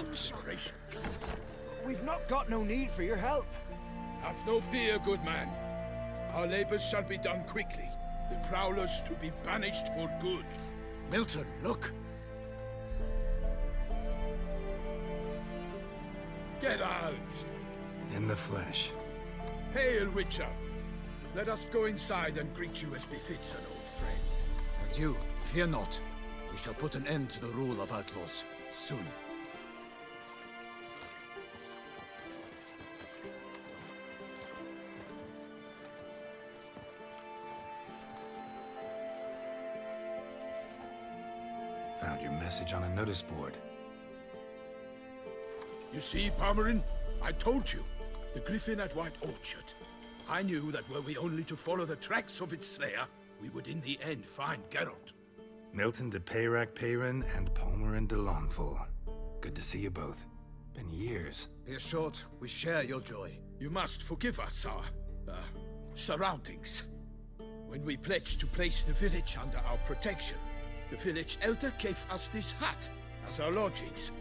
exploration. We've not got no need for your help. Have no fear, good man. Our labors shall be done quickly. The prowlers to be banished for good. Milton, look. Get out! In the flesh. Hail, Witcher. Let us go inside and greet you as befits an old friend. And you, fear not. We shall put an end to the rule of outlaws, soon. Found your message on a notice board. You see, Palmerin? I told you. The griffin at Wight Orchard. I knew that were we only to follow the tracks of its slayer, we would in the end find Geralt. Milton de Peyrac-Peyrin and Palmerin de Launfal. Good to see you both. Been years. Be assured, we share your joy. You must forgive us our, surroundings. When we pledged to place the village under our protection, the village elder gave us this hut as our lodgings.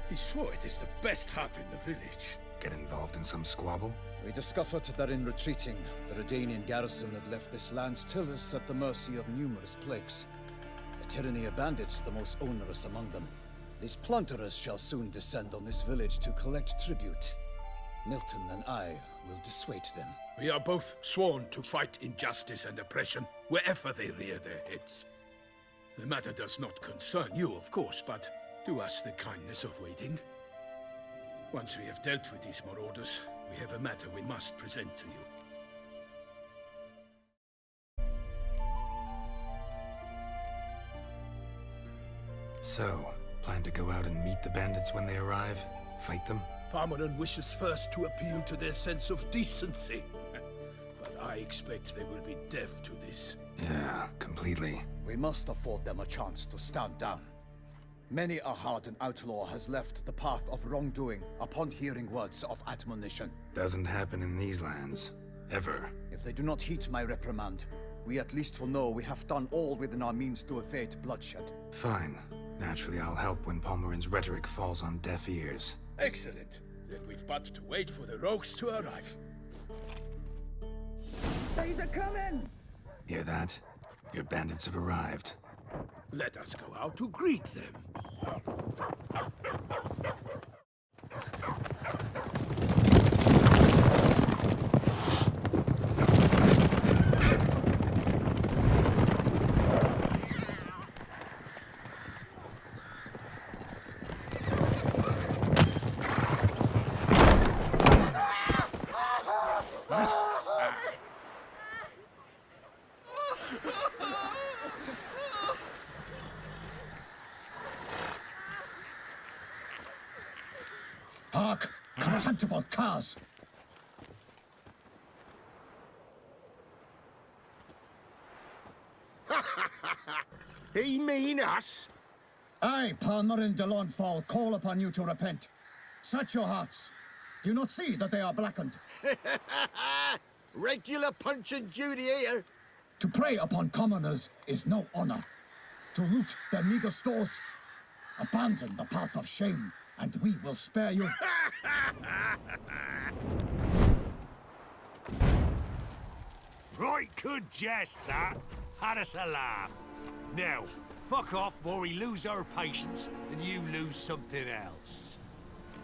He swore it is the best hut in the village. Get involved in some squabble? We discovered that in retreating, the Redanian garrison had left this land still is at the mercy of numerous plagues. A tyranny of bandits, the most onerous among them. These plunderers shall soon descend on this village to collect tribute. Milton and I will dissuade them. We are both sworn to fight injustice and oppression wherever they rear their heads. The matter does not concern you, of course, but do us the kindness of waiting. Once we have dealt with these marauders, we have a matter we must present to you. So, plan to go out and meet the bandits when they arrive? Fight them? Palmerin wishes first to appeal to their sense of decency. But I expect they will be deaf to this. Yeah, completely. We must afford them a chance to stand down. Many a hardened outlaw has left the path of wrongdoing upon hearing words of admonition. Doesn't happen in these lands. Ever. If they do not heed my reprimand, we at least will know we have done all within our means to evade bloodshed. Fine. Naturally, I'll help when Palmerin's rhetoric falls on deaf ears. Excellent. Then we've but to wait for the rogues to arrive. They're coming! Hear that? Your bandits have arrived. Let us go out to greet them. Hark! Contemptible curs! He mean us? I, Palmerin de Launfal, call upon you to repent. Search your hearts. Do you not see that they are blackened? Regular punch and duty here. To prey upon commoners is no honor. To loot their meager stores, abandon the path of shame, and we will spare you. Right good jest, that. Had us a laugh. Now, fuck off before we lose our patience and you lose something else.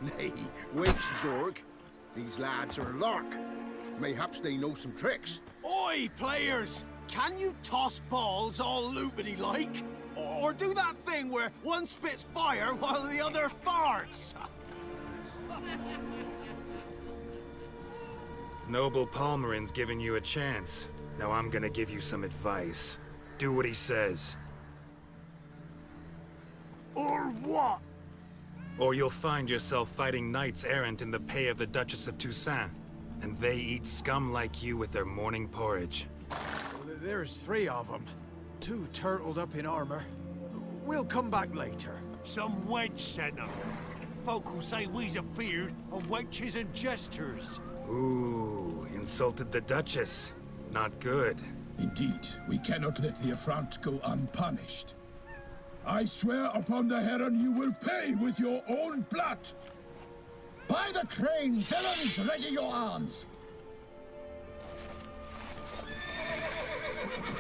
Nay, wait, Zorg. These lads are lark. Mayhaps they know some tricks. Oi, players! Can you toss balls all loopity-like? Or do that thing where one spits fire while the other farts? Noble Palmerin's giving you a chance. Now I'm gonna give you some advice. Do what he says. Or what? Or you'll find yourself fighting knights errant in the pay of the Duchess of Toussaint. And they eat scum like you with their morning porridge. There's 3 of them. 2 turtled up in armor. We'll come back later. Some wench sent them. Folk will say we's afeard of wenches and jesters. Ooh, insulted the Duchess. Not good. Indeed, we cannot let the affront go unpunished. I swear upon the heron you will pay with your own blood! By the crane, villains, ready your arms!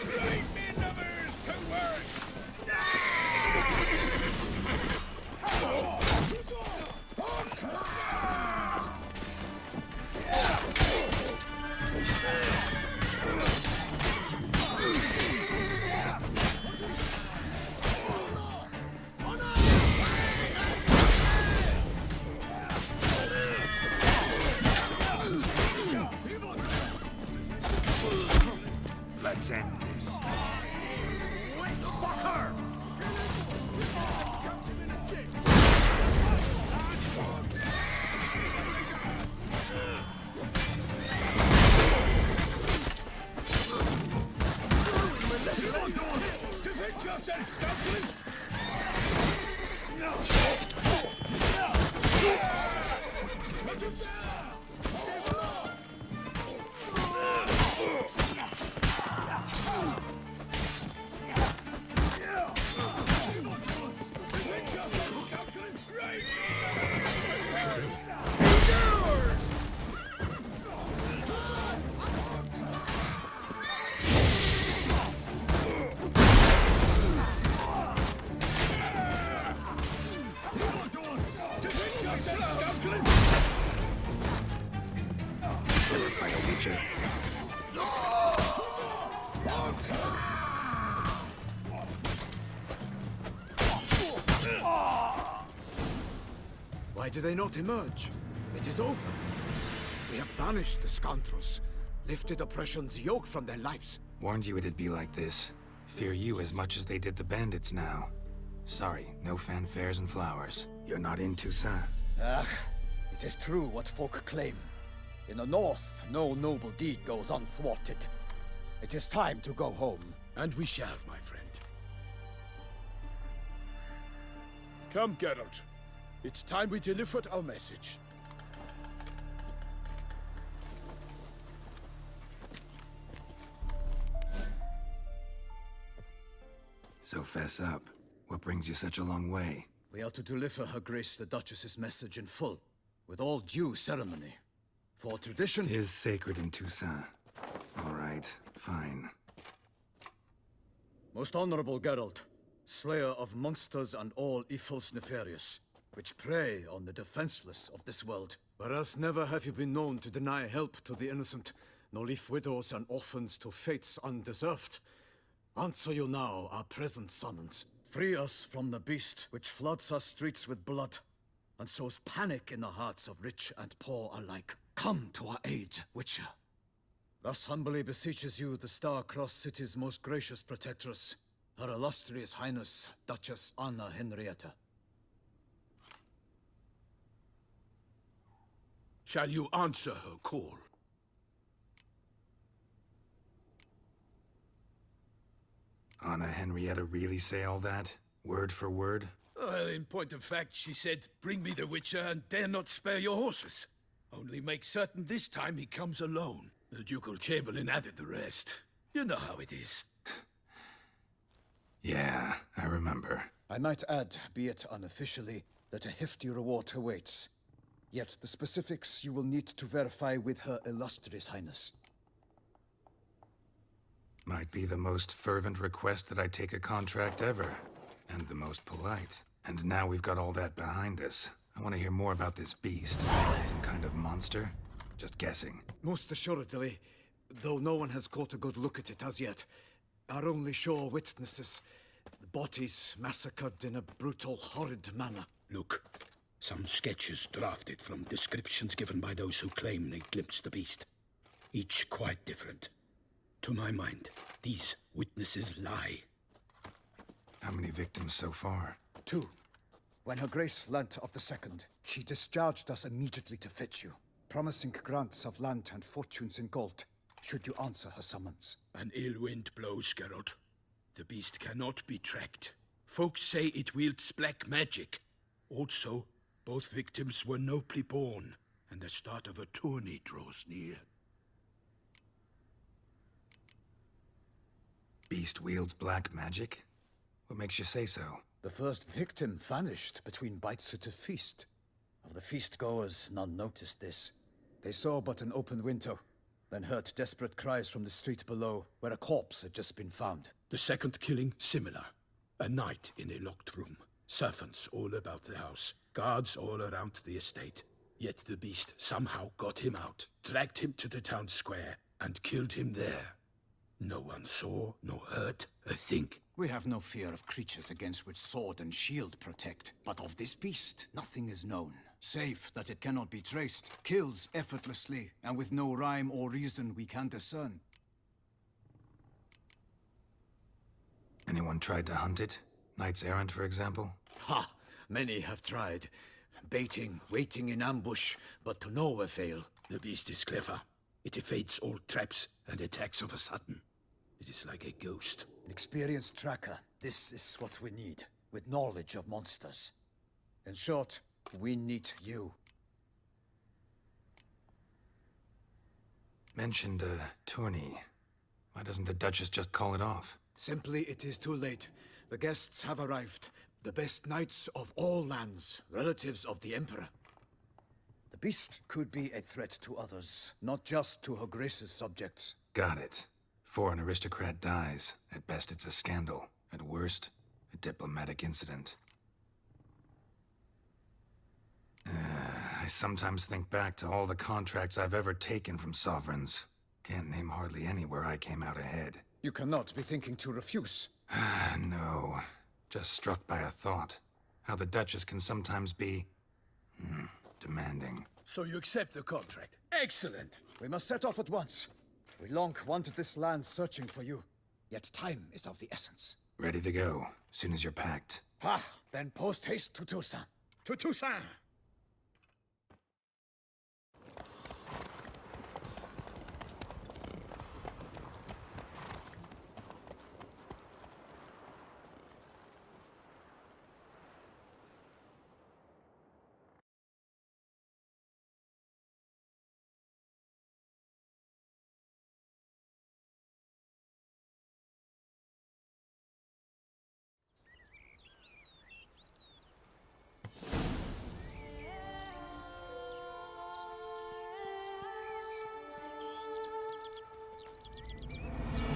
Bring me lovers to work! Let's end this. Defend yourself, scoundrel! Why do they not emerge? It is over. We have banished the scoundrels, lifted oppression's yoke from their lives. Warned you it'd be like this. Fear you as much as they did the bandits now. Sorry, no fanfares and flowers. You're not in Toussaint. Ah, it is true what folk claim. In the north, no noble deed goes unthwarted. It is time to go home. And we shall, my friend. Come, Geralt. It's time we delivered our message. So fess up. What brings you such a long way? We are to deliver Her Grace the Duchess's message in full, with all due ceremony. For tradition... Is sacred in Toussaint. All right, fine. Most honorable Geralt, slayer of monsters and all evils nefarious, which prey on the defenseless of this world. Whereas never have you been known to deny help to the innocent, nor leave widows and orphans to fates undeserved. Answer you now our present summons. Free us from the beast which floods our streets with blood, and sows panic in the hearts of rich and poor alike. Come to our aid, Witcher. Thus humbly beseeches you the star-crossed city's most gracious protectress, Her Illustrious Highness, Duchess Anna Henrietta. Shall you answer her call? Anna Henrietta really say all that? Word for word? Well, in point of fact, she said, bring me the Witcher and dare not spare your horses. Only make certain this time he comes alone. The ducal chamberlain added the rest. You know how it is. Yeah, I remember. I might add, be it unofficially, that a hefty reward awaits. Yet the specifics you will need to verify with Her Illustrious Highness. Might be the most fervent request that I take a contract ever. And the most polite. And now we've got all that behind us. I want to hear more about this beast. Some kind of monster? Just guessing. Most assuredly, though no one has caught a good look at it as yet. Our only sure witnesses. The bodies massacred in a brutal, horrid manner. Look, some sketches drafted from descriptions given by those who claim they glimpsed the beast. Each quite different. To my mind, these witnesses lie. How many victims so far? 2. When Her Grace learnt of the second, she discharged us immediately to fetch you, promising grants of land and fortunes in gold, should you answer her summons. An ill wind blows, Geralt. The beast cannot be tracked. Folks say it wields black magic. Also, both victims were nobly born, and the start of a tourney draws near. Beast wields black magic? What makes you say so? The first victim vanished between bites at a feast. Of the feast-goers, none noticed this. They saw but an open window, then heard desperate cries from the street below, where a corpse had just been found. The second killing, similar. A night in a locked room. Servants all about the house. Guards all around the estate. Yet the beast somehow got him out, dragged him to the town square, and killed him there. No one saw, nor heard a thing. We have no fear of creatures against which sword and shield protect. But of this beast, nothing is known. Save that it cannot be traced, kills effortlessly, and with no rhyme or reason we can discern. Anyone tried to hunt it? Knights errant, for example? Ha! Many have tried. Baiting, waiting in ambush, but to no avail. The beast is clever. It evades all traps and attacks of a sudden. It is like a ghost. An experienced tracker. This is what we need, with knowledge of monsters. In short, we need you. Mentioned a tourney. Why doesn't the Duchess just call it off? Simply, it is too late. The guests have arrived. The best knights of all lands, relatives of the Emperor. The beast could be a threat to others, not just to Her Grace's subjects. Got it. Before an aristocrat dies, at best it's a scandal. At worst, a diplomatic incident. I sometimes think back to all the contracts I've ever taken from sovereigns. Can't name hardly any where I came out ahead. You cannot be thinking to refuse. No. Just struck by a thought. How the Duchess can sometimes be... demanding. So you accept the contract. Excellent! We must set off at once. We long wanted this land searching for you. Yet time is of the essence. Ready to go, soon as you're packed. Ha! Then post haste to Toussaint. To Toussaint!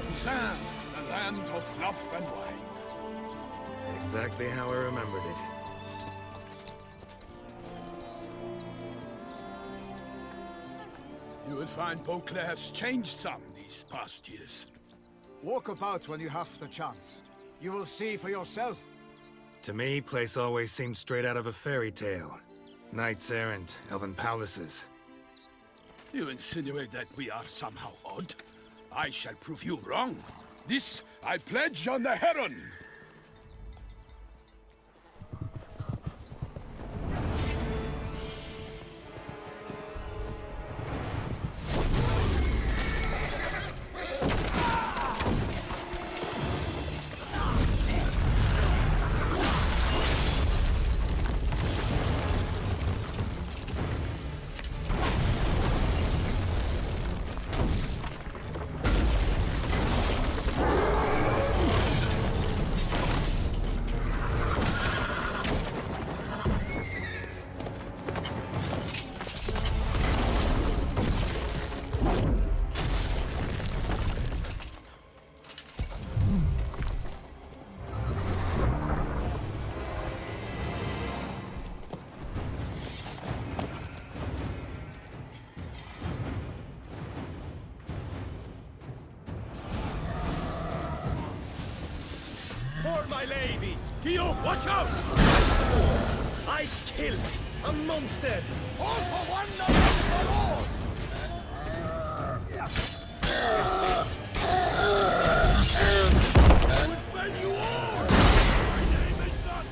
Toussaint, the land of fluff and wine. Exactly how I remembered it. You will find Beauclair's changed some these past years. Walk about when you have the chance. You will see for yourself. To me, place always seemed straight out of a fairy tale. Knights errant, elven palaces. You insinuate that we are somehow odd? I shall prove you wrong. This I pledge on the Heron. My lady! Guillaume, watch out! I killed a monster! All for one, not for all! I will fell you all! My name is not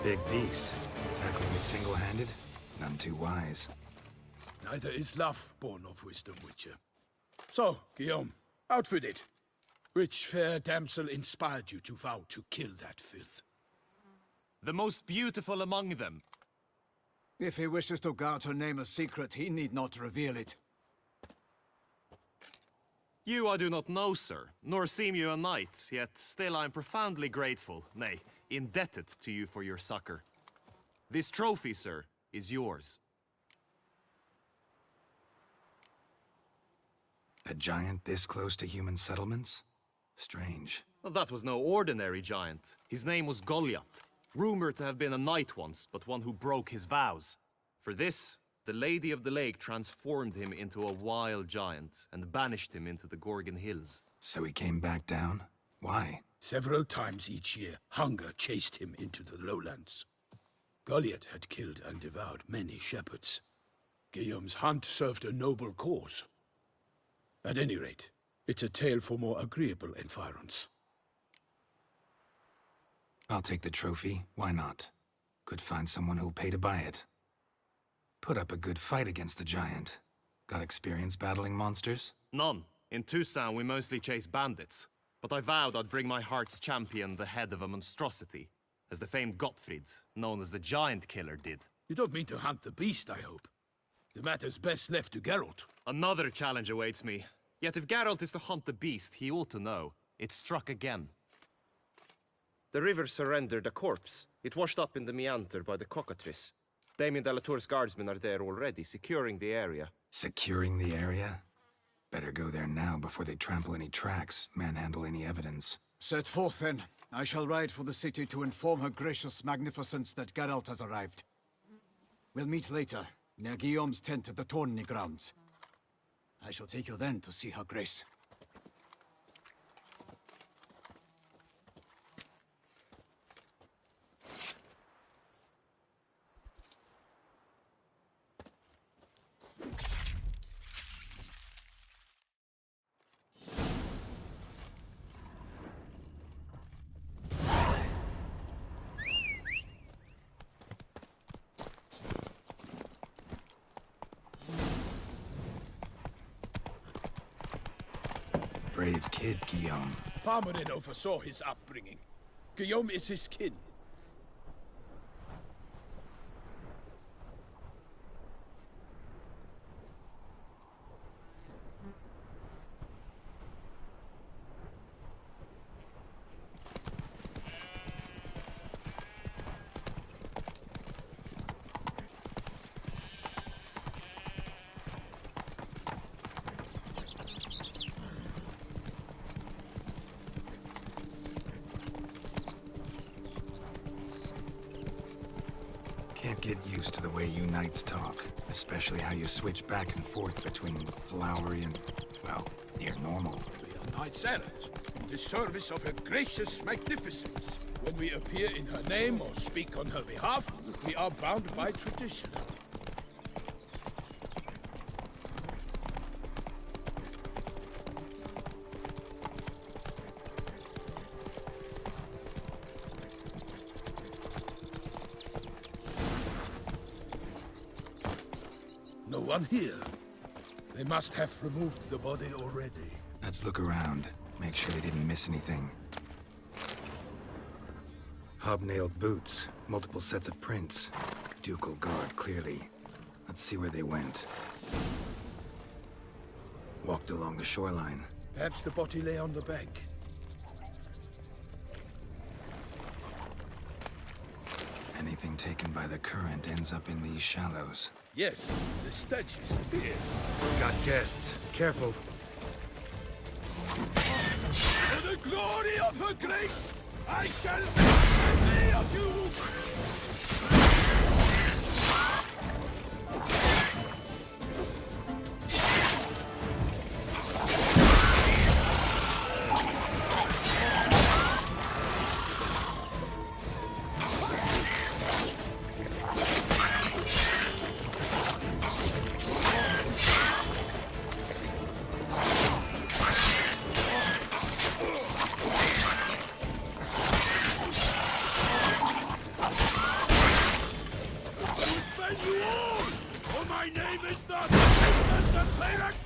Big beast. Tackling it single-handed? None too wise. Neither is love born of wisdom, Witcher. So, Guillaume, out with it. Which fair damsel inspired you to vow to kill that filth? The most beautiful among them. If he wishes to guard her name a secret, he need not reveal it. You I do not know, sir, nor seem you a knight, yet still I am profoundly grateful, nay, indebted to you for your succor. This trophy, sir, is yours. A giant this close to human settlements? Strange. Well, that was no ordinary giant. His name was Goliath, rumored to have been a knight once, but one who broke his vows. For this, the Lady of the Lake transformed him into a wild giant and banished him into the Gorgon Hills. So he came back down? Why? Several times each year, hunger chased him into the lowlands. Goliath had killed and devoured many shepherds. Guillaume's hunt served a noble cause. At any rate, it's a tale for more agreeable environs. I'll take the trophy. Why not? Could find someone who'll pay to buy it. Put up a good fight against the giant. Got experience battling monsters? None. In Toussaint we mostly chase bandits. But I vowed I'd bring my heart's champion the head of a monstrosity, as the famed Gottfried, known as the Giant Killer, did. You don't mean to hunt the beast, I hope. The matter's best left to Geralt. Another challenge awaits me. Yet if Geralt is to hunt the beast, he ought to know. It struck again. The river surrendered a corpse. It washed up in the meander by the cockatrice. Damien de la Tour's guardsmen are there already, securing the area. Securing the area? Better go there now before they trample any tracks, manhandle any evidence. Set forth, then. I shall ride for the city to inform her gracious magnificence that Geralt has arrived. We'll meet later, near Guillaume's tent at the tourney grounds. I shall take you then to see her grace. Brave kid, Guillaume. Parmanin oversaw his upbringing. Guillaume is his kin. Can't get used to the way you knights talk, especially how you switch back and forth between flowery and, well, near normal. We are knights errant, in the service of her gracious magnificence. When we appear in her name or speak on her behalf, we are bound by tradition. No one here. They must have removed the body already. Let's look around. Make sure they didn't miss anything. Hobnailed boots, multiple sets of prints. Ducal guard, clearly. Let's see where they went. Walked along the shoreline. Perhaps the body lay on the bank. Anything taken by the current ends up in these shallows. Yes, the stench is fierce. Got guests. Careful. For the glory of her grace, I shall make me of you! For my name is not the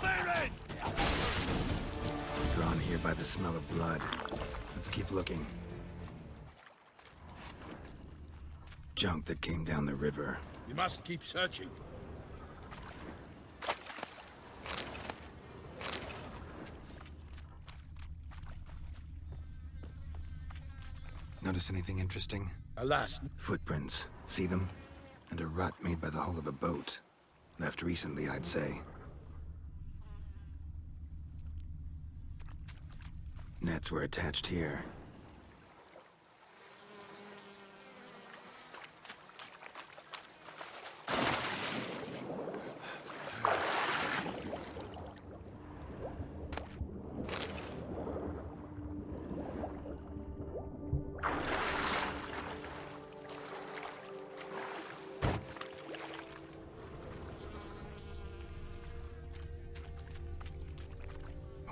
Baron! Drawn here by the smell of blood. Let's keep looking. Junk that came down the river. We must keep searching. Notice anything interesting? Alas, Footprints. See them? And a rut made by the hull of a boat. Left recently, I'd say. Nets were attached here.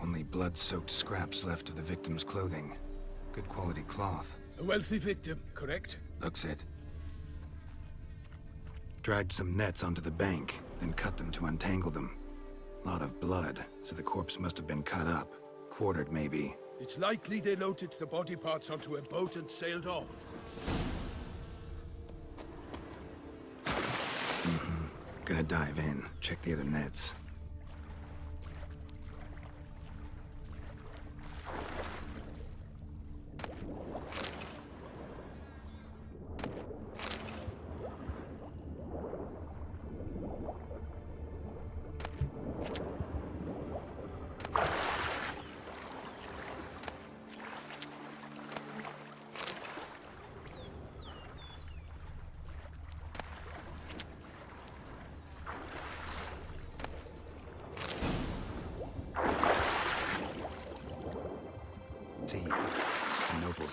Only blood-soaked scraps left of the victim's clothing. Good quality cloth. a wealthy victim, correct? Looks it. Dragged some nets onto the bank, then cut them to untangle them. Lot of blood, so the corpse must have been cut up. Quartered, maybe. It's likely they loaded the body parts onto a boat and sailed off. Gonna dive in, check the other nets.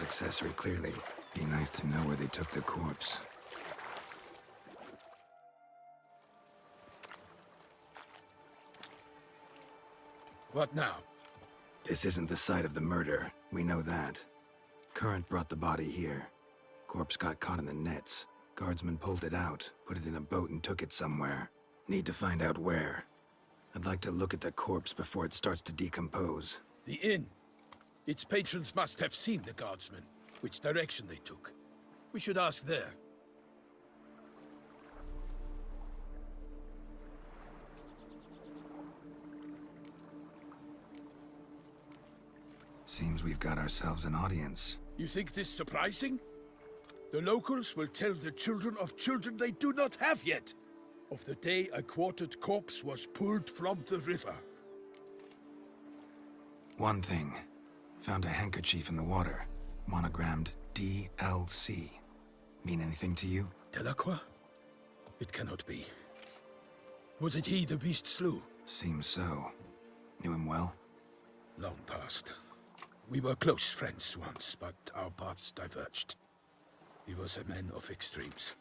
Accessory, clearly. Be nice to know where they took the corpse. What now? This isn't the site of the murder. We know that. Current brought the body here. Corpse got caught in the nets. Guardsmen pulled it out, put it in a boat and took it somewhere. Need to find out where. I'd like to look at the corpse before it starts to decompose. The inn. Its patrons must have seen the guardsmen, which direction they took. We should ask there. Seems we've got ourselves an audience. You think this surprising? The locals will tell the children of children they do not have yet, of the day a quartered corpse was pulled from the river. One thing. Found a handkerchief in the water, monogrammed DLC. Mean anything to you? Delacroix? It cannot be. Was it he the beast slew? Seems so. Knew him well? Long past. We were close friends once, but our paths diverged. He was a man of extremes,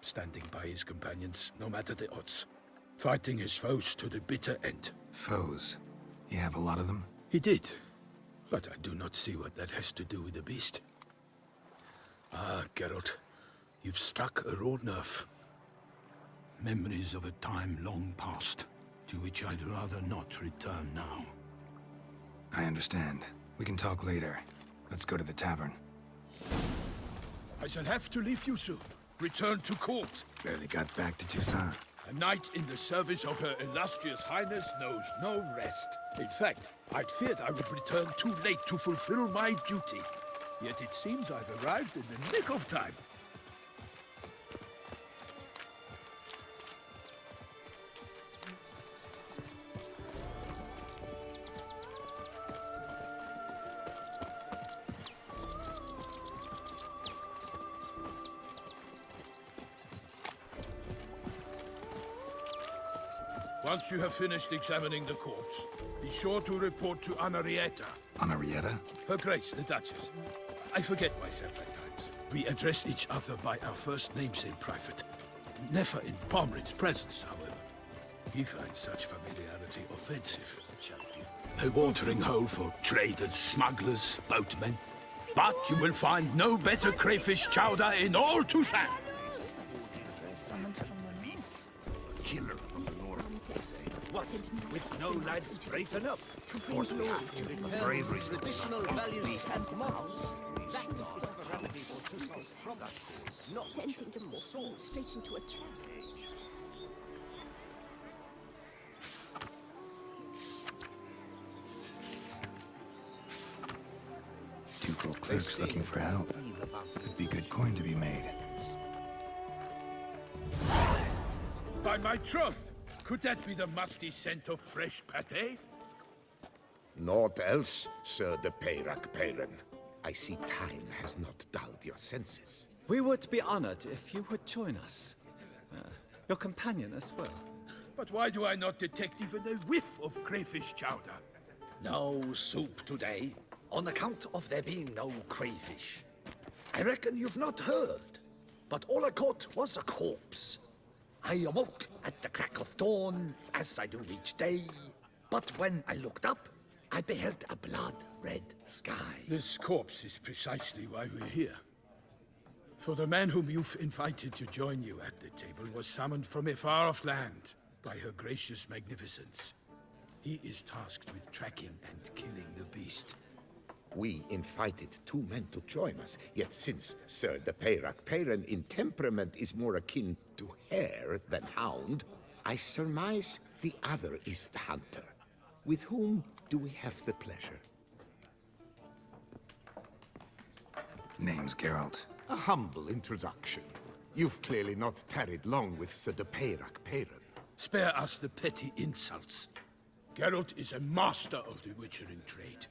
standing by his companions, no matter the odds. Fighting his foes to the bitter end. Foes? You have a lot of them? He did. But I do not see what that has to do with the beast. Ah, Geralt, you've struck a raw nerve. Memories of a time long past, to which I'd rather not return now. I understand. We can talk later. Let's go to the tavern. I shall have to leave you soon. Return to court. Barely got back to Toussaint. A knight in the service of Her Illustrious Highness knows no rest. In fact, I'd feared I would return too late to fulfill my duty. Yet it seems I've arrived in the nick of time. Once you have finished examining the corpse, be sure to report to Anarietta. Anarietta? Her Grace, the Duchess. I forget myself at times. We address each other by our first names in private. Never in Pomrin's presence, however. He finds such familiarity offensive. A watering hole for traders, smugglers, boatmen. But you will find no better crayfish chowder in all Toussaint. Killer What? With no lads brave enough? Of course we have to. Bravery's the Traditional values and morals. That is the remedy for Tussauds problems. Not Sent into Corvo straight into a trap. Ducal clerks looking for help. Could be good coin to be made. By my troth! Could that be the musty scent of fresh pate? Naught else, Sir de Peyrac-Peyran. I see time has not dulled your senses. We would be honored if you would join us. Your companion as well. But why do I not detect even a whiff of crayfish chowder? No soup today, on account of there being no crayfish. I reckon you've not heard, but all I caught was a corpse. I awoke at the crack of dawn, as I do each day, but when I looked up, I beheld a blood-red sky. This corpse is precisely why we're here. For the man whom you've invited to join you at the table was summoned from a far-off land by her gracious magnificence. He is tasked with tracking and killing the beast. We invited 2 men to join us, yet since Sir de Peyrac-Peyran in temperament is more akin to hare than hound, I surmise the other is the hunter. With whom do we have the pleasure? Name's Geralt. A humble introduction. You've clearly not tarried long with Sir de Peyrac-Peyran. Spare us the petty insults. Geralt is a master of the witchering trade.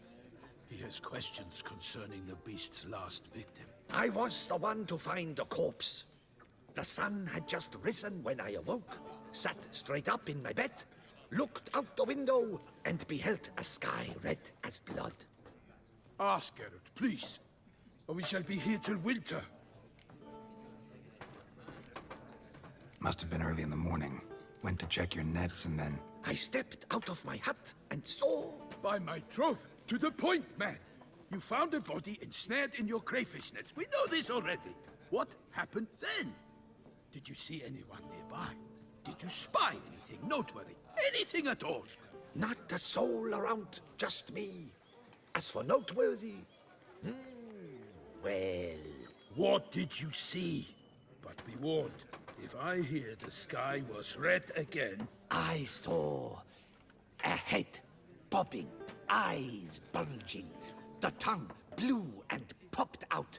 He has questions concerning the beast's last victim. I was the one to find the corpse. The sun had just risen when I awoke, sat straight up in my bed, looked out the window, and beheld a sky red as blood. Ask Geralt, please, or we shall be here till winter. Must have been early in the morning. Went to check your nets and then... I stepped out of my hut and saw... By my troth, to the point, man. You found a body ensnared in your crayfish nets. We know this already. What happened then? Did you see anyone nearby? Did you spy anything noteworthy? Anything at all? Not a soul around, just me. As for noteworthy... well... What did you see? But be warned, if I hear the sky was red again... I saw a head bobbing, eyes bulging, the tongue blue and popped out.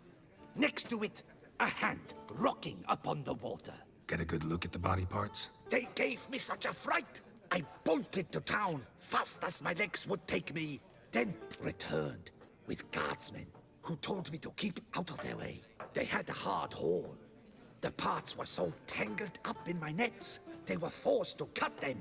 Next to it, a hand rocking upon the water. Get a good look at the body parts? They gave me such a fright. I bolted to town, fast as my legs would take me, then returned with guardsmen who told me to keep out of their way. They had a hard haul. The parts were so tangled up in my nets, they were forced to cut them.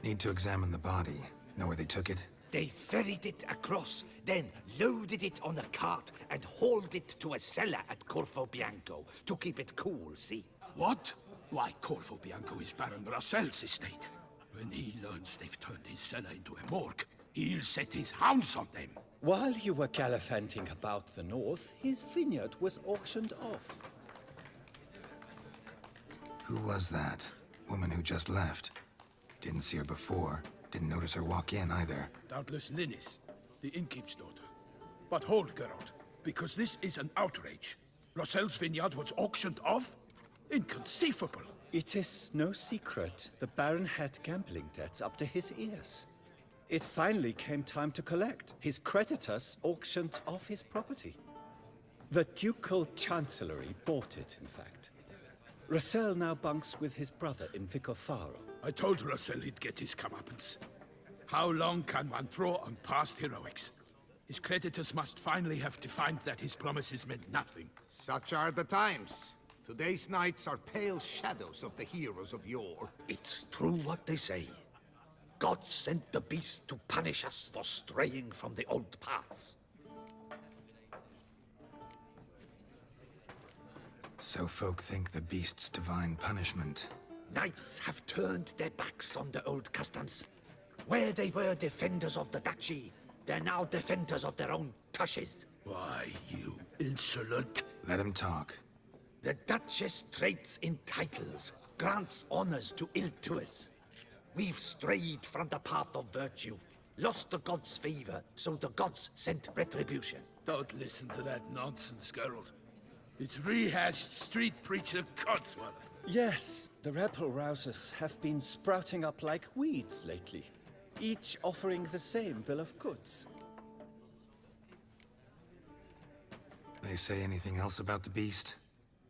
Need to examine the body. Know where they took it? They ferried it across, then loaded it on a cart and hauled it to a cellar at Corvo Bianco to keep it cool, see? What? Why, Corvo Bianco is Baron Russell's estate. When he learns they've turned his cellar into a morgue, he'll set his hounds on them. While you were gallivanting about the north, his vineyard was auctioned off. Who was that? Woman who just left. Didn't see her before. Didn't notice her walk in either. Doubtless Linnis, the innkeep's daughter. But hold, Geralt, because this is an outrage. Russell's vineyard was auctioned off? Inconceivable. It is no secret the Baron had gambling debts up to his ears. It finally came time to collect. His creditors auctioned off his property. The ducal chancellery bought it, in fact. Russell now bunks with his brother in Vicofaro. I told Russell he'd get his comeuppance. How long can one throw on past heroics? His creditors must finally have defined that his promises meant nothing. Such are the times. Today's knights are pale shadows of the heroes of yore. It's true what they say. God sent the beast to punish us for straying from the old paths. So folk think the beast's divine punishment. Knights have turned their backs on the old customs. Where they were defenders of the duchy, they're now defenders of their own tushes. Why, you insolent... Let him talk. The Duchess trades in titles, grants honors to ill-doers. We've strayed from the path of virtue, lost the gods' favor, so the gods sent retribution. Don't listen to that nonsense, Geralt. It's rehashed street preacher codswallop. Yes, the rebel rousers have been sprouting up like weeds lately, each offering the same bill of goods. They say anything else about the beast?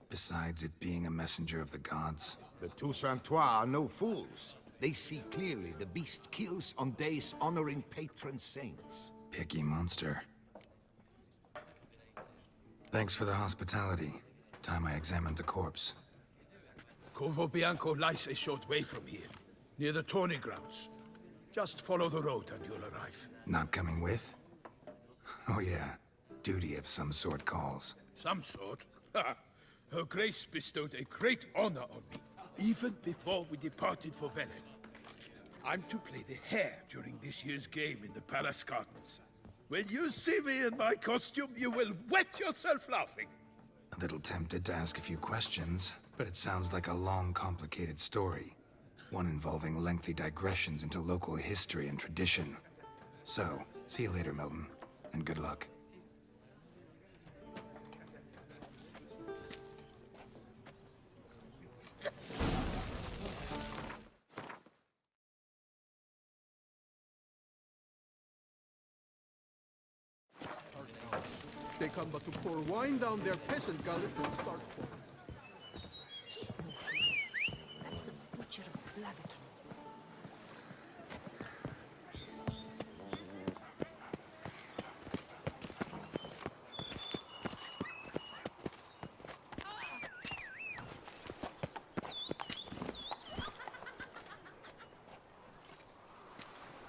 Besides it being a messenger of the gods? The Toussaintois are no fools. They see clearly the beast kills on days honoring patron saints. Picky monster. Thanks for the hospitality. Time I examined the corpse. Corvo Bianco lies a short way from here, near the tourney grounds. Just follow the road and you'll arrive. Not coming with? Oh yeah, duty of some sort calls. Some sort? Her Grace bestowed a great honor on me, even before we departed for Velen. I'm to play the hare during this year's game in the palace gardens. When you see me in my costume, you will wet yourself laughing. A little tempted to ask a few questions, but it sounds like a long, complicated story. One involving lengthy digressions into local history and tradition. So, see you later, Milton, and good luck. They come but to pour wine down their peasant gullets and start... He's no good. That's the butcher of Blaviken.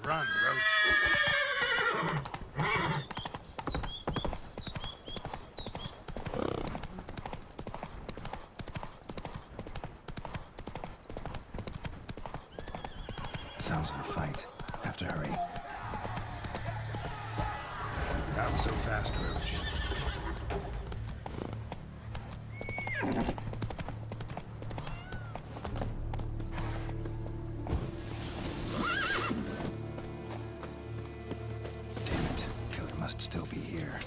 Run, Roach. Sounds like a fight. Have to hurry. Not so fast, Roach. Must still be here.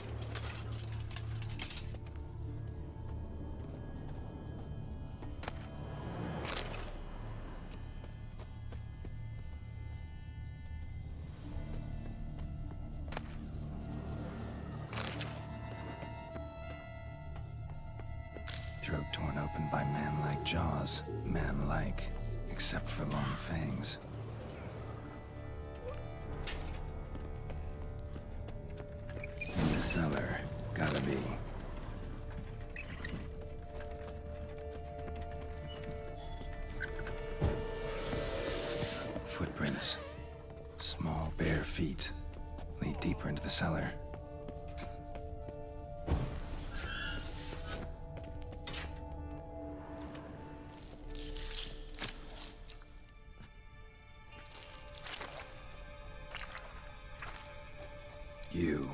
Throat torn open by man-like jaws. Man-like, except for long fangs. Cellar. Gotta be. Footprints. Small, bare feet lead deeper into the cellar. You.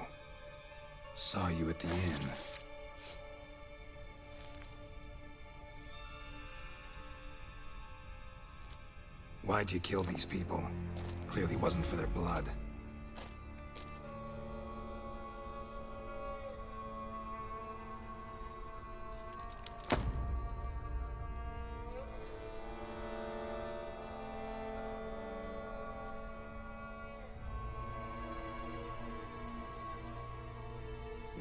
Saw you at the inn. Why'd you kill these people? Clearly wasn't for their blood.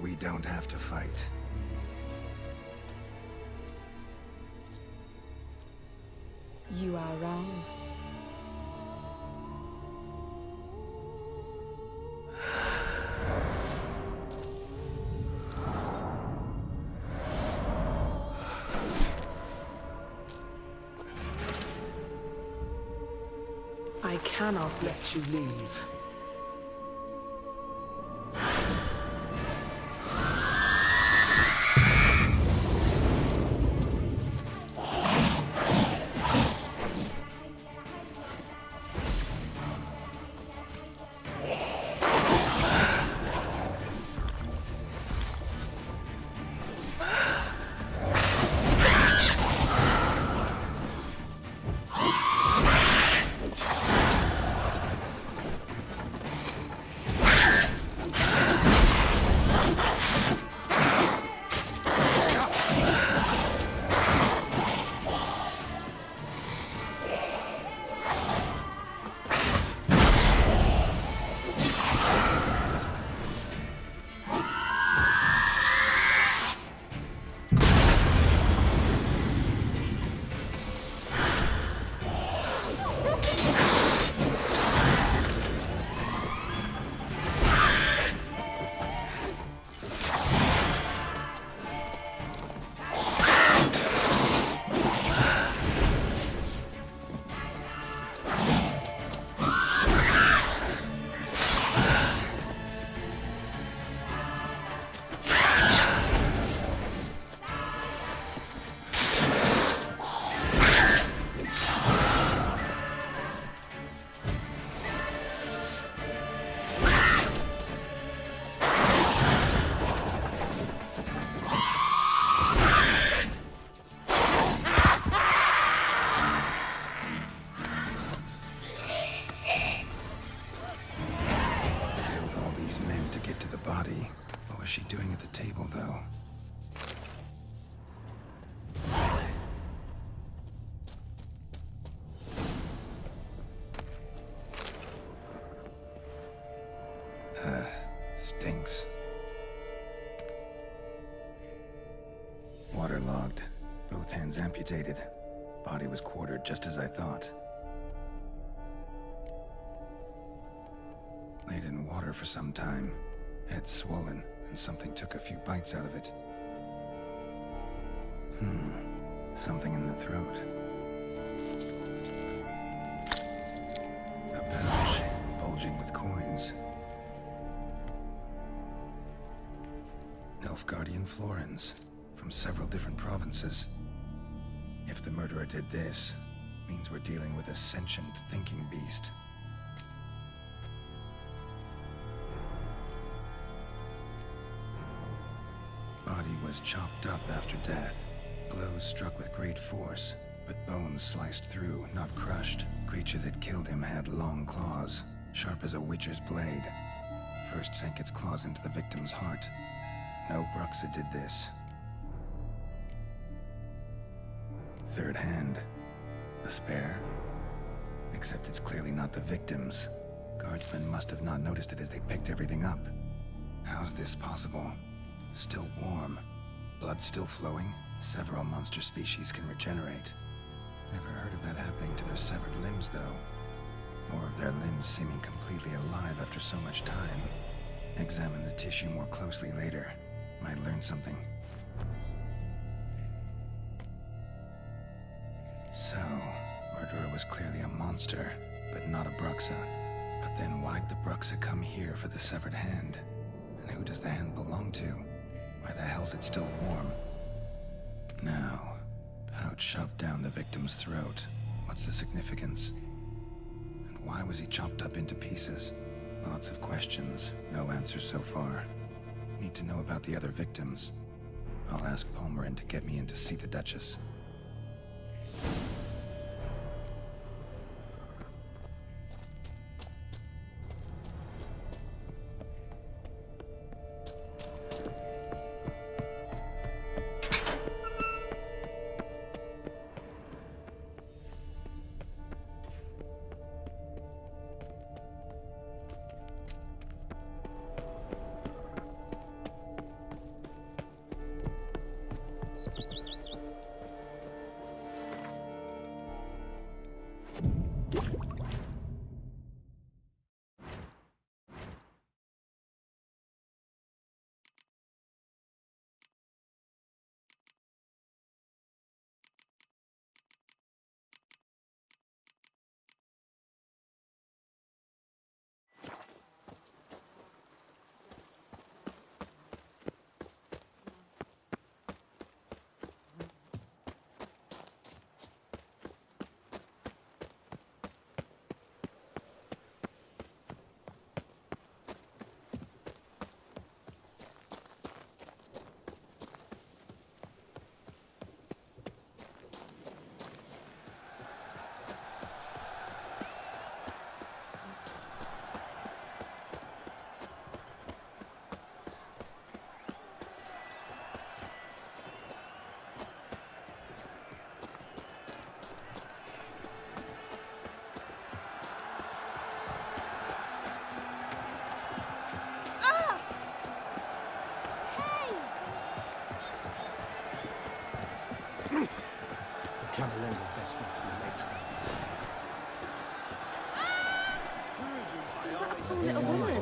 We don't have to fight. You are wrong. I cannot let you leave. people, though. Stinks. Waterlogged. Both hands amputated. Body was quartered just as I thought. Laid in water for some time. Head swollen, and something took a few bites out of it. Something in the throat. A pouch, bulging with coins. Nilfgaardian florins, from several different provinces. If the murderer did this, means we're dealing with a sentient thinking beast. Body was chopped up after death. Blows struck with great force, but bones sliced through, not crushed. Creature that killed him had long claws, sharp as a witcher's blade. First sank its claws into the victim's heart. No Bruxa did this. Third hand. A spare? Except it's clearly not the victim's. Guardsmen must have not noticed it as they picked everything up. How's this possible? Still warm. Blood still flowing? Several monster species can regenerate. Never heard of that happening to their severed limbs, though. Or of their limbs seeming completely alive after so much time. Examine the tissue more closely later. Might learn something. So, murderer was clearly a monster, but not a Bruxa. But then why'd the Bruxa come here for the severed hand? And who does the hand belong to? Why the hell's it still warm? Now, pouch shoved down the victim's throat. What's the significance? And why was he chopped up into pieces? Lots of questions, no answers so far. Need to know about the other victims. I'll ask Palmerin to get me in to see the Duchess. Camerlengo best not to be late. Oh, little woman.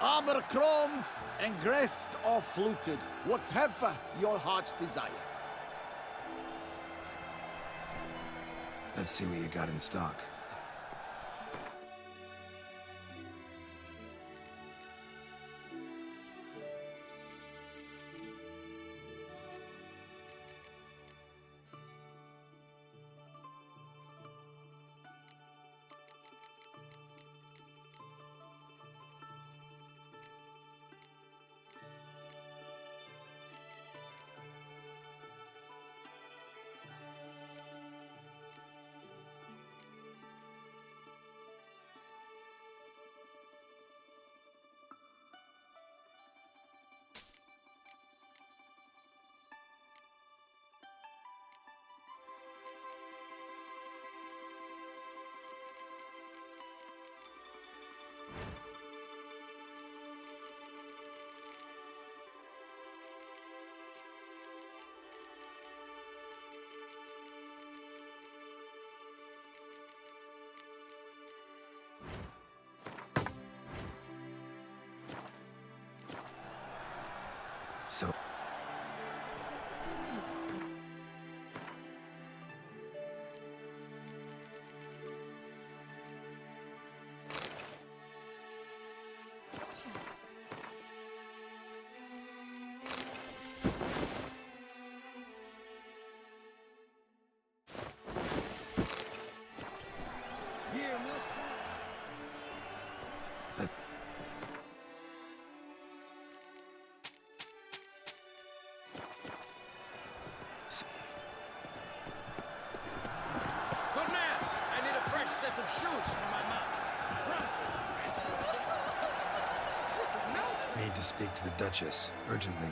Abercrombed and greft or fluted, whatever your heart's desire. Let's see what you got in stock. Witcher. Here, must Good man! I need a fresh set of shoes for my mount. Need to speak to the Duchess, urgently.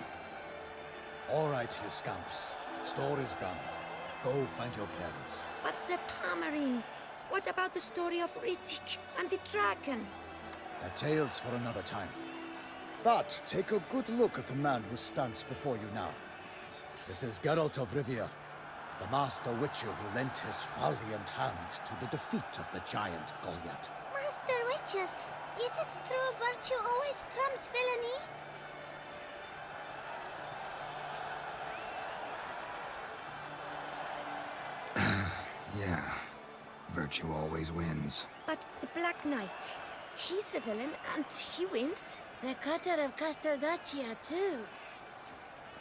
All right, you scamps. Store is done. Go find your parents. But the Pomerine? What about the story of Riddick and the dragon? They're tales for another time. But take a good look at the man who stands before you now. This is Geralt of Rivia, the master witcher who lent his valiant hand to the defeat of the giant Goliath. Master Witcher, is it true virtue always trumps villainy? Yeah. Virtue always wins. But the Black Knight, he's a villain and he wins. The cutter of Casteldaccia, too.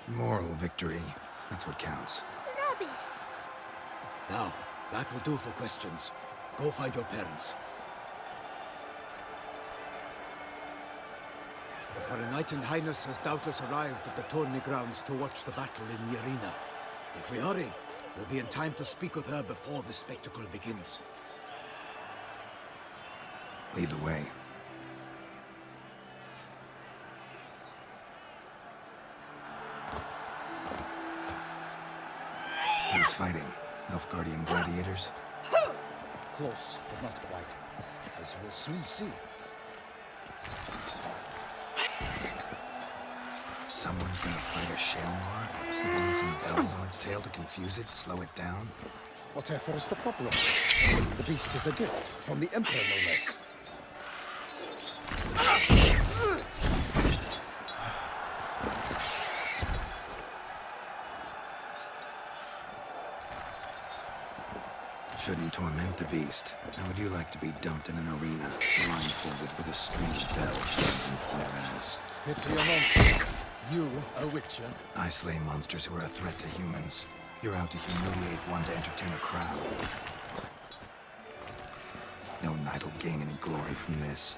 Moral victory. That's what counts. Rubbish. Now, that will do for questions. Go find your parents. Her Knighting Highness has doubtless arrived at the tourney grounds to watch the battle in the arena. If we hurry, we'll be in time to speak with her before the spectacle begins. Lead the way. Who's fighting? Nilfgaardian gladiators? Close, but not quite. As you will soon see. Someone's gonna fight a Shaelmaar? With only some bells on its tail to confuse it, slow it down? Whatever is the problem? The beast is a gift from the Emperor, no less. Shouldn't torment the beast. How would you like to be dumped in an arena, blindfolded with a string of bells dancing through their ass? Pity a monster. You, a witcher? I slay monsters who are a threat to humans. You're out to humiliate one to entertain a crowd. No knight will gain any glory from this.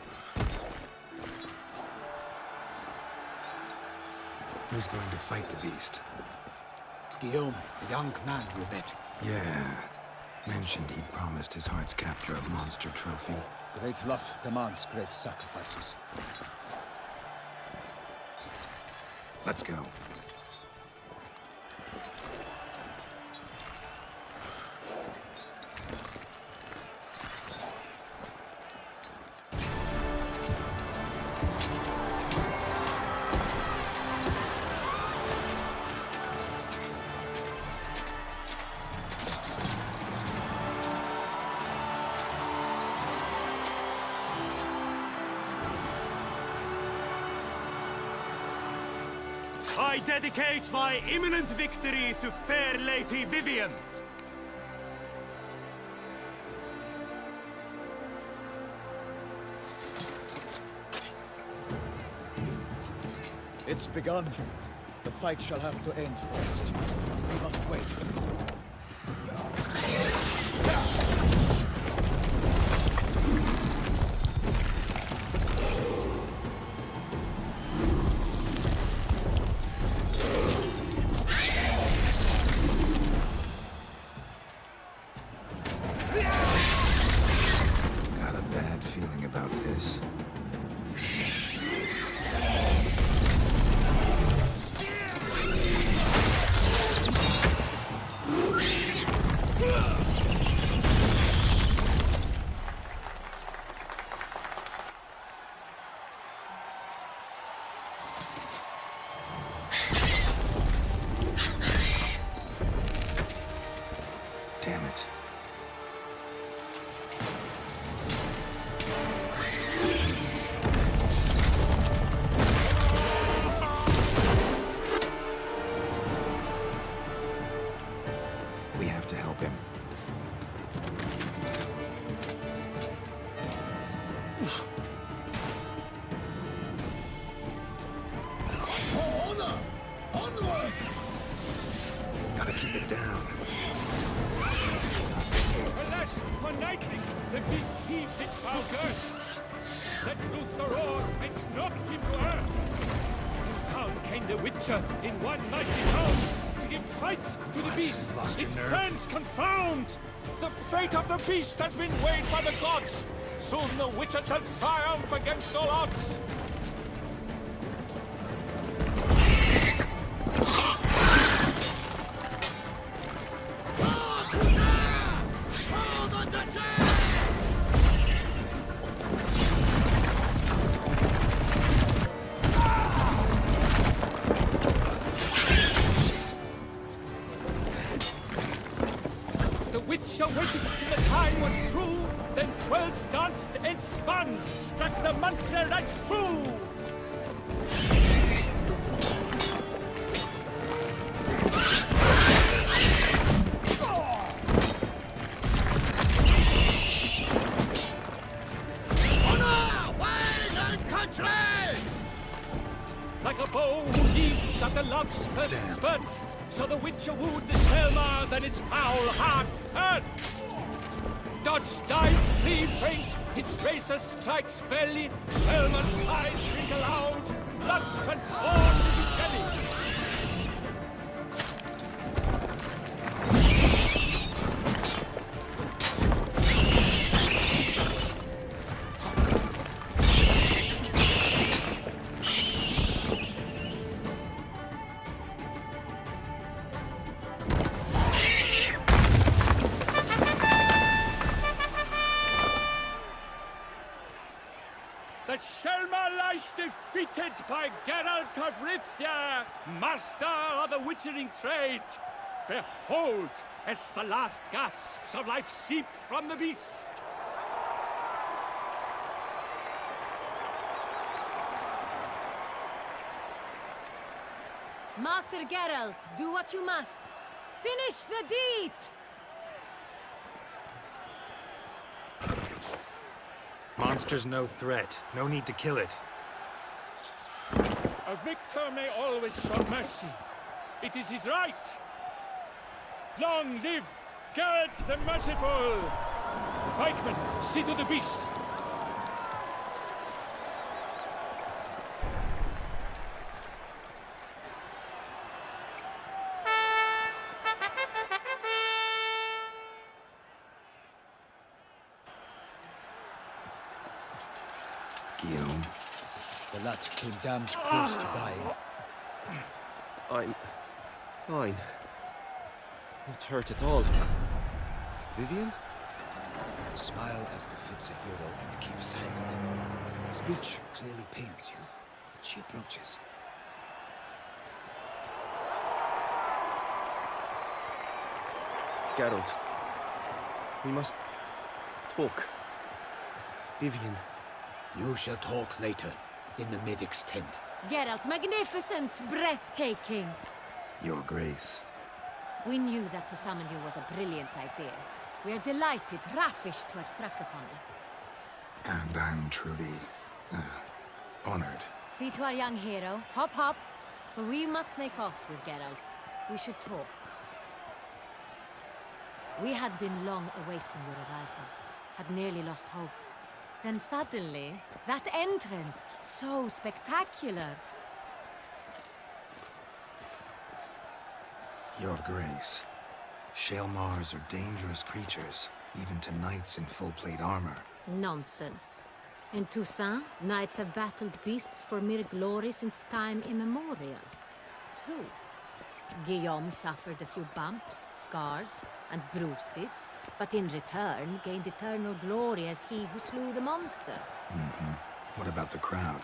Who's going to fight the beast? Guillaume, the young man you met. Yeah. Mentioned he'd promised his heart's capture a monster trophy. Great love demands great sacrifices. Let's go. I dedicate my imminent victory to fair Lady Vivian. It's begun. The fight shall have to end first. We must wait. Got a bad feeling about this. Damn it. We have to help him. keep it down. Alas, for nightly, the beast heaved its foul girth. Let loose the roar and knocked him to earth. Down came the Witcher in one mighty bound to give fight to the beast. Lost your Its nerve? plans confound. The fate of the beast has been weighed by the gods. Soon the Witcher shall triumph against all odds. Waited till the time was true, then 12 danced and spun, struck the monster right through. Honor, wild and country! Like a bow who leaps at the love's first spurt, so the Witcher wooed the Shaelmaar, then its foul heart hurt. Dodge, dive, flee, faint, its racer strikes belly, Shaelmaar's cries ring aloud, blood transformed into jelly. Shaelmaar lies defeated by Geralt of Rithia, master of the witchering trade. Behold, as the last gasps of life seep from the beast. Master Geralt, do what you must. Finish the deed! Monster's no threat. No need to kill it. A victor may always show mercy. It is his right. Long live Geralt the Merciful! Pikemen, see to the beast. The lad came damned close to dying. I'm fine. Not hurt at all. Vivian? Smile as befits a hero and keep silent. Speech clearly pains you. She approaches. Geralt. We must talk. Vivian. You shall talk later, in the medic's tent. Geralt, magnificent, breathtaking. Your Grace. We knew that to summon you was a brilliant idea. We are delighted, ravished to have struck upon it. And I'm truly honored. See to our young hero. Hop, hop, for we must make off with Geralt. We should talk. We had been long awaiting your arrival, had nearly lost hope. Then suddenly, that entrance, so spectacular. Your Grace. Shaelmaars are dangerous creatures, even to knights in full-plate armor. Nonsense. In Toussaint, knights have battled beasts for mere glory since time immemorial. True. Guillaume suffered a few bumps, scars, and bruises, but in return gained eternal glory as he who slew the monster. What about the crowd?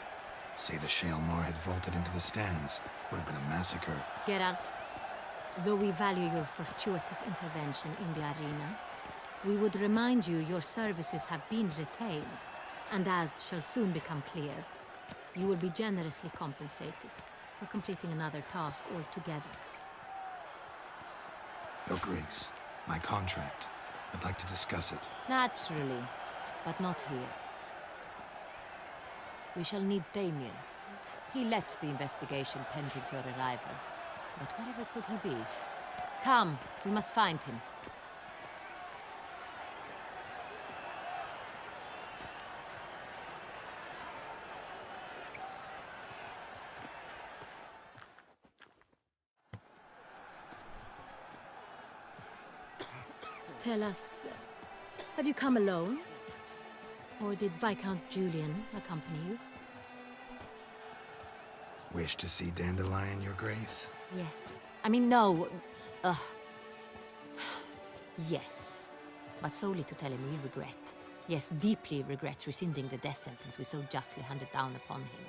Say the Shaelmaar had vaulted into the stands. Would have been a massacre. Geralt, though we value your fortuitous intervention in the arena, we would remind you your services have been retained, and as shall soon become clear, you will be generously compensated for completing another task altogether. Your Grace, my contract. I'd like to discuss it. Naturally, but not here. We shall need Damien. He led the investigation pending your arrival. But wherever could he be? Come, we must find him. Tell us, have you come alone? Or did Viscount Julian accompany you? Wish to see Dandelion, Your Grace? Yes. I mean, no. Yes. But solely to tell him we regret. Yes, deeply regret rescinding the death sentence we so justly handed down upon him.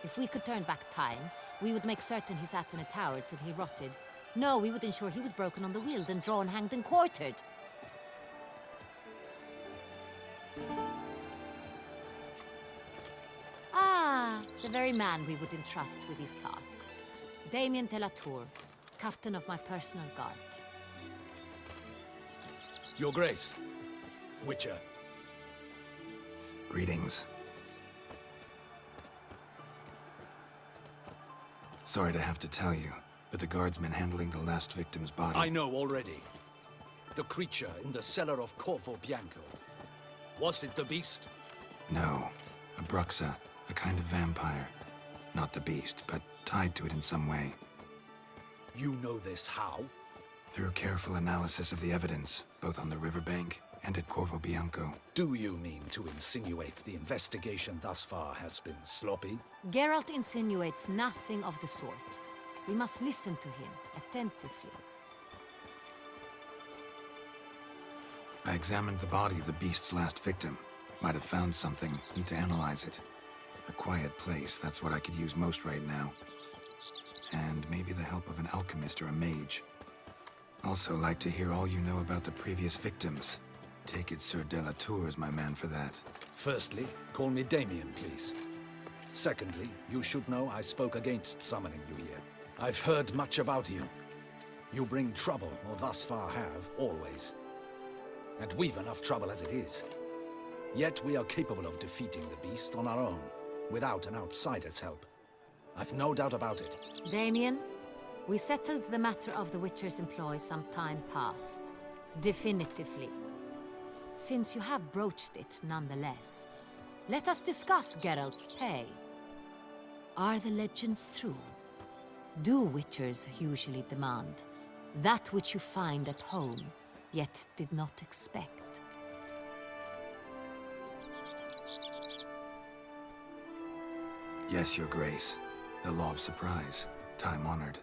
If we could turn back time, we would make certain he sat in a tower till he rotted. No, we would ensure he was broken on the wheel, then drawn, hanged, and quartered. Ah, the very man we would entrust with these tasks. Damien de la Tour, captain of my personal guard. Your Grace, Witcher. Greetings. Sorry to have to tell you, but the guardsman handling the last victim's body... I know already. The creature in the cellar of Corvo Bianco. Was it the beast? No. A bruxa, a kind of vampire. Not the beast, but tied to it in some way. You know this how? Through careful analysis of the evidence, both on the riverbank and at Corvo Bianco. Do you mean to insinuate the investigation thus far has been sloppy? Geralt insinuates nothing of the sort. We must listen to him attentively. I examined the body of the beast's last victim. Might have found something. Need to analyze it. A quiet place, that's what I could use most right now. And maybe the help of an alchemist or a mage. Also like to hear all you know about the previous victims. Take it Sir de la Tour is my man for that. Firstly, call me Damien, please. Secondly, you should know I spoke against summoning you here. I've heard much about you. You bring trouble, or thus far have, always. And we've enough trouble as it is. Yet we are capable of defeating the beast on our own, without an outsider's help. I've no doubt about it. Damien, we settled the matter of the Witcher's employ some time past. Definitively. Since you have broached it nonetheless, let us discuss Geralt's pay. Are the legends true? Do Witchers usually demand that which you find at home, yet did not expect? Yes, Your Grace. The law of surprise. Time-honored.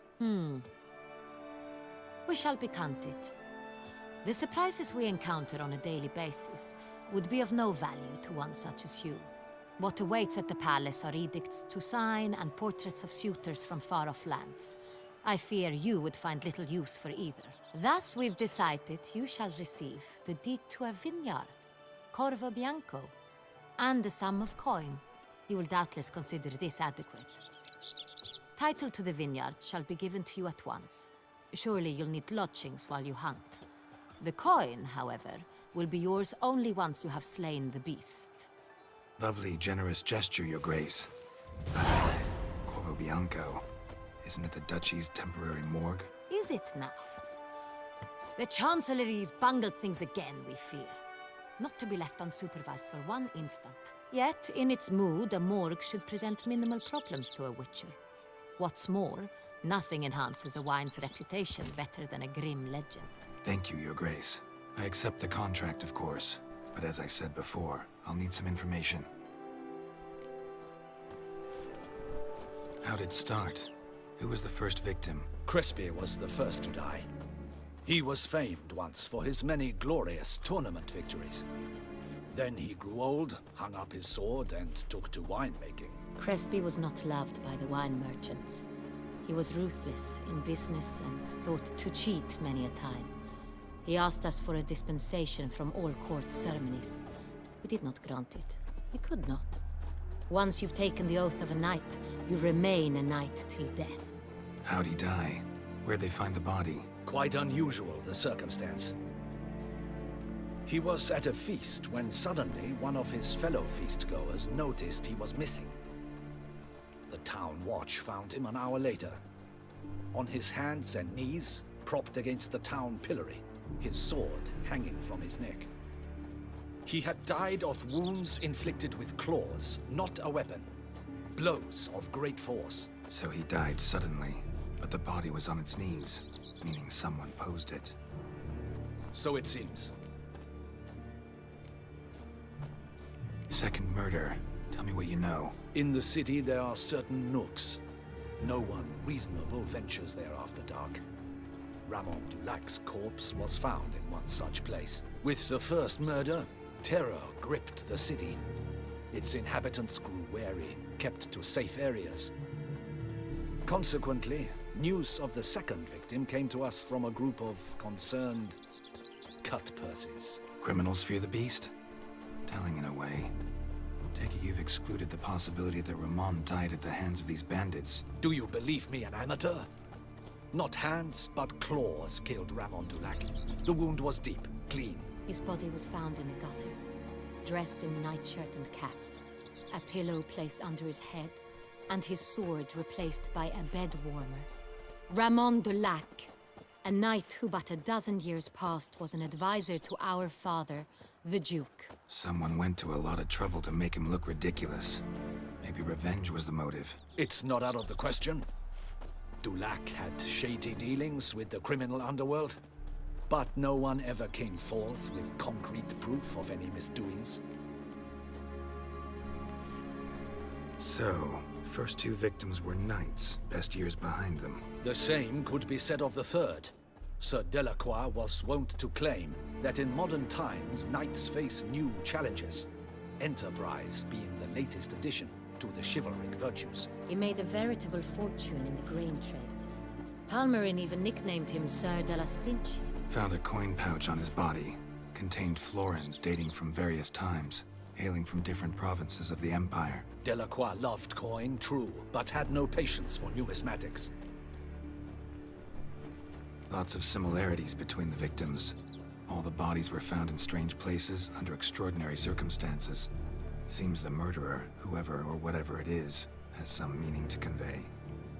We shall becant it. The surprises we encounter on a daily basis would be of no value to one such as you. What awaits at the palace are edicts to sign and portraits of suitors from far-off lands. I fear you would find little use for either. Thus, we've decided you shall receive the deed to a vineyard, Corvo Bianco, and the sum of coin. You will doubtless consider this adequate. Title to the vineyard shall be given to you at once. Surely you'll need lodgings while you hunt. The coin, however, will be yours only once you have slain the beast. Lovely, generous gesture, Your Grace. Corvo Bianco. Isn't it the Duchy's temporary morgue? Is it now? The Chancellery's bungled things again, we fear. Not to be left unsupervised for one instant. Yet, in its mood, a morgue should present minimal problems to a Witcher. What's more, nothing enhances a wine's reputation better than a grim legend. Thank you, Your Grace. I accept the contract, of course. But as I said before, I'll need some information. How'd it start? Who was the first victim? Crespy was the first to die. He was famed once for his many glorious tournament victories. Then he grew old, hung up his sword, and took to winemaking. Crespy was not loved by the wine merchants. He was ruthless in business and thought to cheat many a time. He asked us for a dispensation from all court ceremonies. We did not grant it. We could not. Once you've taken the oath of a knight, you remain a knight till death. How'd he die? Where'd they find the body? Quite unusual, the circumstance. He was at a feast when suddenly one of his fellow feastgoers noticed he was missing. The town watch found him an hour later. On his hands and knees, propped against the town pillory, his sword hanging from his neck. He had died of wounds inflicted with claws, not a weapon. Blows of great force. So he died suddenly, but the body was on its knees, meaning someone posed it. So it seems. Second murder. Tell me what you know. In the city there are certain nooks. No one reasonable ventures there after dark. Ramon Dulac's corpse was found in one such place. With the first murder, terror gripped the city. Its inhabitants grew wary, kept to safe areas. Consequently, news of the second victim came to us from a group of concerned cut-purses. Criminals fear the beast? Telling in a way. Take it you've excluded the possibility that Ramon died at the hands of these bandits. Do you believe me an amateur? Not hands, but claws killed Ramon Dulac. The wound was deep, clean. His body was found in the gutter, dressed in nightshirt and cap, a pillow placed under his head, and his sword replaced by a bed warmer. Ramon Dulac, a knight who but a dozen years past was an advisor to our father, the Duke. Someone went to a lot of trouble to make him look ridiculous. Maybe revenge was the motive. It's not out of the question. Dulac had shady dealings with the criminal underworld, but no one ever came forth with concrete proof of any misdoings. So, first two victims were knights, best years behind them. The same could be said of the third. Sir Delacroix was wont to claim that in modern times, knights face new challenges, enterprise being the latest addition to the chivalric virtues. He made a veritable fortune in the grain trade. Palmerin even nicknamed him Sir de la Stinch. Found a coin pouch on his body. Contained florins dating from various times, hailing from different provinces of the Empire. Delacroix loved coin, true, but had no patience for numismatics. Lots of similarities between the victims. All the bodies were found in strange places under extraordinary circumstances. Seems the murderer, whoever or whatever it is, has some meaning to convey.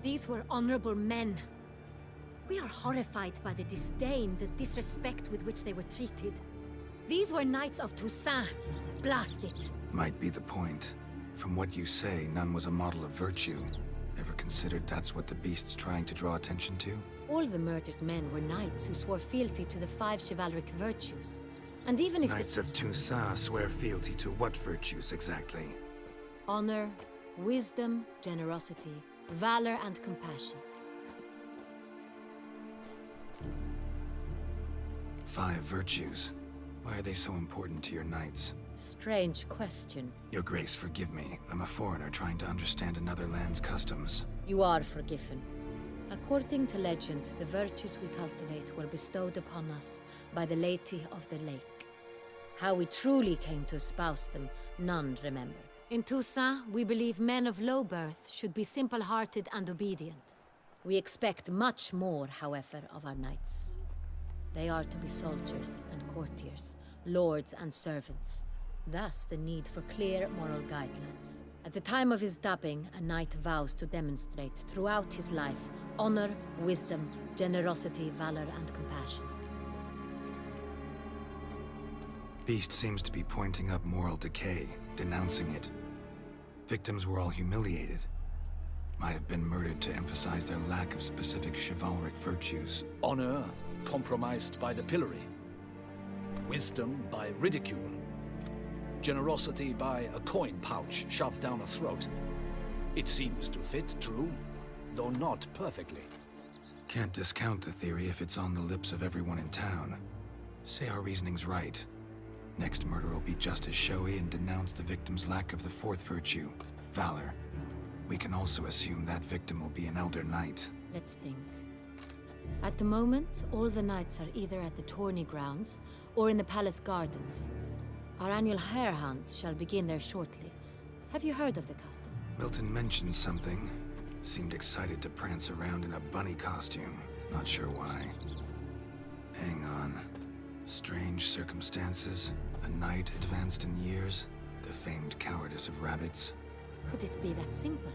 These were honorable men. We are horrified by the disdain, the disrespect with which they were treated. These were knights of Toussaint. Blast it. Might be the point. From what you say, none was a model of virtue. Ever considered that's what the beast's trying to draw attention to? All the murdered men were knights who swore fealty to the 5 chivalric virtues. And even if Knights of Toussaint swear fealty to what virtues exactly? honor, wisdom, generosity, valor, and compassion. 5 virtues. Why are they so important to your knights? Strange question. Your Grace, forgive me. I'm a foreigner trying to understand another land's customs. You are forgiven. According to legend, the virtues we cultivate were bestowed upon us by the Lady of the Lake. How we truly came to espouse them, none remember. In Toussaint, we believe men of low birth should be simple-hearted and obedient. We expect much more, however, of our knights. They are to be soldiers and courtiers, lords and servants. Thus, the need for clear moral guidelines. At the time of his dubbing, a knight vows to demonstrate throughout his life honor, wisdom, generosity, valor, and compassion. Beast seems to be pointing up moral decay, denouncing it. Victims were all humiliated. Might have been murdered to emphasize their lack of specific chivalric virtues. Honor compromised by the pillory. Wisdom by ridicule. Generosity by a coin pouch shoved down a throat. It seems to fit, true, though not perfectly. Can't discount the theory if it's on the lips of everyone in town. Say our reasoning's right. Next murder will be just as showy and denounce the victim's lack of the 4th virtue, valor. We can also assume that victim will be an elder knight. Let's think. At the moment, all the knights are either at the tourney grounds or in the palace gardens. Our annual hare hunt shall begin there shortly. Have you heard of the custom? Milton mentioned something. Seemed excited to prance around in a bunny costume. Not sure why. Hang on. Strange circumstances. A knight advanced in years. The famed cowardice of rabbits. Could it be that simple?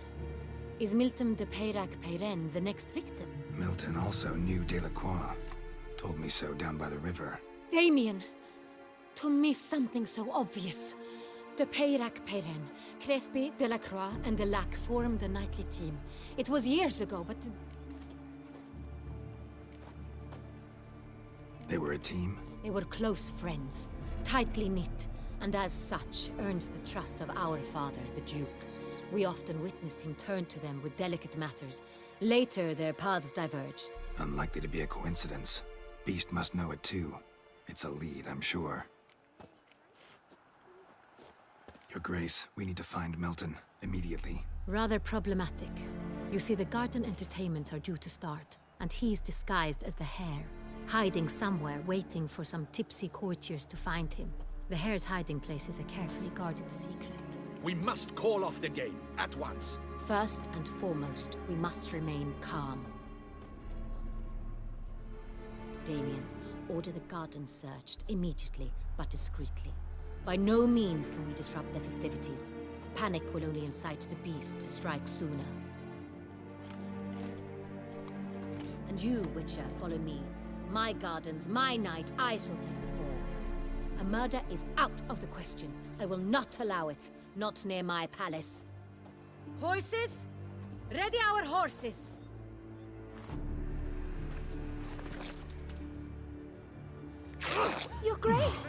Is Milton de Peyrac Peyren the next victim? Milton also knew Delacroix. Told me so down by the river. Damien! To me, something so obvious. De Peyrac Perrin, Crespi, Delacroix, and Delac formed a nightly team. It was years ago, but... They were a team? They were close friends, tightly knit, and as such, earned the trust of our father, the Duke. We often witnessed him turn to them with delicate matters. Later, their paths diverged. Unlikely to be a coincidence. Beast must know it too. It's a lead, I'm sure. Your Grace, we need to find Milton, immediately. Rather problematic. You see, the garden entertainments are due to start, and he's disguised as the Hare, hiding somewhere, waiting for some tipsy courtiers to find him. The Hare's hiding place is a carefully guarded secret. We must call off the game, at once. First and foremost, we must remain calm. Damien, order the garden searched, immediately, but discreetly. By no means can we disrupt the festivities. Panic will only incite the beast to strike sooner. And you, Witcher, follow me. My gardens, my night, I shall take the fall. A murder is out of the question. I will not allow it. Not near my palace. Horses? Ready our horses! Your Grace!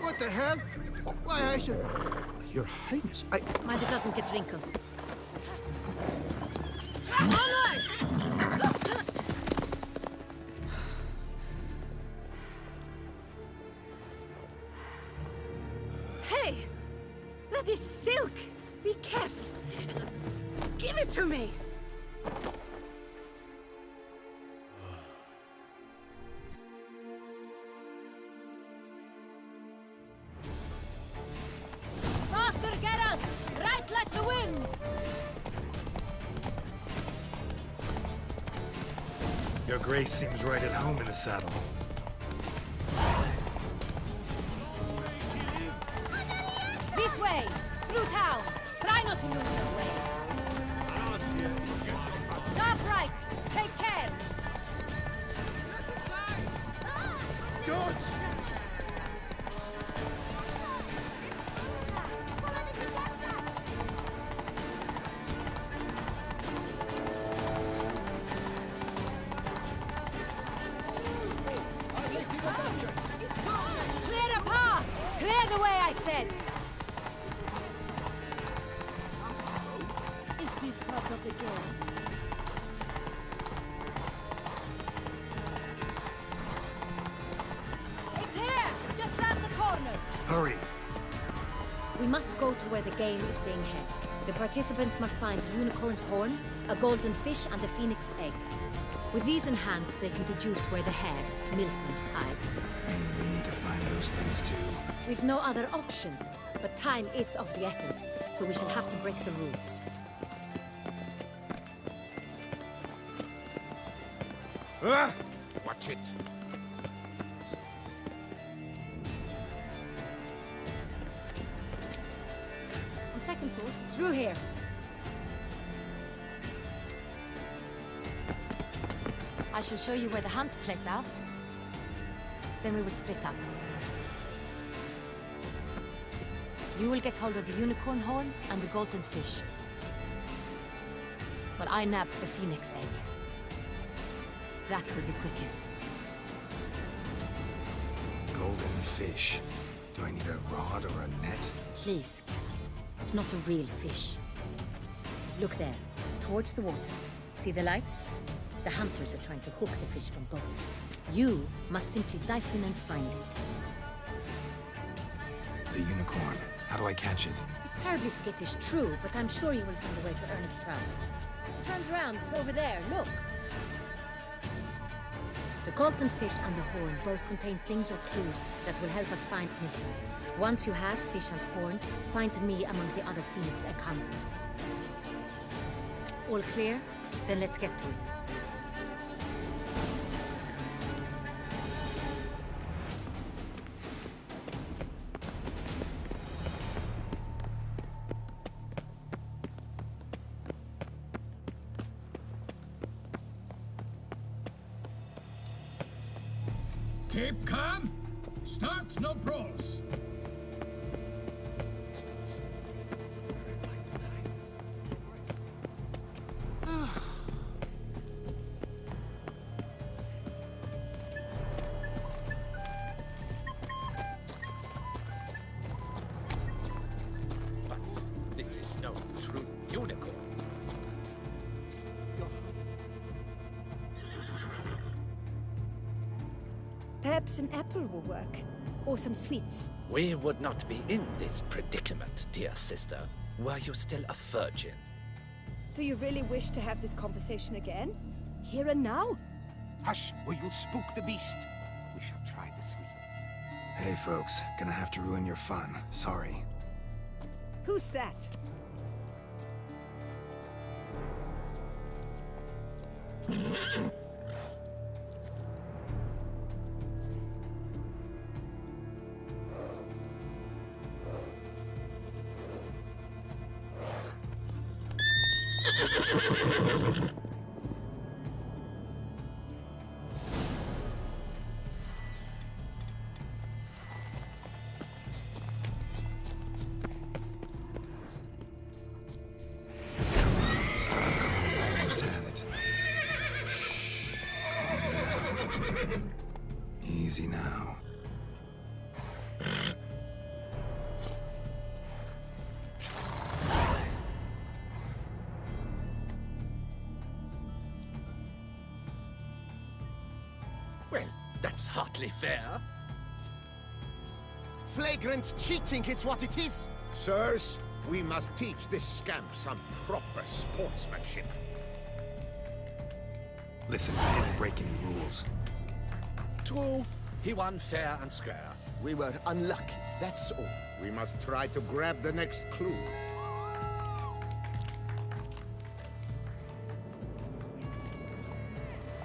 What the hell? Why, I should... Your Highness, Mind it doesn't get wrinkled. Onward! Hey! That is silk! Be careful! Give it to me! Faster, Geralt! Right like the wind! Your Grace seems right at home in the saddle. This way! Through town! Try not to lose your way! Sharp right! Take care! God! Clear a path! Clear the way, I said! Is this part of the game? It's here! Just round the corner! Hurry! We must go to where the game is being held. The participants must find a unicorn's horn, a golden fish, and a phoenix egg. With these in hand, they can deduce where the Hare, Milton, hides. And we need to find those things too. We've no other option, but time is of the essence, so we shall have to break the rules. Watch it. On second thought, through here. I shall show you where the hunt plays out. Then we will split up. You will get hold of the unicorn horn and the golden fish. While I nab the phoenix egg. That will be quickest. Golden fish. Do I need a rod or a net? Please, Geralt. It's not a real fish. Look there, towards the water. See the lights? The hunters are trying to hook the fish from boats. You must simply dive in and find it. The unicorn. How do I catch it? It's terribly skittish, true, but I'm sure you will find a way to earn its trust. It turns around, over there, look. The golden fish and the horn both contain things or clues that will help us find Milton. Once you have fish and horn, find me among the other phoenix egg hunters. All clear? Then let's get to it. Keep calm. Start no brawls. But this is no true unicorn. Perhaps an apple will work. Or some sweets. We would not be in this predicament, dear sister, were you still a virgin. Do you really wish to have this conversation again? Here and now? Hush, or you'll spook the beast. We shall try the sweets. Hey, folks. Gonna have to ruin your fun. Sorry. Who's that? Almost had it. Shh. Calm down. Easy now. Well, that's hardly fair. Flagrant cheating is what it is. Sirs, we must teach this scamp some proper sportsmanship. Listen, I didn't break any rules. True, he won fair and square. We were unlucky, that's all. We must try to grab the next clue.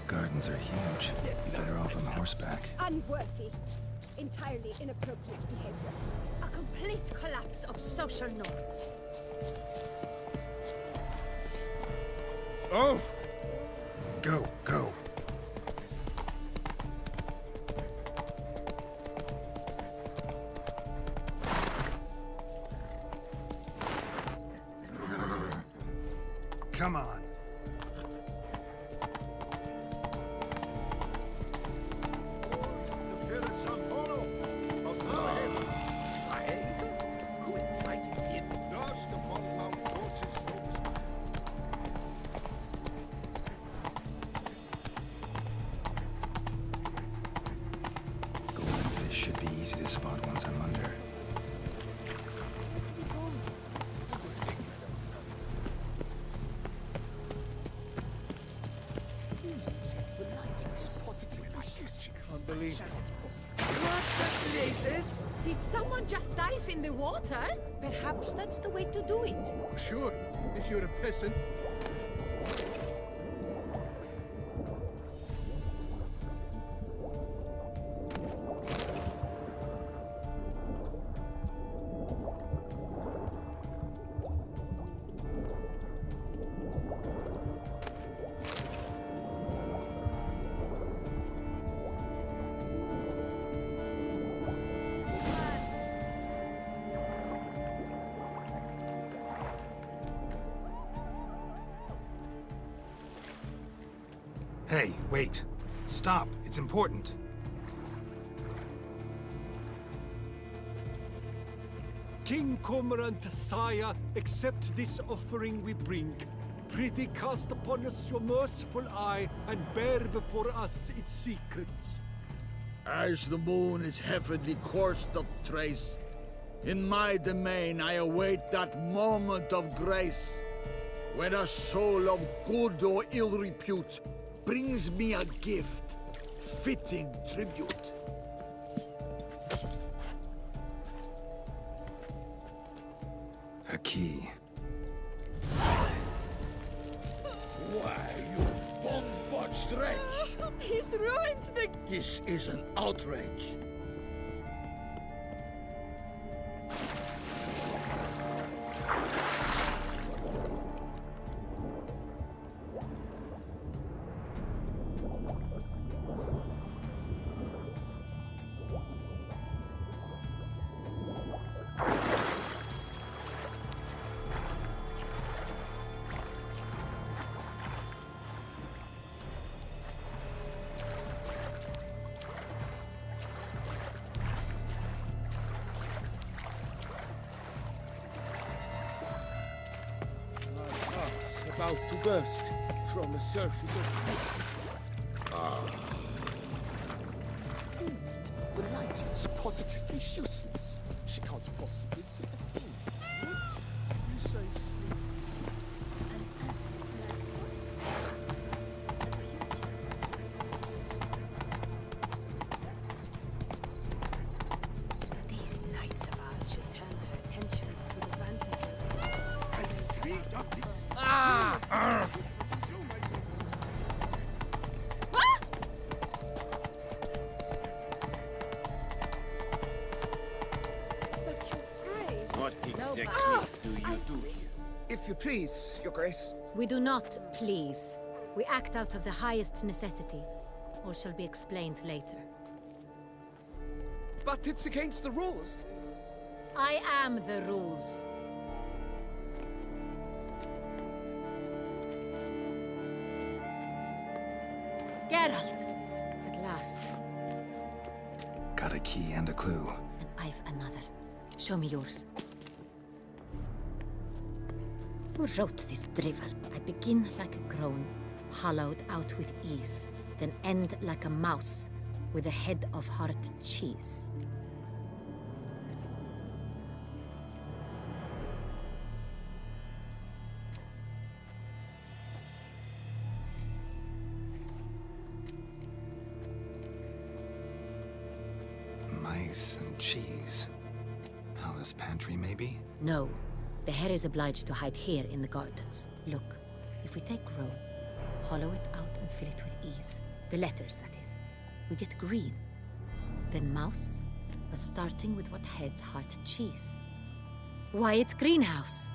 Gardens are huge. Be better off on horseback. Unworthy. Entirely inappropriate behavior. A complete collapse of social norms. Oh! Go, go. Come on. Should be easy to spot once I'm under. Can't believe it. What the blazes? Did someone just dive in the water? Perhaps that's the way to do it. Sure, if you're a peasant. Hey, wait. Stop. It's important. King Cormorant, sire, accept this offering we bring. Prithee cast upon us your merciful eye, and bear before us its secrets. As the moon is heavenly coursed of trace, in my domain I await that moment of grace, when a soul of good or ill repute brings me a gift, fitting tribute. A key. Why, you bomb-botched wretch! He's ruined the... This is an outrage. about to burst from the surface of The light is positively useless. She can't possibly see. What? You say sweet. These knights of ours should turn their attentions to the vantages. I have 3 ducats. What exactly do you do here? If you please, Your Grace. We do not please. We act out of the highest necessity. All shall be explained later. But it's against the rules. I am the rules. Geralt! At last. Got a key and a clue. And I've another. Show me yours. Who wrote this drivel? I begin like a groan, hollowed out with ease, then end like a mouse, with a head of hard cheese. Mice and cheese. Palace pantry, maybe? No. The hare is obliged to hide here in the gardens. Look, if we take roe, hollow it out and fill it with ease. The letters, that is. We get green. Then mouse, but starting with what heads heart cheese. Wyatt's greenhouse.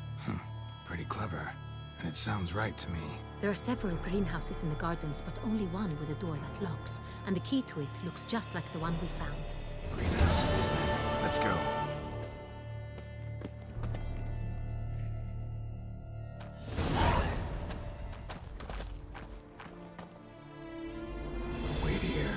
Pretty clever. And it sounds right to me. There are several greenhouses in the gardens, but only one with a door that locks. And the key to it looks just like the one we found. Greenhouse it is then. Let's go. Wait here.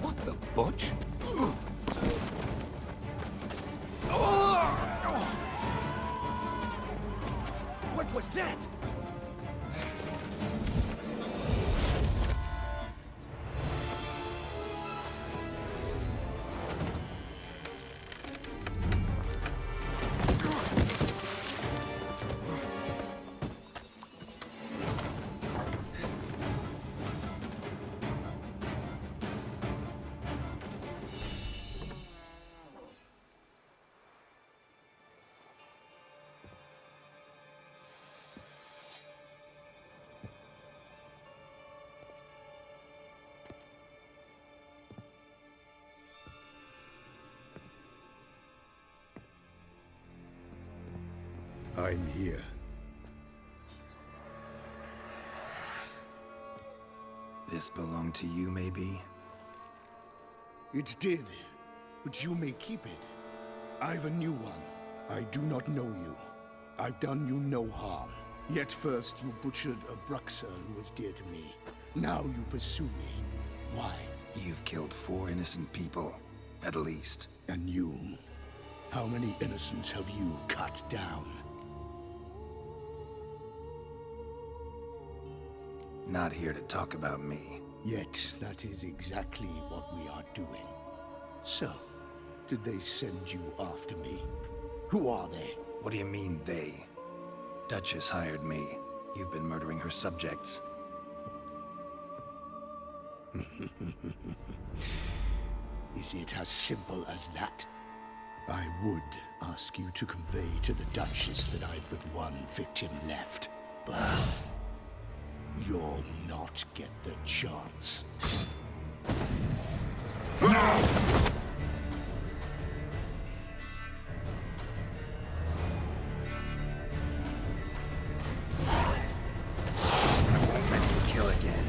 What the butch? What was that? I'm here. This belonged to you, maybe? It did, but you may keep it. I've a new one. I do not know you. I've done you no harm. Yet first you butchered a Bruxer who was dear to me. Now you pursue me. Why? You've killed 4 innocent people, at least. And you? How many innocents have you cut down? Not here to talk about me. Yet that is exactly what we are doing. So, did they send you after me? Who are they? What do you mean, they? Duchess hired me. You've been murdering her subjects. Is it as simple as that? I would ask you to convey to the Duchess that I've but one victim left, but you'll not get the chance. Kill again.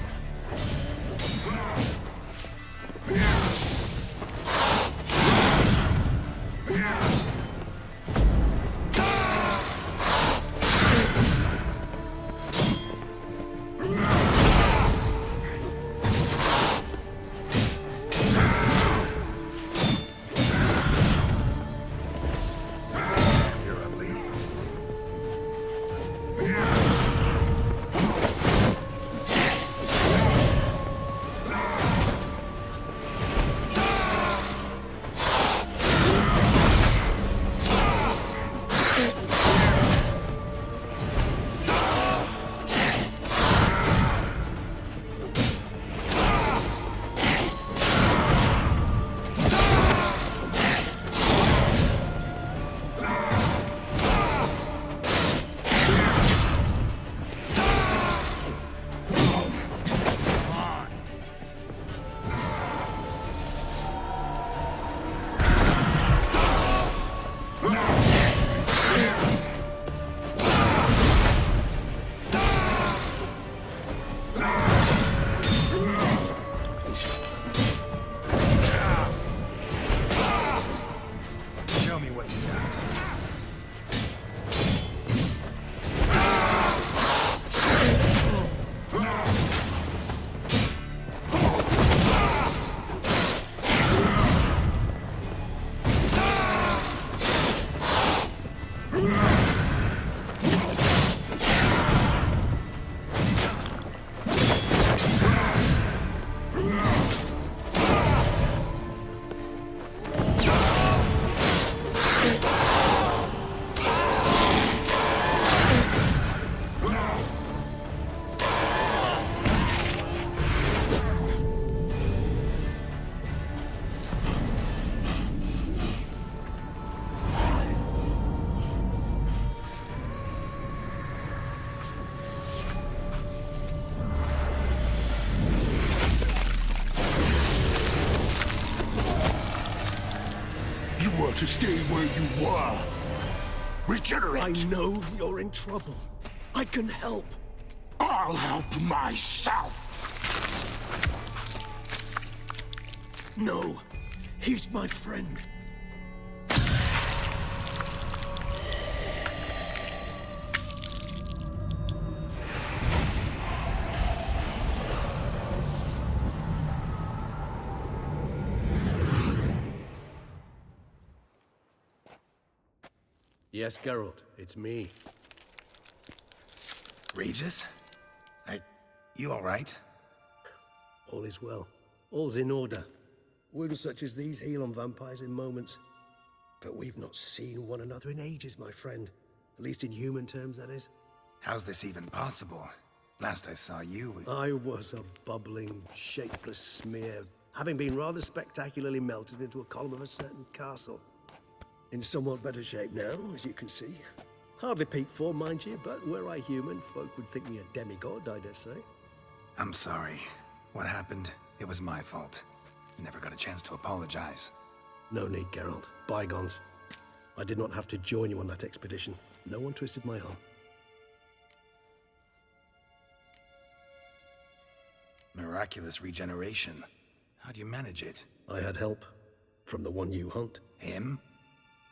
were to stay where you were. Regenerate! I know you're in trouble. I can help. I'll help myself! No, he's my friend. Yes, Geralt, it's me. Regis? You all right? All is well. All's in order. Wounds such as these heal on vampires in moments. But we've not seen one another in ages, my friend. At least in human terms, that is. How's this even possible? Last I saw you... I was a bubbling, shapeless smear, having been rather spectacularly melted into a column of a certain castle. In somewhat better shape now, as you can see. Hardly peak form, mind you, but were I human, folk would think me a demigod, I dare say. I'm sorry. What happened? It was my fault. Never got a chance to apologize. No need, Geralt. Bygones. I did not have to join you on that expedition. No one twisted my arm. Miraculous regeneration. How do you manage it? I had help. From the one you hunt. Him?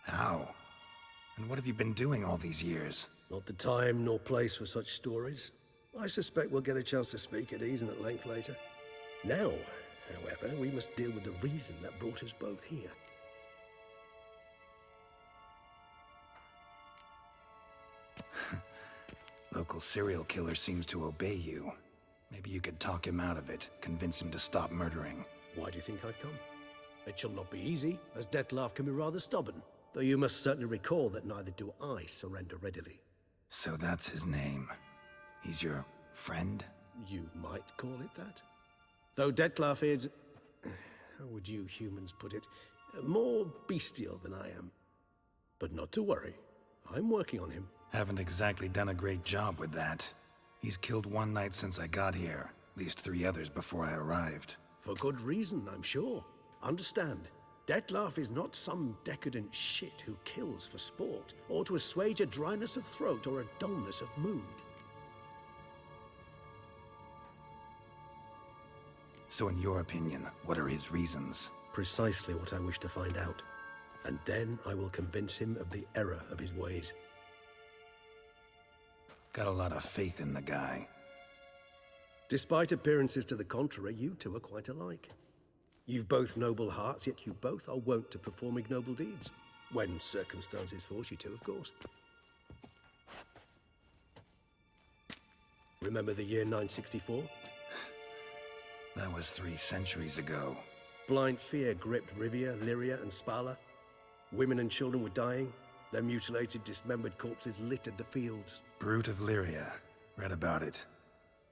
How? And what have you been doing all these years? Not the time nor place for such stories. I suspect we'll get a chance to speak at ease and at length later. Now, however, we must deal with the reason that brought us both here. Local serial killer seems to obey you. Maybe you could talk him out of it, convince him to stop murdering. Why do you think I've come? It shall not be easy, as Detlaff can be rather stubborn. Though you must certainly recall that neither do I surrender readily. So that's his name. He's your friend? You might call it that. Though Detlaff is... how would you humans put it? More bestial than I am. But not to worry. I'm working on him. Haven't exactly done a great job with that. He's killed one knight since I got here. At least 3 others before I arrived. For good reason, I'm sure. Understand, Detlaff is not some decadent shit who kills for sport, or to assuage a dryness of throat or a dullness of mood. So in your opinion, what are his reasons? Precisely what I wish to find out. And then I will convince him of the error of his ways. Got a lot of faith in the guy. Despite appearances to the contrary, you two are quite alike. You've both noble hearts, yet you both are wont to perform ignoble deeds. When circumstances force you to, of course. Remember the year 964? That was 3 centuries ago. Blind fear gripped Rivia, Lyria, and Spala. Women and children were dying. Their mutilated, dismembered corpses littered the fields. Brute of Lyria. Read about it.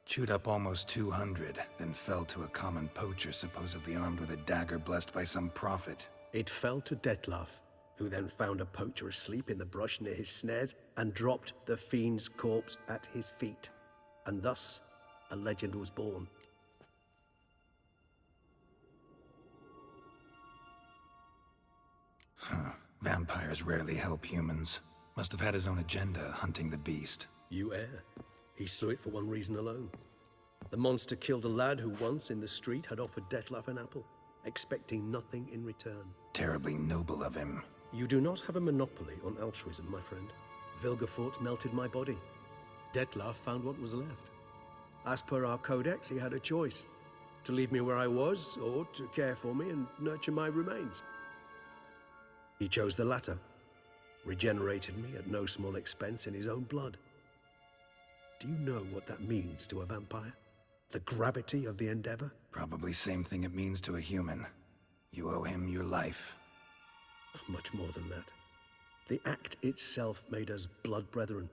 Chewed up almost 200, then fell to a common poacher supposedly armed with a dagger blessed by some prophet. It fell to Detlaff, who then found a poacher asleep in the brush near his snares and dropped the fiend's corpse at his feet. And thus, a legend was born. Vampires rarely help humans. Must have had his own agenda, hunting the beast. You err. He slew it for one reason alone. The monster killed a lad who once, in the street, had offered Detlaff an apple, expecting nothing in return. Terribly noble of him. You do not have a monopoly on altruism, my friend. Vilgefortz melted my body. Detlaff found what was left. As per our codex, he had a choice. To leave me where I was, or to care for me and nurture my remains. He chose the latter. Regenerated me at no small expense in his own blood. Do you know what that means to a vampire? The gravity of the endeavor? Probably same thing it means to a human. You owe him your life. Much more than that. The act itself made us blood brethren.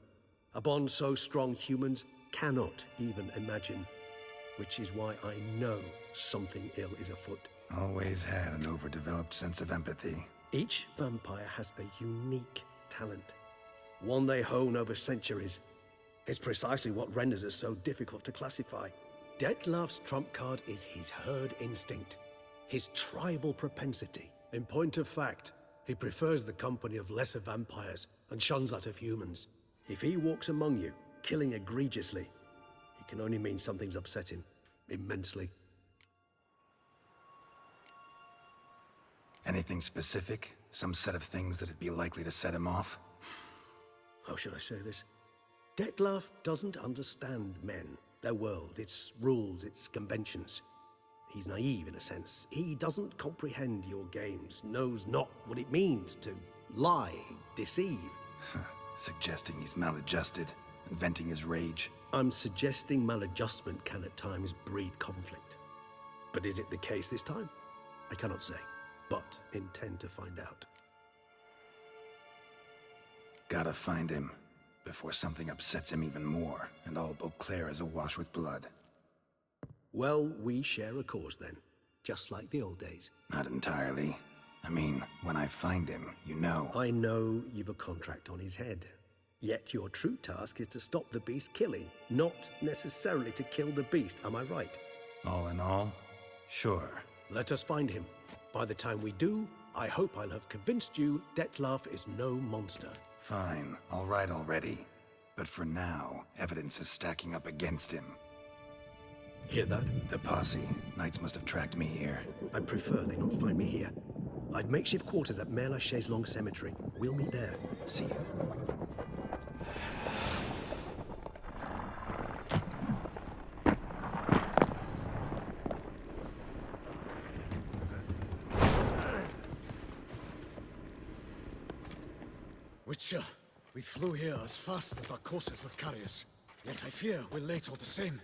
A bond so strong humans cannot even imagine. Which is why I know something ill is afoot. Always had an overdeveloped sense of empathy. Each vampire has a unique talent. One they hone over centuries. It's precisely what renders us so difficult to classify. Detlaff's trump card is his herd instinct, his tribal propensity. In point of fact, He prefers the company of lesser vampires and shuns that of humans. If he walks among you, killing egregiously, it can only mean something's upset him immensely. Anything specific? Some set of things that'd be likely to set him off? How should I say this? Detlaff doesn't understand men, their world, its rules, its conventions. He's naive in a sense. He doesn't comprehend your games, knows not what it means to lie, deceive. Suggesting he's maladjusted and venting his rage. I'm suggesting maladjustment can at times breed conflict. But is it the case this time? I cannot say, but intend to find out. Gotta find him before something upsets him even more, and all Beauclair is awash with blood. Well, we share a cause then, just like the old days. Not entirely. I mean, when I find him, you know. I know you've a contract on his head. Yet your true task is to stop the beast killing, not necessarily to kill the beast, am I right? All in all, sure. Let us find him. By the time we do, I hope I'll have convinced you Detlaff is no monster. Fine, all right already. But for now, evidence is stacking up against him. Hear that? The posse. Knights must have tracked me here. I prefer they not find me here. I've makeshift quarters at Mère Lachaise Long Cemetery. We'll meet there. See you. Witcher, we flew here as fast as our courses would carry us. Yet I fear we're late all the same.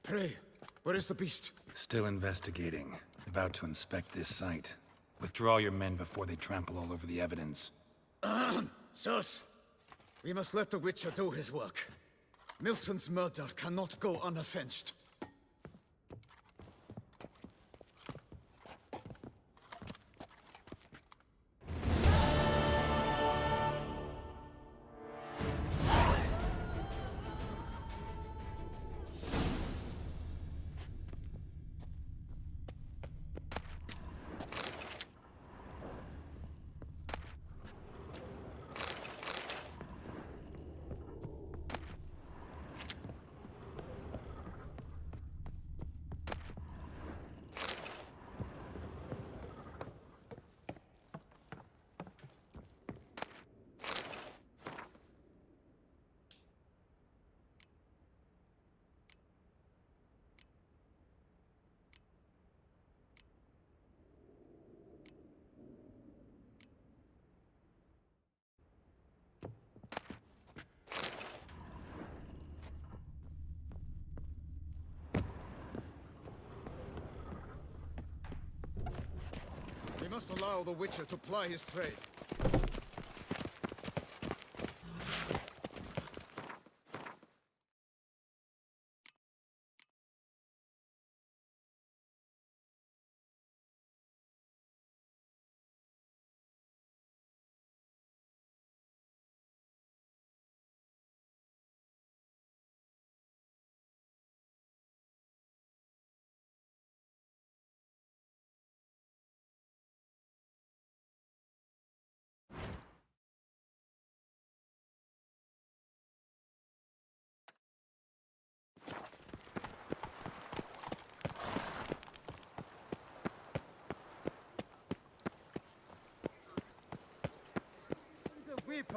Pray, where is the beast? Still investigating. About to inspect this site. Withdraw your men before they trample all over the evidence. Sirs, we must let the Witcher do his work. Milton's murder cannot go unavenged. We must allow the Witcher to ply his trade.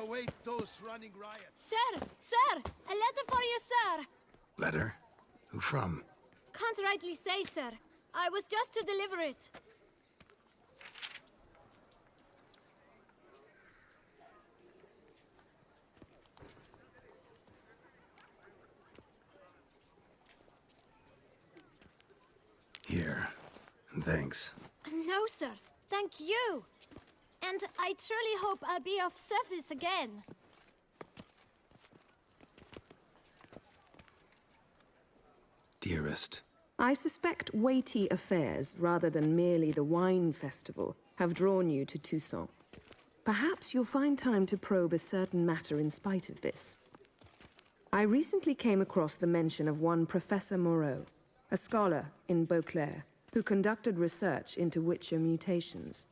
Await those running riots. Sir! Sir! A letter for you, sir! Letter? Who from? Can't rightly say, sir. I was just to deliver it. Here. And thanks. No, sir. Thank you. And I truly hope I'll be of service again. Dearest. I suspect weighty affairs, rather than merely the wine festival, have drawn you to Toussaint. Perhaps you'll find time to probe a certain matter in spite of this. I recently came across the mention of one Professor Moreau, a scholar in Beauclair, who conducted research into Witcher mutations.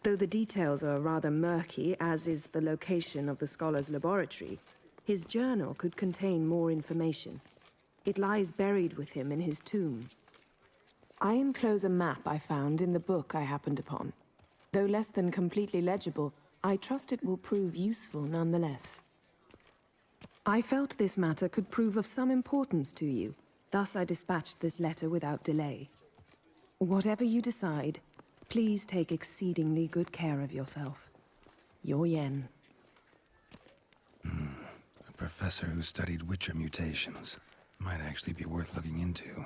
Though the details are rather murky, as is the location of the scholar's laboratory, his journal could contain more information. It lies buried with him in his tomb. I enclose a map I found in the book I happened upon. Though less than completely legible, I trust it will prove useful nonetheless. I felt this matter could prove of some importance to you, thus I dispatched this letter without delay. Whatever you decide, please take exceedingly good care of yourself. Your Yen. A professor who studied Witcher mutations. Might actually be worth looking into.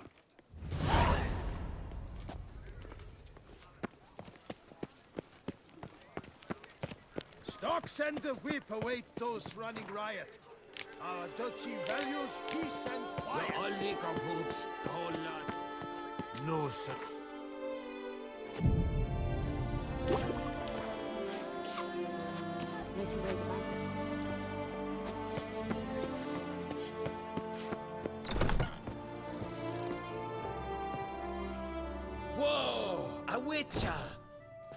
Stocks and the whip await those running riot. Our duchy values peace and quiet. Only compoops, whole lot. No such. No two ways about it. Whoa! A witcher!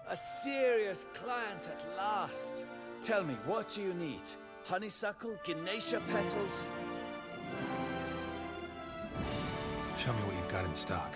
A serious client at last. Tell me, what do you need? Honeysuckle, Ganesha petals? Show me what you've got in stock.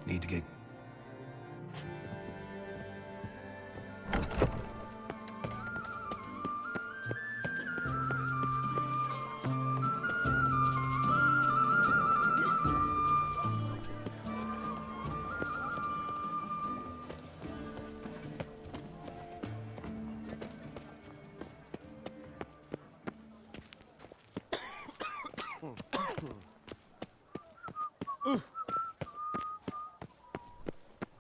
Need to get...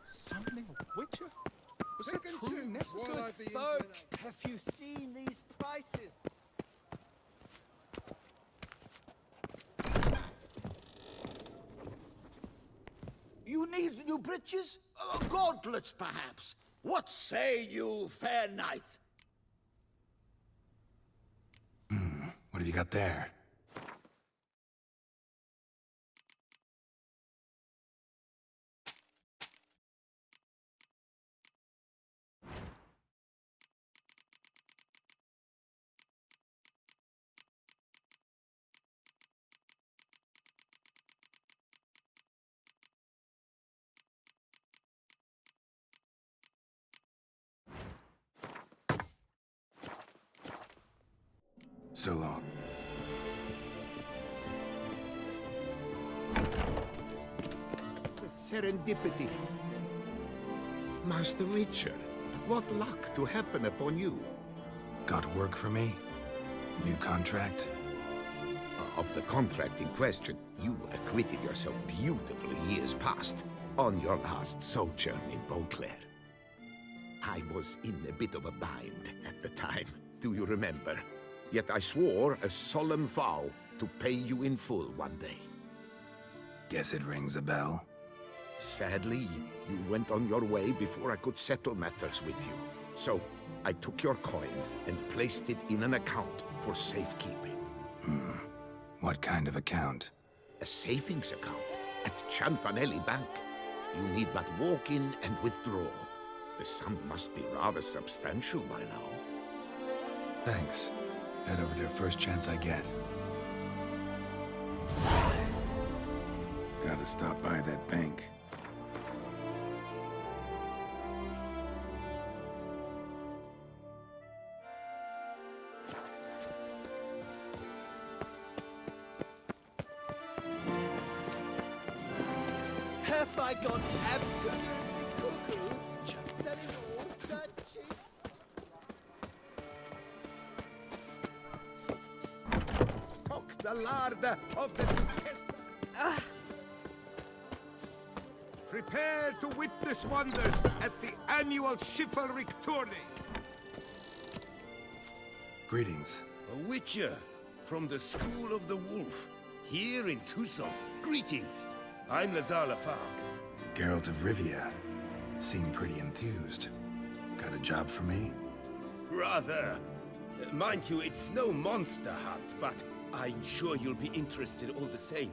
Summoning a witcher? Was Pick it and truly choose necessary? while I've been Folk, have you seen these prices? You need new breeches? Gauntlets, perhaps? What say you, fair knight? What have you got there? So long. Serendipity. Master Witcher, what luck to happen upon you. Got work for me? New contract? Of the contract in question, you acquitted yourself beautifully years past on your last sojourn in Beauclair. I was in a bit of a bind at the time, do you remember? Yet I swore a solemn vow to pay you in full one day. Guess it rings a bell. Sadly, you went on your way before I could settle matters with you. So, I took your coin and placed it in an account for safekeeping. What kind of account? A savings account at Cianfanelli Bank. You need but walk in and withdraw. The sum must be rather substantial by now. Thanks. Head over there first chance I get. to stop by that bank. Have I gone absolutely cuckoo? Selling all dirt cheap? Took the lard of the Duchess. Prepare to witness wonders at the annual chivalric tourney. Greetings. A witcher from the School of the Wolf, here in Tucson. Greetings. I'm Lazar Lafargue. Geralt of Rivia. Seem pretty enthused. Got a job for me? Rather. Mind you, it's no monster hunt, but I'm sure you'll be interested all the same.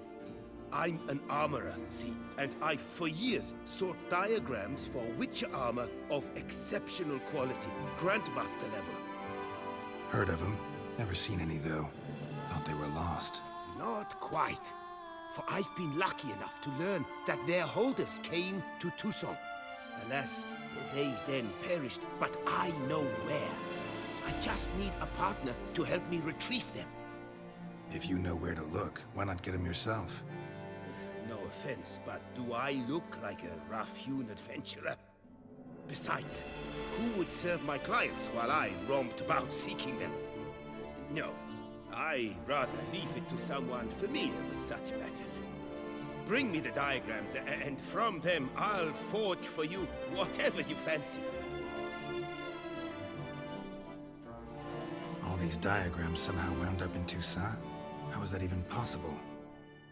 I'm an armorer, see, and I've for years sought diagrams for witcher armor of exceptional quality, Grandmaster level. Heard of them. Never seen any, though. Thought they were lost. Not quite. For I've been lucky enough to learn that their holders came to Tucson. Alas, they then perished, but I know where. I just need a partner to help me retrieve them. If you know where to look, why not get them yourself? No offense, but do I look like a rough-hewn adventurer? Besides, who would serve my clients while I romped about seeking them? No, I'd rather leave it to someone familiar with such matters. Bring me the diagrams, and from them I'll forge for you whatever you fancy. All these diagrams somehow wound up in Toussaint? How is that even possible?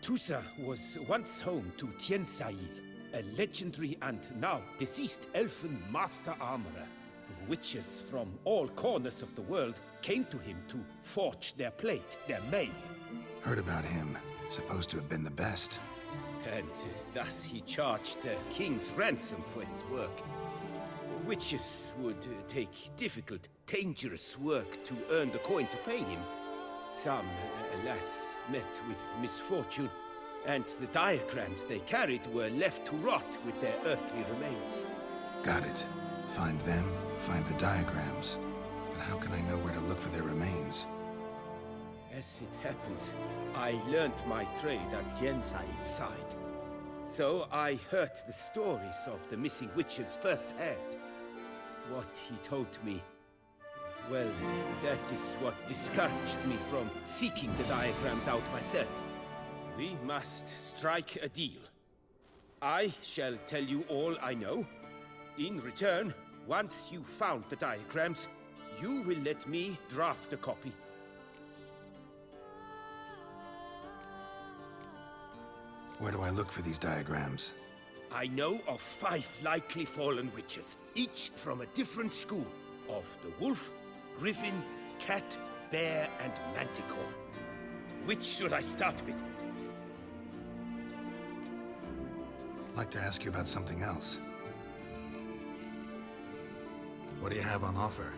Toussaint was once home to Tien Sail, a legendary and now deceased elfin master armorer. Witches from all corners of the world came to him to forge their plate, their mail. Heard about him. Supposed to have been the best. And thus he charged the king's ransom for his work. Witches would take difficult, dangerous work to earn the coin to pay him. Some, alas, met with misfortune, and the diagrams they carried were left to rot with their earthly remains. Got it. Find them, find the diagrams. But how can I know where to look for their remains? As it happens, I learnt my trade at Jensaid's side. So I heard the stories of the missing witches firsthand. What he told me, well, that is what discouraged me from seeking the diagrams out myself. We must strike a deal. I shall tell you all I know. In return, once you've found the diagrams, you will let me draft a copy. Where do I look for these diagrams? I know of 5 likely fallen witches, each from a different school of the wolf, griffin, cat, bear, and manticore. Which should I start with? I'd like to ask you about something else. What do you have on offer?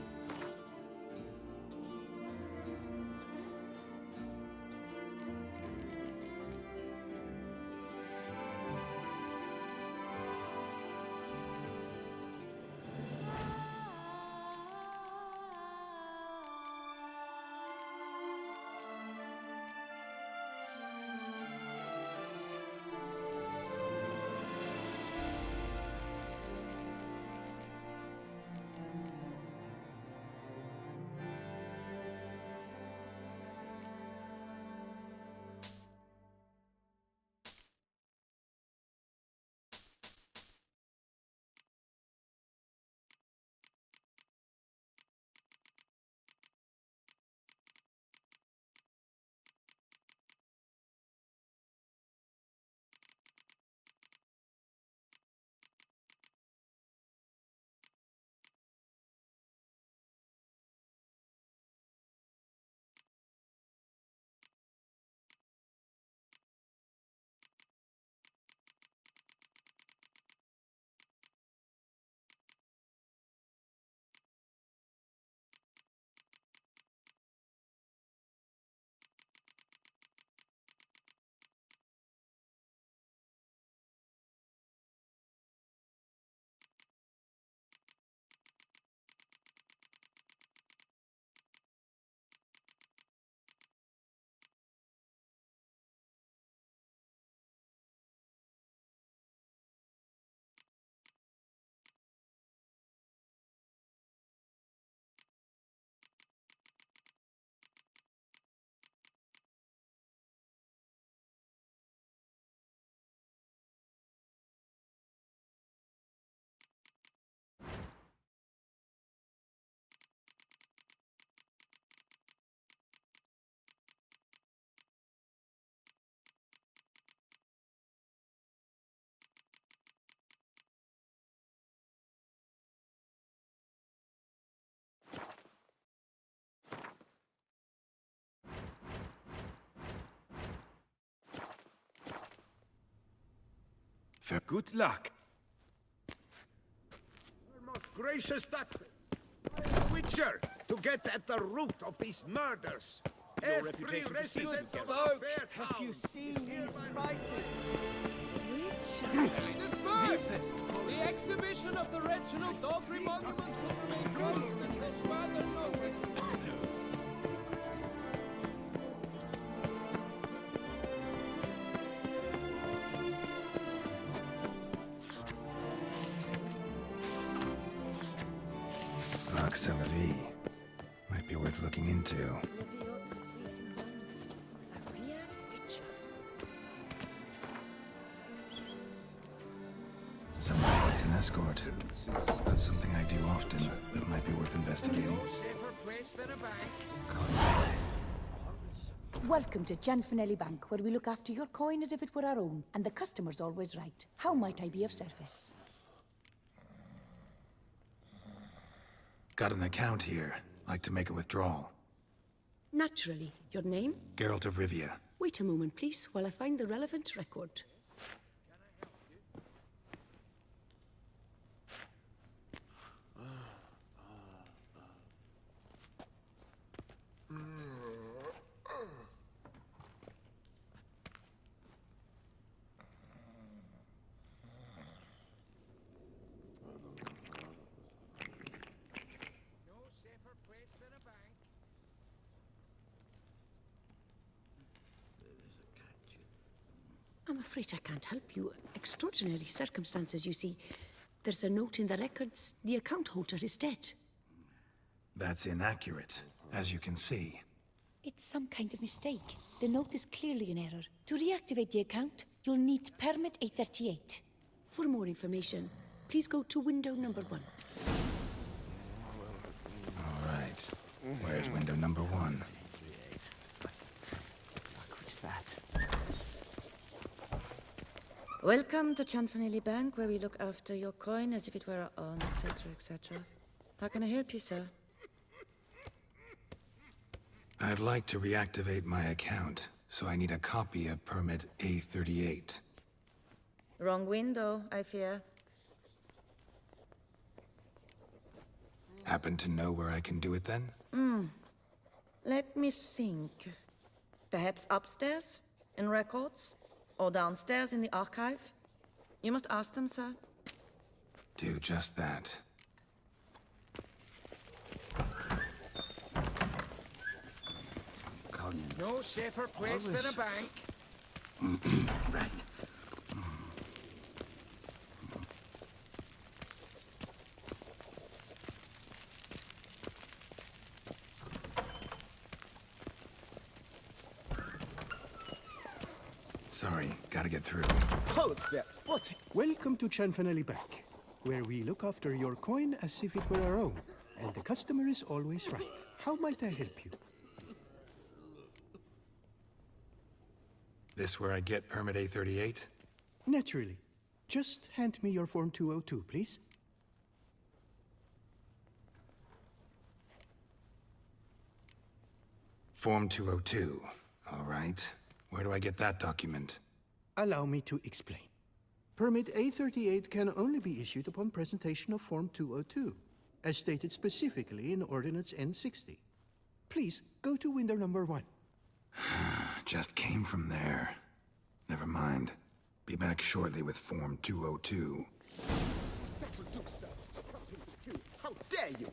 Good luck. Most gracious Witcher, to get at the root of these murders. Every resident of our fair town. Have you seen these prices? Disperse! The exhibition of the regional doggery monuments will remain closed until further notice. Cellar might be worth looking into. Somebody needs an escort. That's something I do often, but might be worth investigating. Welcome to Janfanelli Bank, where we look after your coin as if it were our own, and the customer's always right. How might I be of service? Got an account here. Like to make a withdrawal. Naturally. Your name? Geralt of Rivia. Wait a moment, please, while I find the relevant record. I'm afraid I can't help you. Extraordinary circumstances, you see. There's a note in the records. The account holder is dead. That's inaccurate, as you can see. It's some kind of mistake. The note is clearly an error. To reactivate the account, you'll need permit A38. For more information, please go to window number 1. All right. Where's window number 1? What's that? Welcome to Janfanelli Bank, where we look after your coin as if it were our own, etc., etc. How can I help you, sir? I'd like to reactivate my account, so I need a copy of permit A38. Wrong window, I fear. Happen to know where I can do it then? Let me think. Perhaps upstairs, in records? Or downstairs in the archive? You must ask them, sir. Do just that. No safer place than a bank. Right. Sorry, gotta get through. Halt there! What? Welcome to Janfanelli Bank, where we look after your coin as if it were our own, and the customer is always right. How might I help you? This where I get permit A38? Naturally. Just hand me your Form 202, please. Form 202. All right. Where do I get that document? Allow me to explain. Permit A38 can only be issued upon presentation of Form 202, as stated specifically in Ordinance N60. Please, go to window number 1. Just came from there. Never mind. Be back shortly with Form 202. That will do, sir. How dare you!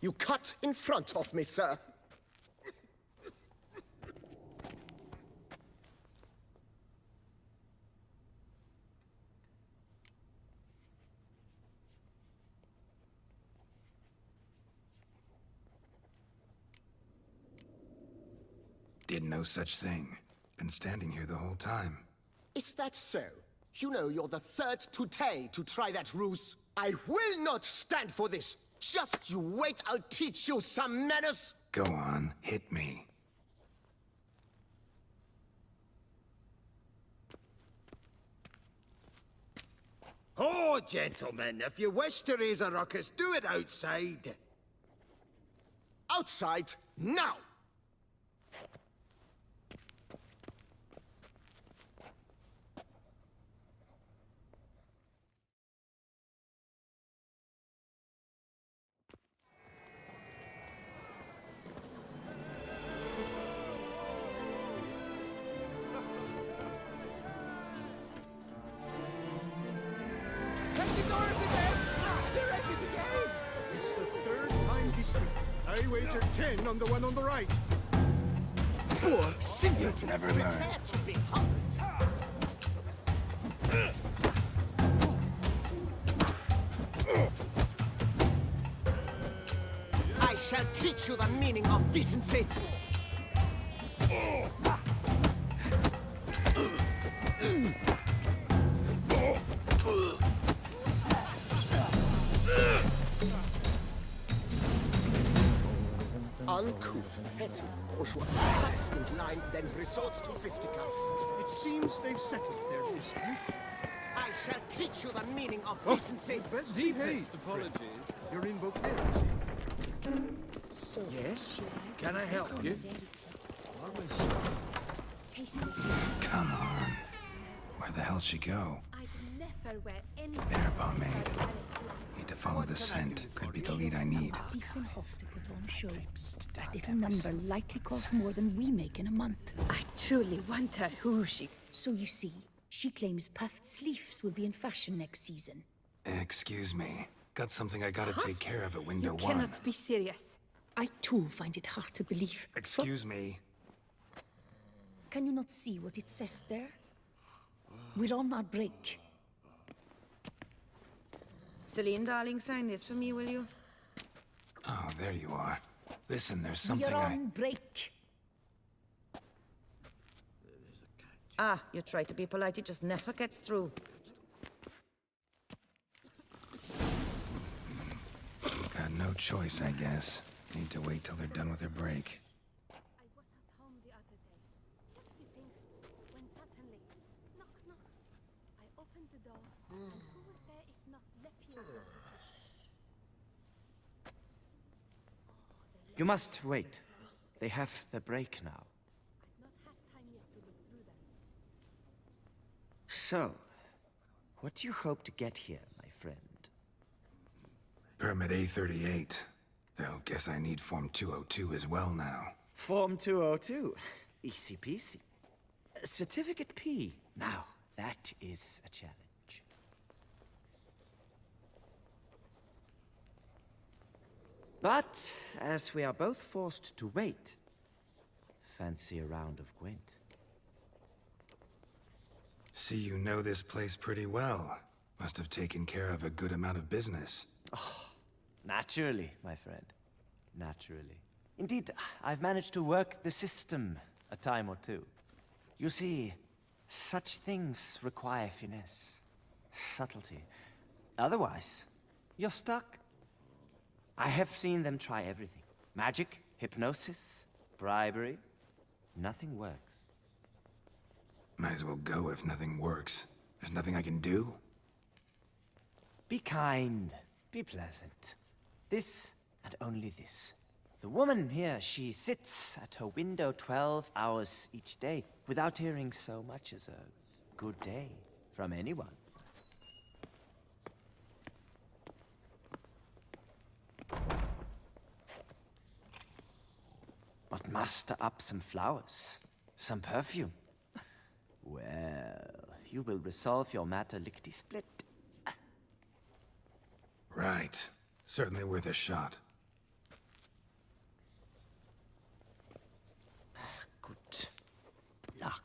You cut in front of me, sir. Did no such thing. Been standing here the whole time. Is that so? You know you're the third today to try that ruse. I will not stand for this. Just you wait, I'll teach you some manners. Go on, hit me. Oh, gentlemen, if you wish to raise a ruckus, do it outside. Outside, now! wagered 10 on the one on the right. Poor Cecilia. You'd never learn. To be hugged. I shall teach you the meaning of decency. Uncouth, petty bourgeois cuts in line, then resorts to fisticuffs. It seems they've settled their dispute. I shall teach you the meaning of decency. Best Deepest behaved, apologies. friend. You're in Bouquet. So, Yes? Can I help you? Come on. Where the hell'd she go? I'd never wear any... Bear pomade. Need to follow the scent. Could be the lead I need. Deacon Hoff to put on a show. That little number likely costs more than we make in a month. I truly wonder who she... So you see, she claims puffed sleeves will be in fashion next season. Excuse me. Got something I gotta take care of at window You one. cannot be serious. I too find it hard to believe. Excuse me. Can you not see what it says there? We're on our break. Celine, darling, sign this for me, will you? Oh, there you are. Listen, there's something We're on break. Ah, you try to be polite, it just never gets through. Got no choice, I guess. Need to wait till they're done with their break. I was at home the other day, sitting, when suddenly, knock, knock. I opened the door, and who was there if not Nephew? You must wait. They have the break now. I've not had time yet to look through them. So, what do you hope to get here, my friend? Permit A38. Though, guess I need Form 202 as well now. Form 202. Easy peasy. Certificate P. Now, that is a challenge. But, as we are both forced to wait, fancy a round of Gwent. See, you know this place pretty well. Must have taken care of a good amount of business. Oh, naturally, my friend. Naturally. Indeed, I've managed to work the system a time or two. You see, such things require finesse, subtlety. Otherwise, you're stuck. I have seen them try everything. Magic, hypnosis, bribery. Nothing works. Might as well go if nothing works. There's nothing I can do. Be kind. Be pleasant. This and only this. The woman here, she sits at her window 12 hours each day without hearing so much as a good day from anyone. But muster up some flowers, some perfume. Well, you will resolve your matter lickety-split. Right. Certainly worth a shot. Good luck.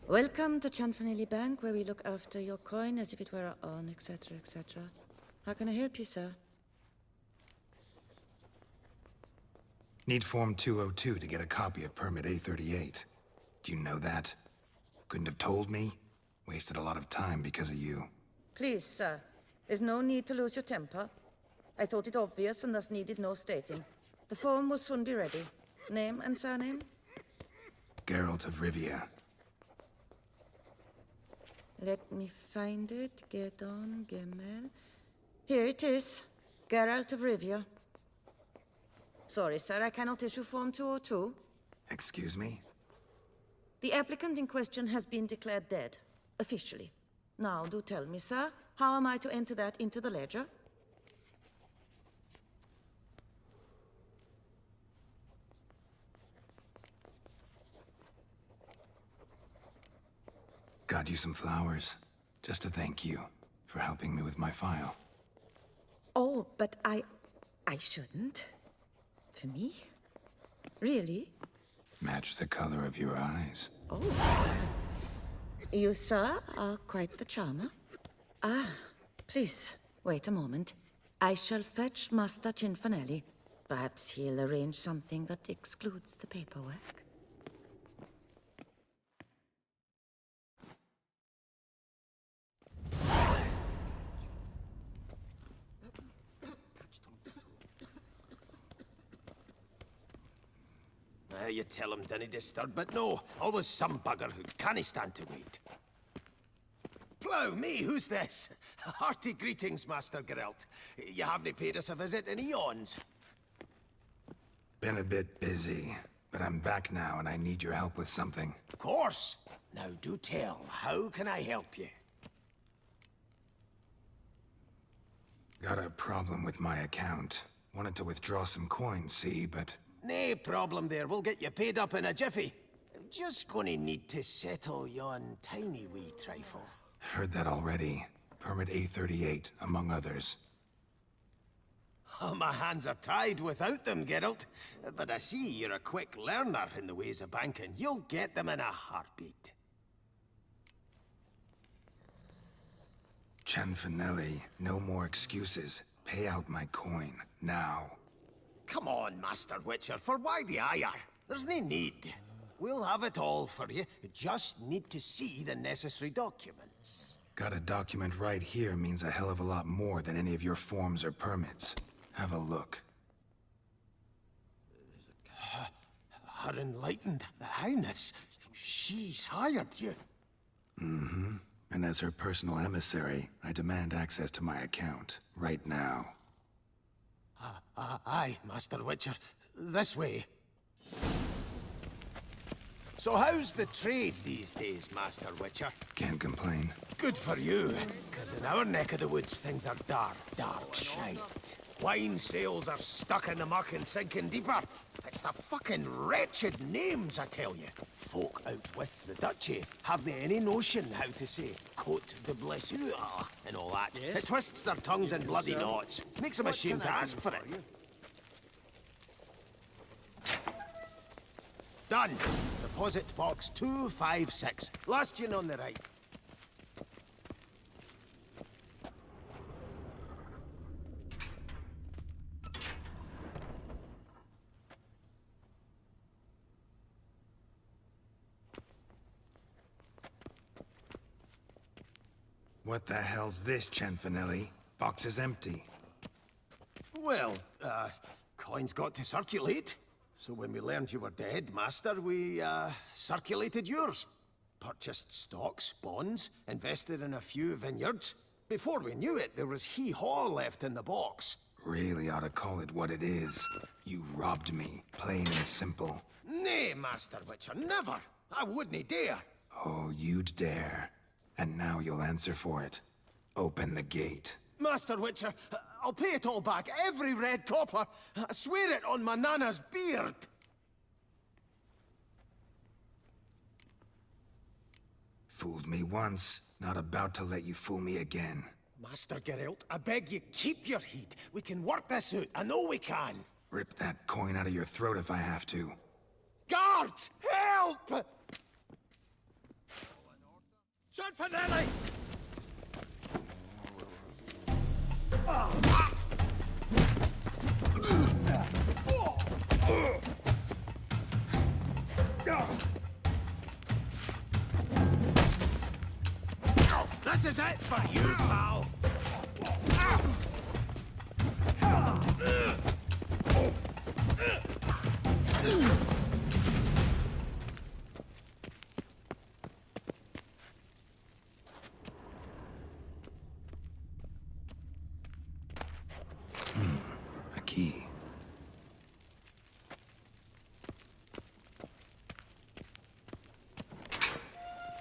Welcome to Chanfanelli Bank, where we look after your coin as if it were our own, etc., etc. How can I help you, sir? Need Form 202 to get a copy of Permit A38. Do you know that? Couldn't have told me? Wasted a lot of time because of you. Please, sir. There's no need to lose your temper. I thought it obvious and thus needed no stating. The form will soon be ready. Name and surname? Geralt of Rivia. Let me find it. Get on, Gemel. Here it is. Geralt of Rivia. Sorry, sir, I cannot issue Form 202. Excuse me? The applicant in question has been declared dead, officially. Now, do tell me, sir, how am I to enter that into the ledger? Got you some flowers, just to thank you for helping me with my file. Oh, but I shouldn't. For me? Really? Match the color of your eyes. Oh. You, sir, are quite the charmer. Ah, please, wait a moment. I shall fetch Master Cinfanelli. Perhaps he'll arrange something that excludes the paperwork. You tell him dinna disturb, but no, always some bugger who can't stand to wait. Plough me, who's this? Hearty greetings, Master Geralt. You haven't paid us a visit in eons. Been a bit busy, but I'm back now and I need your help with something. Of course. Now do tell, how can I help you? Got a problem with my account. Wanted to withdraw some coins, see, but... Nae problem there, we'll get you paid up in a jiffy. Just gonna need to settle yon tiny wee trifle. Heard that already. Permit A38, among others. Oh, my hands are tied without them, Geralt. But I see you're a quick learner in the ways of banking. You'll get them in a heartbeat. Cinfanelli, no more excuses. Pay out my coin, now. Come on, Master Witcher, for why the ire? There's no need. We'll have it all for you. You just need to see the necessary documents. Got a document right here means a hell of a lot more than any of your forms or permits. Have a look. Her Enlightened Highness, she's hired you. Mm-hmm. And as her personal emissary, I demand access to my account, right now. Aye, Master Witcher. This way. So how's the trade these days, Master Witcher? Can't complain. Good for you, because in our neck of the woods things are dark, dark shite. Wine sales are stuck in the muck and sinking deeper. It's the fucking wretched names, I tell you. Folk out with the duchy haven't any notion how to say Côte de Blessure and all that. Yes? It twists their tongues in bloody knots. Makes them ashamed to ask for it. Done. Deposit box 256. Last tune on the right. What the hell's this, Cinfanelli? Box is empty. Well, coins got to circulate. So when we learned you were dead, Master, we, circulated yours. Purchased stocks, bonds, invested in a few vineyards. Before we knew it, there was hee-haw left in the box. Really ought to call it what it is. You robbed me, plain and simple. Nay, Master Witcher, never. I wouldn't dare. Oh, you'd dare. And now you'll answer for it. Open the gate. Master Witcher, I'll pay it all back, every red copper. I swear it on my nana's beard. Fooled me once, not about to let you fool me again. Master Geralt, I beg you, keep your heat. We can work this out, I know we can. Rip that coin out of your throat if I have to. Guards, help! Cinfanelli! This is it for you, pal. A key.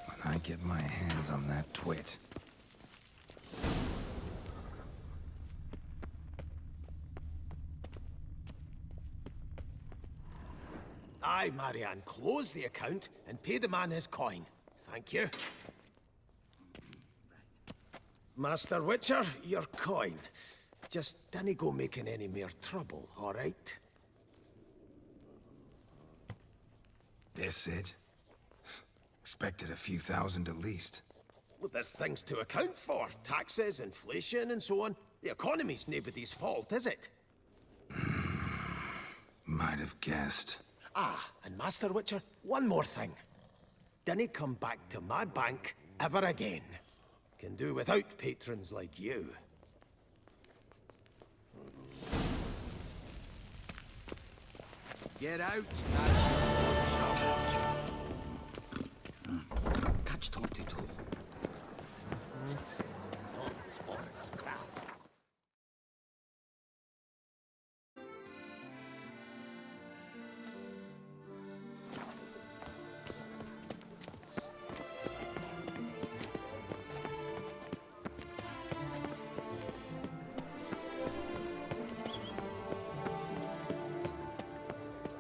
When I get my hands on that twit. Aye, Marianne, close the account and pay the man his coin. Thank you. Master Witcher, your coin. Just dinna go making any more trouble, all right? This it? Expected a few thousand at least. Well, there's things to account for. Taxes, inflation, and so on. The economy's nobody's fault, is it? Might have guessed. Ah, and Master Witcher, one more thing. Dinna come back to my bank ever again. Can do without patrons like you. Get out. Catch 22.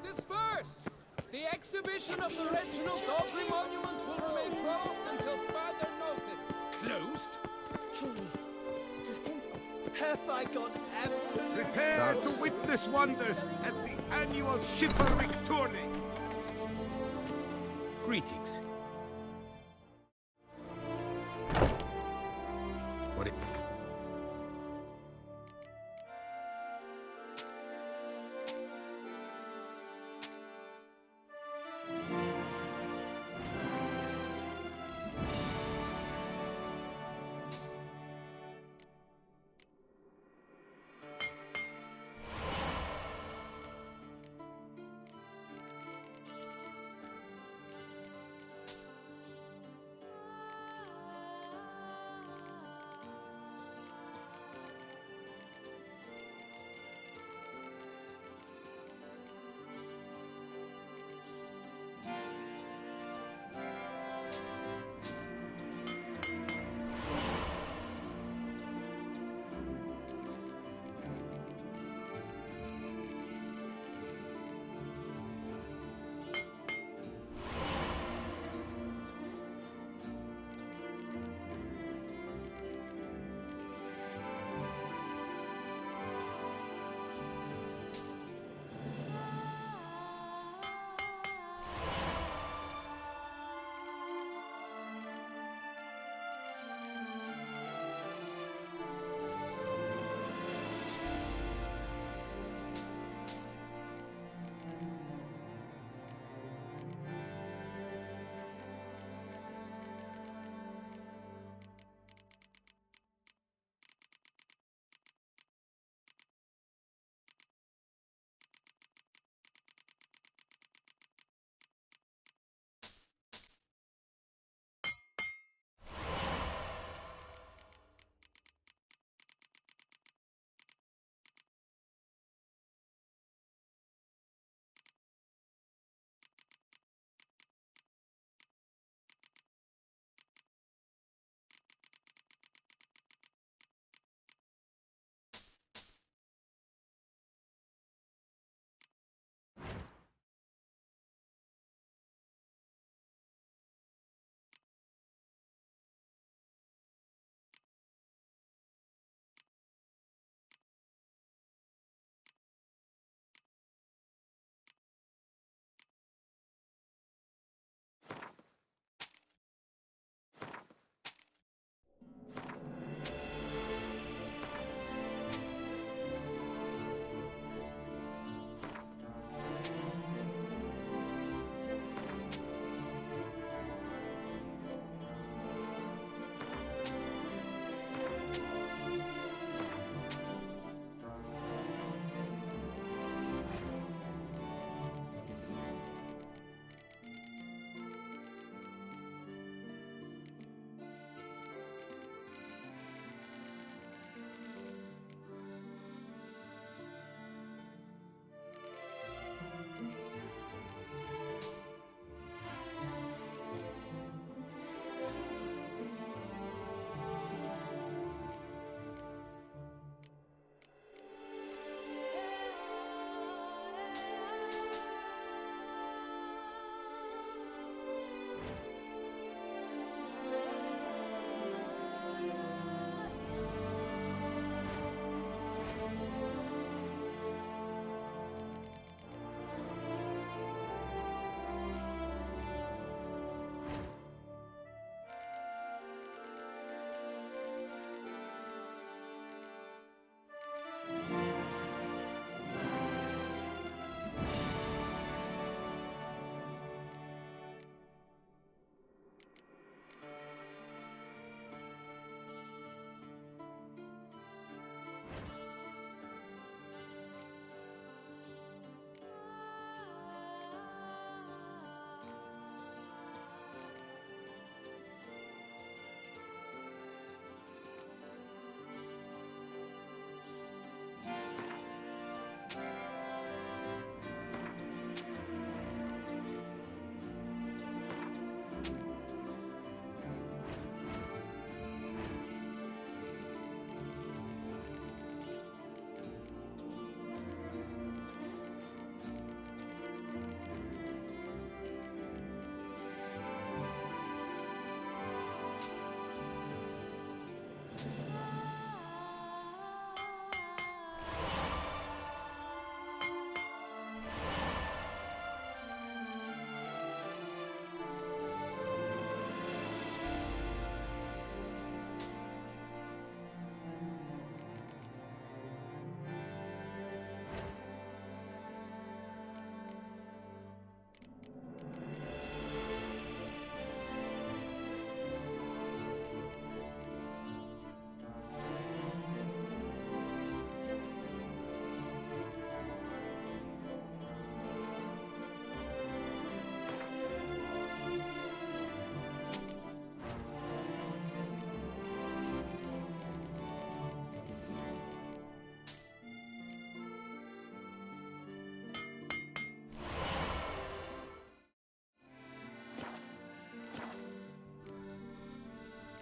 Disperse! The exhibition of the Reginald Doggery Monument will remain closed until further notice. Closed? Truly, to think, Have I got absolutely... Prepare to witness wonders at the annual Chivalric tourney. Greetings. What it...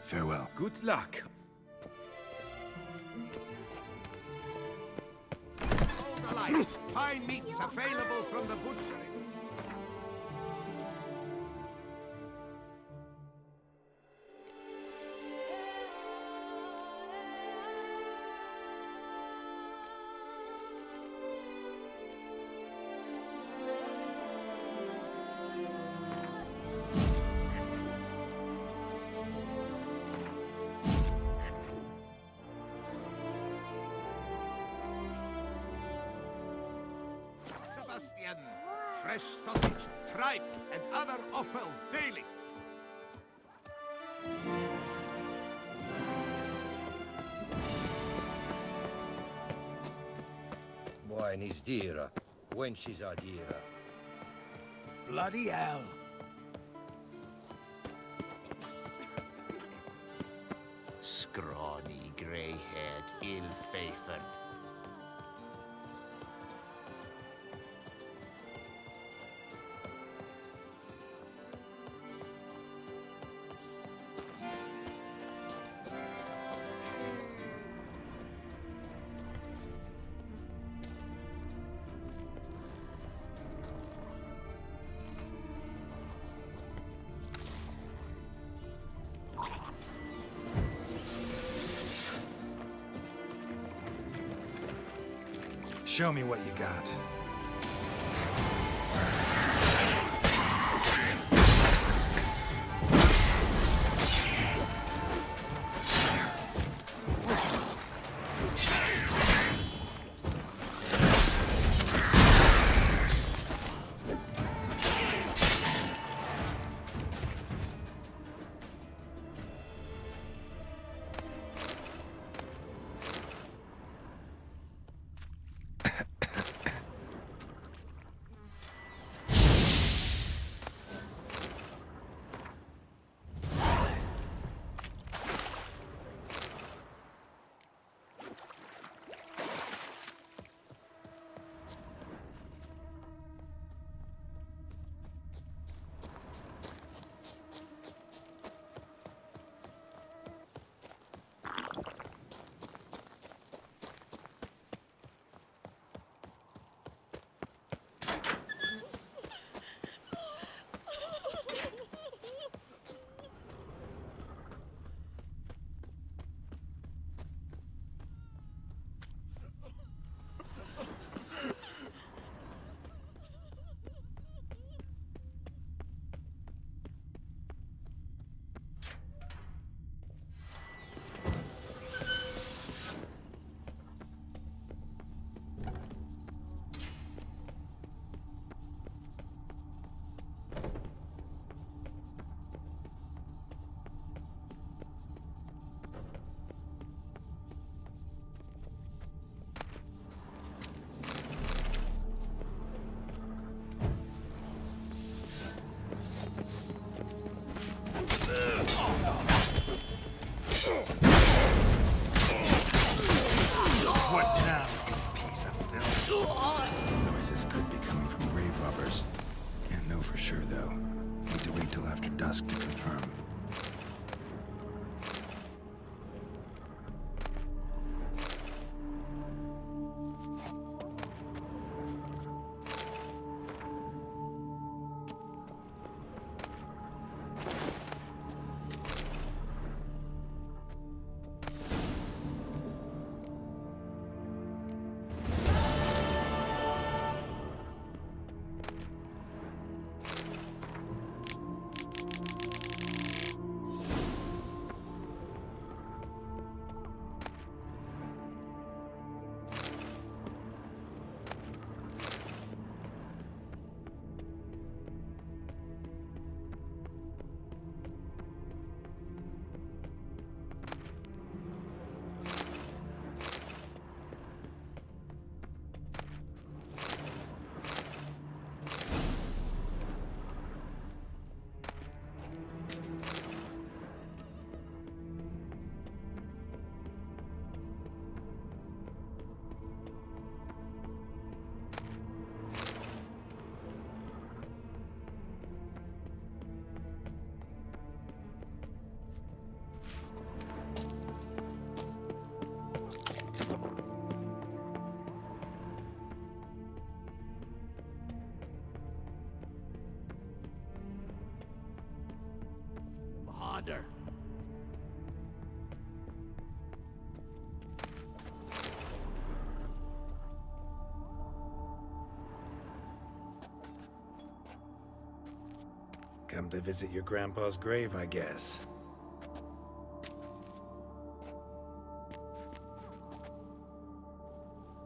Farewell. Good luck. Hold the line. Fine meats available from the butchery. Fresh sausage, tripe, and other offal daily. Wine is dearer. Wenches are dearer. Bloody hell. Scrawny, grey-haired, ill-favoured. Show me what you got. bother. Come to visit your grandpa's grave, I guess.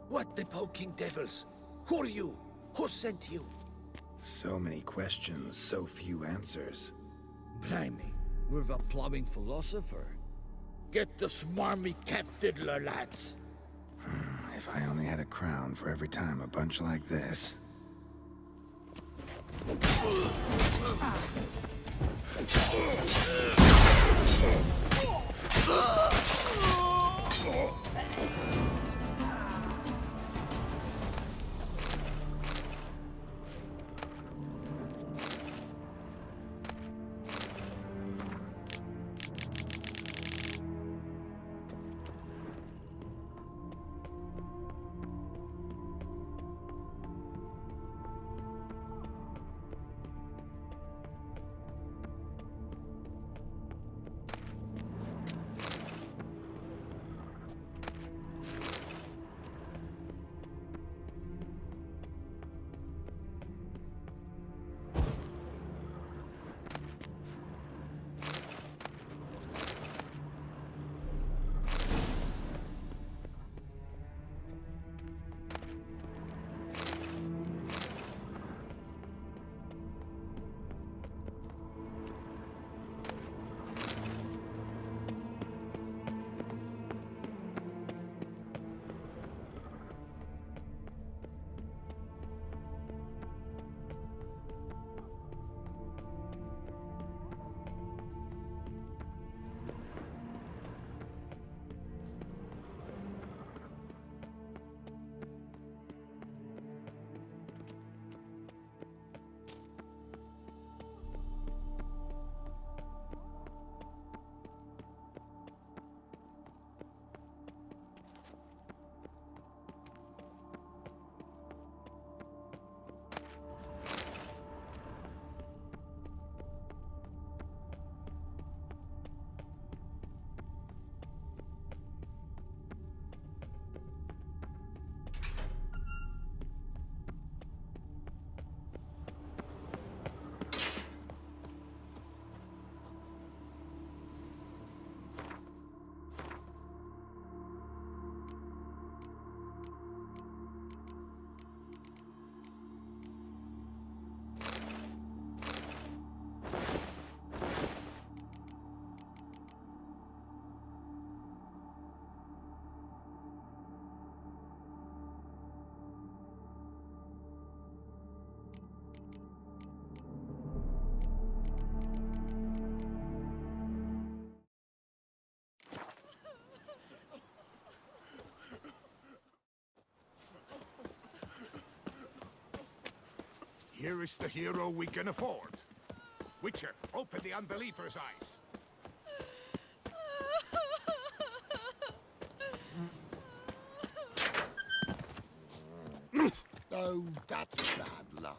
What the poking devils? Who are you? Who sent you? So many questions, so few answers. Blimey, we're the plumbing philosopher. Get the smarmy cat diddler, lads. If I only had a crown for every time a bunch like this. Here is the hero we can afford. Witcher, open the unbeliever's eyes. Oh, that's bad luck.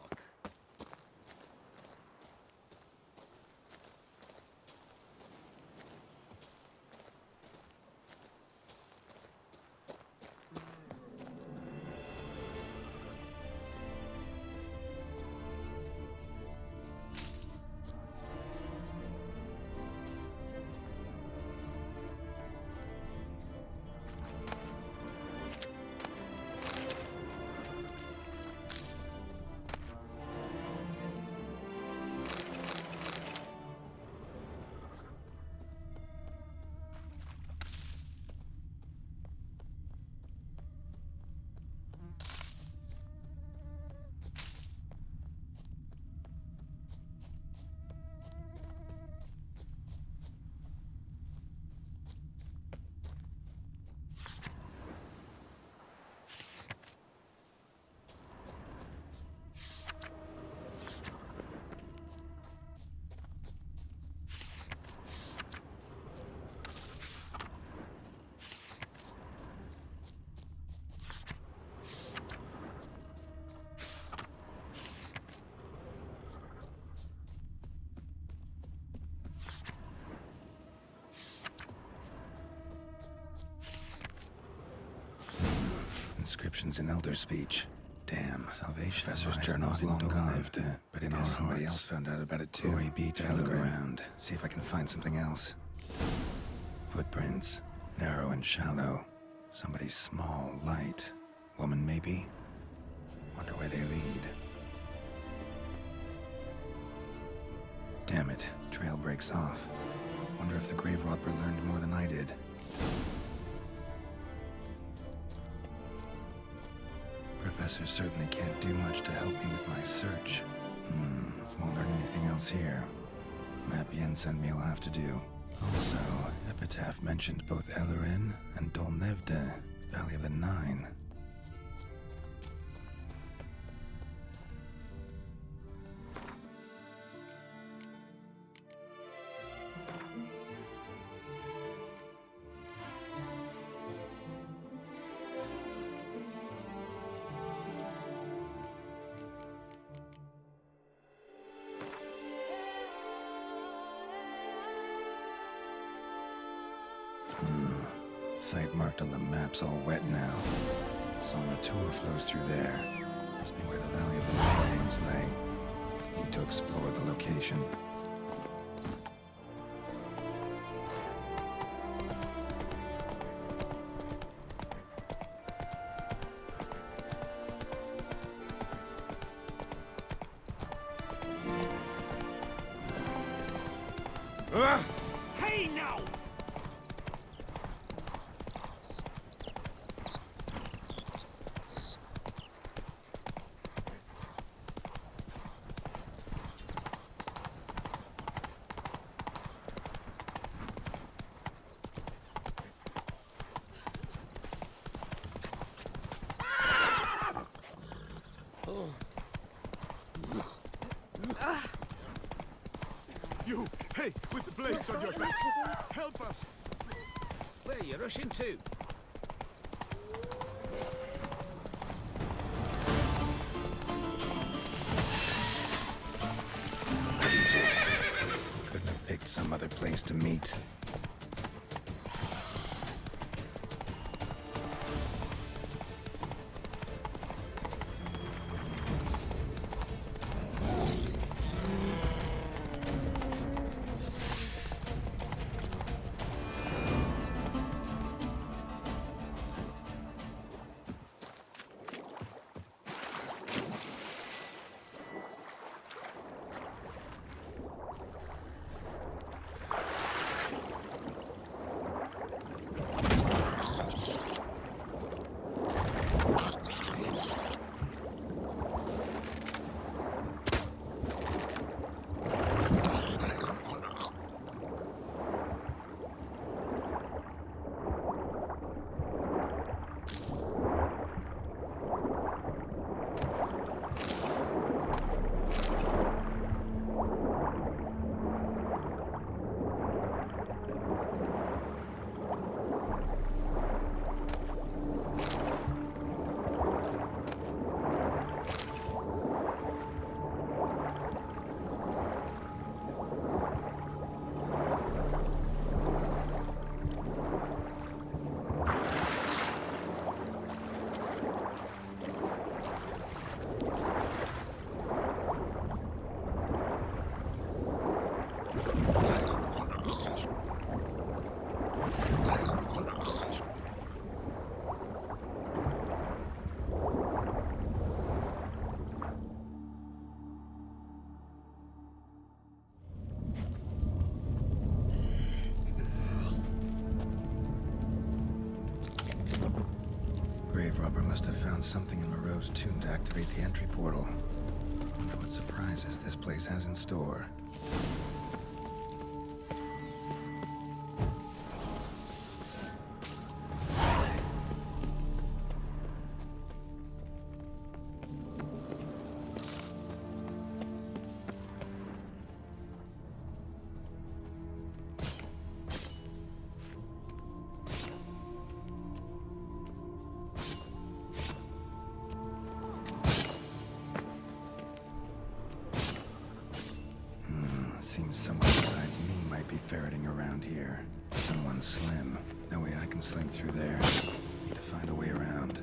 inscriptions in Elder speech. Damn, Salvation. Professor's journal's long gone, but in all somebody else found out about it too. Glory be to look around, see if I can find something else. Footprints, narrow and shallow. Somebody small, light. Woman, maybe? Wonder where they lead. Damn it, trail breaks off. Wonder if the grave robber learned more than I did. Professor certainly can't do much to help me with my search. Won't learn anything else here. Map Yensen me'll have to do. Also, Epitaph mentioned both Ellerin and Dolnevde, Valley of the Nine. Site marked on the map's all wet now. Solmatur flows through there. Must be where the Valley of the Nine once lay. Need to explore the location. Hey now! You! Hey! With the blades on your back! Help us! Where are you rushing to? Couldn't have picked some other place to meet. Grave robber must have found something in Moreau's tomb to activate the entry portal. Wonder what surprises this place has in store. Seems someone besides me might be ferreting around here. Someone slim. No way I can slink through there. Need to find a way around.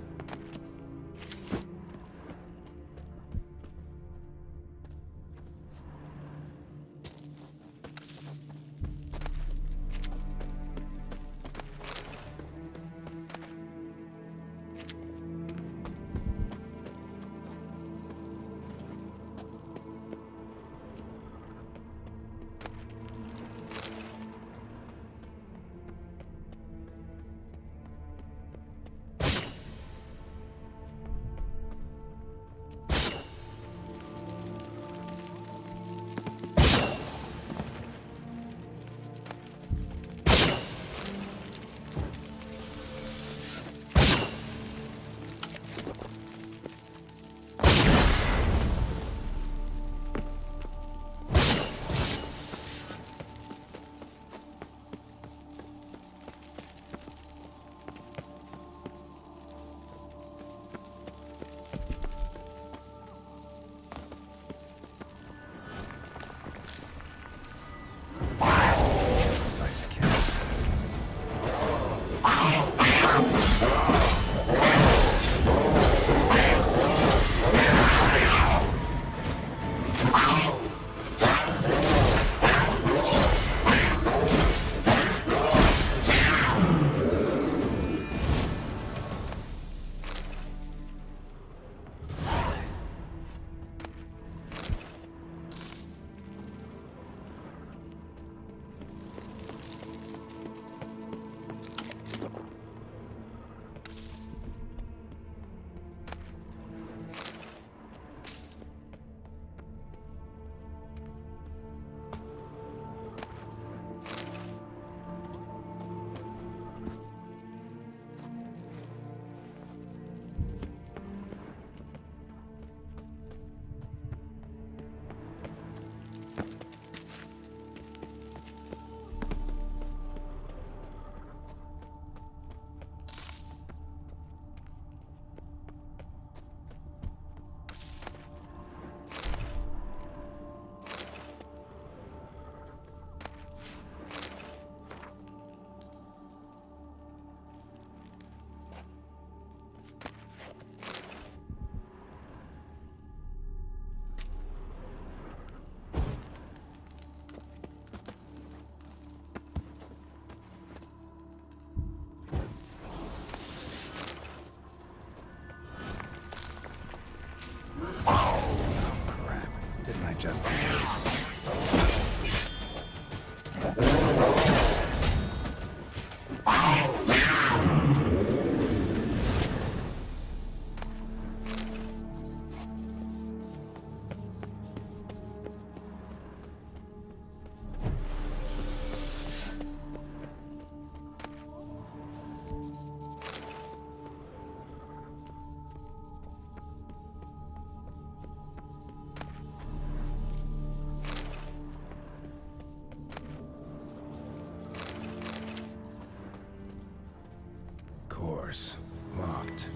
course. Locked.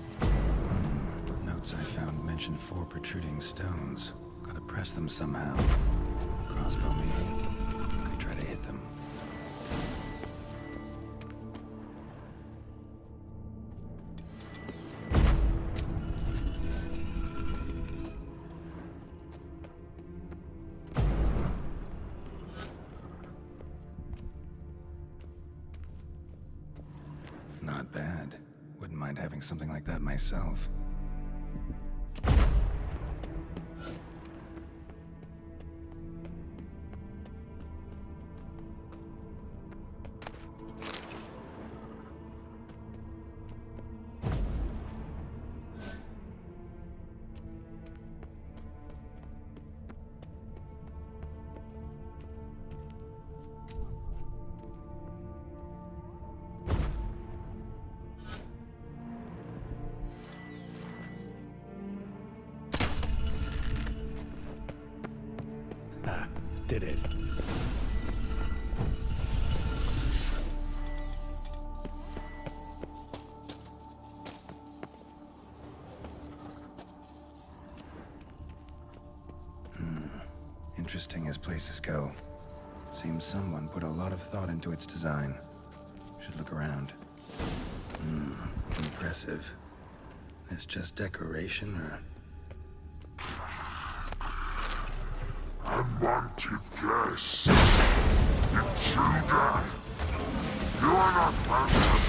Notes I found mention 4 protruding stones. Gotta press them somehow. Crossbow maybe. Could try to hit them. Not bad. Wouldn't mind having something like that myself. Did it. Interesting as places go. Seems someone put a lot of thought into its design. Should look around. Impressive. It's just decoration, or... Unwanted guest. Intruder. You are not welcome.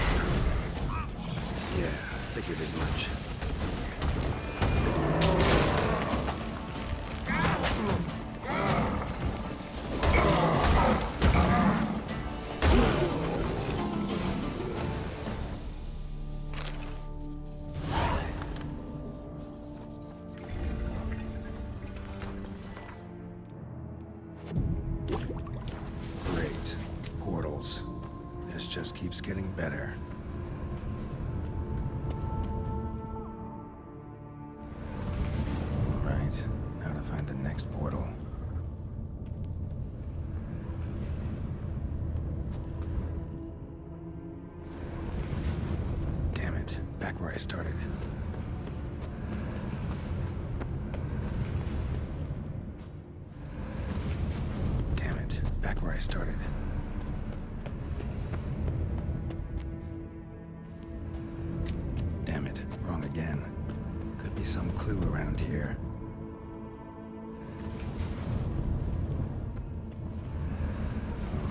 Yeah, figured as much. Just keeps getting better. Right, now to find the next portal. Damn it, back where I started. Damn it, back where I started. Damn it, wrong again. Could be some clue around here.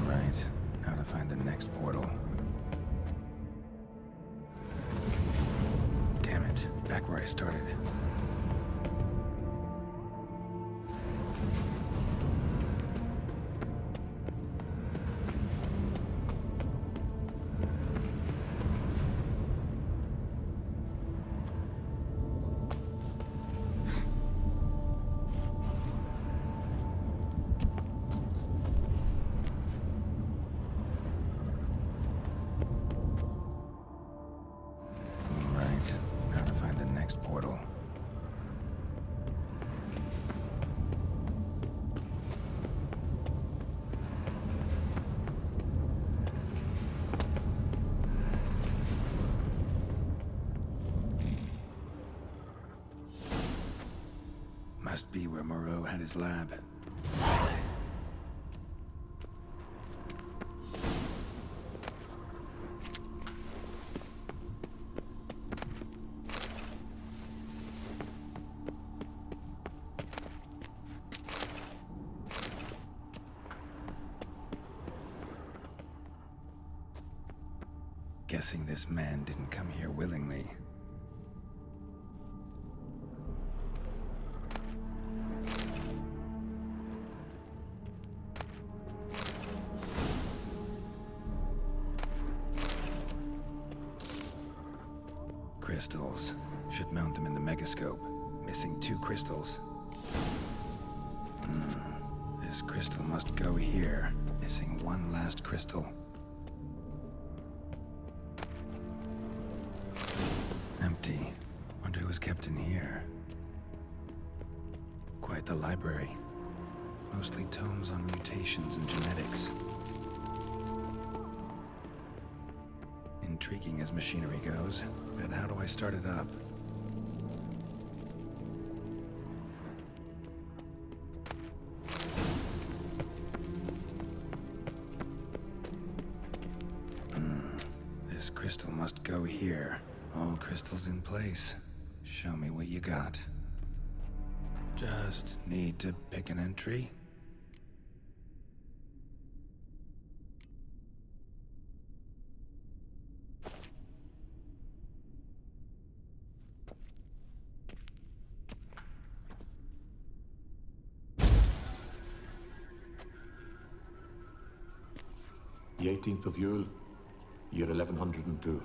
Alright, now to find the next portal. Damn it, back where I started. Portal. Must be where Moreau had his lab. Guessing this man didn't come here willingly. Crystals. Should mount them in the megascope. Missing 2 crystals. This crystal must go here. Missing 1 last crystal. Empty. Wonder who was kept in here. Quite the library. Mostly tomes on mutations and genetics. Intriguing as machinery goes, but how do I start it up? This crystal must go here. All crystals in place. Show me what you got. Just need to pick an entry. The 18th of Yule, year 1102.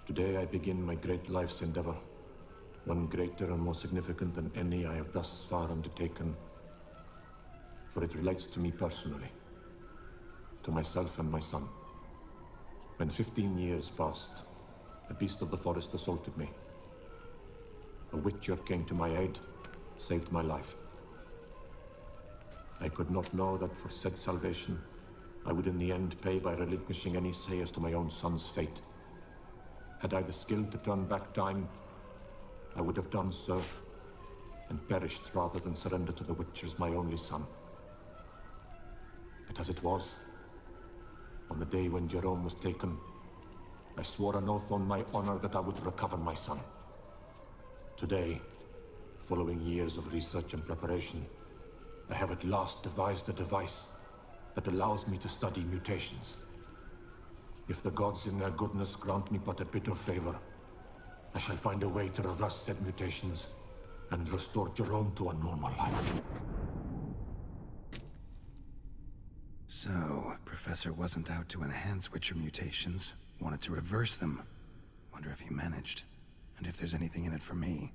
Today I begin my great life's endeavor, one greater and more significant than any I have thus far undertaken, for it relates to me personally, to myself and my son. When 15 years passed, a beast of the forest assaulted me. A witcher came to my aid, saved my life. I could not know that for said salvation, I would in the end pay by relinquishing any say as to my own son's fate. Had I the skill to turn back time, I would have done so, and perished rather than surrender to the Witchers my only son. But as it was, on the day when Jerome was taken, I swore an oath on my honor that I would recover my son. Today, following years of research and preparation, I have at last devised a device that allows me to study mutations. If the gods in their goodness grant me but a bit of favor, I shall find a way to reverse said mutations and restore Jerome to a normal life. So, Professor wasn't out to enhance Witcher mutations, wanted to reverse them. Wonder if he managed, and if there's anything in it for me.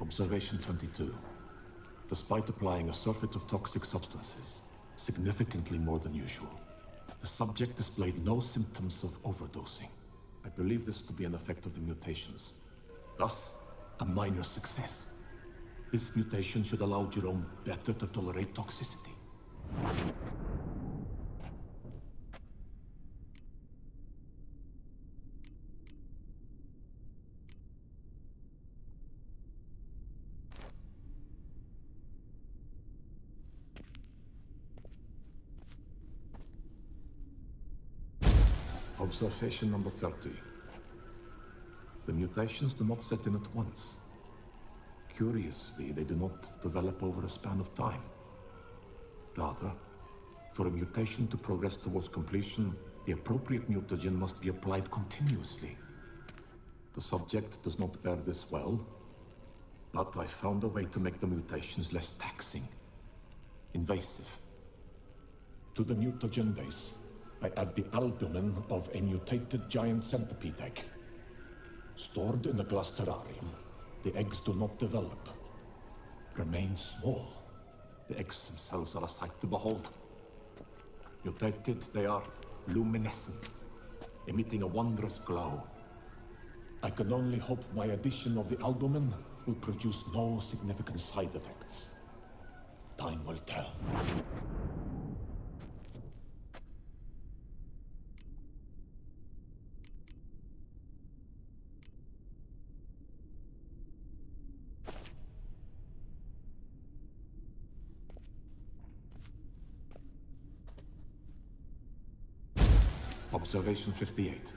Observation 22. Despite applying a surfeit of toxic substances, significantly more than usual, the subject displayed no symptoms of overdosing. I believe this to be an effect of the mutations. Thus, a minor success. This mutation should allow Jerome better to tolerate toxicity. Observation number 30. The mutations do not set in at once. Curiously, they do not develop over a span of time. Rather, for a mutation to progress towards completion, the appropriate mutagen must be applied continuously. The subject does not bear this well, but I found a way to make the mutations less taxing, invasive. To the mutagen base, I add the albumin of a mutated giant centipede egg. Stored in a glass terrarium, the eggs do not develop, remain small. The eggs themselves are a sight to behold. Mutated, they are luminescent, emitting a wondrous glow. I can only hope my addition of the albumin will produce no significant side effects. Time will tell. Observation 58.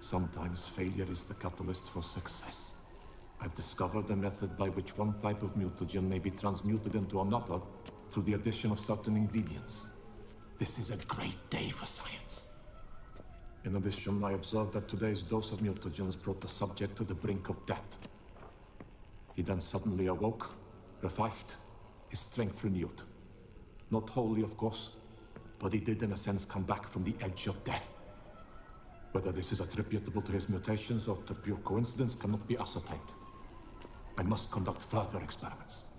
Sometimes failure is the catalyst for success. I've discovered a method by which one type of mutagen may be transmuted into another through the addition of certain ingredients. This is a great day for science. In addition, I observed that today's dose of mutagens brought the subject to the brink of death. He then suddenly awoke, revived, his strength renewed. Not wholly, of course, but he did in a sense come back from the edge of death. Whether this is attributable to his mutations or to pure coincidence cannot be ascertained. I must conduct further experiments.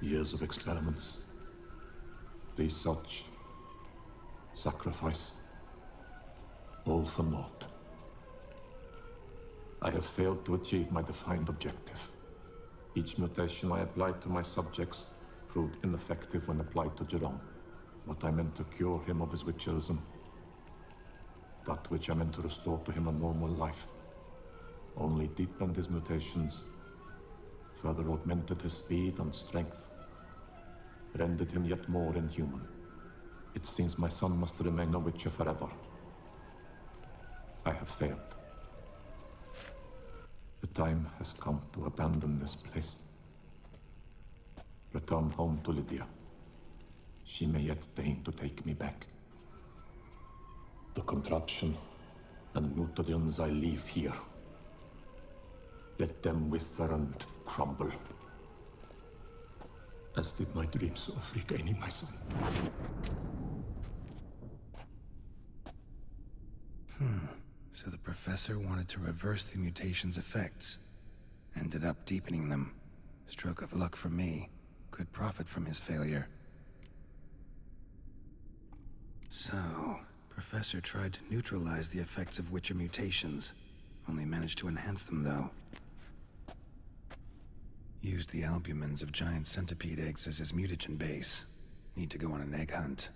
Years of experiments, research, sacrifice, all for naught. I have failed to achieve my defined objective. Each mutation I applied to my subjects proved ineffective when applied to Jerome. What I meant to cure him of his witcherism, that which I meant to restore to him a normal life, only deepened his mutations, further augmented his speed and strength, rendered him yet more inhuman. It seems my son must remain a witcher forever. I have failed. The time has come to abandon this place. Return home to Lydia. She may yet deign to take me back. The contraption and mutagens I leave here. Let them wither and crumble. As did my dreams of regaining my son. So the professor wanted to reverse the mutation's effects. Ended up deepening them. Stroke of luck for me. Could profit from his failure. So, Professor tried to neutralize the effects of Witcher mutations. Only managed to enhance them, though. Used the albumins of giant centipede eggs as his mutagen base. Need to go on an egg hunt.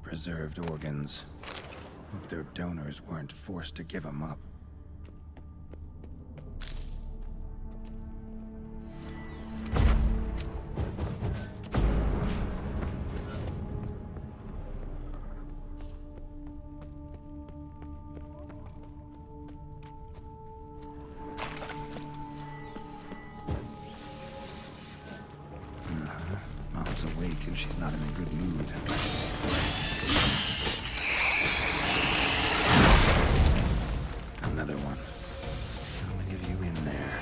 Preserved organs. Hope their donors weren't forced to give them up. Mom's awake and she's not in a good mood. Another one. How many of you in there?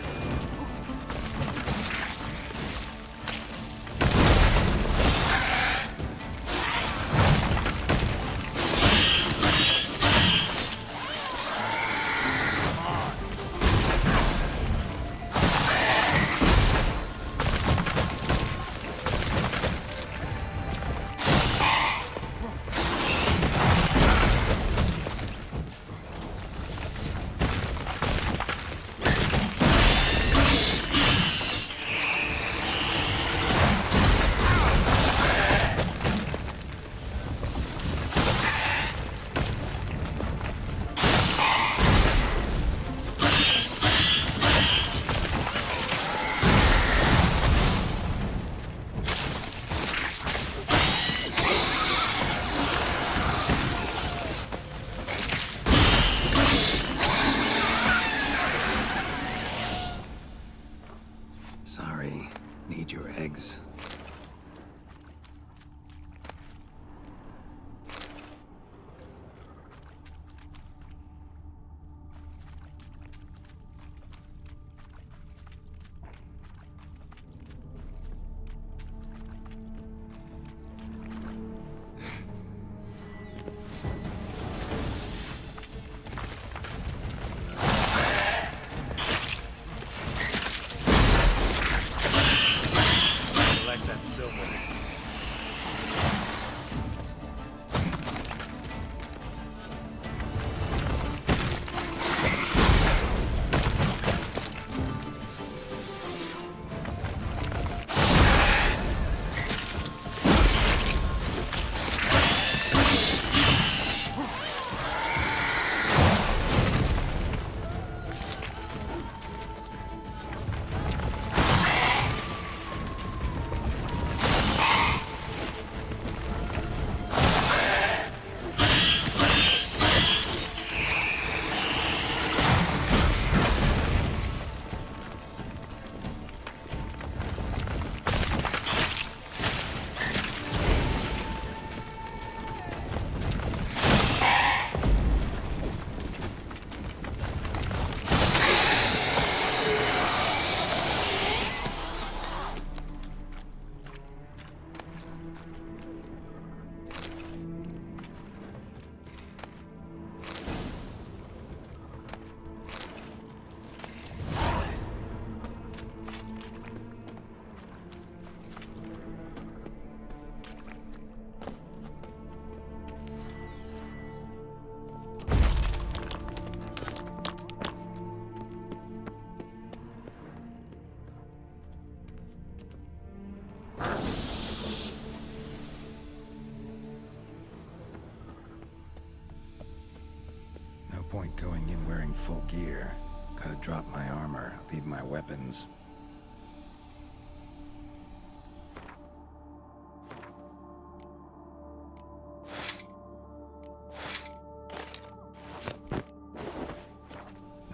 point going in wearing full gear. Gotta drop my armor, leave my weapons.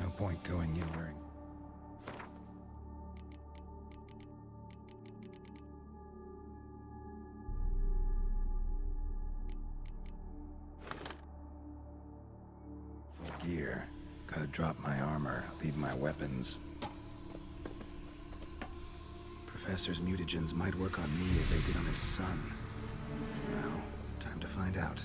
No point going in wearing... full gear. Gotta drop my armor, leave my weapons. Professor's mutagens might work on me as they did on his son. Well, time to find out.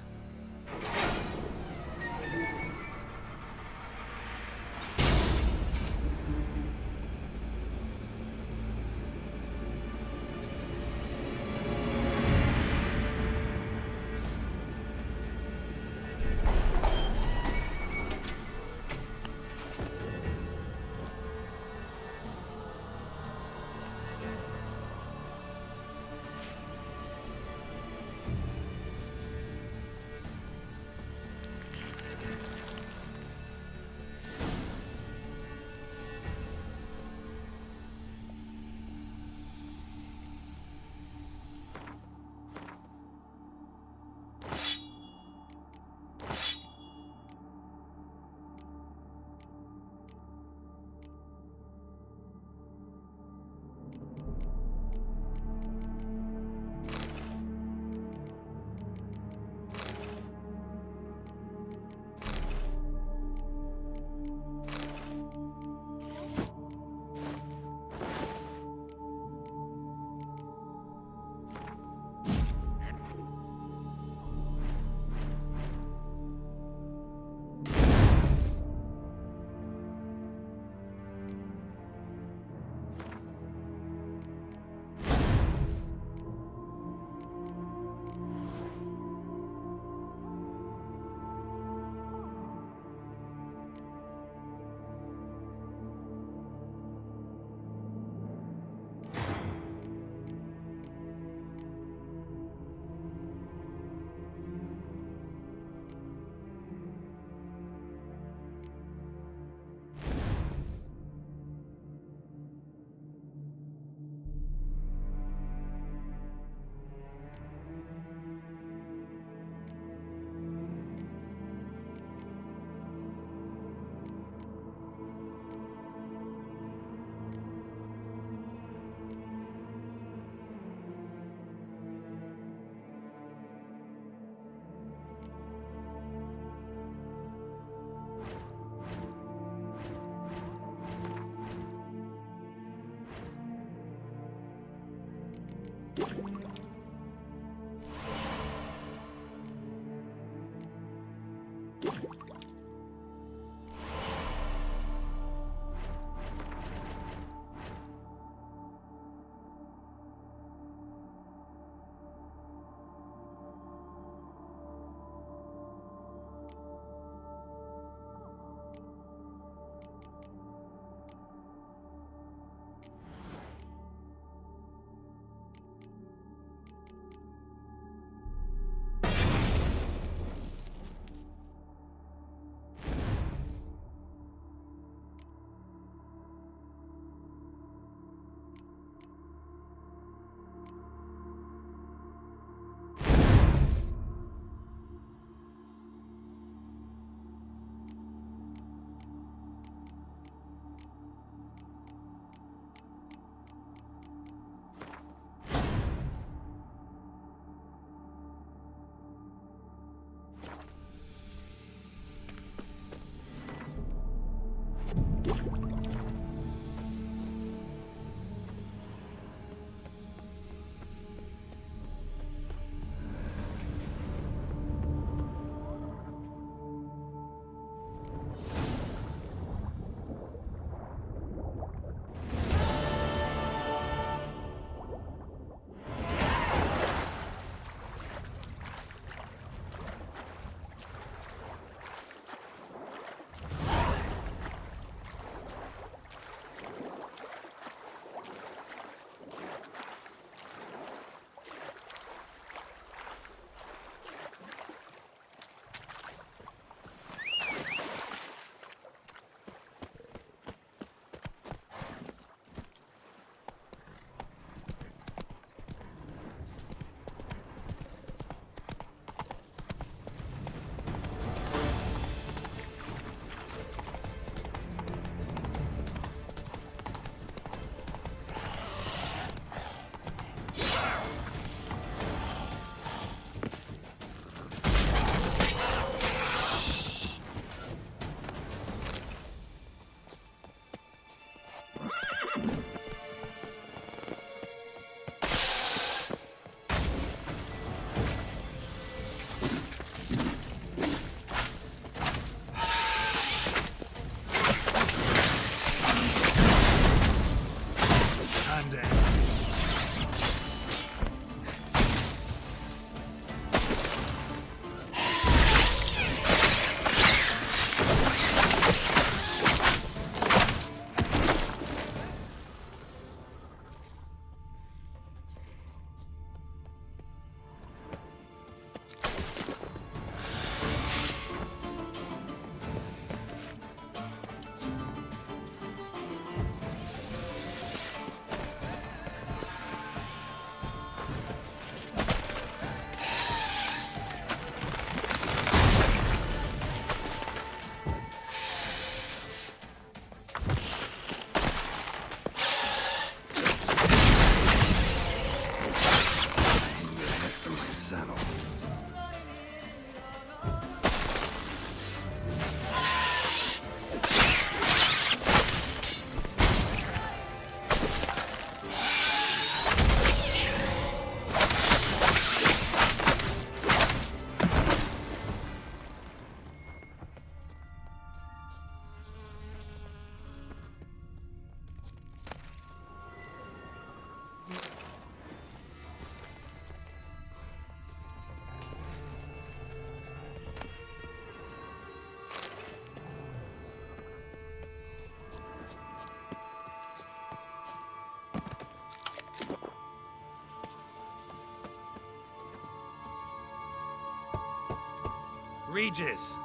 Regis!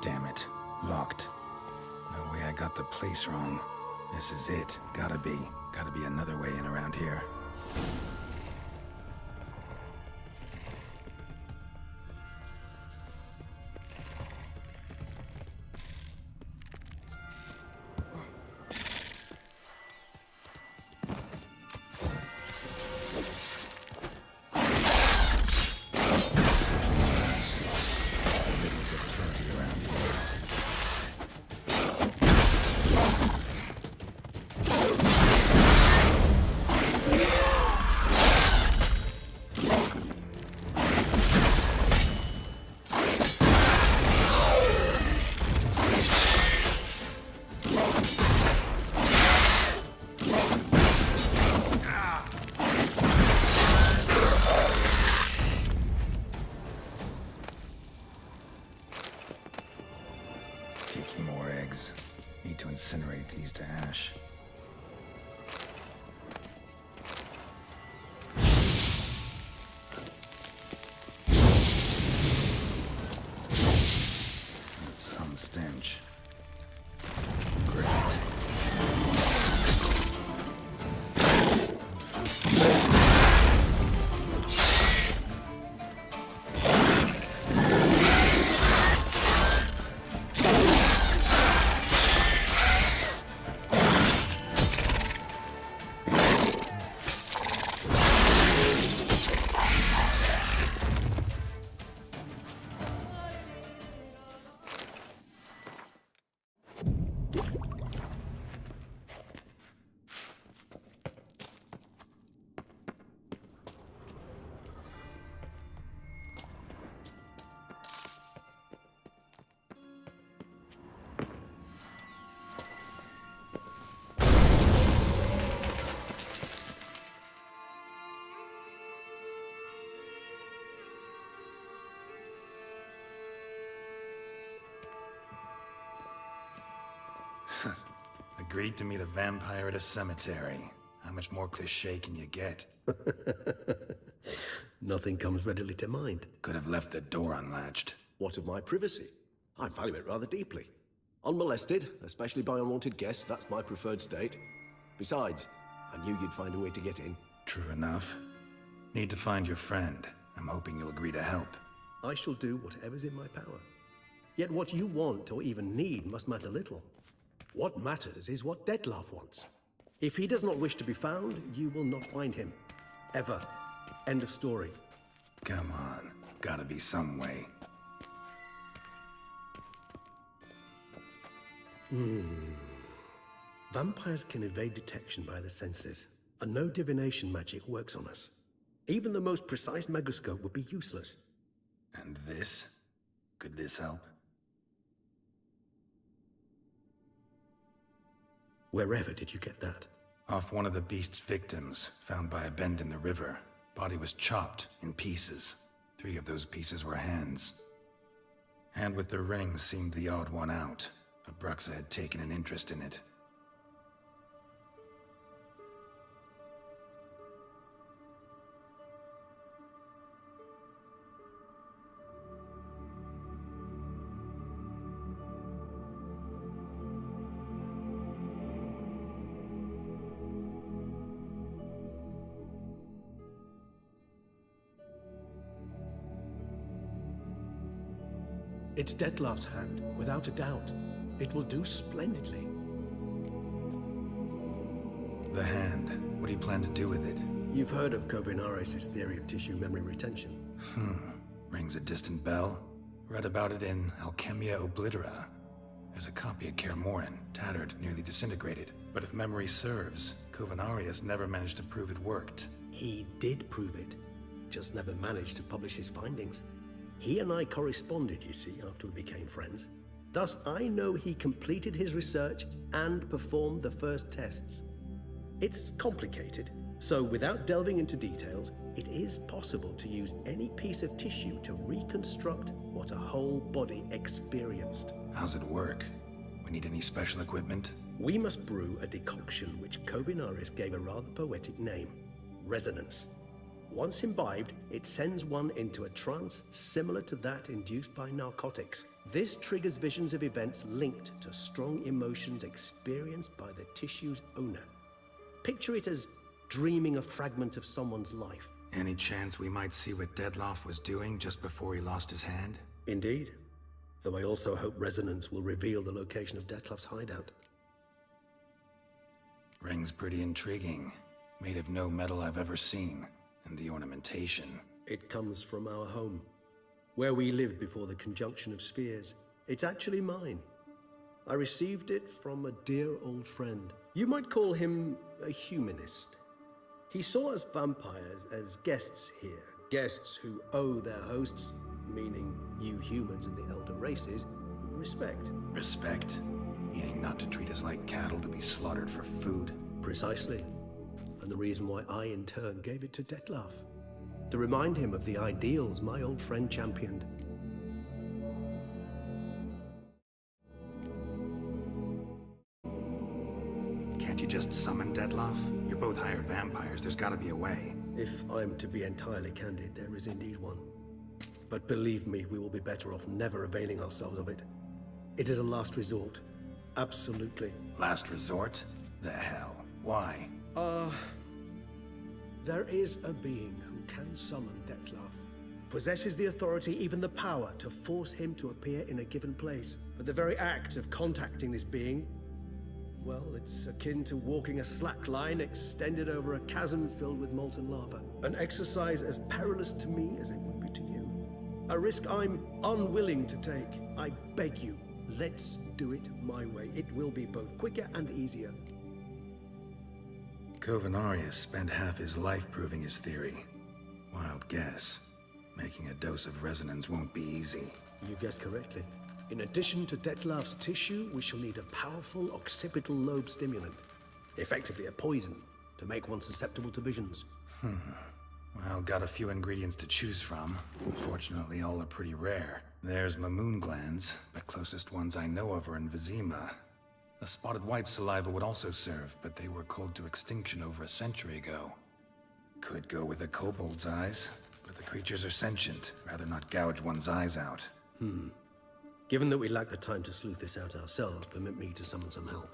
Damn it. Locked. No way I got the place wrong. This is it. Gotta be another way in around here. Incinerate these to ash. That's some stench. Great. Agreed to meet a vampire at a cemetery. How much more cliché can you get? Nothing comes readily to mind. Could have left the door unlatched. What of my privacy? I value it rather deeply. Unmolested, especially by unwanted guests, that's my preferred state. Besides, I knew you'd find a way to get in. True enough. Need to find your friend. I'm hoping you'll agree to help. I shall do whatever's in my power. Yet what you want or even need must matter little. What matters is what Detlaff wants. If he does not wish to be found, you will not find him. Ever. End of story. Come on. Gotta be some way. Vampires can evade detection by the senses, and no divination magic works on us. Even the most precise megascope would be useless. And this? Could this help? Wherever did you get that? Off one of the beast's victims, found by a bend in the river. Body was chopped in pieces. 3 of those pieces were hands. Hand with the ring seemed the odd one out. Abruxa had taken an interest in it. It's Detlaff's hand, without a doubt. It will do splendidly. The hand. What do you plan to do with it? You've heard of Kovinares' theory of tissue memory retention. Rings a distant bell. Read about it in Alchemia Oblitera. There's a copy of Kermoran, tattered, nearly disintegrated. But if memory serves, Kovinares never managed to prove it worked. He did prove it, just never managed to publish his findings. He and I corresponded, you see, after we became friends. Thus, I know he completed his research and performed the first tests. It's complicated, so without delving into details, it is possible to use any piece of tissue to reconstruct what a whole body experienced. How's it work? We need any special equipment? We must brew a decoction which Kovinares gave a rather poetic name, resonance. Once imbibed, it sends one into a trance similar to that induced by narcotics. This triggers visions of events linked to strong emotions experienced by the tissue's owner. Picture it as dreaming a fragment of someone's life. Any chance we might see what Detlaff was doing just before he lost his hand? Indeed. Though I also hope resonance will reveal the location of Detlaff's hideout. Ring's pretty intriguing. Made of no metal I've ever seen. And the ornamentation. It comes from our home, where we lived before the conjunction of spheres. It's actually mine. I received it from a dear old friend. You might call him a humanist. He saw us vampires as guests here, guests who owe their hosts, meaning you humans and the elder races, respect. Respect? Meaning not to treat us like cattle to be slaughtered for food? Precisely. And the reason why I, in turn, gave it to Detlaff. To remind him of the ideals my old friend championed. Can't you just summon Detlaff? You're both hired vampires, there's gotta be a way. If I'm to be entirely candid, there is indeed one. But believe me, we will be better off never availing ourselves of it. It is a last resort. Absolutely. Last resort? The hell? Why? There is a being who can summon Detlaff. Possesses the authority, even the power, to force him to appear in a given place. But the very act of contacting this being, well, it's akin to walking a slack line extended over a chasm filled with molten lava. An exercise as perilous to me as it would be to you. A risk I'm unwilling to take. I beg you, let's do it my way. It will be both quicker and easier. Covenarius spent half his life proving his theory. Wild guess. Making a dose of resonance won't be easy. You guessed correctly. In addition to Detlaff's tissue, we shall need a powerful occipital lobe stimulant. Effectively a poison, to make one susceptible to visions. Well, got a few ingredients to choose from. Unfortunately, all are pretty rare. There's Mamoon glands, but closest ones I know of are in Vizima. A spotted white saliva would also serve, but they were cold to extinction over a century ago. Could go with a kobold's eyes, but the creatures are sentient. Rather not gouge one's eyes out. Given that we lack the time to sleuth this out ourselves, permit me to summon some help.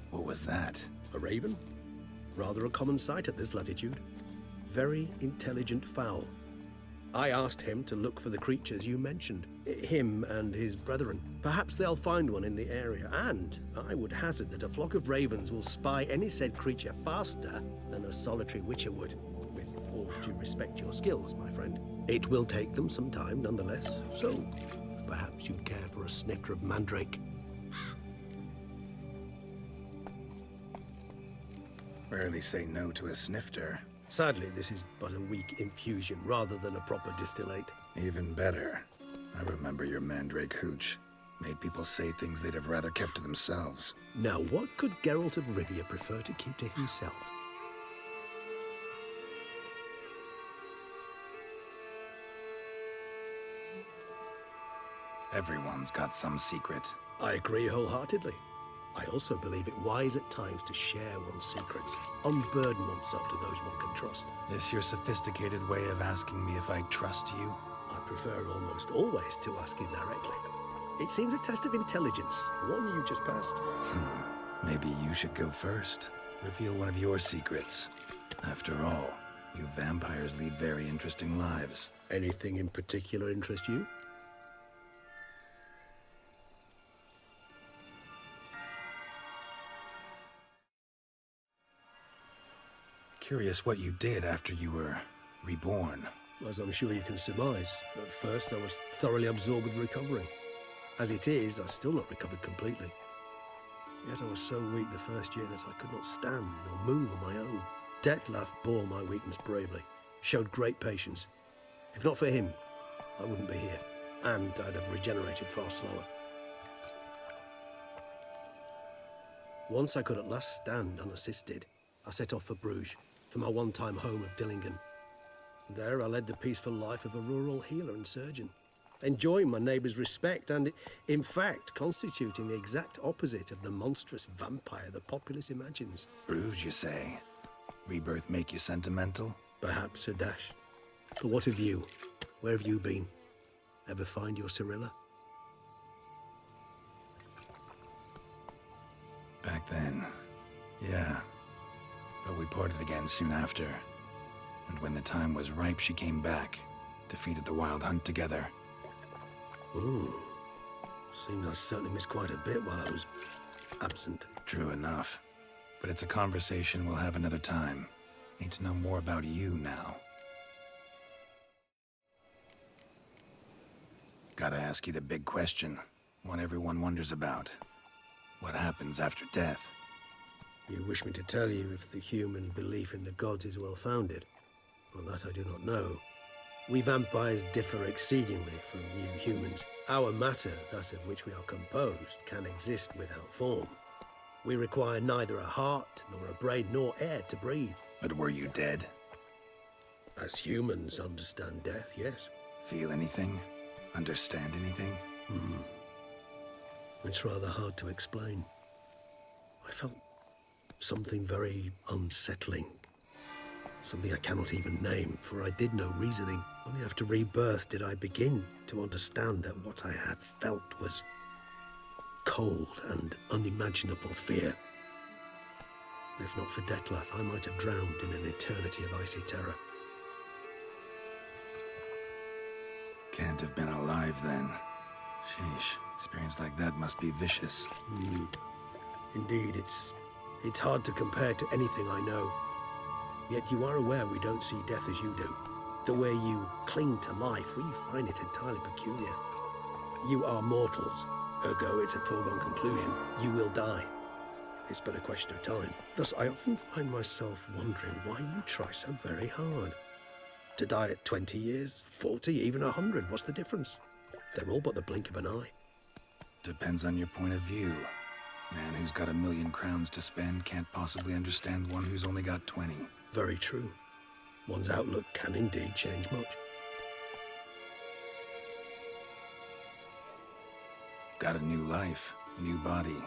What was that? A raven? Rather a common sight at this latitude. Very intelligent fowl. I asked him to look for the creatures you mentioned. Him and his brethren. Perhaps they'll find one in the area, and I would hazard that a flock of ravens will spy any said creature faster than a solitary witcher would. With all due respect to your skills, my friend. It will take them some time, nonetheless, so perhaps you'd care for a snifter of mandrake. Rarely say no to a snifter. Sadly, this is but a weak infusion rather than a proper distillate. Even better. I remember your mandrake hooch. Made people say things they'd have rather kept to themselves. Now, what could Geralt of Rivia prefer to keep to himself? Everyone's got some secret. I agree wholeheartedly. I also believe it wise at times to share one's secrets, unburden oneself to those one can trust. This your sophisticated way of asking me if I trust you? I prefer almost always to ask you directly. It seems a test of intelligence, one you just passed. Maybe you should go first. Reveal one of your secrets. After all, you vampires lead very interesting lives. Anything in particular interest you? Curious what you did after you were reborn. As I'm sure you can surmise, at first I was thoroughly absorbed with recovering. As it is, I've still not recovered completely. Yet I was so weak the first year that I could not stand or move on my own. Detlaff bore my weakness bravely, showed great patience. If not for him, I wouldn't be here, and I'd have regenerated far slower. Once I could at last stand unassisted, I set off for Bruges, for my one-time home of Dillingen. There I led the peaceful life of a rural healer and surgeon, enjoying my neighbours' respect and, in fact, constituting the exact opposite of the monstrous vampire the populace imagines. Bruges, you say? Rebirth make you sentimental? Perhaps a dash. But what of you? Where have you been? Ever find your Cecilia? Back then, yeah. But we parted again soon after. And when the time was ripe, she came back. Defeated the Wild Hunt together. Seems I certainly missed quite a bit while I was absent. True enough. But it's a conversation we'll have another time. Need to know more about you now. Gotta ask you the big question. One everyone wonders about. What happens after death? You wish me to tell you if the human belief in the gods is well-founded? Well, that I do not know. We vampires differ exceedingly from you humans. Our matter, that of which we are composed, can exist without form. We require neither a heart, nor a brain, nor air to breathe. But were you dead? As humans understand death, yes. Feel anything? Understand anything? It's rather hard to explain. I felt something very unsettling. Something I cannot even name, for I did no reasoning. Only after rebirth did I begin to understand that what I had felt was cold and unimaginable fear. If not for Detlaff, I might have drowned in an eternity of icy terror. Can't have been alive then. Sheesh, experience like that must be vicious. Indeed, it's hard to compare to anything I know. Yet you are aware we don't see death as you do. The way you cling to life, we find it entirely peculiar. You are mortals, ergo it's a foregone conclusion. You will die. It's but a question of time. Thus, I often find myself wondering why you try so very hard. To die at 20 years, 40, even 100, what's the difference? They're all but the blink of an eye. Depends on your point of view. Man who's got 1,000,000 crowns to spend can't possibly understand one who's only got 20. Very true. One's outlook can indeed change much. Got a new life, new body.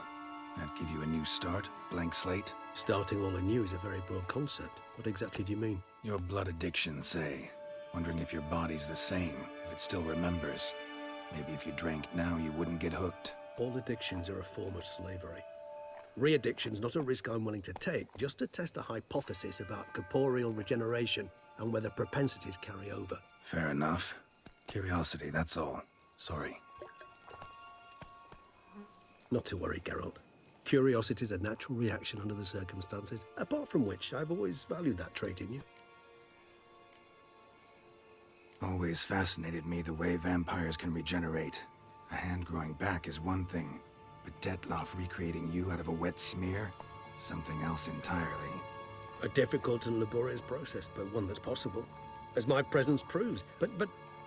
That give you a new start, blank slate? Starting all anew is a very broad concept. What exactly do you mean? Your blood addiction, say. Wondering if your body's the same, if it still remembers. Maybe if you drank now, you wouldn't get hooked. All addictions are a form of slavery. Re-addiction's not a risk I'm willing to take, just to test a hypothesis about corporeal regeneration and whether propensities carry over. Fair enough. Curiosity, that's all. Sorry. Not to worry, Geralt. Curiosity's a natural reaction under the circumstances, apart from which I've always valued that trait in you. Always fascinated me the way vampires can regenerate. A hand growing back is one thing, but Detlaff recreating you out of a wet smear? Something else entirely. A difficult and laborious process, but one that's possible, as my presence proves. But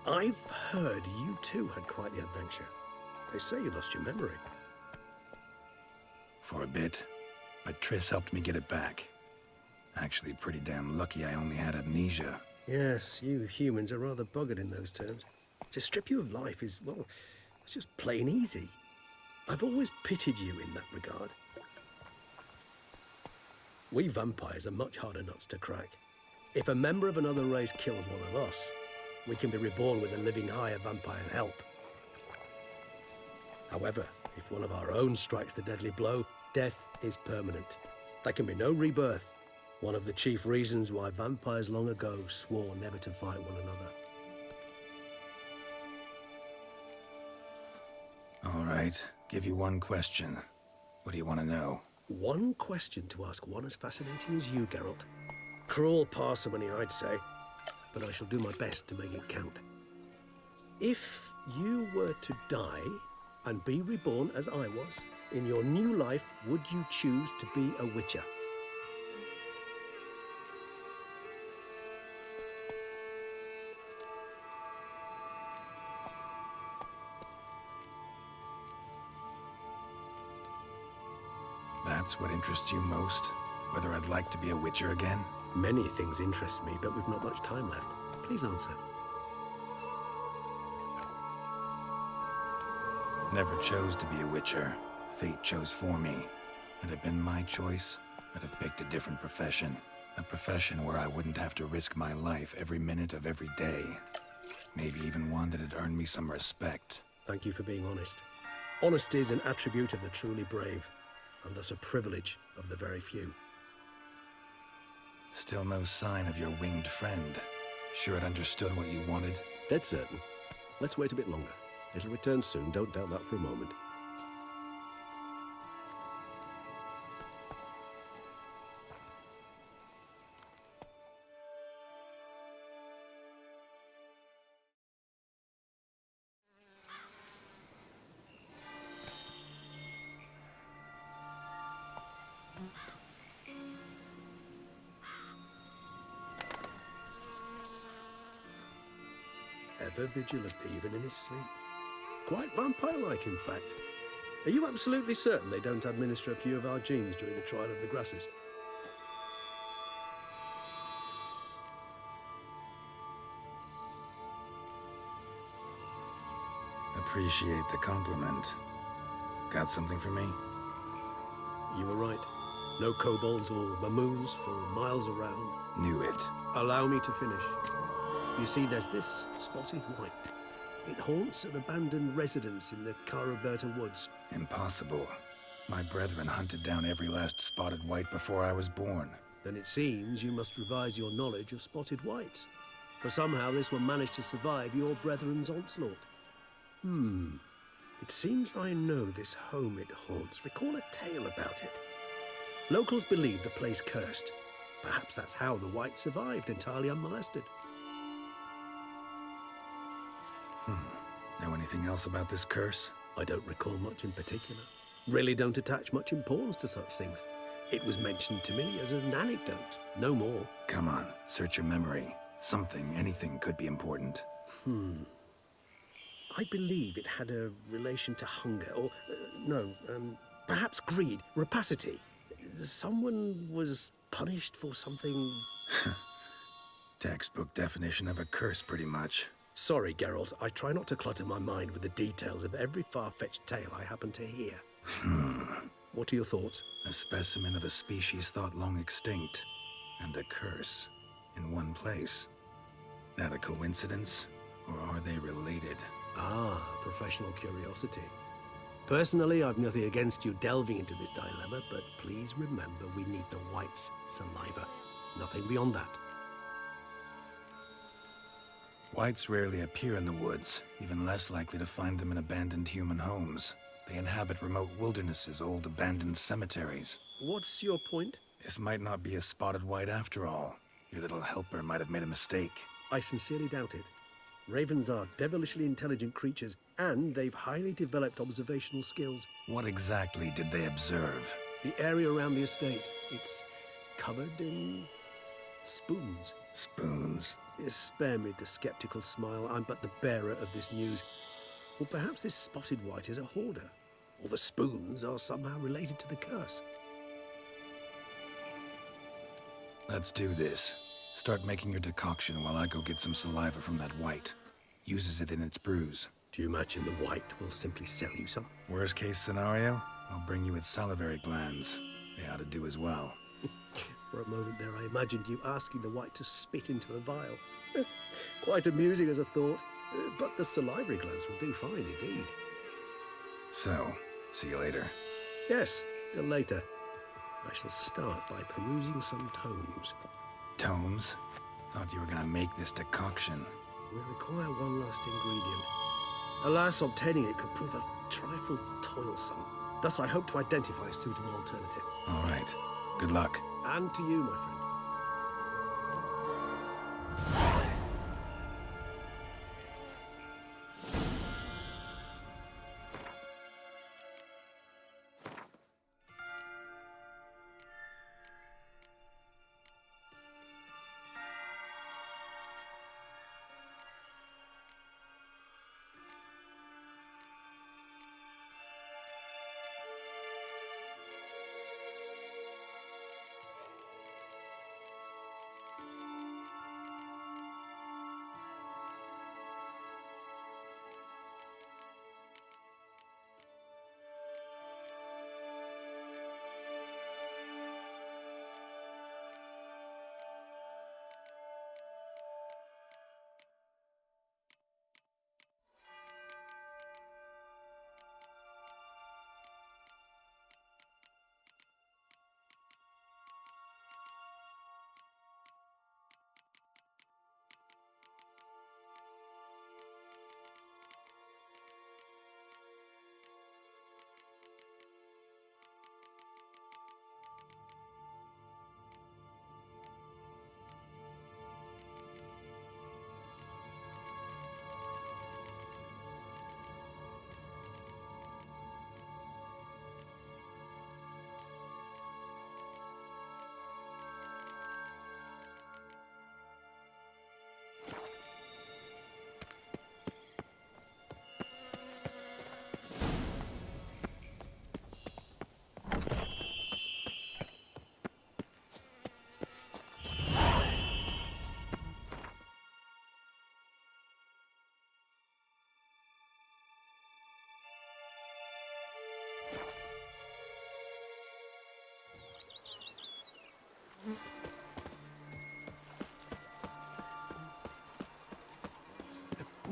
I've heard you too had quite the adventure. They say you lost your memory. For a bit, but Triss helped me get it back. Actually pretty damn lucky I only had amnesia. Yes, you humans are rather buggered in those terms. To strip you of life is, well, it's just plain easy. I've always pitied you in that regard. We vampires are much harder nuts to crack. If a member of another race kills one of us, we can be reborn with a living higher vampire's help. However, if one of our own strikes the deadly blow, death is permanent. There can be no rebirth. One of the chief reasons why vampires long ago swore never to fight one another. All right, give you one question. What do you want to know? One question to ask one as fascinating as you, Geralt. Cruel parsimony, I'd say. but I shall do my best to make it count. If you were to die and be reborn as I was, in your new life, would you choose to be a witcher? That's what interests you most? Whether I'd like to be a witcher again? Many things interest me, but we've not much time left. Please answer. Never chose to be a witcher. Fate chose for me. Had it been my choice, I'd have picked a different profession. A profession where I wouldn't have to risk my life every minute of every day. Maybe even one that'd earn me some respect. Thank you for being honest. Honesty is an attribute of the truly brave, and thus a privilege of the very few. Still no sign of your winged friend. Sure it understood what you wanted? Dead certain. Let's wait a bit longer. It'll return soon, don't doubt that for a moment. Ever vigilant, even in his sleep. Quite vampire-like, in fact. Are you absolutely certain they don't administer a few of our genes during the trial of the grasses? Appreciate the compliment. Got something for me? You were right. No kobolds or mamoons for miles around. Knew it. Allow me to finish. You see, there's this spotted white. It haunts an abandoned residence in the Caraberta woods. Impossible. My brethren hunted down every last spotted white before I was born. Then it seems you must revise your knowledge of spotted whites. For somehow this one managed to survive your brethren's onslaught. It seems I know this home it haunts. Recall a tale about it. Locals believe the place cursed. Perhaps that's how the white survived, entirely unmolested. Know anything else about this curse? I don't recall much in particular. Really don't attach much importance to such things. It was mentioned to me as an anecdote, no more. Come on, search your memory. Something, anything could be important. I believe it had a relation to hunger, or, perhaps greed, rapacity. Someone was punished for something... Textbook definition of a curse, pretty much. Sorry, Geralt, I try not to clutter my mind with the details of every far-fetched tale I happen to hear. What are your thoughts? A specimen of a species thought long extinct, and a curse in one place. That a coincidence, or are they related? Professional curiosity. Personally, I've nothing against you delving into this dilemma, but please remember we need the white's saliva. Nothing beyond that. Whites rarely appear in the woods, even less likely to find them in abandoned human homes. They inhabit remote wildernesses, old abandoned cemeteries. What's your point? This might not be a spotted white after all. Your little helper might have made a mistake. I sincerely doubt it. Ravens are devilishly intelligent creatures, and they've highly developed observational skills. What exactly did they observe? The area around the estate. It's covered in spoons. Spoons? Spare me the skeptical smile. I'm but the bearer of this news. Or perhaps this spotted white is a hoarder. Or the spoons are somehow related to the curse. Let's do this. Start making your decoction while I go get some saliva from that white. Uses it in its brews. Do you imagine the white will simply sell you some? Worst case scenario, I'll bring you its salivary glands. They ought to do as well. For a moment there, I imagined you asking the white to spit into a vial. Quite amusing as a thought, but the salivary glands will do fine indeed. So, see you later. Yes, till later. I shall start by perusing some tomes. Tomes? Thought you were gonna make this decoction. We require one last ingredient. Alas, obtaining it could prove a trifle toilsome. Thus, I hope to identify a suitable alternative. All right. Good luck. And to you, my friend.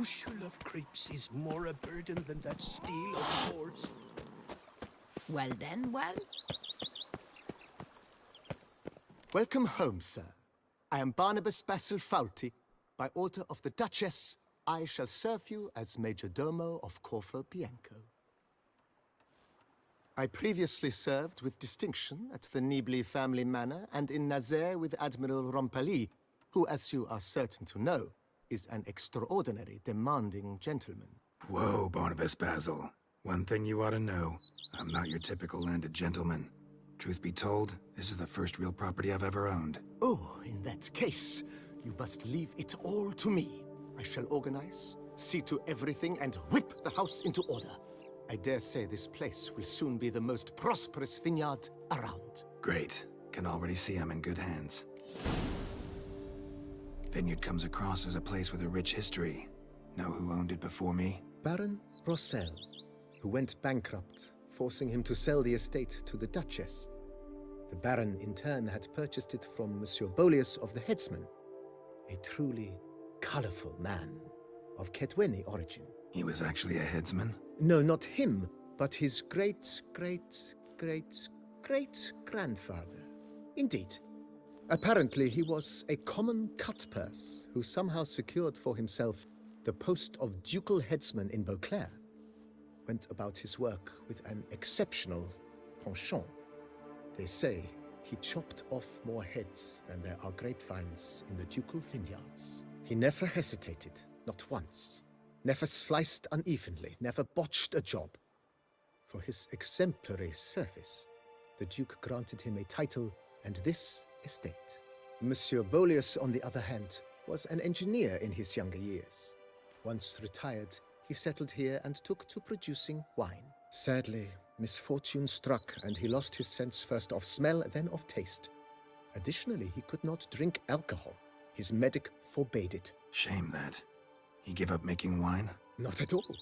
bushel of grapes is more a burden than that steel of yours. Well then, well. Welcome home, sir. I am Barnabas Basil Fawlty. By order of the Duchess, I shall serve you as Major Domo of Corvo Bianco. I previously served with distinction at the Nibley family manor and in Nazaire with Admiral Rompali, who, as you are certain to know, is an extraordinary, demanding gentleman. Whoa, Barnabas Basil. One thing you ought to know. I'm not your typical landed gentleman. Truth be told, this is the first real property I've ever owned. Oh, in that case, you must leave it all to me. I shall organize, see to everything, and whip the house into order. I dare say this place will soon be the most prosperous vineyard around. Great. Can already see I'm in good hands. Vineyard comes across as a place with a rich history. Know who owned it before me? Baron Rossel, who went bankrupt, forcing him to sell the estate to the Duchess. The Baron, in turn, had purchased it from Monsieur Bolius of the Headsman, a truly colorful man of Ketweni origin. He was actually a headsman? No, not him, but his great-great-great-great-grandfather. Indeed. Apparently, he was a common cutpurse who somehow secured for himself the post of ducal headsman in Beauclair. Went about his work with an exceptional penchant. They say he chopped off more heads than there are grapevines in the ducal vineyards. He never hesitated, not once. Never sliced unevenly, never botched a job. For his exemplary service, the Duke granted him a title and this estate. Monsieur Bolius, on the other hand, was an engineer in his younger years. Once retired, he settled here and took to producing wine. Sadly, misfortune struck and he lost his sense first of smell, then of taste. Additionally, he could not drink alcohol. His medic forbade it. Shame that. He gave up making wine? Not at all.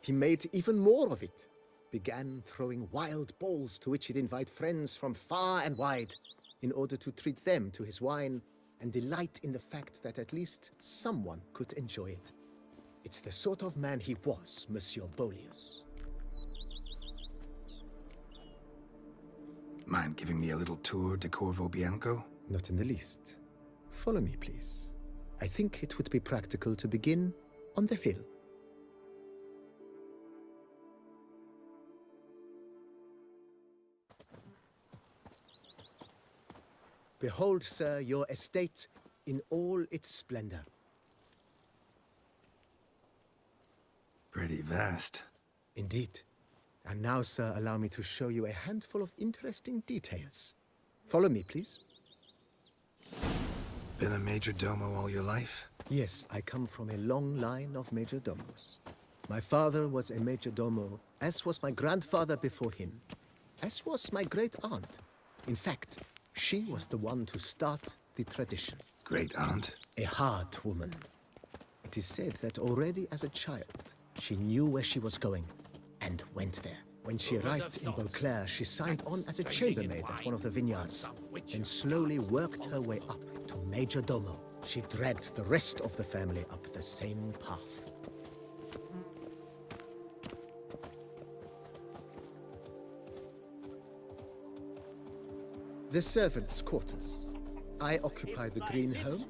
He made even more of it. Began throwing wild balls to which he'd invite friends from far and wide in order to treat them to his wine and delight in the fact that at least someone could enjoy it. It's the sort of man he was, Monsieur Bolius. Mind giving me a little tour de Corvo Bianco? Not in the least. Follow me, please. I think it would be practical to begin on the hill. Behold, sir, your estate in all its splendor. Pretty vast. Indeed. And now, sir, allow me to show you a handful of interesting details. Follow me, please. Been a major domo all your life? Yes, I come from a long line of major domos. My father was a major domo, as was my grandfather before him, as was my great-aunt. In fact, she was the one to start the tradition. Great-aunt? A hard woman. It is said that already as a child, she knew where she was going, and went there. When she arrived in Beauclair, she signed on as a chambermaid at one of the vineyards, and slowly worked her way up to major domo. She dragged the rest of the family up the same path. The servants' quarters. I occupy the green home.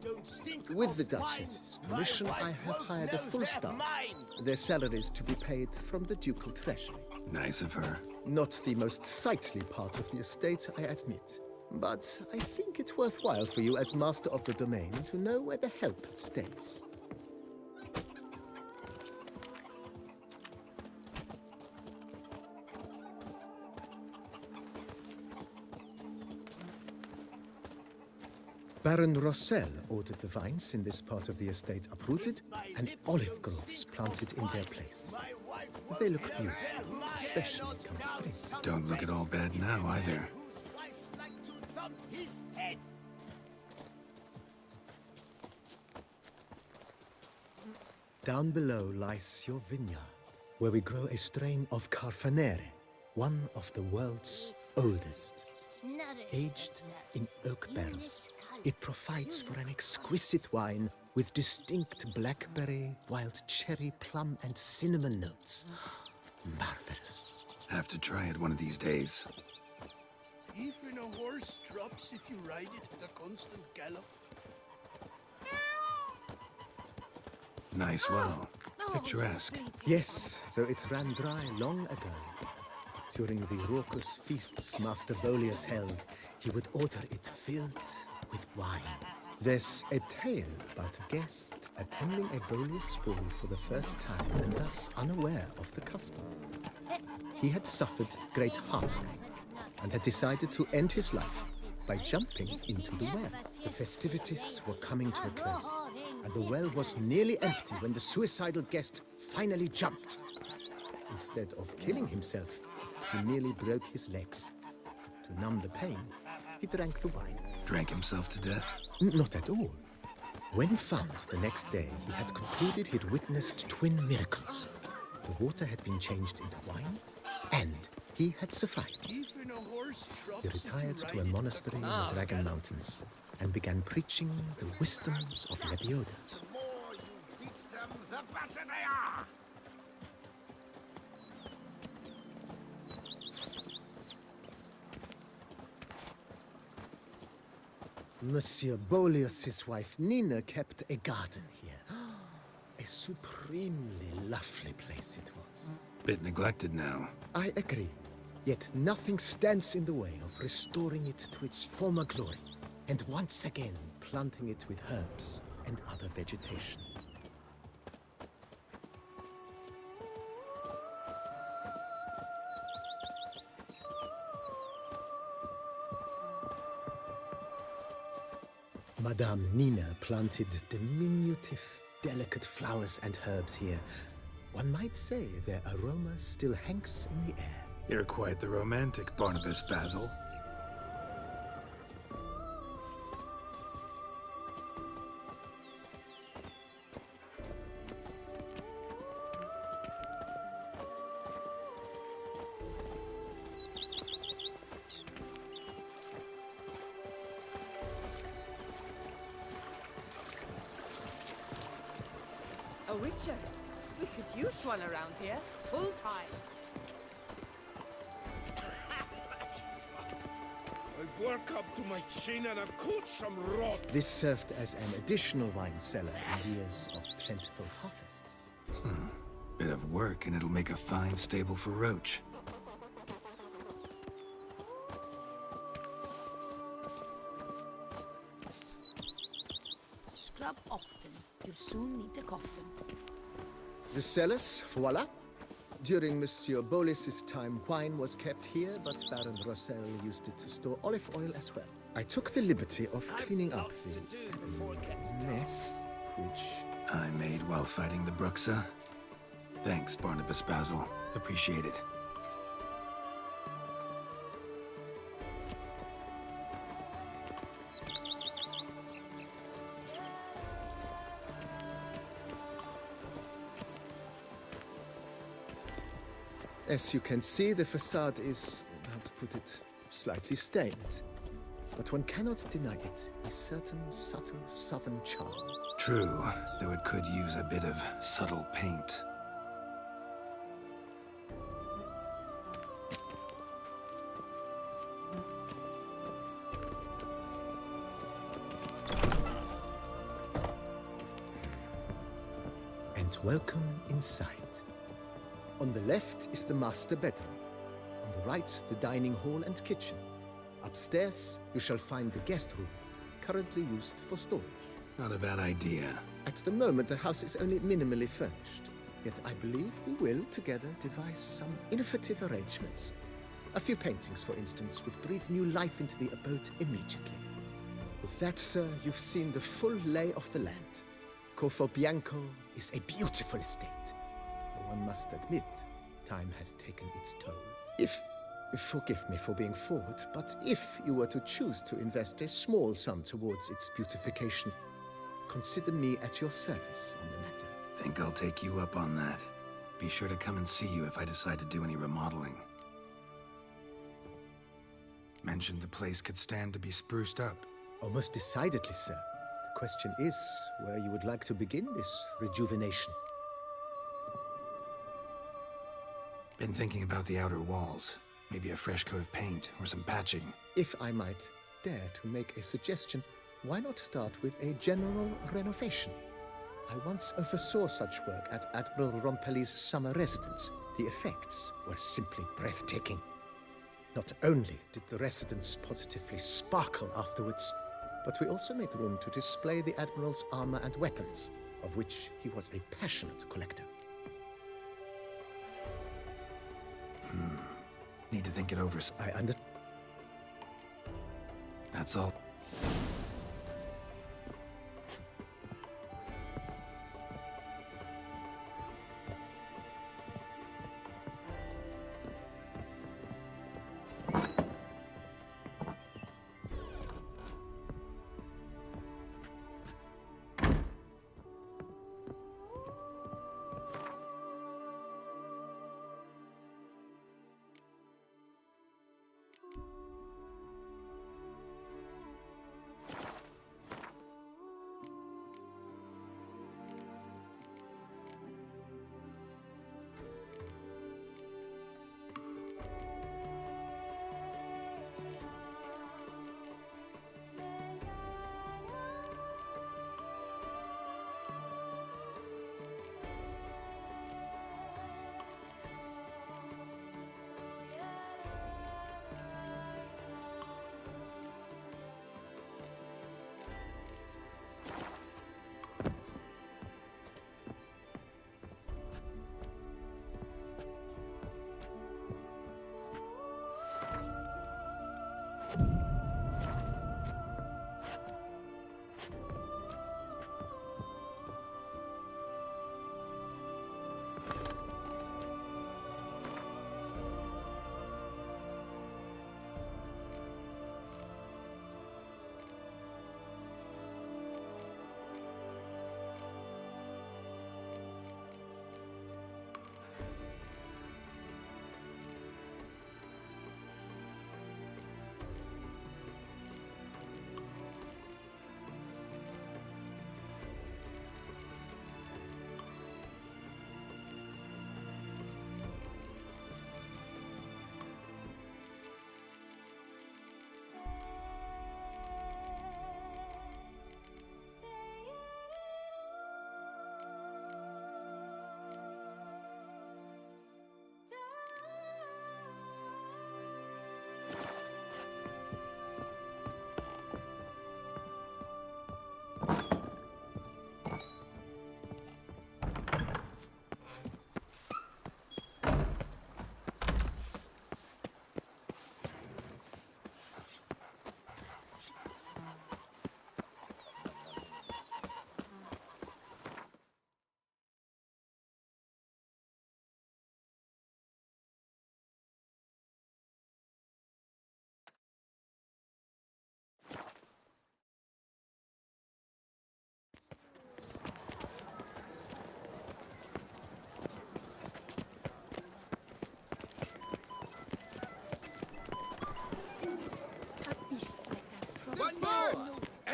With the Duchess's permission, I have hired a full staff. Their salaries to be paid from the ducal treasury. Nice of her. Not the most sightly part of the estate, I admit. But I think it's worthwhile for you as master of the domain to know where the help stays. Baron Rossel ordered the vines in this part of the estate uprooted and olive groves planted in their place. They look beautiful, especially come spring. Don't look at all bad now, either. Down below lies your vineyard, where we grow a strain of Carfanere, one of the world's oldest. Aged in oak barrels, it provides for an exquisite wine with distinct blackberry, wild cherry, plum, and cinnamon notes. Marvelous. Have to try it one of these days. Even a horse drops if you ride it at a constant gallop. Nice well. Picturesque. Yes, though it ran dry long ago. During the raucous feasts Master Volius held, he would order it filled with wine. There's a tale about a guest attending a Volius ball for the first time and thus unaware of the custom. He had suffered great heartbreak and had decided to end his life by jumping into the well. The festivities were coming to a close, and the well was nearly empty when the suicidal guest finally jumped. Instead of killing himself, he merely broke his legs. To numb the pain, he drank the wine. Drank himself to death? Not at all. When found the next day, he had concluded he'd witnessed twin miracles. The water had been changed into wine, and he had survived. He retired to a monastery in the Dragon Mountains and began preaching the wisdoms of Lebioda. The more you beat them, the better they are! Monsieur Bolius' wife Nina kept a garden here. A supremely lovely place it was. Bit neglected now. I agree. Yet nothing stands in the way of restoring it to its former glory, and once again planting it with herbs and other vegetation. Madame Nina planted diminutive, delicate flowers and herbs here. One might say their aroma still hangs in the air. You're quite the romantic, Barnabas Basil. A witcher. We could use one around here, full time. I've worked up to my chin and I've caught some rot. This served as an additional wine cellar in years of plentiful harvests. Bit of work and it'll make a fine stable for Roach. Scrub often. You'll soon need a coffin. The cellars, voila. During Monsieur Bolis's time, wine was kept here, but Baron Rossel used it to store olive oil as well. I took the liberty of cleaning up the mess, which I made while fighting the Bruxa. Thanks, Barnabas Basil. Appreciate it. As you can see, the facade is, how to put it, slightly stained. But one cannot deny it, a certain subtle southern charm. True, though it could use a bit of subtle paint. And welcome inside. On the left is the master bedroom. On the right, the dining hall and kitchen. Upstairs, you shall find the guest room, currently used for storage. Not a bad idea. At the moment, the house is only minimally furnished. Yet I believe we will, together, devise some innovative arrangements. A few paintings, for instance, would breathe new life into the abode immediately. With that, sir, you've seen the full lay of the land. Corvo Bianco is a beautiful estate. One must admit, time has taken its toll. Forgive me for being forward, but if you were to choose to invest a small sum towards its beautification, consider me at your service on the matter. Think I'll take you up on that. Be sure to come and see you if I decide to do any remodeling. Mentioned the place could stand to be spruced up. Oh, most decidedly, sir. The question is where you would like to begin this rejuvenation. Been thinking about the outer walls. Maybe a fresh coat of paint or some patching. If I might dare to make a suggestion, why not start with a general renovation? I once oversaw such work at Admiral Rompelli's summer residence. The effects were simply breathtaking. Not only did the residence positively sparkle afterwards, but we also made room to display the Admiral's armor and weapons, of which he was a passionate collector. Need to think it over. That's all.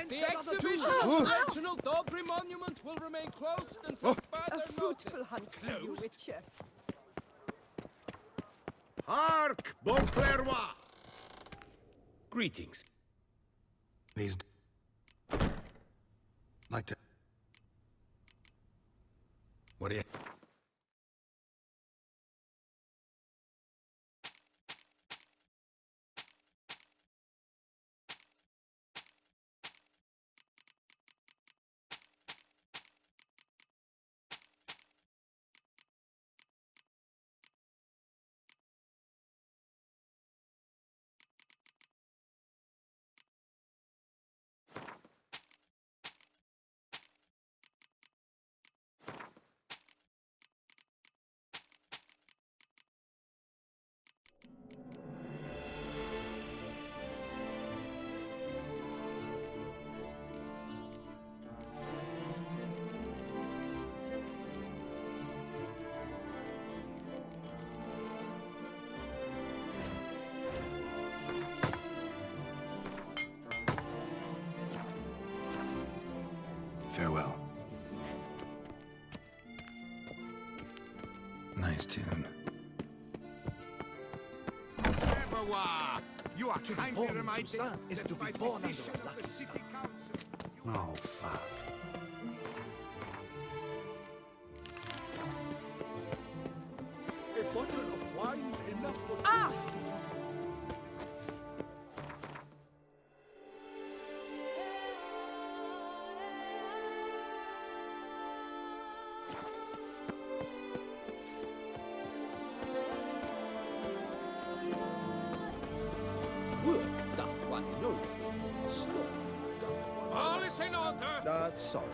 The exhibition of the original Dobry monument will remain closed until further A fruitful hunt for you, Witcher. Hark, Beauclervois! Greetings. These... like to... What do you... Farewell. Nice tune. Revello! You are kindly reminded is to be by born under decision a of the lucky city council. Oh, fuck. A bottle of wine's enough for Work doth one noble, sloth doth one... All is in order. Sorry.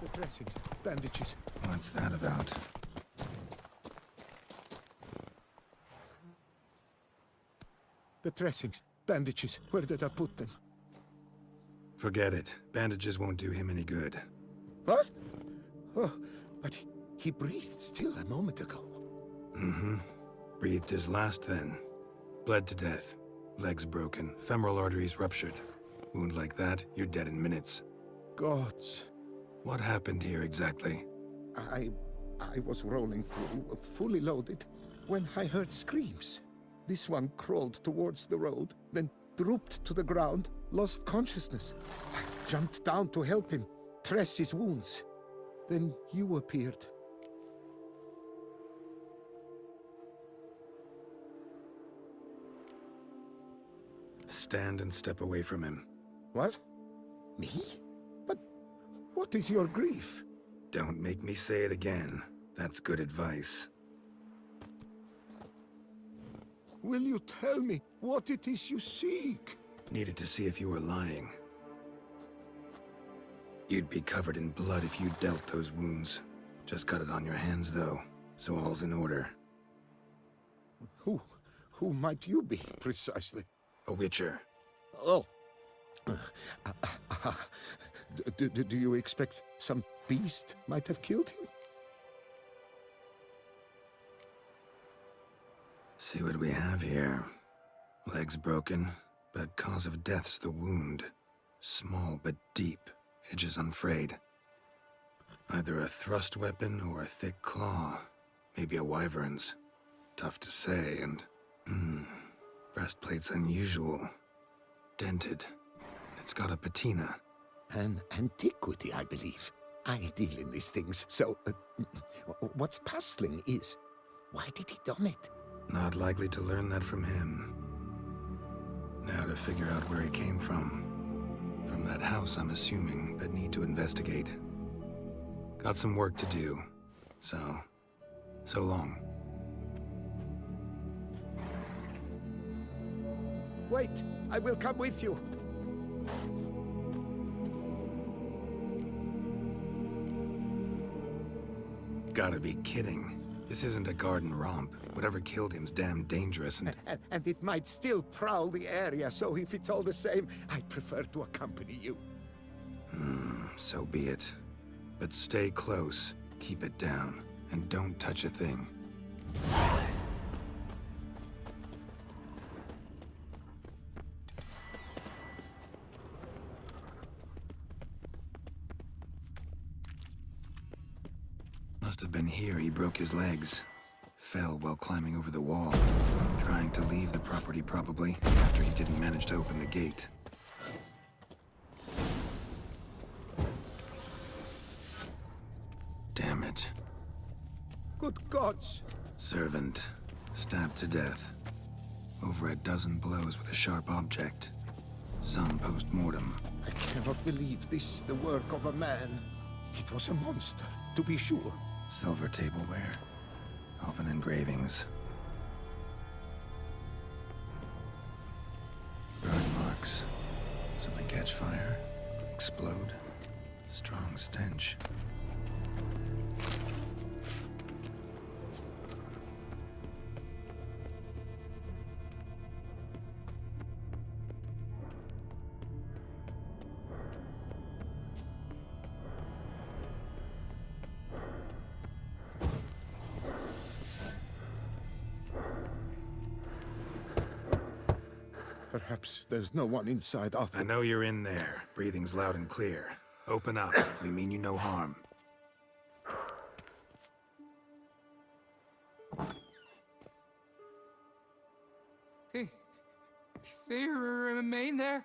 The dressings, bandages. What's that about? The dressings, bandages. Where did I put them? Forget it. Bandages won't do him any good. What? Oh, but he breathed still a moment ago. Mm-hmm. Breathed his last then. Bled to death. Legs broken. Femoral arteries ruptured. Wound like that, you're dead in minutes. Gods. What happened here exactly? I was rolling through, fully loaded, when I heard screams. This one crawled towards the road, then drooped to the ground, lost consciousness. I jumped down to help him, dress his wounds. Then you appeared. Stand and step away from him. What? Me? But what is your grief? Don't make me say it again. That's good advice. Will you tell me what it is you seek? Needed to see if you were lying. You'd be covered in blood if you dealt those wounds. Just cut it on your hands, though, so all's in order. Who might you be, precisely? A witcher. Oh. Do you expect some beast might have killed him? See what we have here. Legs broken, but cause of death's the wound. Small but deep, edges unfrayed. Either a thrust weapon or a thick claw. Maybe a wyvern's. Tough to say, and... breastplate's unusual. Dented. It's got a patina. An antiquity, I believe. I deal in these things, so... what's puzzling is, why did he don it? Not likely to learn that from him. Now to figure out where he came from. From that house, I'm assuming, but need to investigate. Got some work to do, so long. Wait, I will come with you. Gotta be kidding. This isn't a garden romp. Whatever killed him's damn dangerous And it might still prowl the area, so if it's all the same, I'd prefer to accompany you. So be it. But stay close, keep it down, and don't touch a thing. Must have been here he broke his legs. Fell while climbing over the wall. Trying to leave the property, probably, after he didn't manage to open the gate. Damn it. Good gods! Servant. Stabbed to death. Over a dozen blows with a sharp object. Some post-mortem. I cannot believe this the work of a man. It was a monster, to be sure. Silver tableware. Elven engravings. Burn marks. Something catch fire. Explode. Strong stench. Perhaps there's no one inside after... I know you're in there. Breathing's loud and clear. Open up. We mean you no harm. They remain there?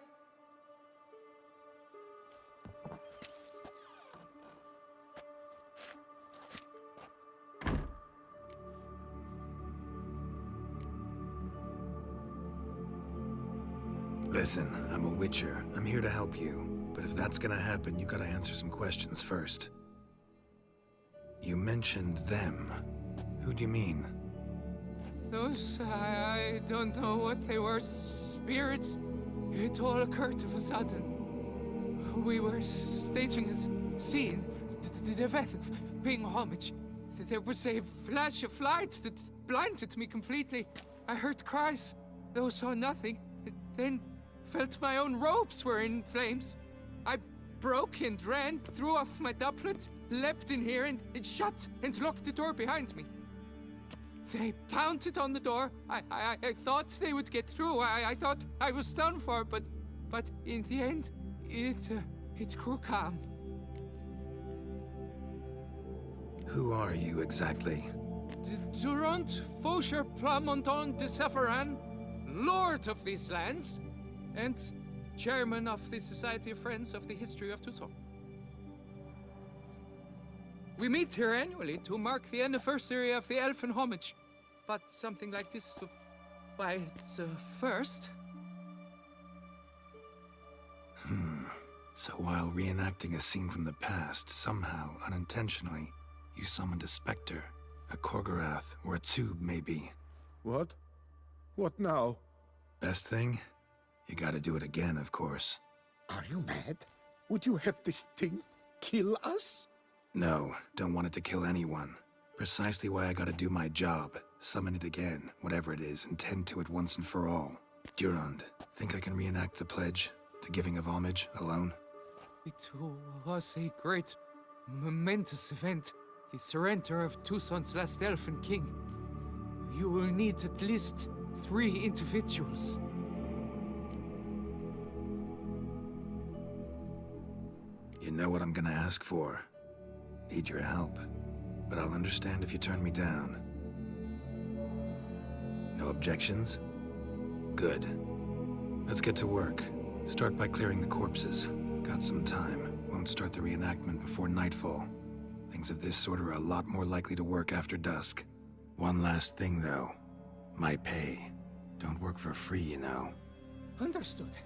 Listen, I'm a witcher. I'm here to help you. But if that's gonna happen, you gotta answer some questions first. You mentioned them. Who do you mean? Those, I don't know what they were. Spirits. It all occurred of a sudden. We were staging a scene. The event of paying homage. There was a flash of light that blinded me completely. I heard cries, though saw nothing. Then felt my own robes were in flames. I broke and ran, threw off my doublet, leapt in here and shut and locked the door behind me. They pounded on the door. I thought they would get through. I thought I was done for, but in the end, it grew calm. Who are you exactly? Durant Faucher Plamondon Deciphering, Lord of these lands, and Chairman of the Society of Friends of the History of Toussaint. We meet here annually to mark the anniversary of the Elfin Homage, but something like this, why, it's a first. So while reenacting a scene from the past, somehow, unintentionally, you summoned a specter, a Korgorath, or a tube, maybe. What? What now? Best thing? You gotta do it again, of course. Are you mad? Would you have this thing kill us? No, don't want it to kill anyone. Precisely why I gotta do my job. Summon it again, whatever it is, and tend to it once and for all. Durand, think I can reenact the pledge, the giving of homage, alone? It was a great, momentous event. The surrender of Toussaint's last elfin king. You will need at least 3 individuals. You know what I'm gonna ask for. Need your help. But I'll understand if you turn me down. No objections? Good. Let's get to work. Start by clearing the corpses. Got some time. Won't start the reenactment before nightfall. Things of this sort are a lot more likely to work after dusk. One last thing, though. My pay. Don't work for free, you know. Understood.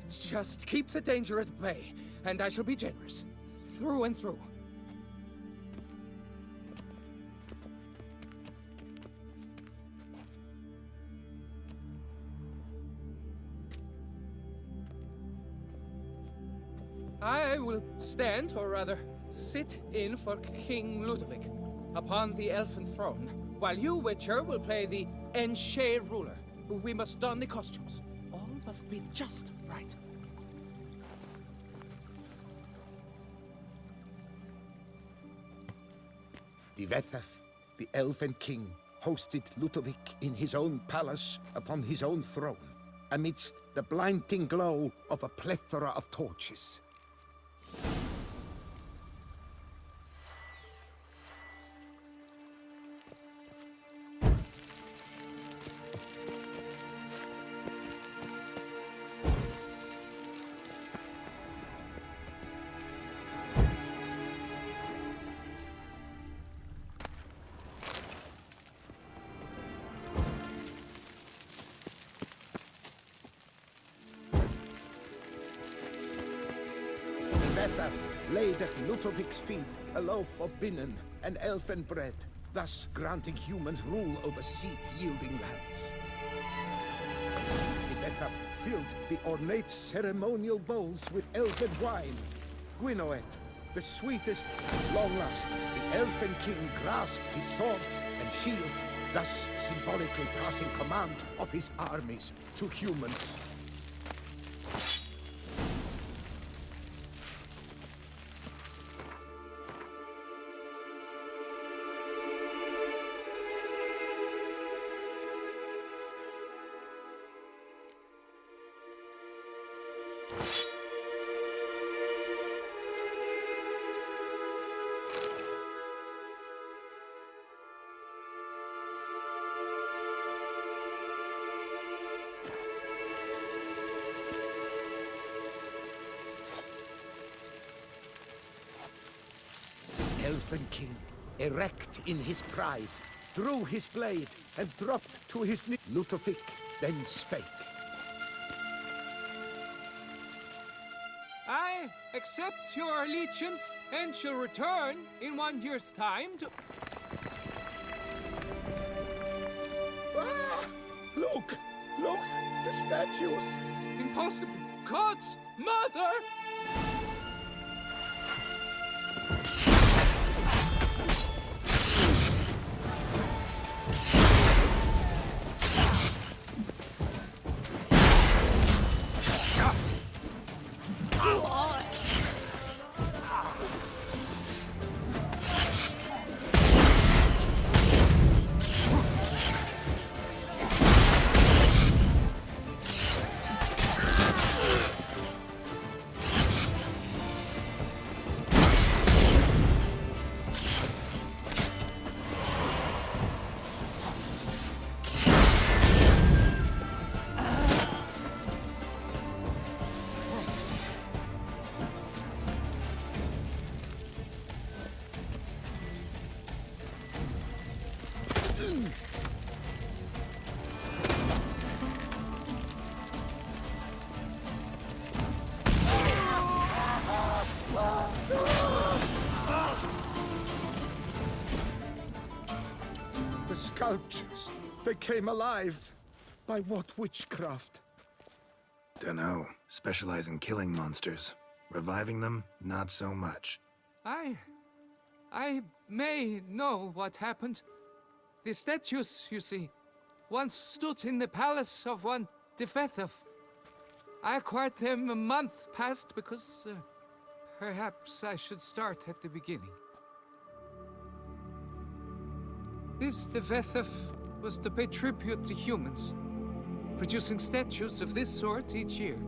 Just keep the danger at bay, and I shall be generous. Through and through. I will stand, or rather, sit in for King Ludovic, upon the elfin throne, while you, Witcher, will play the Enche ruler. We must don the costumes. All must be just right. Detlaff, the Elven King, hosted Ludovic in his own palace upon his own throne, amidst the blinding glow of a plethora of torches. Detlaff laid at Ludovic's feet a loaf of binnen and elfin bread, thus granting humans rule over seat-yielding lands. Detlaff filled the ornate ceremonial bowls with elfin wine. Gwinoet, the sweetest. Long last, the elfin king grasped his sword and shield, thus symbolically passing command of his armies to humans. Elfin king, erect in his pride, drew his blade and dropped to his knee. Ludovic then spake. I accept your allegiance and shall return in 1 year's time to... Ah! Look! Look! The statues! Impossible! God's mother! The sculptures, they came alive. By what witchcraft? Dunno. Specialize in killing monsters. Reviving them, not so much. I may know what happened. The statues, you see, once stood in the palace of one Detlaff. I acquired them a month past because perhaps I should start at the beginning. This Detlaff was to pay tribute to humans, producing statues of this sort each year.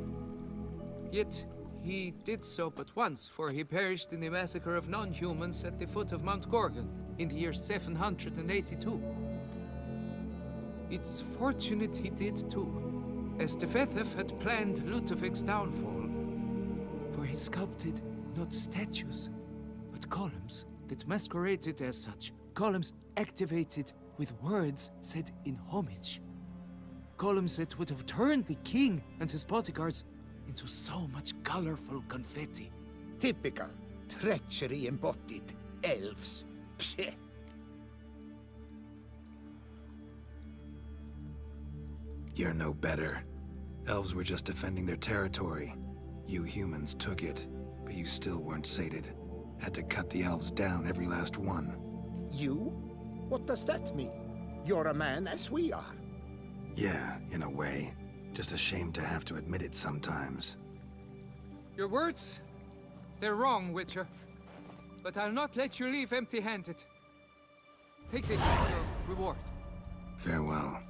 Yet he did so but once, for he perished in the massacre of non-humans at the foot of Mount Gorgon in the year 782. It's fortunate he did too, as Detlaff had planned Ludovic's downfall, for he sculpted not statues, but columns that masqueraded as such. Columns activated with words said in homage. Columns that would have turned the king and his bodyguards into so much colorful confetti. Typical. Treachery embodied. Elves. Psheh. You're no better. Elves were just defending their territory. You humans took it, but you still weren't sated. Had to cut the elves down, every last one. You? What does that mean? You're a man as we are. Yeah, in a way. Just ashamed to have to admit it sometimes. Your words, they're wrong, Witcher. But I'll not let you leave empty-handed. Take this as your reward. Farewell.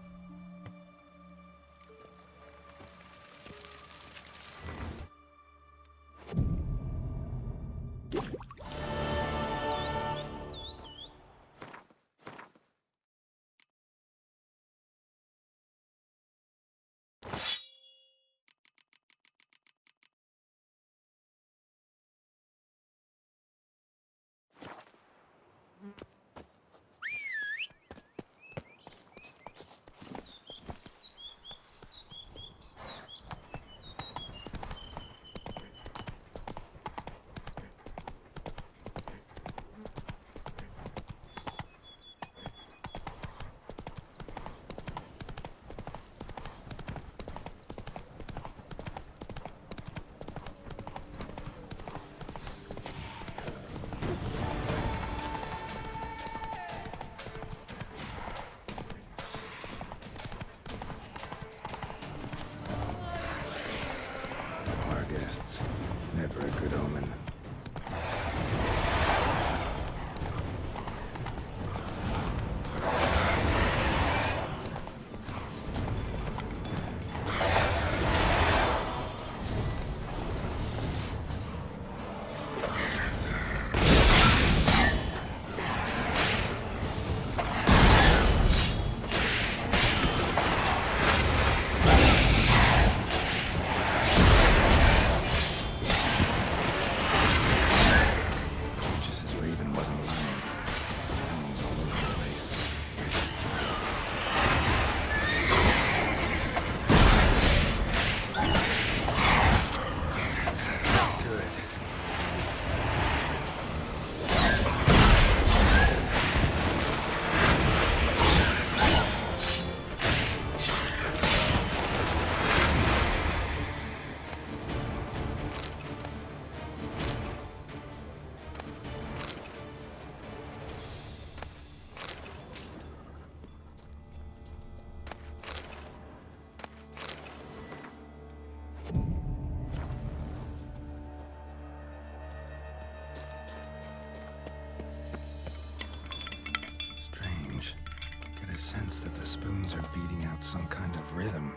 kind of rhythm.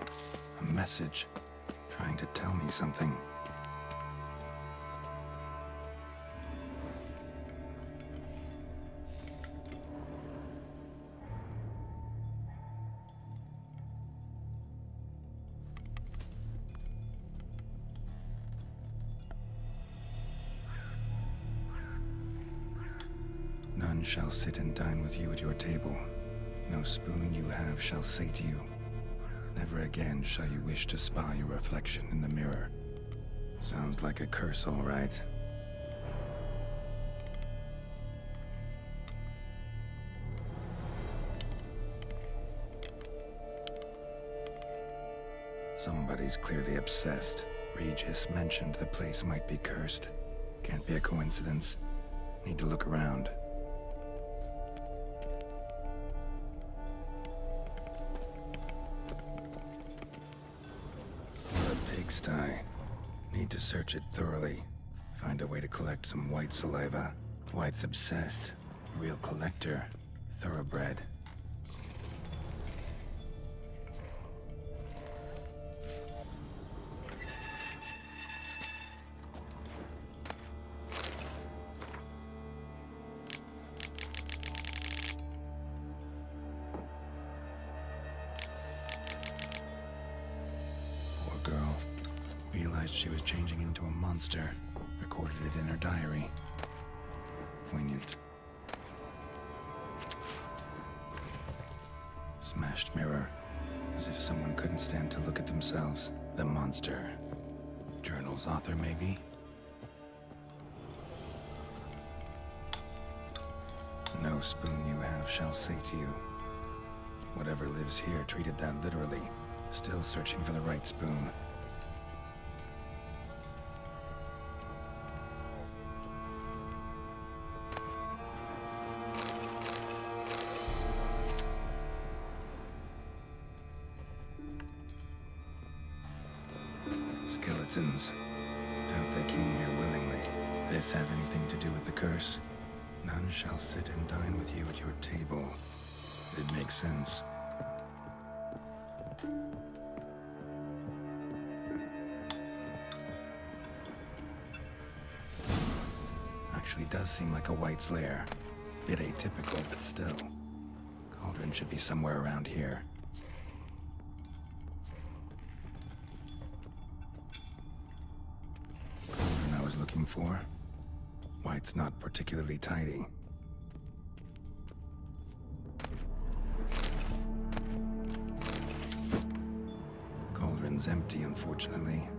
A message. Trying to tell me something. None shall sit and dine with you at your table. No spoon you have shall say to you, never again shall you wish to spy your reflection in the mirror. Sounds like a curse, all right. Somebody's clearly obsessed. Regis mentioned the place might be cursed. Can't be a coincidence. Need to look around. Pigsty. Need to search it thoroughly. Find a way to collect some Wight saliva. Wight's obsessed. Real collector. Thoroughbred. She was changing into a monster. Recorded it in her diary. Poignant. Smashed mirror. As if someone couldn't stand to look at themselves. The monster. Journal's author, maybe? No spoon you have shall say to you. Whatever lives here treated that literally. Still searching for the right spoon. Skeletons. Doubt they came here willingly. This have anything to do with the curse? None shall sit and dine with you at your table. It makes sense. Actually does seem like a Wight's lair. Bit atypical, but still. Cauldron should be somewhere around here. Cauldron I was looking for. Wight's not particularly tidy. Cauldron's empty, unfortunately.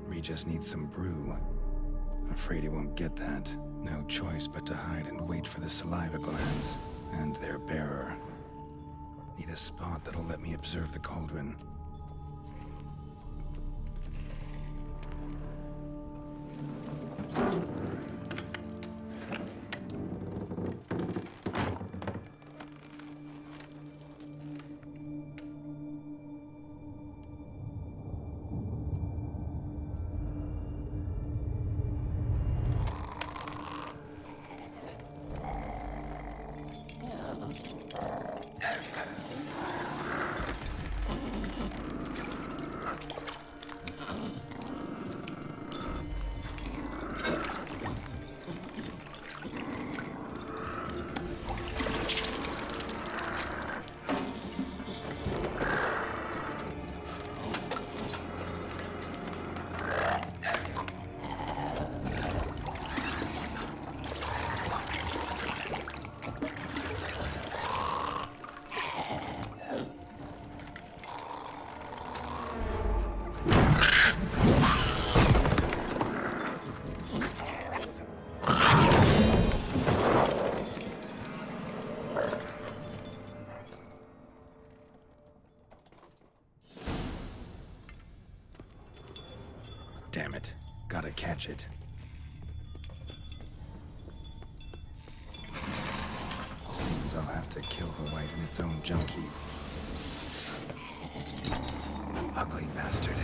Regis needs some brew. Afraid he won't get that. No choice but to hide and wait for the saliva glands and their bearer. Need a spot that'll let me observe the cauldron. Damn it. Gotta catch it. Seems I'll have to kill the Wight in its own junk heap. Ugly bastard.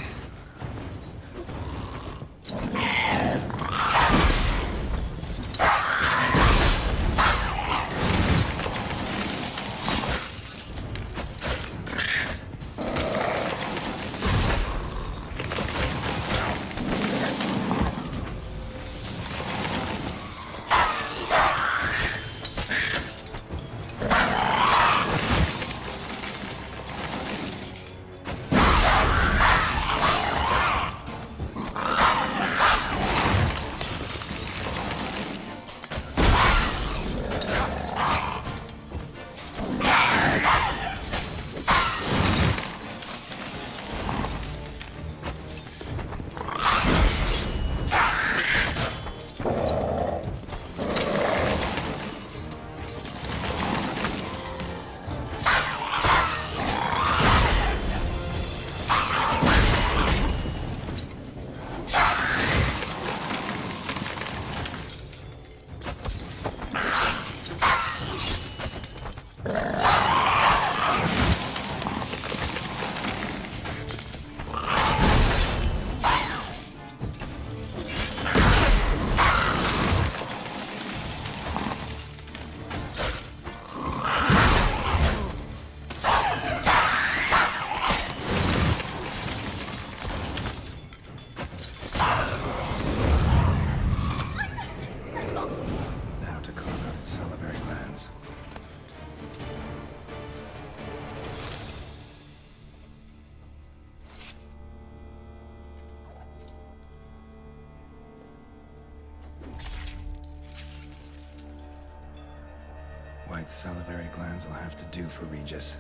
Wight's salivary glands will have to do for Regis.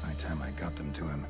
High time I got them to him.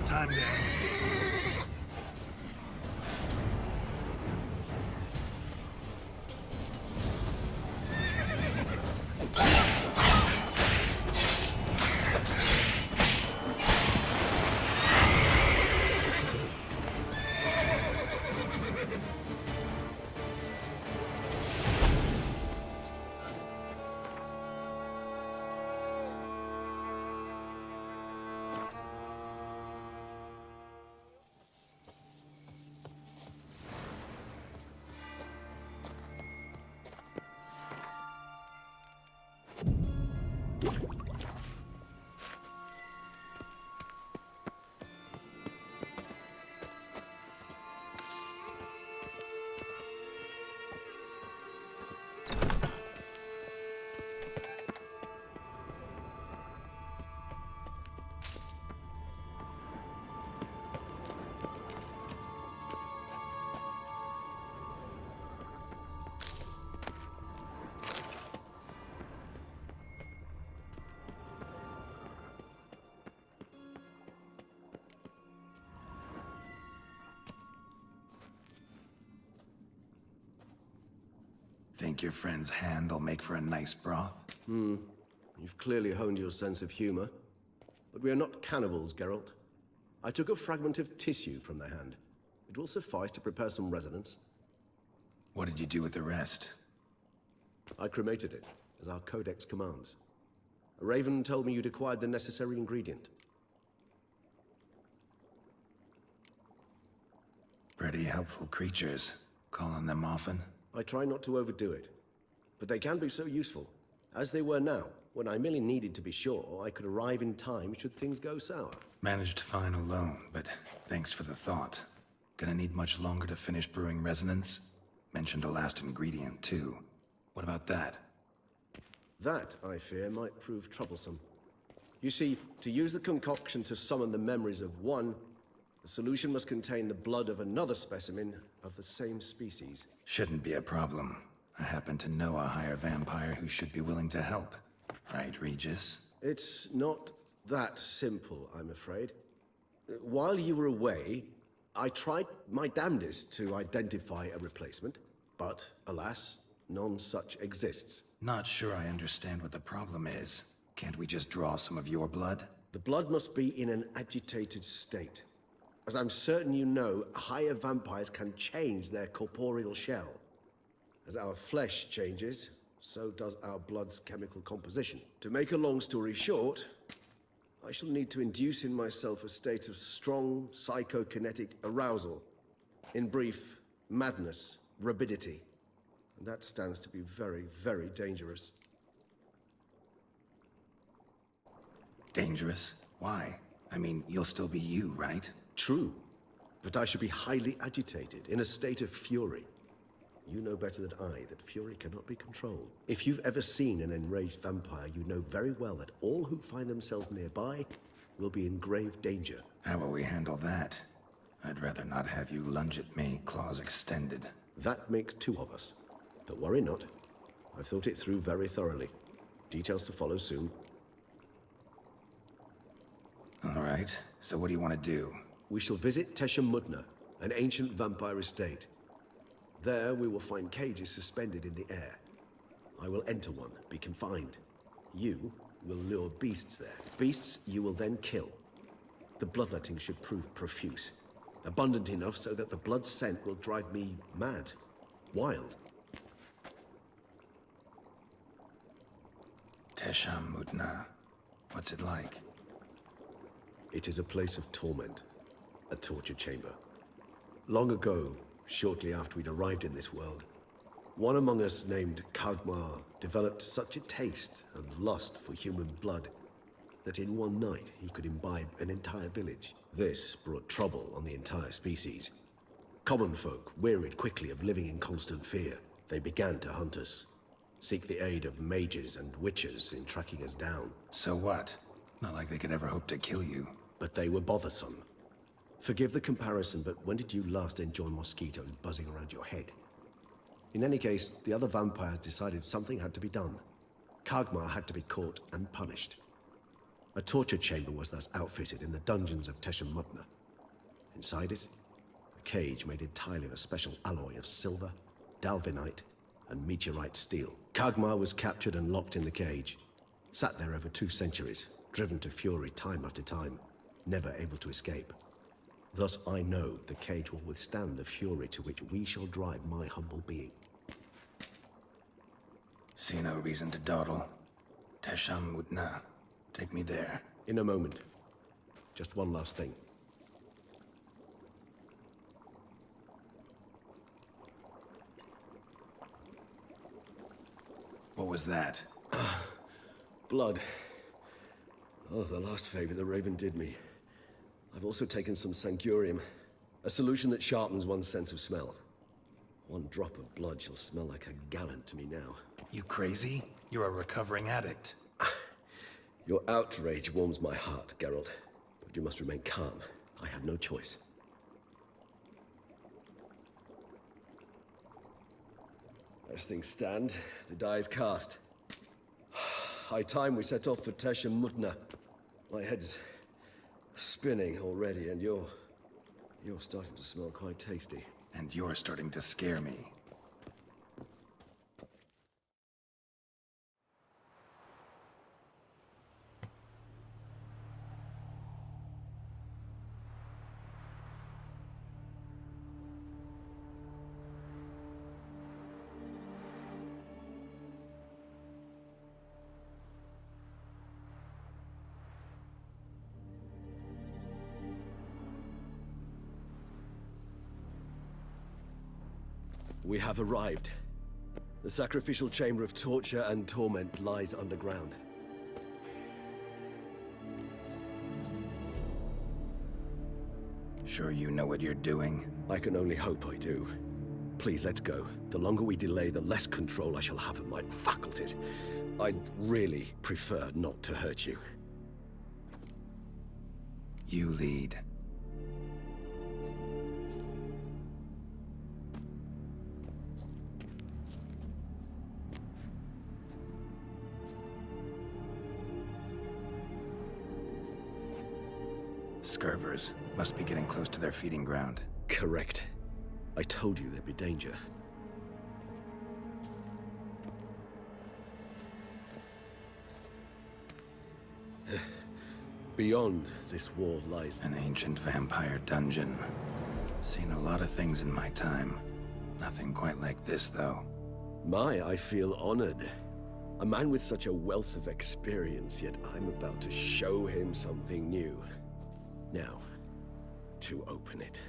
Time to end this. Think your friend's hand will make for a nice broth? You've clearly honed your sense of humor. But we are not cannibals, Geralt. I took a fragment of tissue from their hand. It will suffice to prepare some resonance. What did you do with the rest? I cremated it, as our codex commands. A raven told me you'd acquired the necessary ingredient. Pretty helpful creatures. Calling them often? I try not to overdo it. But they can be so useful. As they were now, when I merely needed to be sure I could arrive in time should things go sour. Managed fine alone, but thanks for the thought. Gonna need much longer to finish brewing resonance? Mentioned a last ingredient, too. What about that? That, I fear, might prove troublesome. You see, to use the concoction to summon the memories of one, the solution must contain the blood of another specimen of the same species. Shouldn't be a problem. I happen to know a higher vampire who should be willing to help. Right, Regis? It's not that simple, I'm afraid. While you were away, I tried my damnedest to identify a replacement, but alas, none such exists. Not sure I understand what the problem is. Can't we just draw some of your blood? The blood must be in an agitated state. As I'm certain you know, higher vampires can change their corporeal shell. As our flesh changes, so does our blood's chemical composition. To make a long story short, I shall need to induce in myself a state of strong psychokinetic arousal. In brief, madness, rabidity. And that stands to be very, very dangerous. Dangerous? Why? I mean, you'll still be you, right? True. But I should be highly agitated, in a state of fury. You know better than I that fury cannot be controlled. If you've ever seen an enraged vampire, you know very well that all who find themselves nearby will be in grave danger. How will we handle that? I'd rather not have you lunge at me, claws extended. That makes two of us. But worry not. I've thought it through very thoroughly. Details to follow soon. All right, so what do you want to do? We shall visit Teshna Mutna, an ancient vampire estate. There we will find cages suspended in the air. I will enter one, be confined. You will lure beasts there. Beasts you will then kill. The bloodletting should prove profuse. Abundant enough so that the blood scent will drive me mad. Wild. Teshna Mutna. What's it like? It is a place of torment. A torture chamber. Long ago, shortly after we'd arrived in this world, one among us named Shaelmaar developed such a taste and lust for human blood that in one night he could imbibe an entire village. This brought trouble on the entire species. Common folk wearied quickly of living in constant fear. They began to hunt us, seek the aid of mages and witches in tracking us down. So what? Not like they could ever hope to kill you. But they were bothersome. Forgive the comparison, but when did you last enjoy mosquitoes buzzing around your head? In any case, the other vampires decided something had to be done. Shaelmaar had to be caught and punished. A torture chamber was thus outfitted in the dungeons of Teshna Mutna. Inside it, a cage made entirely of a special alloy of silver, dalvinite, and meteorite steel. Shaelmaar was captured and locked in the cage. Sat there over 2 centuries, driven to fury time after time, never able to escape. Thus I know the cage will withstand the fury to which we shall drive my humble being. See no reason to dawdle. Teshna Mutna. Take me there. In a moment. Just one last thing. What was that? Blood. Oh, the last favor the Raven did me. I've also taken some Sancurium, a solution that sharpens one's sense of smell. One drop of blood shall smell like a gallon to me now. You crazy? You're a recovering addict. Your outrage warms my heart, Geralt. But you must remain calm. I have no choice. As things stand, the die is cast. High time we set off for Teshna Mutna. My head's spinning already, and you're starting to smell quite tasty. And you're starting to scare me. We have arrived. The sacrificial chamber of torture and torment lies underground. Sure you know what you're doing? I can only hope I do. Please, let's go. The longer we delay, the less control I shall have of my faculties. I'd really prefer not to hurt you. You lead. scurvers. Must be getting close to their feeding ground. Correct. I told you there'd be danger. Beyond this wall lies an ancient vampire dungeon. Seen a lot of things in my time. Nothing quite like this, though. I feel honored. A man with such a wealth of experience, yet I'm about to show him something new. Now, to open it.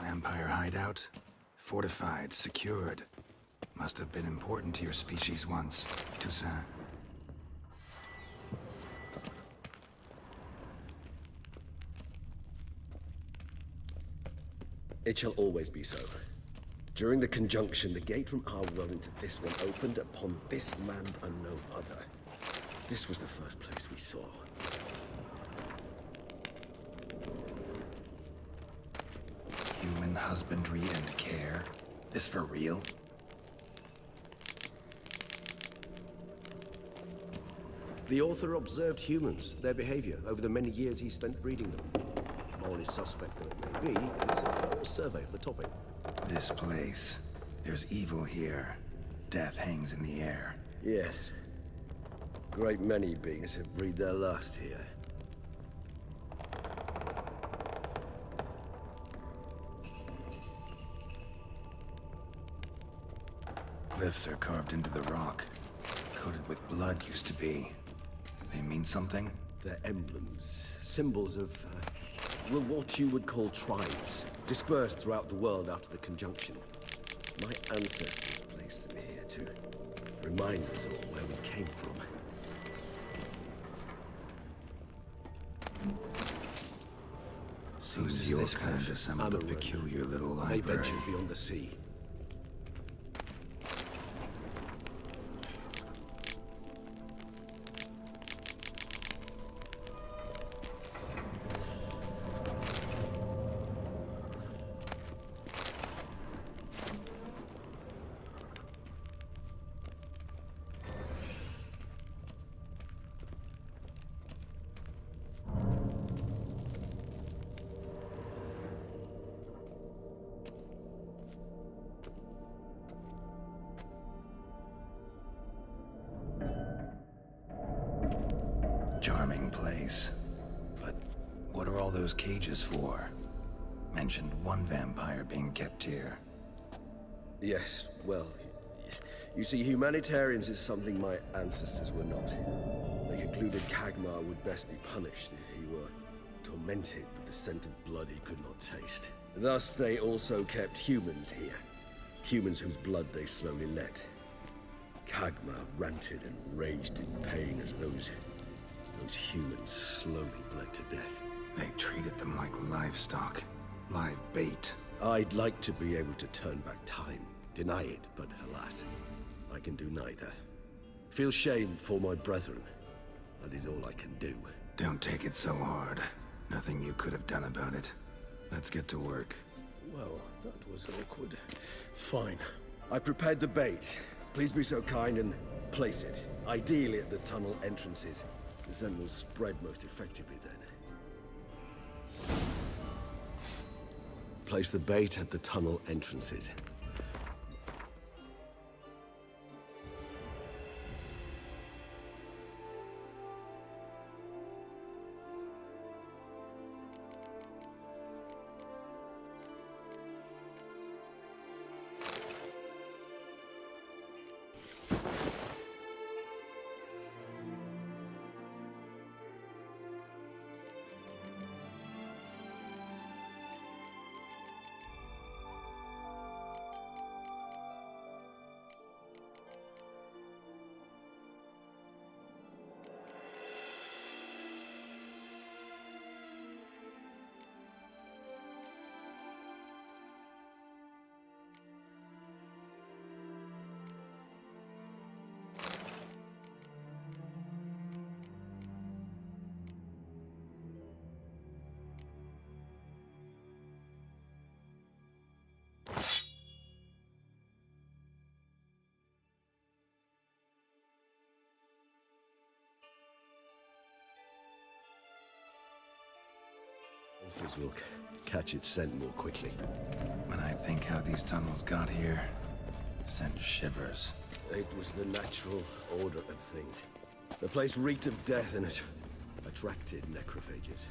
Vampire hideout? Fortified, secured. Must have been important to your species once, Toussaint. It shall always be so. During the conjunction, the gate from our world into this one opened upon this land and no other. This was the first place we saw. Human husbandry and care? This for real? The author observed humans, their behavior, over the many years he spent breeding them. Morally suspect though it may be, it's a thorough survey of the topic. This place. There's evil here. Death hangs in the air. Yes. Great many beings have breathed their last here. Glyphs are carved into the rock. Coated with blood used to be. They mean something? They're emblems, symbols of, well, what you would call tribes, dispersed throughout the world after the conjunction. My ancestors placed them here to remind us all where we came from. Seems your kind assembled a peculiar little library. They ventured beyond the sea. Charming place. But what are all those cages for? Mentioned one vampire being kept here. Yes, well, you see, humanitarians is something my ancestors were not. They concluded Kagmar would best be punished if he were tormented with the scent of blood he could not taste. Thus, they also kept humans here. Humans whose blood they slowly let. Kagmar ranted and raged in pain as those humans slowly bled to death. They treated them like livestock. Live bait. I'd like to be able to turn back time. Deny it, but alas, I can do neither. Feel shame for my brethren. That is all I can do. Don't take it so hard. Nothing you could have done about it. Let's get to work. Well, that was awkward. Fine. I prepared the bait. Please be so kind and place it. Ideally at the tunnel entrances. The scent will spread most effectively then. Place the bait at the tunnel entrances. Monsters will catch its scent more quickly. When I think how these tunnels got here, send shivers. It was the natural order of things. The place reeked of death and it attracted necrophages.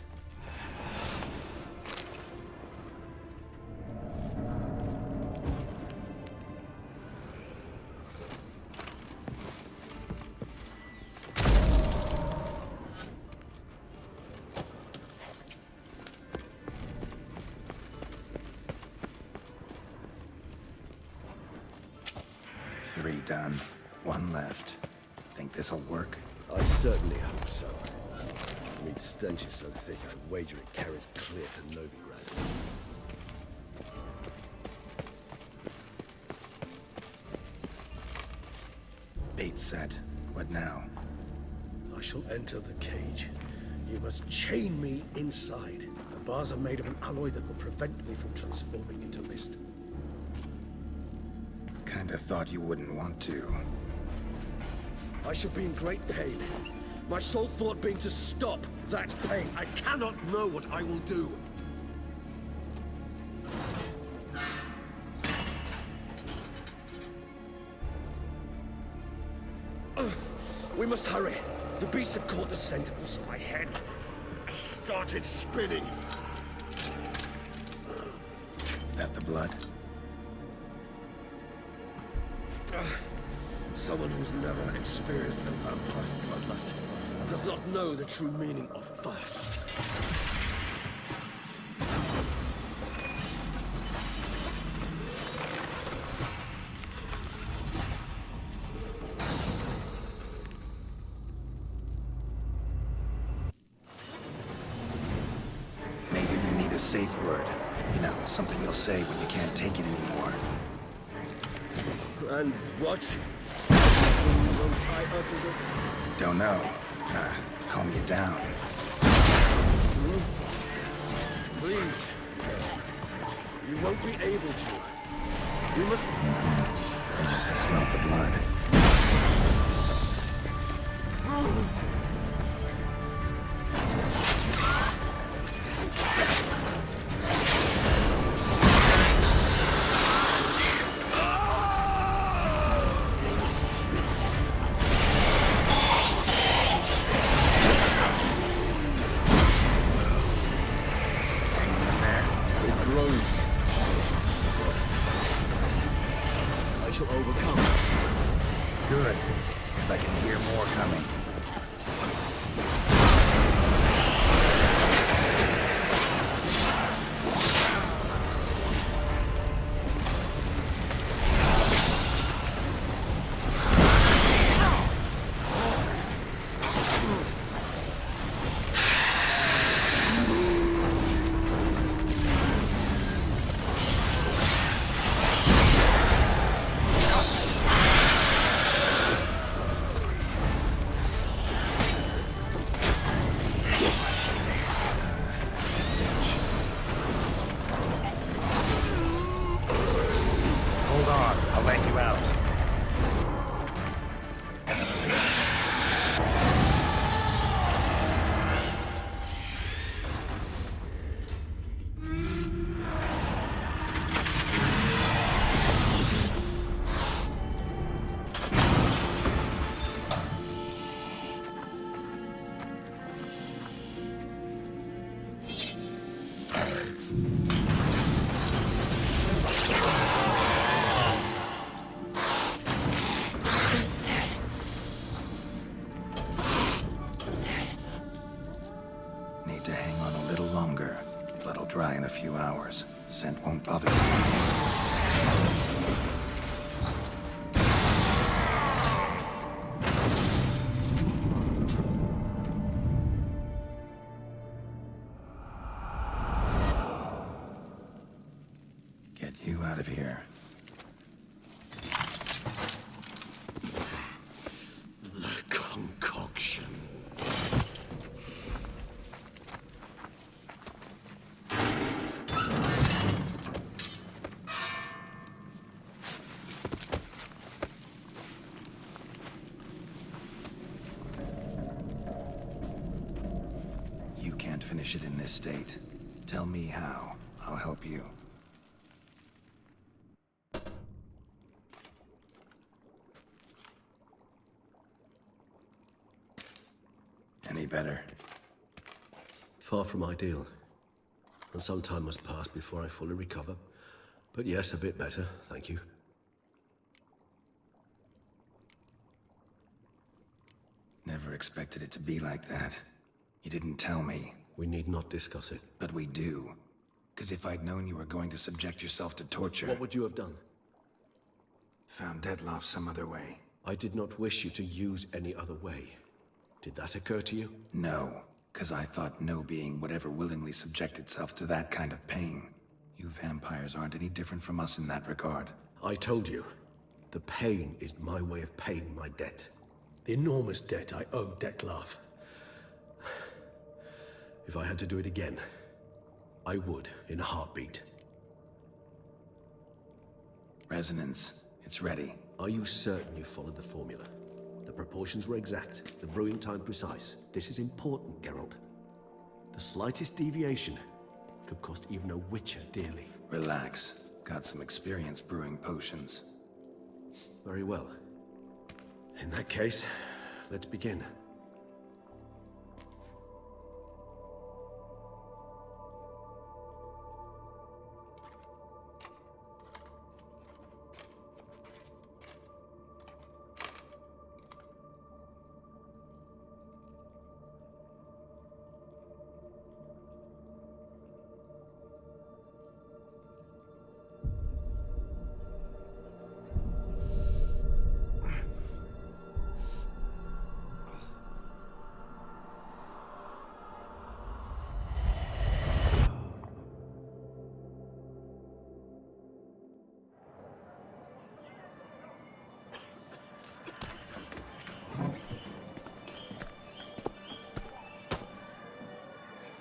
Three done. One left. Think this'll work? I certainly hope so. The meat stench is so thick, I'd wager it carries clear to Novigrad. Bait set. What now? I shall enter the cage. You must chain me inside. The bars are made of an alloy that will prevent me from transforming into mist. Kinda thought you wouldn't want to. I shall be in great pain. My sole thought being to stop that pain. I cannot know what I will do. We must hurry. The beasts have caught the scent. Also, my head started spinning. That the blood? Someone who's never experienced a vampire's bloodlust does not know the true meaning of thirst. Maybe we need a safe word. You know, something you'll say when you can't take it anymore. And what? I uttered it. Don't know. Calm you down. Please. You won't be able to. We must... I just smelled the blood. Dry in a few hours. Scent won't bother you. Get you out of here. The concoction. Finish it in this state. Tell me how. I'll help you. Any better? Far from ideal. And some time must pass before I fully recover. But yes, a bit better, thank you. Never expected it to be like that. You didn't tell me. We need not discuss it. But we do. Because if I'd known you were going to subject yourself to torture... What would you have done? Found Detlaff some other way. I did not wish you to use any other way. Did that occur to you? No, because I thought no being would ever willingly subject itself to that kind of pain. You vampires aren't any different from us in that regard. I told you, the pain is my way of paying my debt. The enormous debt I owe Detlaff. If I had to do it again, I would, in a heartbeat. Resonance. It's ready. Are you certain you followed the formula? The proportions were exact, the brewing time precise. This is important, Geralt. The slightest deviation could cost even a witcher dearly. Relax. Got some experience brewing potions. Very well. In that case, let's begin.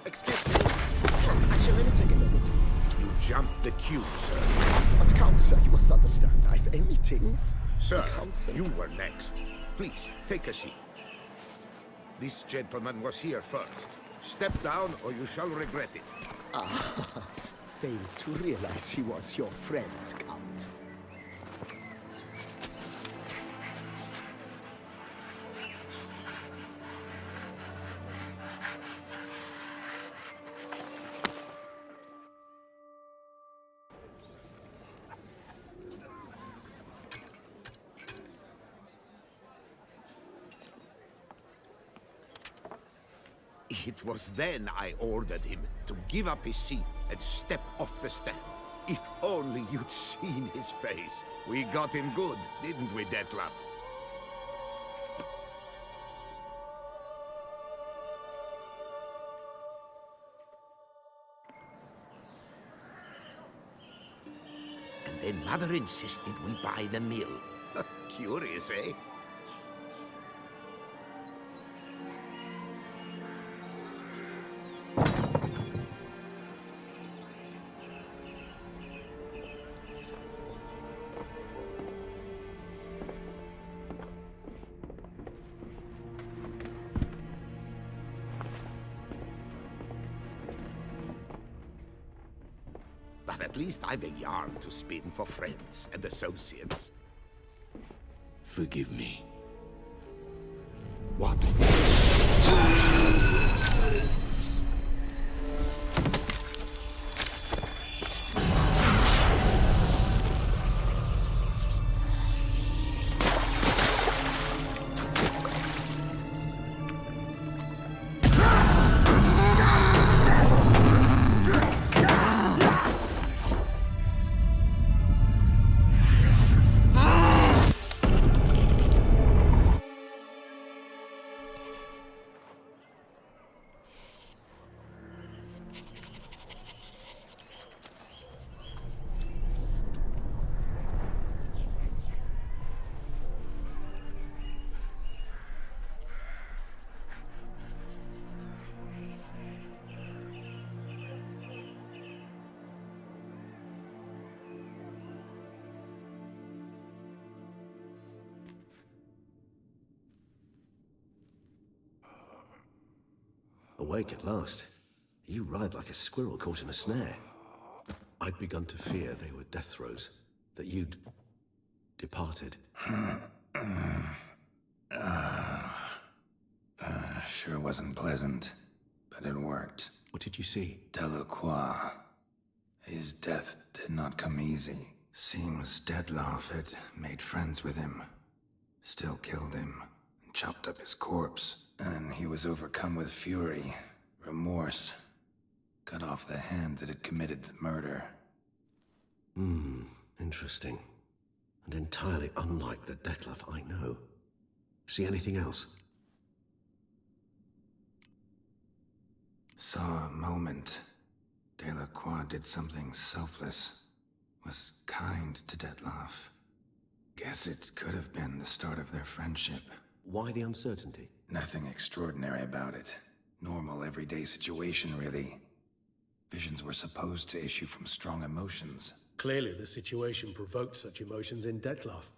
Excuse me. Actually, let me take a moment. You jumped the queue, sir. But Count, sir, you must understand. I've a meeting. Sir, you were next. Please, take a seat. This gentleman was here first. Step down or you shall regret it. Ah, fails to realize he was your friend, Count. It was then I ordered him to give up his seat and step off the stand. If only you'd seen his face. We got him good, didn't we, Detlaff? And then Mother insisted we buy the mill. Curious, eh? But at least I've a yarn to spin for friends and associates. Forgive me. What? Awake at last. You ride like a squirrel caught in a snare. I'd begun to fear they were death throes, that you'd departed. Sure wasn't pleasant, but it worked. What did you see? Delacroix. His death did not come easy. Seems Detlaff had made friends with him. Still killed him, and chopped up his corpse. And he was overcome with fury, remorse. Cut off the hand that had committed the murder. Interesting. And entirely unlike the Detlaff I know. See anything else? Saw a moment. Delacroix did something selfless. Was kind to Detlaff. Guess it could have been the start of their friendship. Why the uncertainty? Nothing extraordinary about it. Normal, everyday situation, really. Visions were supposed to issue from strong emotions. Clearly the situation provoked such emotions in Detlaff.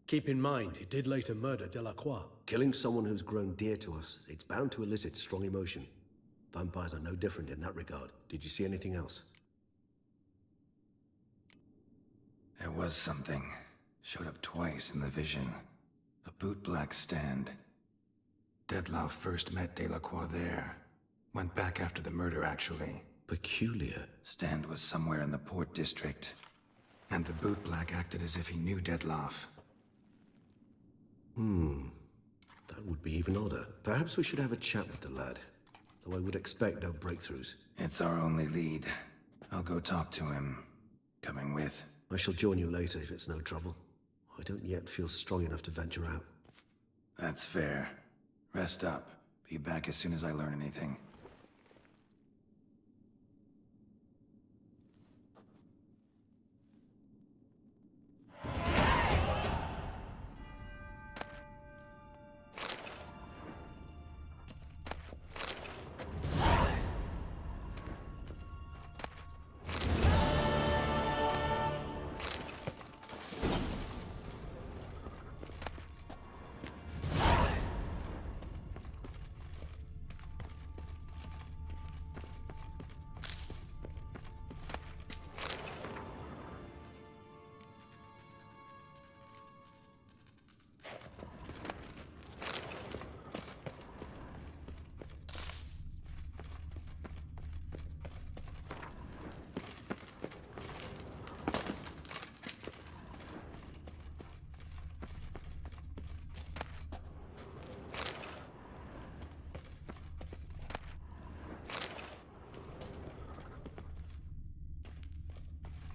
Keep in mind, he did later murder Delacroix. Killing someone who's grown dear to us, it's bound to elicit strong emotion. Vampires are no different in that regard. Did you see anything else? There was something. Showed up twice in the vision. A bootblack stand. Detlaff first met Delacroix there. Went back after the murder, actually. Peculiar. Stand was somewhere in the port district. And the bootblack acted as if he knew Detlaff. That would be even odder. Perhaps we should have a chat with the lad. Though I would expect no breakthroughs. It's our only lead. I'll go talk to him. Coming with? I shall join you later if it's no trouble. I don't yet feel strong enough to venture out. That's fair. Rest up. Be back as soon as I learn anything.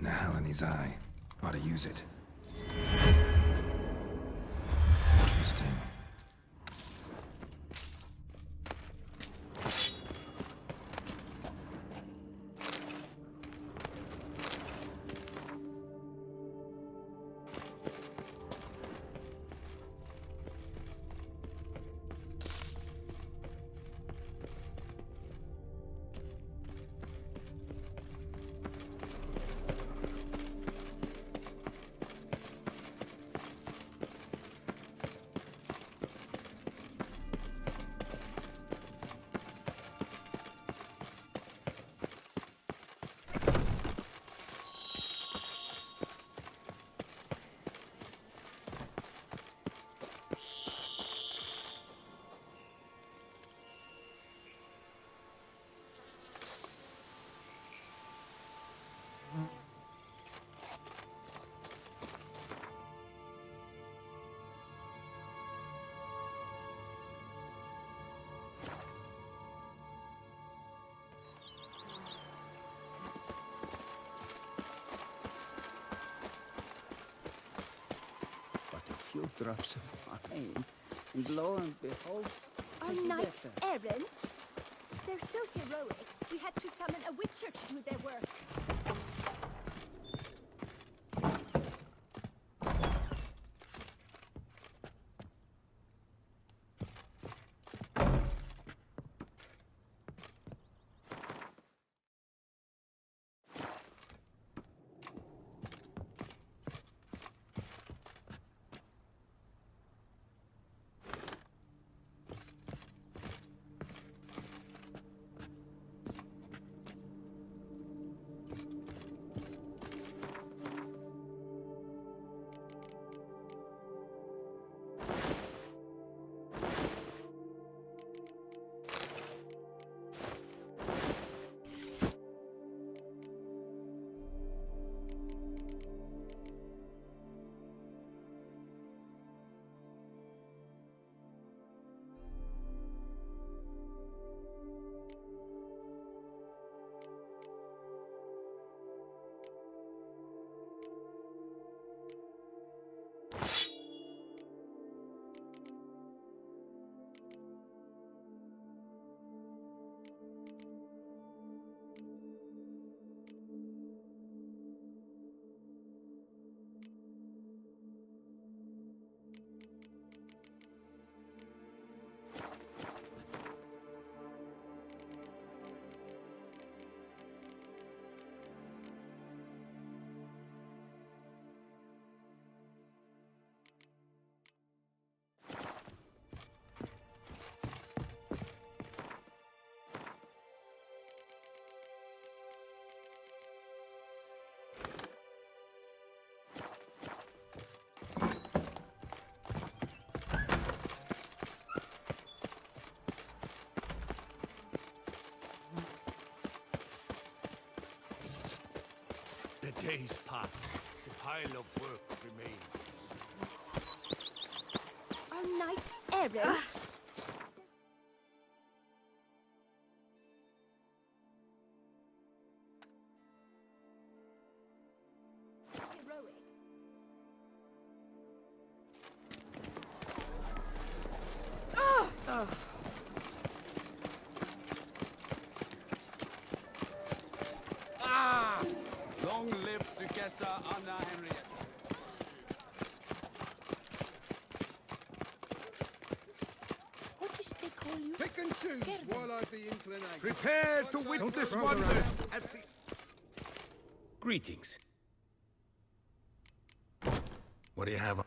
Nahal in his eye. Ought to use it. Interesting. Few drops of wine, and lo and behold, Our knights errant? They're so heroic, we had to summon a witcher to do their work. Days pass. The pile of work remains. Our knights errant. Heroic. Long live Duchessa Anna Henrietta. What is they call you? Pick and choose while I've the inclination. Prepare to witness wonders at the... Greetings. What do you have?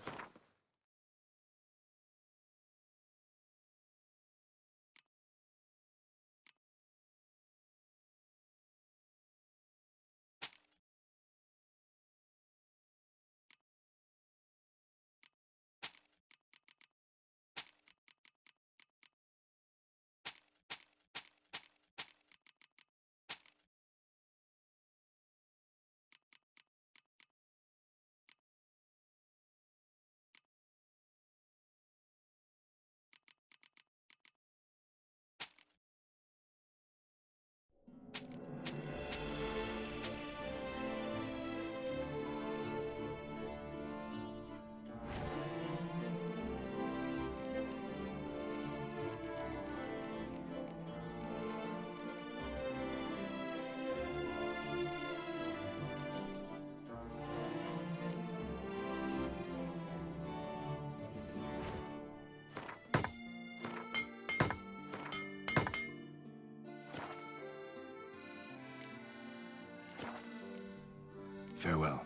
Farewell.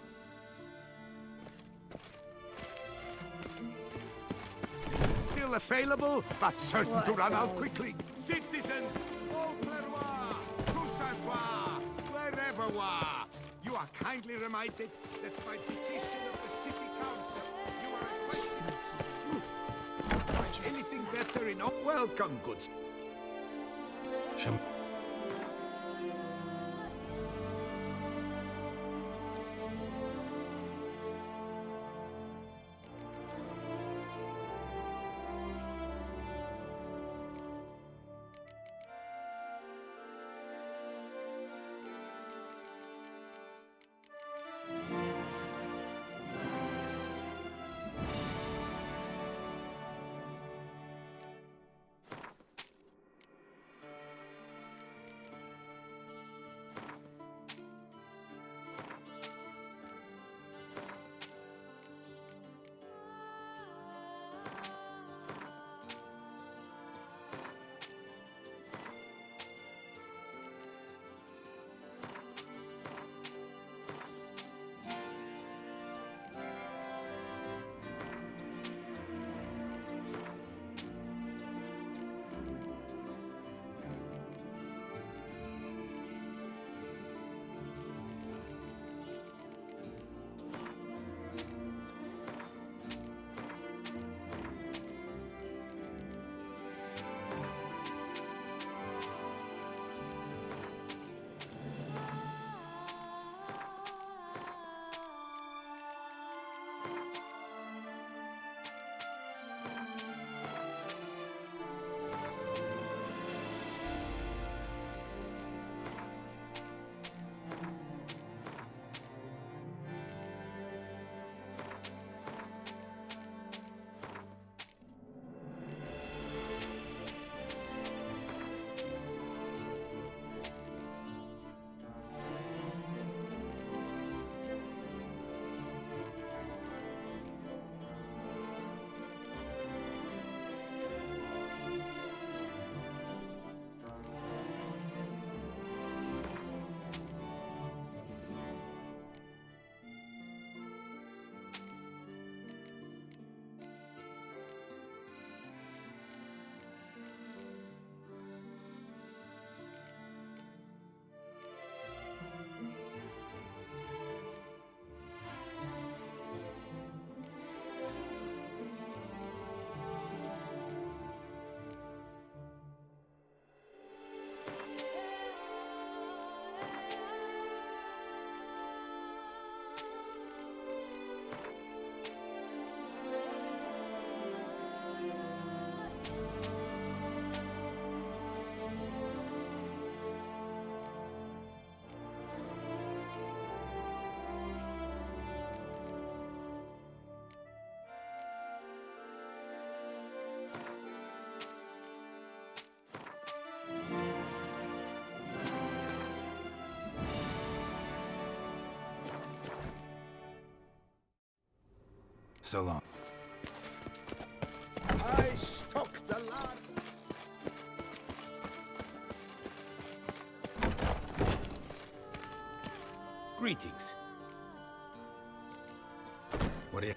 Still available, but certain to run out quickly. Citizens, au clairois, tout savoir, wherever wa. You are kindly reminded that by decision of the city council, you are requested. Anything better in... Welcome, good... So long. I stock the lark. Greetings. What do you...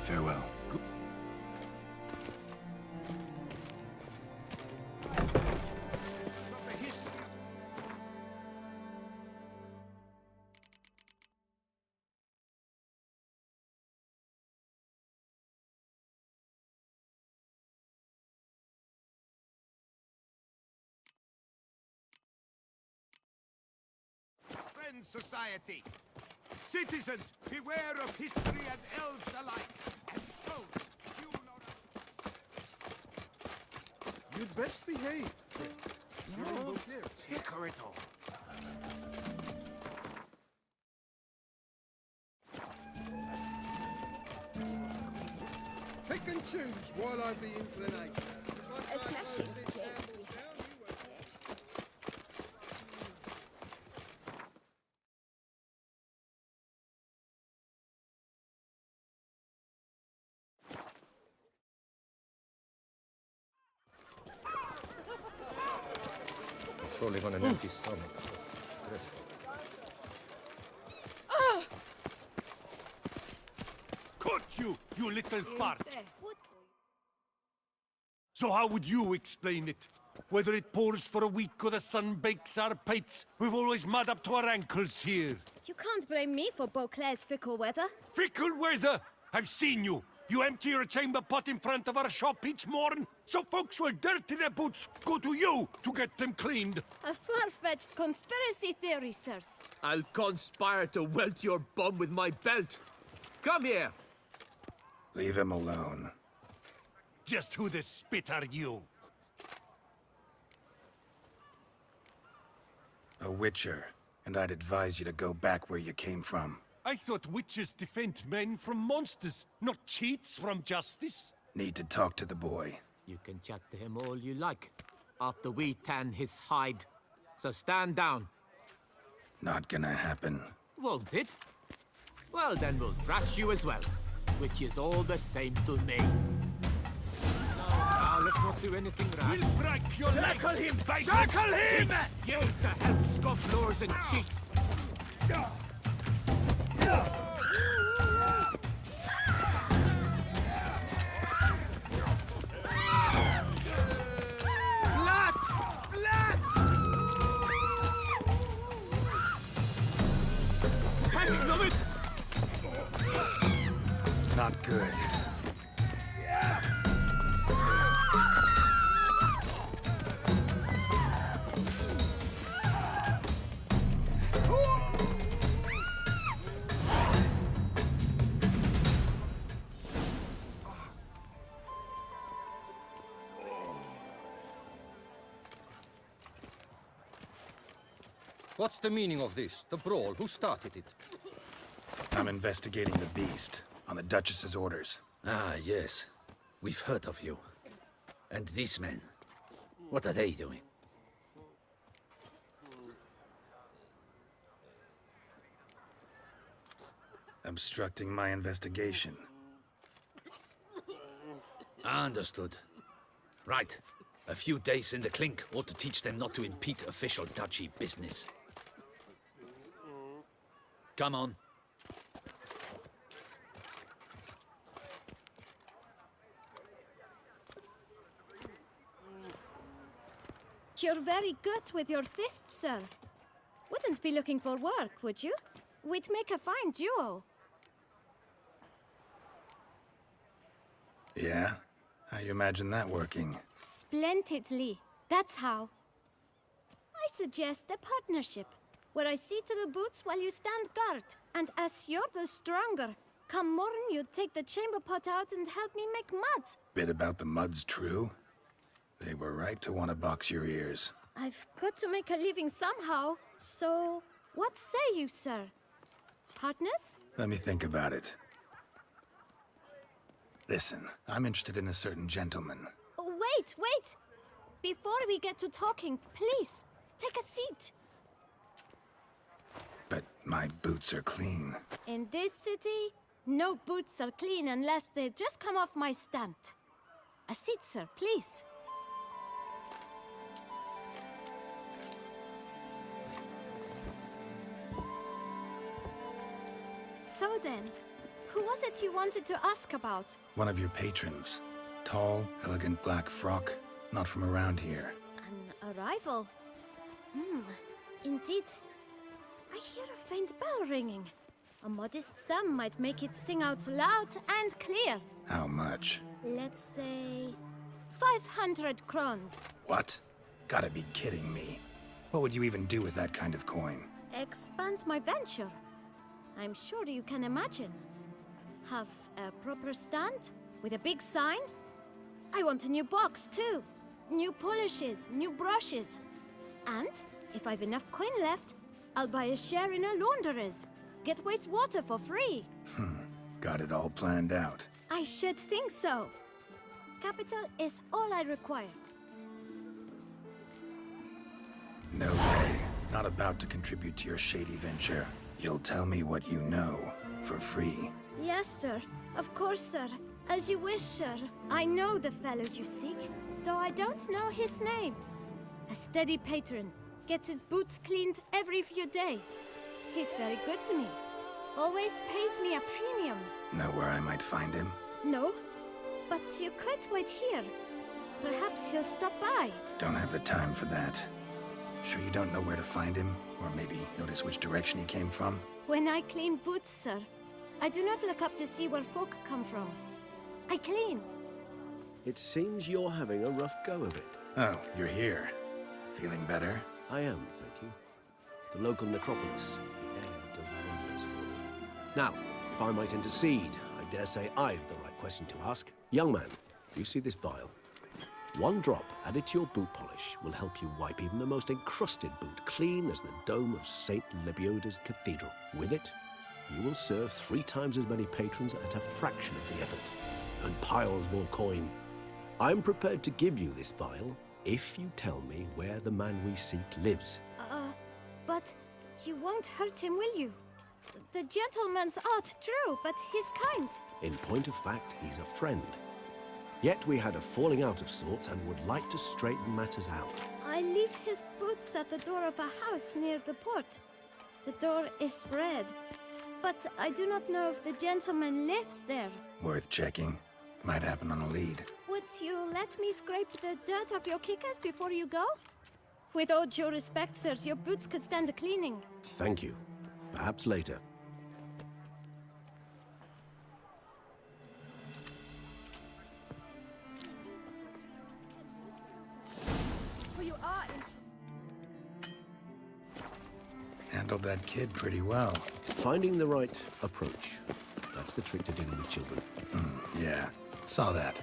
Farewell. Friends Society. Citizens, beware of history and elves alike. And stones, you know not. You'd best behave, Trick. You're in Beauclair. Take her it all. Pick and choose while I've the inclination. A smashing place. Rolling on an empty stomach. Cut you, you little fart! So how would you explain it? Whether it pours for a week or the sun bakes our pates, we've always mud up to our ankles here. You can't blame me for Beauclair's fickle weather. Fickle weather! I've seen you! You empty your chamber pot in front of our shop each morn, so folks will dirty their boots go to you to get them cleaned. A far-fetched conspiracy theory, sirs. I'll conspire to welt your bum with my belt. Come here. Leave him alone. Just who the spit are you? A witcher, and I'd advise you to go back where you came from. I thought witches defend men from monsters, not cheats from justice. Need to talk to the boy. You can chat to him all you like, after we tan his hide. So stand down. Not gonna happen. Won't it? Well, then we'll thrash you as well, which is all the same to me. Now, let's not do anything rash. We'll break your legs! Circle him! Vibrant Circle him! teeth! You to help scofflaws and cheats! Not good. What's the meaning of this? The brawl? Who started it? I'm investigating the beast, on the Duchess's orders. Ah, yes. We've heard of you. And these men, what are they doing? Obstructing my investigation. Understood. Right. A few days in the clink ought to teach them not to impede official duchy business. Come on. You're very good with your fists, sir. Wouldn't be looking for work, would you? We'd make a fine duo. Yeah? How you imagine that working? Splendidly. That's how. I suggest a partnership, where I see to the boots while you stand guard. And as you're the stronger, come morn you take the chamber pot out and help me make mud. Bit about the mud's true? They were right to want to box your ears. I've got to make a living somehow, so what say you, sir? Partners? Let me think about it. Listen, I'm interested in a certain gentleman. Wait, wait! Before we get to talking, please, take a seat. But my boots are clean. In this city, no boots are clean unless they just come off my stand. A seat, sir, please. So then, who was it you wanted to ask about? One of your patrons. Tall, elegant black frock. Not from around here. An arrival? Indeed. I hear a faint bell ringing. A modest sum might make it sing out loud and clear. How much? Let's say 500 crowns. What? Gotta be kidding me. What would you even do with that kind of coin? Expand my venture. I'm sure you can imagine. Have a proper stand with a big sign. I want a new box too. New polishes, new brushes. And if I've enough coin left, I'll buy a share in a launderer's. Get wastewater for free. Got it all planned out. I should think so. Capital is all I require. No way. Not about to contribute to your shady venture. You'll tell me what you know, for free. Yes, sir. Of course, sir. As you wish, sir. I know the fellow you seek, though I don't know his name. A steady patron. Gets his boots cleaned every few days. He's very good to me. Always pays me a premium. Know where I might find him? No, but you could wait here. Perhaps he'll stop by. Don't have the time for that. Sure you don't know where to find him? Or maybe notice which direction he came from? When I clean boots, sir, I do not look up to see where folk come from. I clean. It seems you're having a rough go of it. Oh, you're here. Feeling better? I am, thank you. The local necropolis. The air does wonders for me. Now, if I might intercede, I dare say I've the right question to ask. Young man, do you see this vial? One drop added to your boot polish will help you wipe even the most encrusted boot clean as the dome of St. Lebioda's Cathedral. With it, you will serve 3 times as many patrons at a fraction of the effort, and piles more coin. I'm prepared to give you this vial if you tell me where the man we seek lives. But you won't hurt him, will you? The gentleman's art, true, but he's kind. In point of fact, he's a friend. Yet we had a falling out of sorts and would like to straighten matters out. I leave his boots at the door of a house near the port. The door is red, but I do not know if the gentleman lives there. Worth checking. Might happen on a lead. Would you let me scrape the dirt off your kickers before you go? With all due respect, sirs, your boots could stand a cleaning. Thank you. Perhaps later. For you are Handled that kid pretty well. Finding the right approach. That's the trick to dealing with children. Yeah, saw that.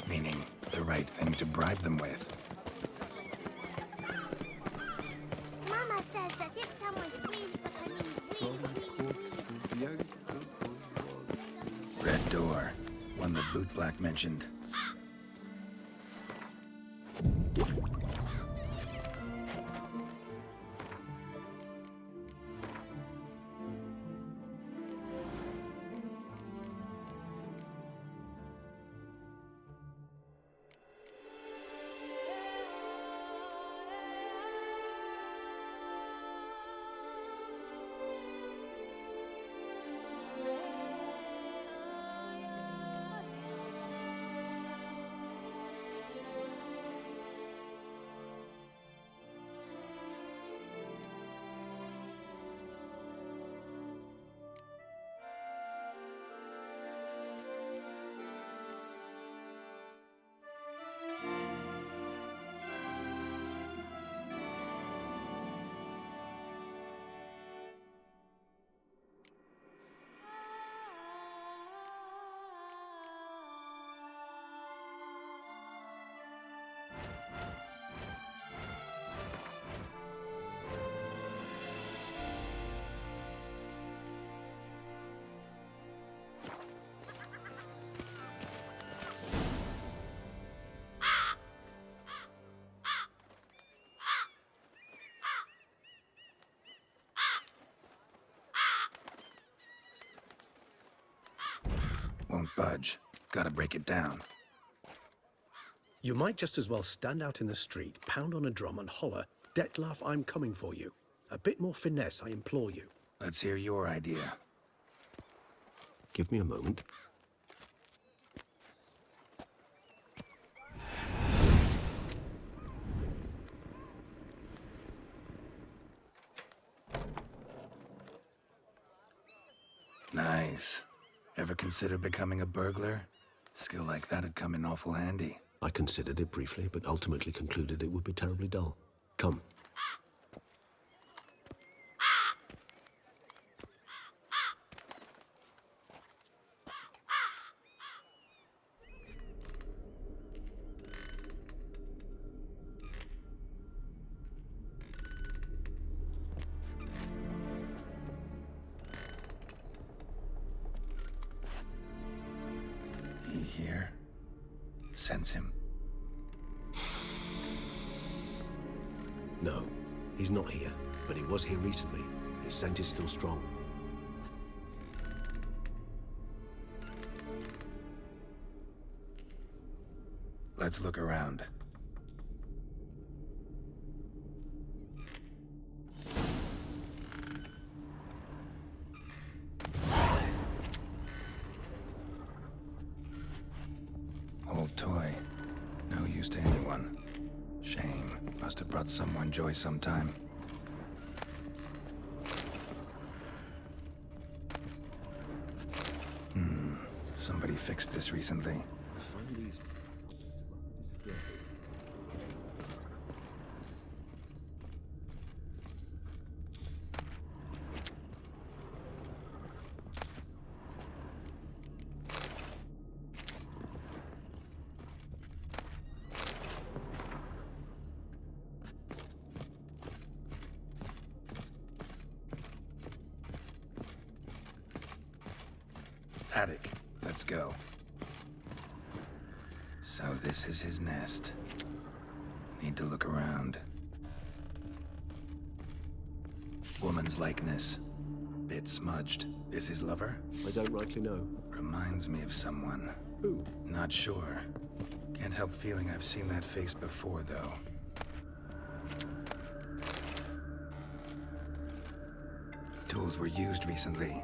Meaning, the right thing to bribe them with. Mama says that if someone squeezes the Red door. One the bootblack mentioned. won't budge. Gotta break it down. You might just as well stand out in the street, pound on a drum and holler, "Detlaff, I'm coming for you." A bit more finesse, I implore you. Let's hear your idea. Give me a moment. Nice. Ever consider becoming a burglar? Skill like that'd come in awful handy. I considered it briefly, but ultimately concluded it would be terribly dull. Come. He here? Sense him. No, he's not here, but he was here recently. His scent is still strong. Let's look around. Old toy. No use to anyone. Shame. Must have brought someone joy sometime. Somebody fixed this recently. I find these... Attic. Let's go. So this is his nest. Need to look around. Woman's likeness. Bit smudged. Is his lover? I don't rightly know. Reminds me of someone. Who? Not sure. Can't help feeling I've seen that face before, though. Tools were used recently.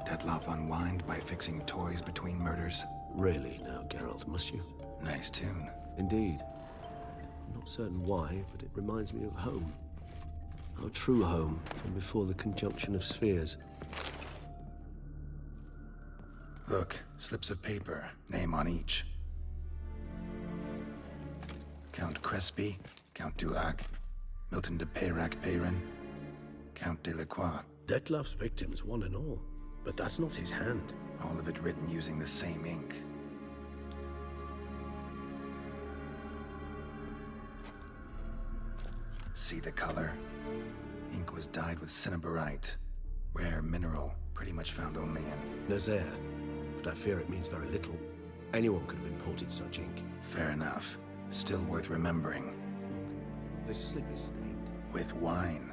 Detlaff unwind by fixing toys between murders. Really now, Geralt, must you? Nice tune. Indeed. I'm not certain why, but it reminds me of home. Our true home from before the conjunction of spheres. Look, slips of paper, name on each. Count Crespi, Count Dulac, Milton de Peyrac-Peyrin, Count Delacroix. Detlaff's victims, one and all. But that's not his hand. All of it written using the same ink. See the color? Ink was dyed with cinnabarite. Rare mineral, pretty much found only in... Nazaire. But I fear it means very little. Anyone could have imported such ink. Fair enough. Still worth remembering. Look, this slip is stained. With wine.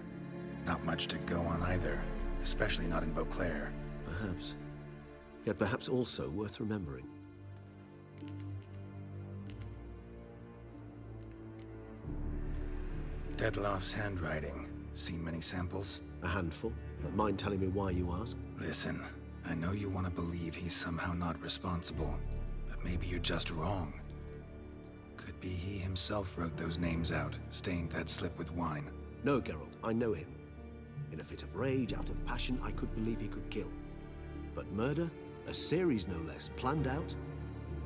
Not much to go on either. Especially not in Beauclair. Perhaps. Yet perhaps also worth remembering. Detlaff's handwriting. Seen many samples? A handful. But mind telling me why you ask? Listen, I know you want to believe he's somehow not responsible, but maybe you're just wrong. Could be he himself wrote those names out, stained that slip with wine. No, Geralt, I know him. In a fit of rage, out of passion, I could believe he could kill. But murder? A series no less, planned out?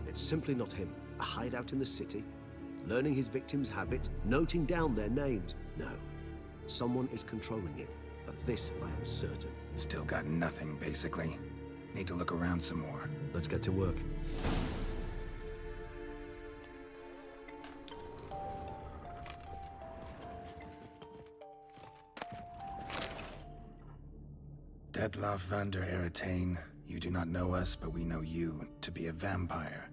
It's simply not him. A hideout in the city, learning his victims' habits, noting down their names. No. Someone is controlling it. Of this, I am certain. Still got nothing, basically. Need to look around some more. Let's get to work. Detlaff van der Eretain, you do not know us, but we know you to be a vampire.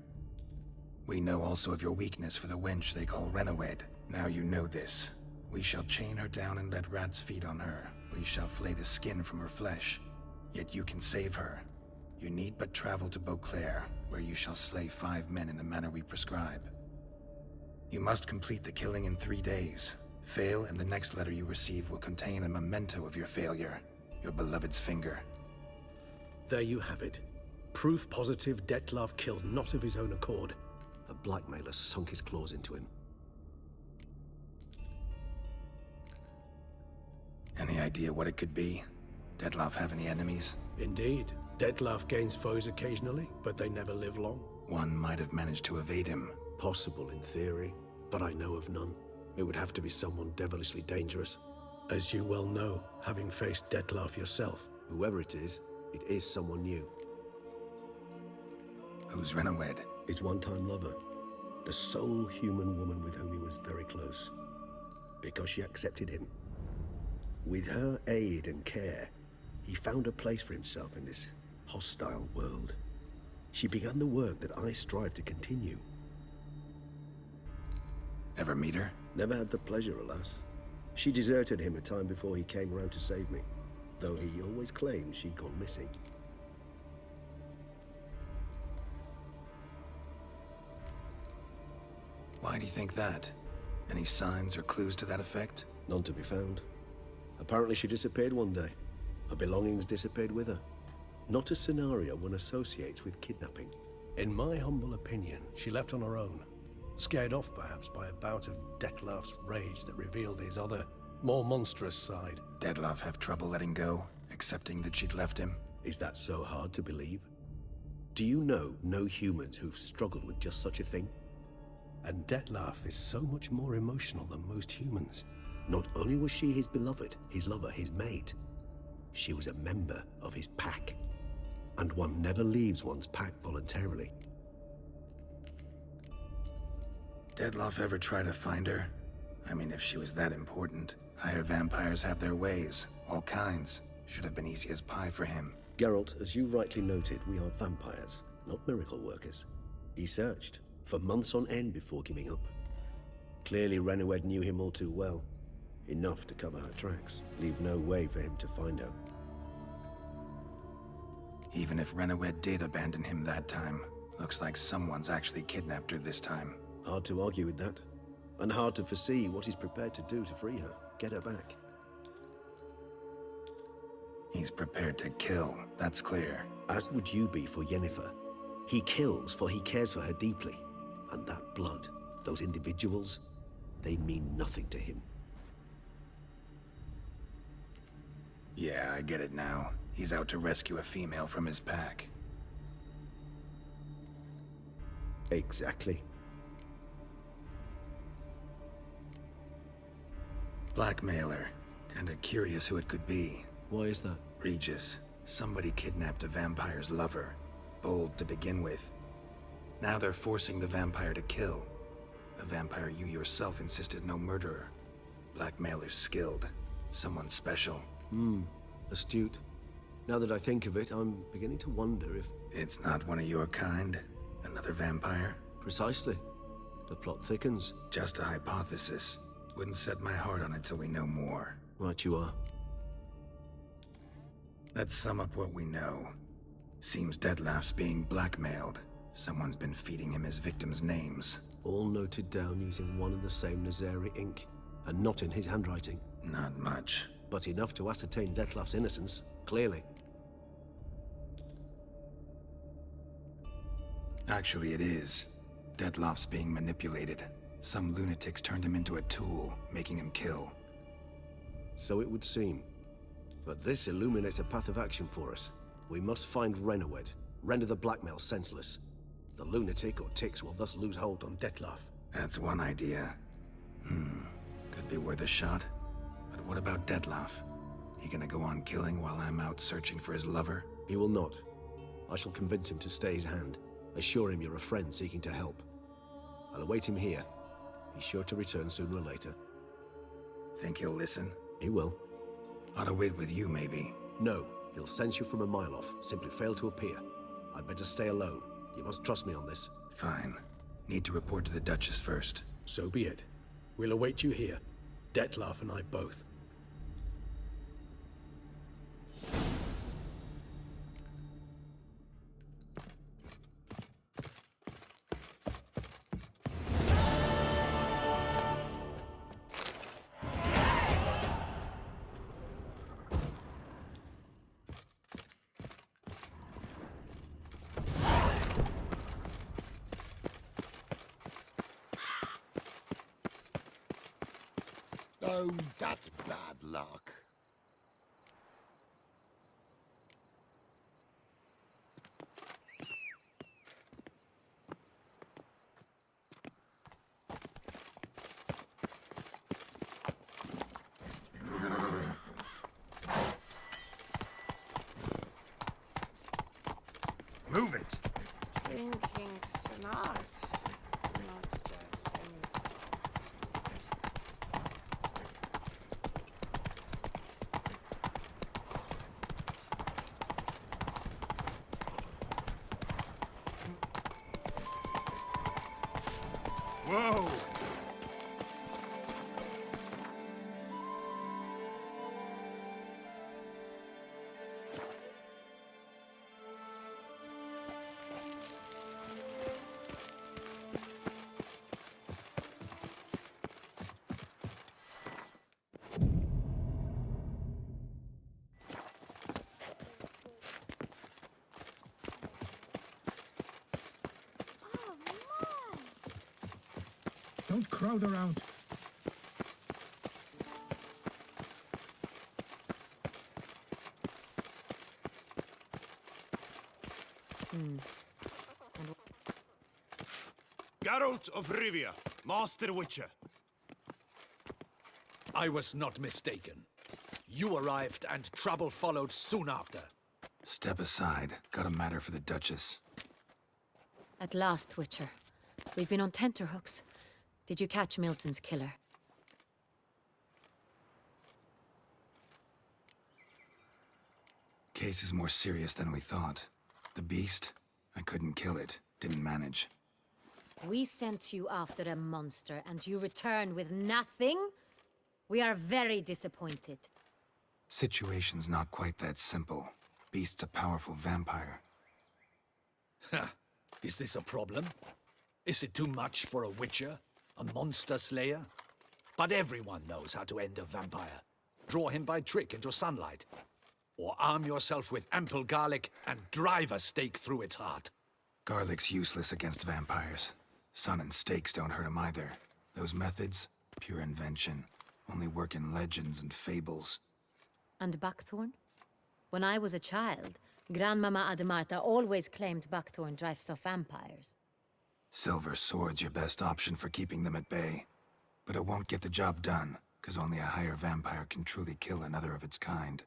We know also of your weakness for the wench they call Renawed. Now you know this. We shall chain her down and let rats feed on her. We shall flay the skin from her flesh. Yet you can save her. You need but travel to Beauclair, where you shall slay 5 men in the manner we prescribe. You must complete the killing in 3 days. Fail, and the next letter you receive will contain a memento of your failure, your beloved's finger. There you have it. Proof positive Detlaff killed not of his own accord. A blackmailer sunk his claws into him. Any idea what it could be? Detlaff have any enemies? Indeed. Detlaff gains foes occasionally, but they never live long. One might have managed to evade him. Possible in theory, but I know of none. It would have to be someone devilishly dangerous. As you well know, having faced Detlaff yourself, whoever it is someone new. Who's Renowed? His one-time lover. The sole human woman with whom he was very close. Because she accepted him. With her aid and care, he found a place for himself in this hostile world. She began the work that I strive to continue. Ever meet her? Never had the pleasure, alas. She deserted him a time before he came around to save me, though he always claimed she'd gone missing. Why do you think that? Any signs or clues to that effect? None to be found. Apparently she disappeared one day. Her belongings disappeared with her. Not a scenario one associates with kidnapping. In my humble opinion, she left on her own. Scared off, perhaps, by a bout of Detlaff's rage that revealed his other, more monstrous side. Detlaff have trouble letting go, accepting that she'd left him? Is that so hard to believe? Do you know no humans who've struggled with just such a thing? And Detlaff is so much more emotional than most humans. Not only was she his beloved, his lover, his mate, she was a member of his pack. And one never leaves one's pack voluntarily. Detlaff ever try to find her? I mean, if she was that important. Higher vampires have their ways, all kinds. Should have been easy as pie for him. Geralt, as you rightly noted, we are vampires, not miracle workers. He searched for months on end before giving up. Clearly Renowed knew him all too well. Enough to cover her tracks, leave no way for him to find her. Even if Renowed did abandon him that time, looks like someone's actually kidnapped her this time. Hard to argue with that. And hard to foresee what he's prepared to do to free her, get her back. He's prepared to kill, that's clear. As would you be for Yennefer. He kills for he cares for her deeply. And that blood, those individuals, they mean nothing to him. Yeah, I get it now. He's out to rescue a female from his pack. Exactly. Blackmailer. Kinda curious who it could be. Why is that? Regis. Somebody kidnapped a vampire's lover. Bold to begin with. Now they're forcing the vampire to kill. A vampire you yourself insisted no murderer. Blackmailer's skilled. Someone special. Astute. Now that I think of it, I'm beginning to wonder if... It's not one of your kind? Another vampire? Precisely. The plot thickens. Just a hypothesis. Wouldn't set my heart on it till we know more. Right you are. Let's sum up what we know. Seems Detlaff's being blackmailed. Someone's been feeding him his victims' names. All noted down using one and the same Nazeri ink. And not in his handwriting. Not much. But enough to ascertain Detlaff's innocence, clearly. Actually, it is. Detlaff's being manipulated. Some lunatics turned him into a tool, making him kill. So it would seem. But this illuminates a path of action for us. We must find Renowed, render the blackmail senseless. The lunatic or ticks will thus lose hold on Detlaff. That's one idea. Could be worth a shot. But what about Detlaff? He gonna go on killing while I'm out searching for his lover? He will not. I shall convince him to stay his hand. Assure him you're a friend seeking to help. I'll await him here. He's sure to return sooner or later. Think he'll listen? He will. Ought to wait with you, maybe. No, he'll sense you from a mile off. Simply fail to appear. I'd better stay alone. You must trust me on this. Fine. Need to report to the Duchess first. So be it. We'll await you here. Detlaff and I both. Oh, that's bad luck. Move it! Thinking's an art, not just things. Whoa! Don't crowd around. Geralt of Rivia, Master Witcher. I was not mistaken. You arrived and trouble followed soon after. Step aside. Got a matter for the Duchess. At last, Witcher. We've been on tenterhooks. Did you catch Milton's killer? Case is more serious than we thought. The beast? I couldn't kill it. Didn't manage. We sent you after a monster, and you return with nothing? We are very disappointed. Situation's not quite that simple. Beast's a powerful vampire. Is this a problem? Is it too much for a Witcher? A monster slayer? But everyone knows how to end a vampire. Draw him by trick into sunlight. Or arm yourself with ample garlic and drive a stake through its heart. Garlic's useless against vampires. Sun and stakes don't hurt him either. Those methods, pure invention. Only work in legends and fables. And buckthorn? When I was a child, Grandmama Ademarta always claimed buckthorn drives off vampires. Silver sword's your best option for keeping them at bay. But it won't get the job done, because only a higher vampire can truly kill another of its kind.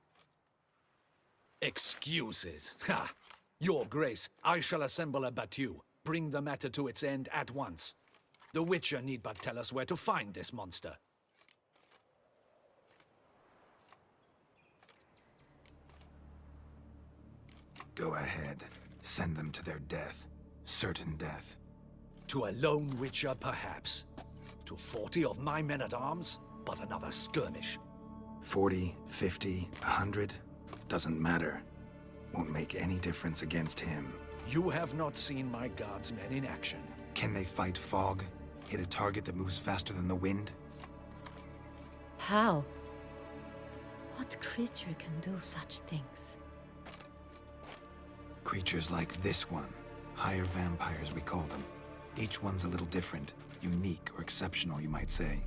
Excuses. Ha! Your Grace, I shall assemble a battue. Bring the matter to its end at once. The Witcher need but tell us where to find this monster. Go ahead. Send them to their death. Certain death. To a lone Witcher, perhaps. To 40 of my men-at-arms, but another skirmish. 40, 50, 100? Doesn't matter. Won't make any difference against him. You have not seen my guardsmen in action. Can they fight fog? Hit a target that moves faster than the wind? How? What creature can do such things? Creatures like this one. Higher vampires, we call them. Each one's a little different. Unique or exceptional, you might say.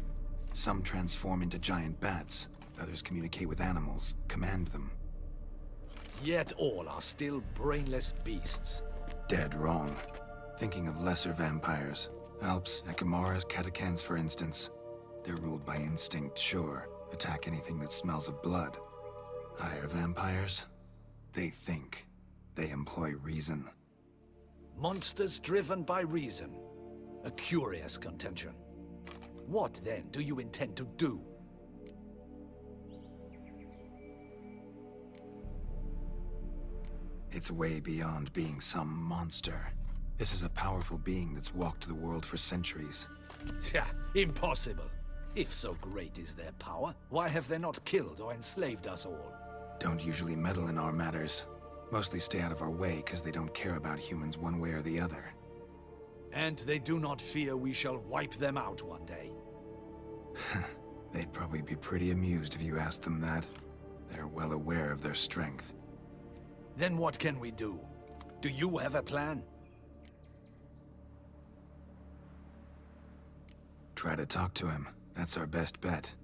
Some transform into giant bats. Others communicate with animals, command them. Yet all are still brainless beasts. Dead wrong. Thinking of lesser vampires. Alps, Ekamaras, Catacans, for instance. They're ruled by instinct, sure. Attack anything that smells of blood. Higher vampires? They think. They employ reason. Monsters driven by reason. A curious contention. What, then, do you intend to do? It's way beyond being some monster. This is a powerful being that's walked the world for centuries. Tja, impossible. If so great is their power, why have they not killed or enslaved us all? Don't usually meddle in our matters. Mostly stay out of our way because they don't care about humans one way or the other. And they do not fear we shall wipe them out one day. They'd probably be pretty amused if you asked them that. They're well aware of their strength. Then what can we do? Do you have a plan? Try to talk to him. That's our best bet.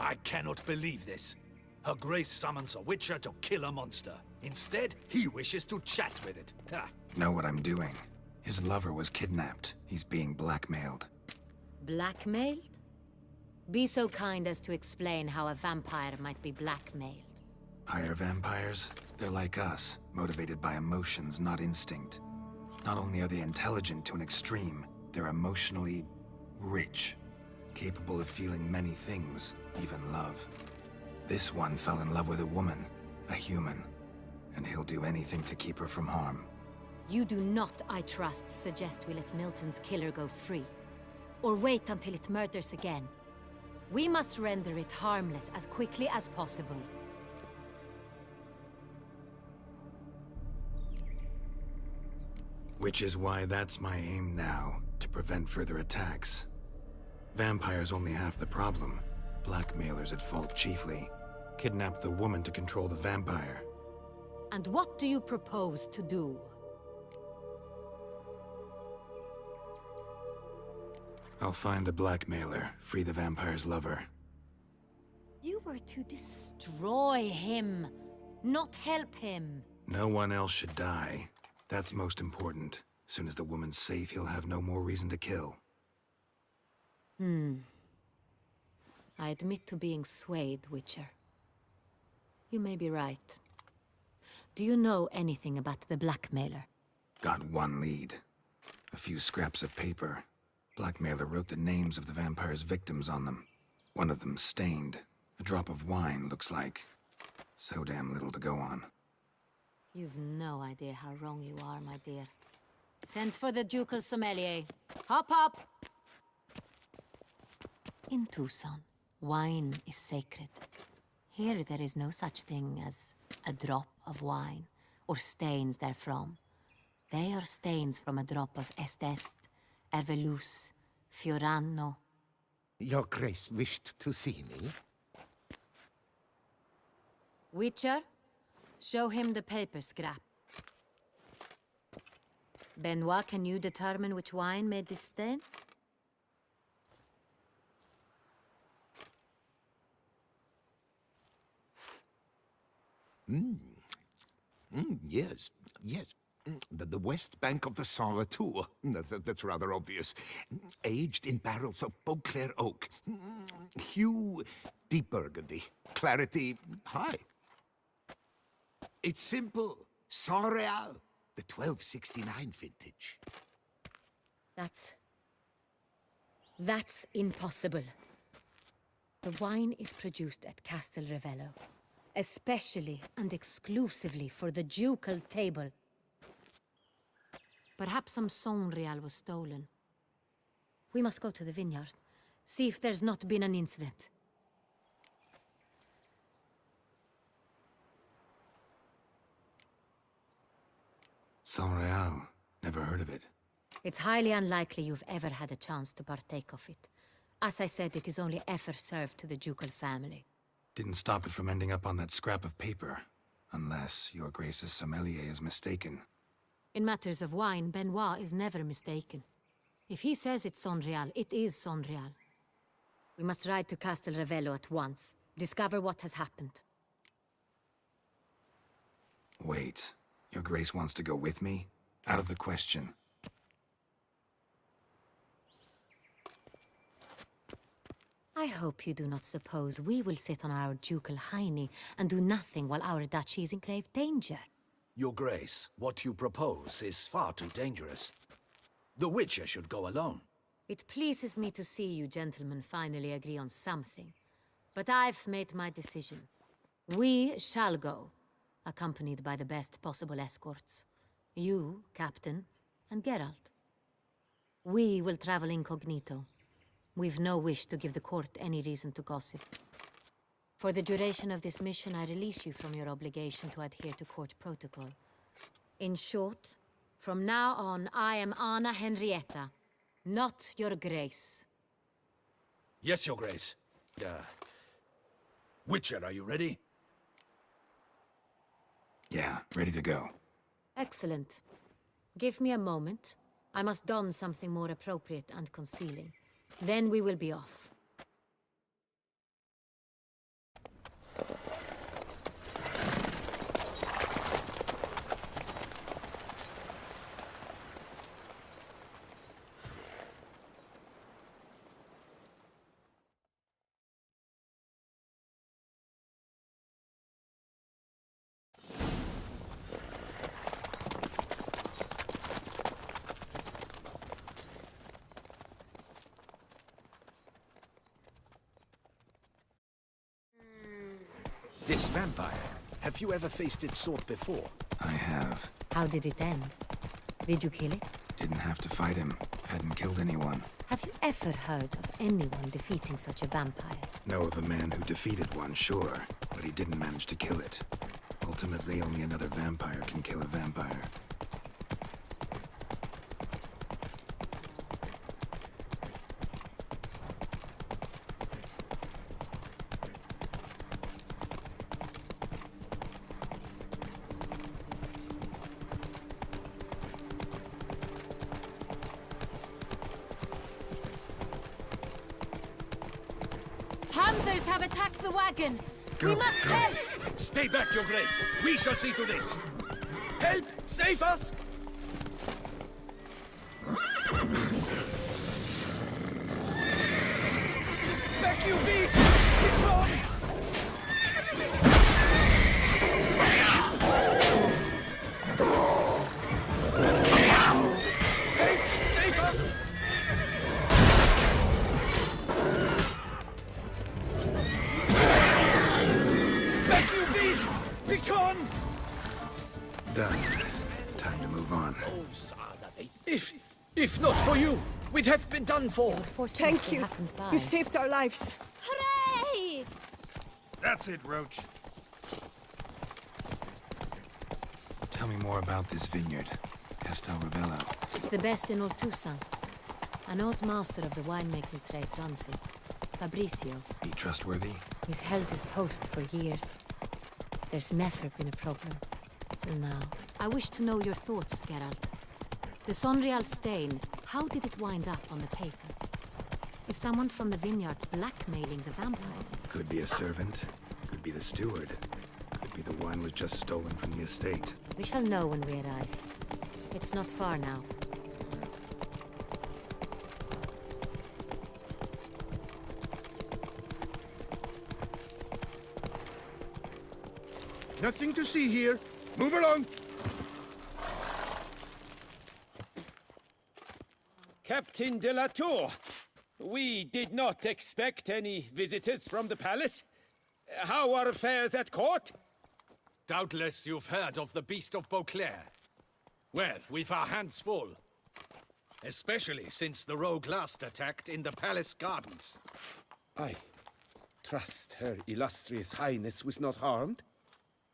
I cannot believe this. Her Grace summons a witcher to kill a monster. Instead, he wishes to chat with it. Ha. Know what I'm doing? His lover was kidnapped. He's being blackmailed. Blackmailed? Be so kind as to explain how a vampire might be blackmailed. Higher vampires? They're like us, motivated by emotions, not instinct. Not only are they intelligent to an extreme, they're emotionally rich, capable of feeling many things, even love. This one fell in love with a woman, a human, and he'll do anything to keep her from harm. You do not, I trust, suggest we let Milton's killer go free. Or wait until it murders again. We must render it harmless as quickly as possible. Which is why that's my aim now, to prevent further attacks. Vampires only half the problem. Blackmailers at fault chiefly. Kidnapped the woman to control the vampire. And what do you propose to do? I'll find the blackmailer, free the vampire's lover. You were to destroy him, not help him. No one else should die. That's most important. Soon as the woman's safe, he'll have no more reason to kill. I admit to being swayed, Witcher. You may be right. Do you know anything about the blackmailer? Got one lead. A few scraps of paper. Blackmailer wrote the names of the vampire's victims on them. One of them stained. A drop of wine, looks like. So damn little to go on. You've no idea how wrong you are, my dear. Send for the ducal sommelier. Hop, hop! In Tucson, wine is sacred. Here there is no such thing as a drop of wine, or stains therefrom. They are stains from a drop of Est, Ervelus, Fiorano. Your Grace wished to see me? Witcher, show him the paper scrap. Benoit, can you determine which wine made this stain? Yes, yes. The west bank of the Cellar, too. That's rather obvious. Aged in barrels of Beauclair oak. Hue, deep burgundy. Clarity, high. It's simple. Saint-Réal, the 1269 vintage. That's impossible. The wine is produced at Castel Revello, especially and exclusively for the ducal table. Perhaps some Saint-Réal was stolen. We must go to the vineyard, see if there's not been an incident. Saint-Réal. Never heard of it. It's highly unlikely you've ever had a chance to partake of it. As I said, it is only ever served to the ducal family. Didn't stop it from ending up on that scrap of paper. Unless your Grace's sommelier is mistaken. In matters of wine, Benoit is never mistaken. If he says it's Saint-Réal, it is Saint-Réal. We must ride to Castel Revello at once. Discover what has happened. Wait. Your Grace wants to go with me? Out of the question. I hope you do not suppose we will sit on our ducal hiney and do nothing while our duchy is in grave danger. Your Grace, what you propose is far too dangerous. The Witcher should go alone. It pleases me to see you gentlemen finally agree on something. But I've made my decision. We shall go, accompanied by the best possible escorts. You, Captain, and Geralt. We will travel incognito. We've no wish to give the court any reason to gossip. For the duration of this mission, I release you from your obligation to adhere to court protocol. In short, from now on, I am Anna Henrietta, not your Grace. Yes, Your Grace. Witcher, are you ready? Yeah, ready to go. Excellent. Give me a moment. I must don something more appropriate and concealing. Then we will be off. This vampire, have you ever faced its sort before? I have. How did it end? Did you kill it? Didn't have to fight him. Hadn't killed anyone. Have you ever heard of anyone defeating such a vampire? Know of a man who defeated one, sure, but he didn't manage to kill it. Ultimately, only another vampire can kill a vampire. Panthers have attacked the wagon! We must help! Stay back, Your Grace. We shall see to this. Help! Save us! Back, you beast! Keep on! Help! Save us! Begone! Done. Time to move on. If not for you, we'd have been done for. Thank you. You saved our lives. Hooray! That's it, Roach. Tell me more about this vineyard, Castel Revello. It's the best in all Toussaint. An old master of the winemaking trade runs it. Fabricio. He trustworthy? He's held his post for years. There's never been a problem. Till now. I wish to know your thoughts, Geralt. The Sonreal stain, how did it wind up on the paper? Is someone from the vineyard blackmailing the vampire? Could be a servant. Could be the steward. Could be the wine was just stolen from the estate. We shall know when we arrive. It's not far now. Nothing to see here. Move along. Captain de la Tour, we did not expect any visitors from the palace. How are affairs at court? Doubtless you've heard of the Beast of Beauclair. Well, we've our hands full. Especially since the rogue last attacked in the palace gardens. I trust Her Illustrious Highness was not harmed?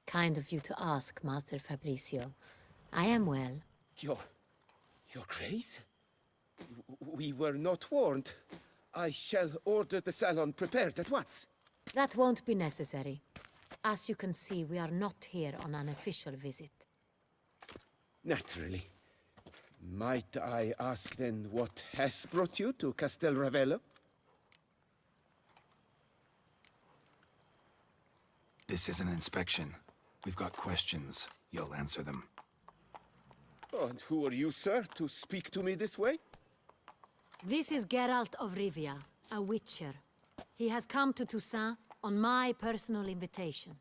Kind of you to ask, Master Fabricio. I am well. Your Grace? We were not warned. I shall order the salon prepared at once. That won't be necessary. As you can see, we are not here on an official visit. Naturally. Might I ask then what has brought you to Castel Revello? This is an inspection. We've got questions. You'll answer them. And who are you, sir, to speak to me this way? This is Geralt of Rivia, a witcher. He has come to Toussaint on my personal invitation.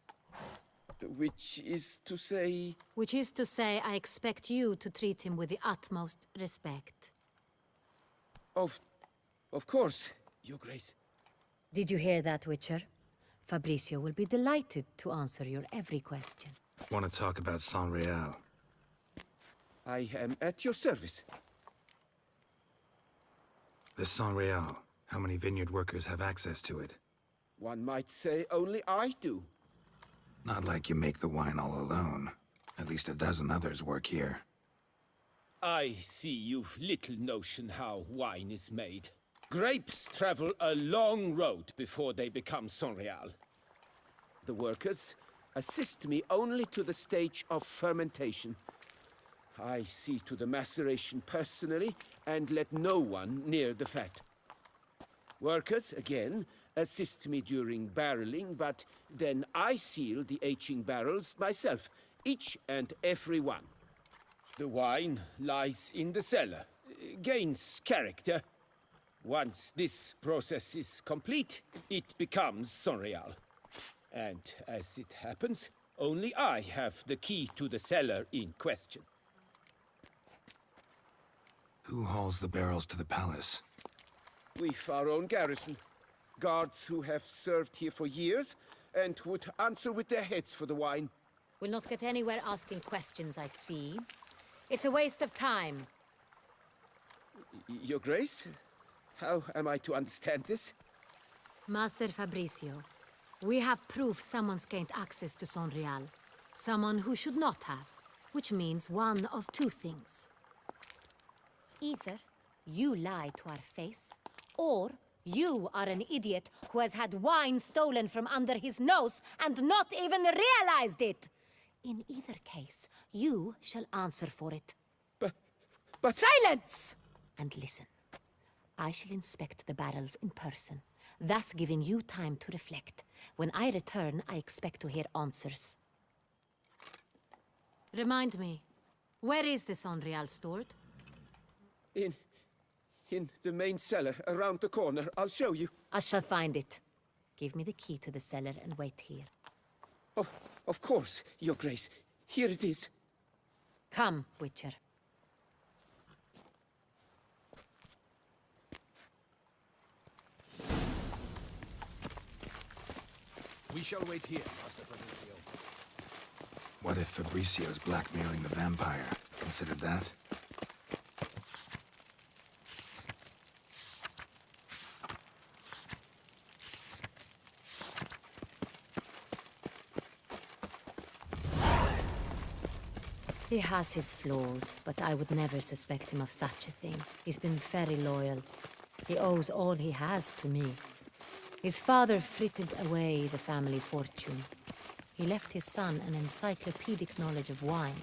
Which is to say... Which is to say, I expect you to treat him with the utmost respect. Of course, Your Grace. Did you hear that, Witcher? Fabricio will be delighted to answer your every question. Want to talk about Sonreal? I am at your service. The Sonreal. How many vineyard workers have access to it? One might say only I do. Not like you make the wine all alone. At least a dozen others work here. I see you've little notion how wine is made. Grapes travel a long road before they become Sonreal. The workers assist me only to the stage of fermentation. I see to the maceration personally and let no one near the fat. Workers, again, assist me during barreling, but then I seal the aging barrels myself, each and every one. The wine lies in the cellar, gains character. Once this process is complete, it becomes Sonreal. And as it happens, only I have the key to the cellar in question. Who hauls the barrels to the palace? We've our own garrison. Guards who have served here for years, and would answer with their heads for the wine. We'll not get anywhere asking questions, I see. It's a waste of time. Your Grace? How am I to understand this? Master Fabricio, we have proof someone's gained access to Sonreal. Someone who should not have, which means one of two things. Either you lie to our face, or you are an idiot who has had wine stolen from under his nose and not even realized it. In either case, you shall answer for it. But... Silence! And listen. I shall inspect the barrels in person, thus giving you time to reflect. When I return, I expect to hear answers. Remind me, where is the Sonreal stored? In the main cellar, around the corner. I'll show you. I shall find it. Give me the key to the cellar and wait here. Oh, of course, Your Grace. Here it is. Come, Witcher. We shall wait here, Master Fabricio. What if Fabricio's blackmailing the vampire? Considered that? He has his flaws, but I would never suspect him of such a thing. He's been very loyal. He owes all he has to me. His father frittered away the family fortune. He left his son an encyclopedic knowledge of wine.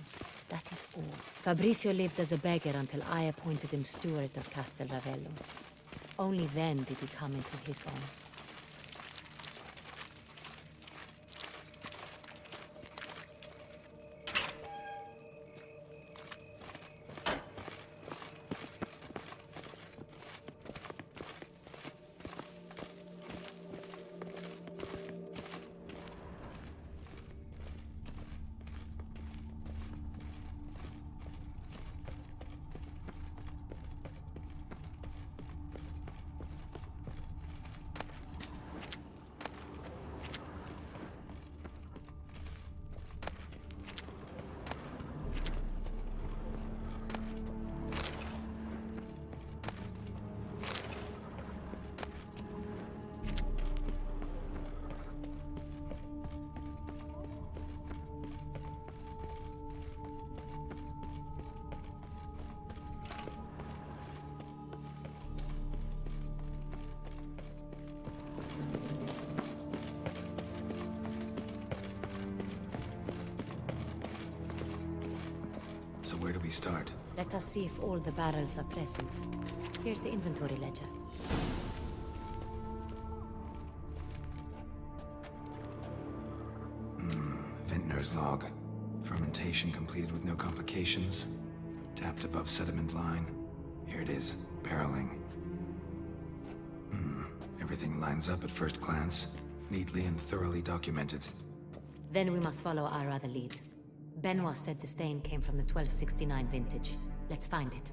That is all. Fabricio lived as a beggar until I appointed him steward of Castel Revello. Only then did he come into his own. So where do we start? Let us see if all the barrels are present. Here's the inventory ledger. Vintner's log. Fermentation completed with no complications. Tapped above sediment line. Here it is, barreling. Everything lines up at first glance. Neatly and thoroughly documented. Then we must follow our other lead. Benoit said the stain came from the 1269 vintage. Let's find it.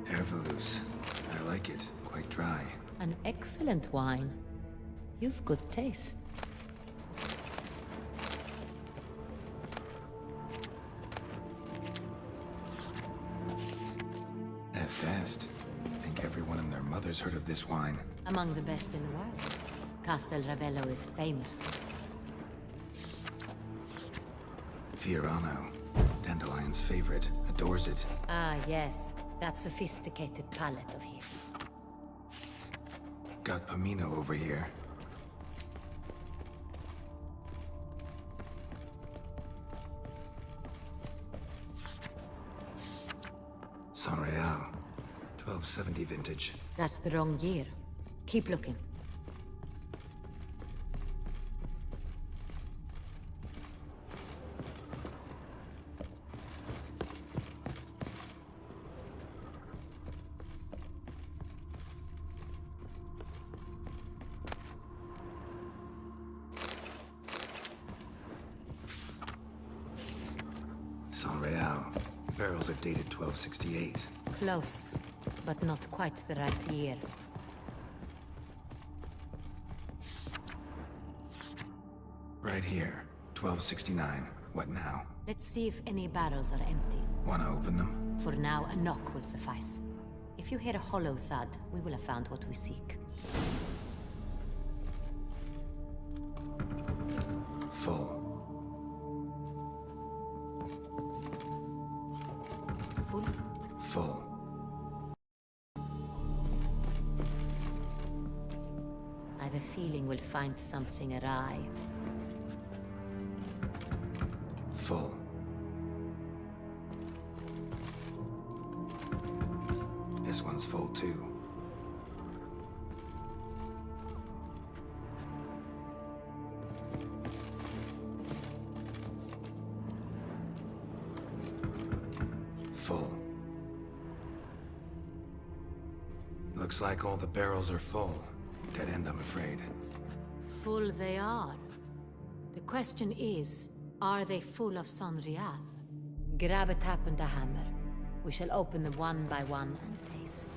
Revello. I like it. Quite dry. An excellent wine. You've good taste. Est. I think everyone and their mother's heard of this wine. Among the best in the world. Castel Revello is famous for it. Fiorano. Dandelion's favorite. Adores it. Ah, yes. That sophisticated palate of his. Got Pomino over here. Sonreal. 1270 vintage. That's the wrong year. Keep looking. Saint-Réal. Barrels are dated 1268. Close, but not quite the right year. Right here. 1269. What now? Let's see if any barrels are empty. Wanna open them? For now, a knock will suffice. If you hear a hollow thud, we will have found what we seek. Full. Full? Full. I have a feeling we'll find something awry. Full. This one's full too. Full. Looks like all the barrels are full. Dead end, I'm afraid. Full they are. The question is, are they full of Saint-Réal? Grab a tap and a hammer. We shall open them one by one and taste.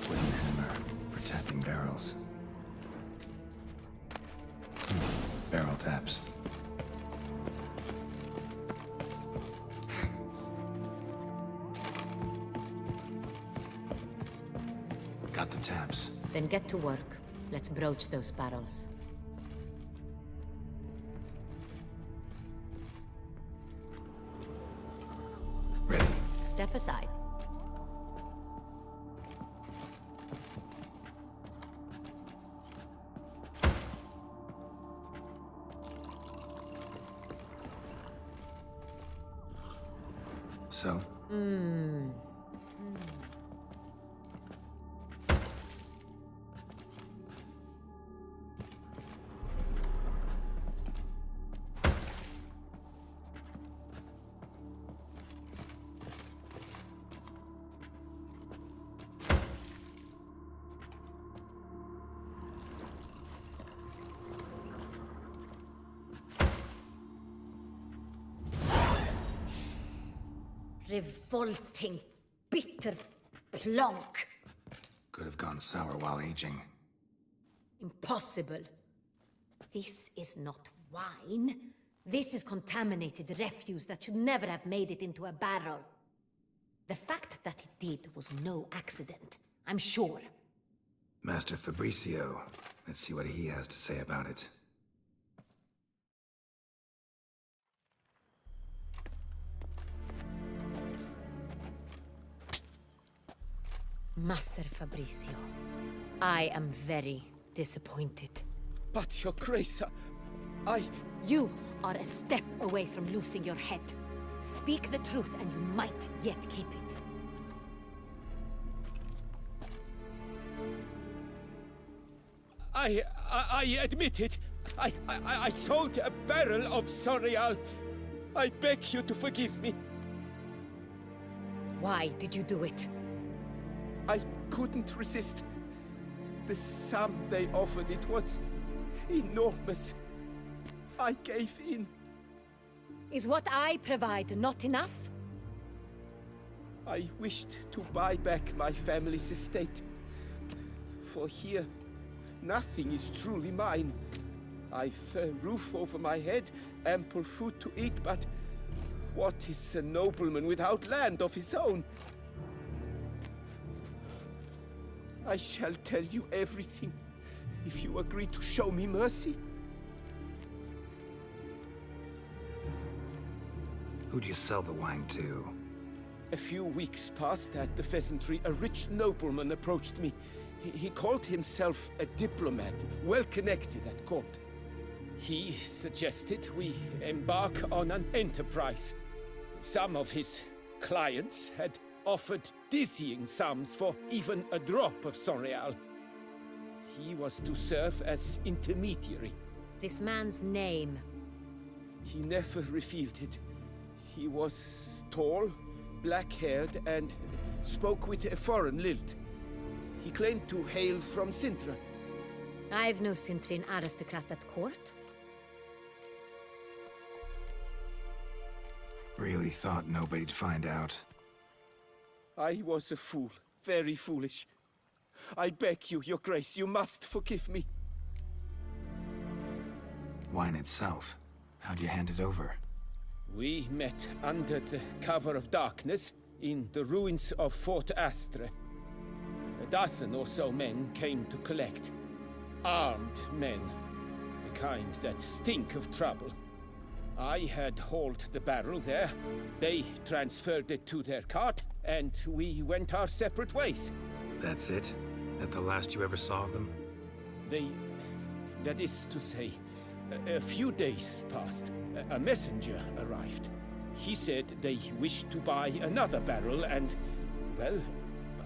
Wooden hammer for tapping barrels. Barrel taps. Got the taps. Then get to work. Let's broach those barrels. Ready. Step aside. So? Revolting, bitter plonk. Could have gone sour while aging. Impossible. This is not wine. This is contaminated refuse that should never have made it into a barrel. The fact that it did was no accident, I'm sure. Master Fabricio. Let's see what he has to say about it. Master Fabricio, I am very disappointed. But, Your Grace, You are a step away from losing your head. Speak the truth and you might yet keep it. I admit it. I sold a barrel of Saint-Réal. I beg you to forgive me. Why did you do it? I couldn't resist. The sum they offered, it was enormous. I gave in. Is what I provide not enough? I wished to buy back my family's estate. For here, nothing is truly mine. I've a roof over my head, ample food to eat, but what is a nobleman without land of his own? I shall tell you everything, if you agree to show me mercy. Who'd you sell the wine to? A few weeks past at the Pheasantry, a rich nobleman approached me. He called himself a diplomat, well connected at court. He suggested we embark on an enterprise. Some of his clients had offered dizzying sums for even a drop of Saint-Réal. He was to serve as intermediary. This man's name? He never revealed it. He was tall, black-haired, and spoke with a foreign lilt. He claimed to hail from Sintra. I've no Sintrian aristocrat at court. Really thought nobody'd find out. I was a fool, very foolish. I beg you, your grace, you must forgive me. Wine itself. How'd you hand it over? We met under the cover of darkness in the ruins of Fort Astre. A dozen or so men came to collect. Armed men. The kind that stink of trouble. I had hauled the barrel there. They transferred it to their cart, and we went our separate ways. That's it? That the last you ever saw of them? That is to say, a few days passed. A messenger arrived. He said they wished to buy another barrel and, well,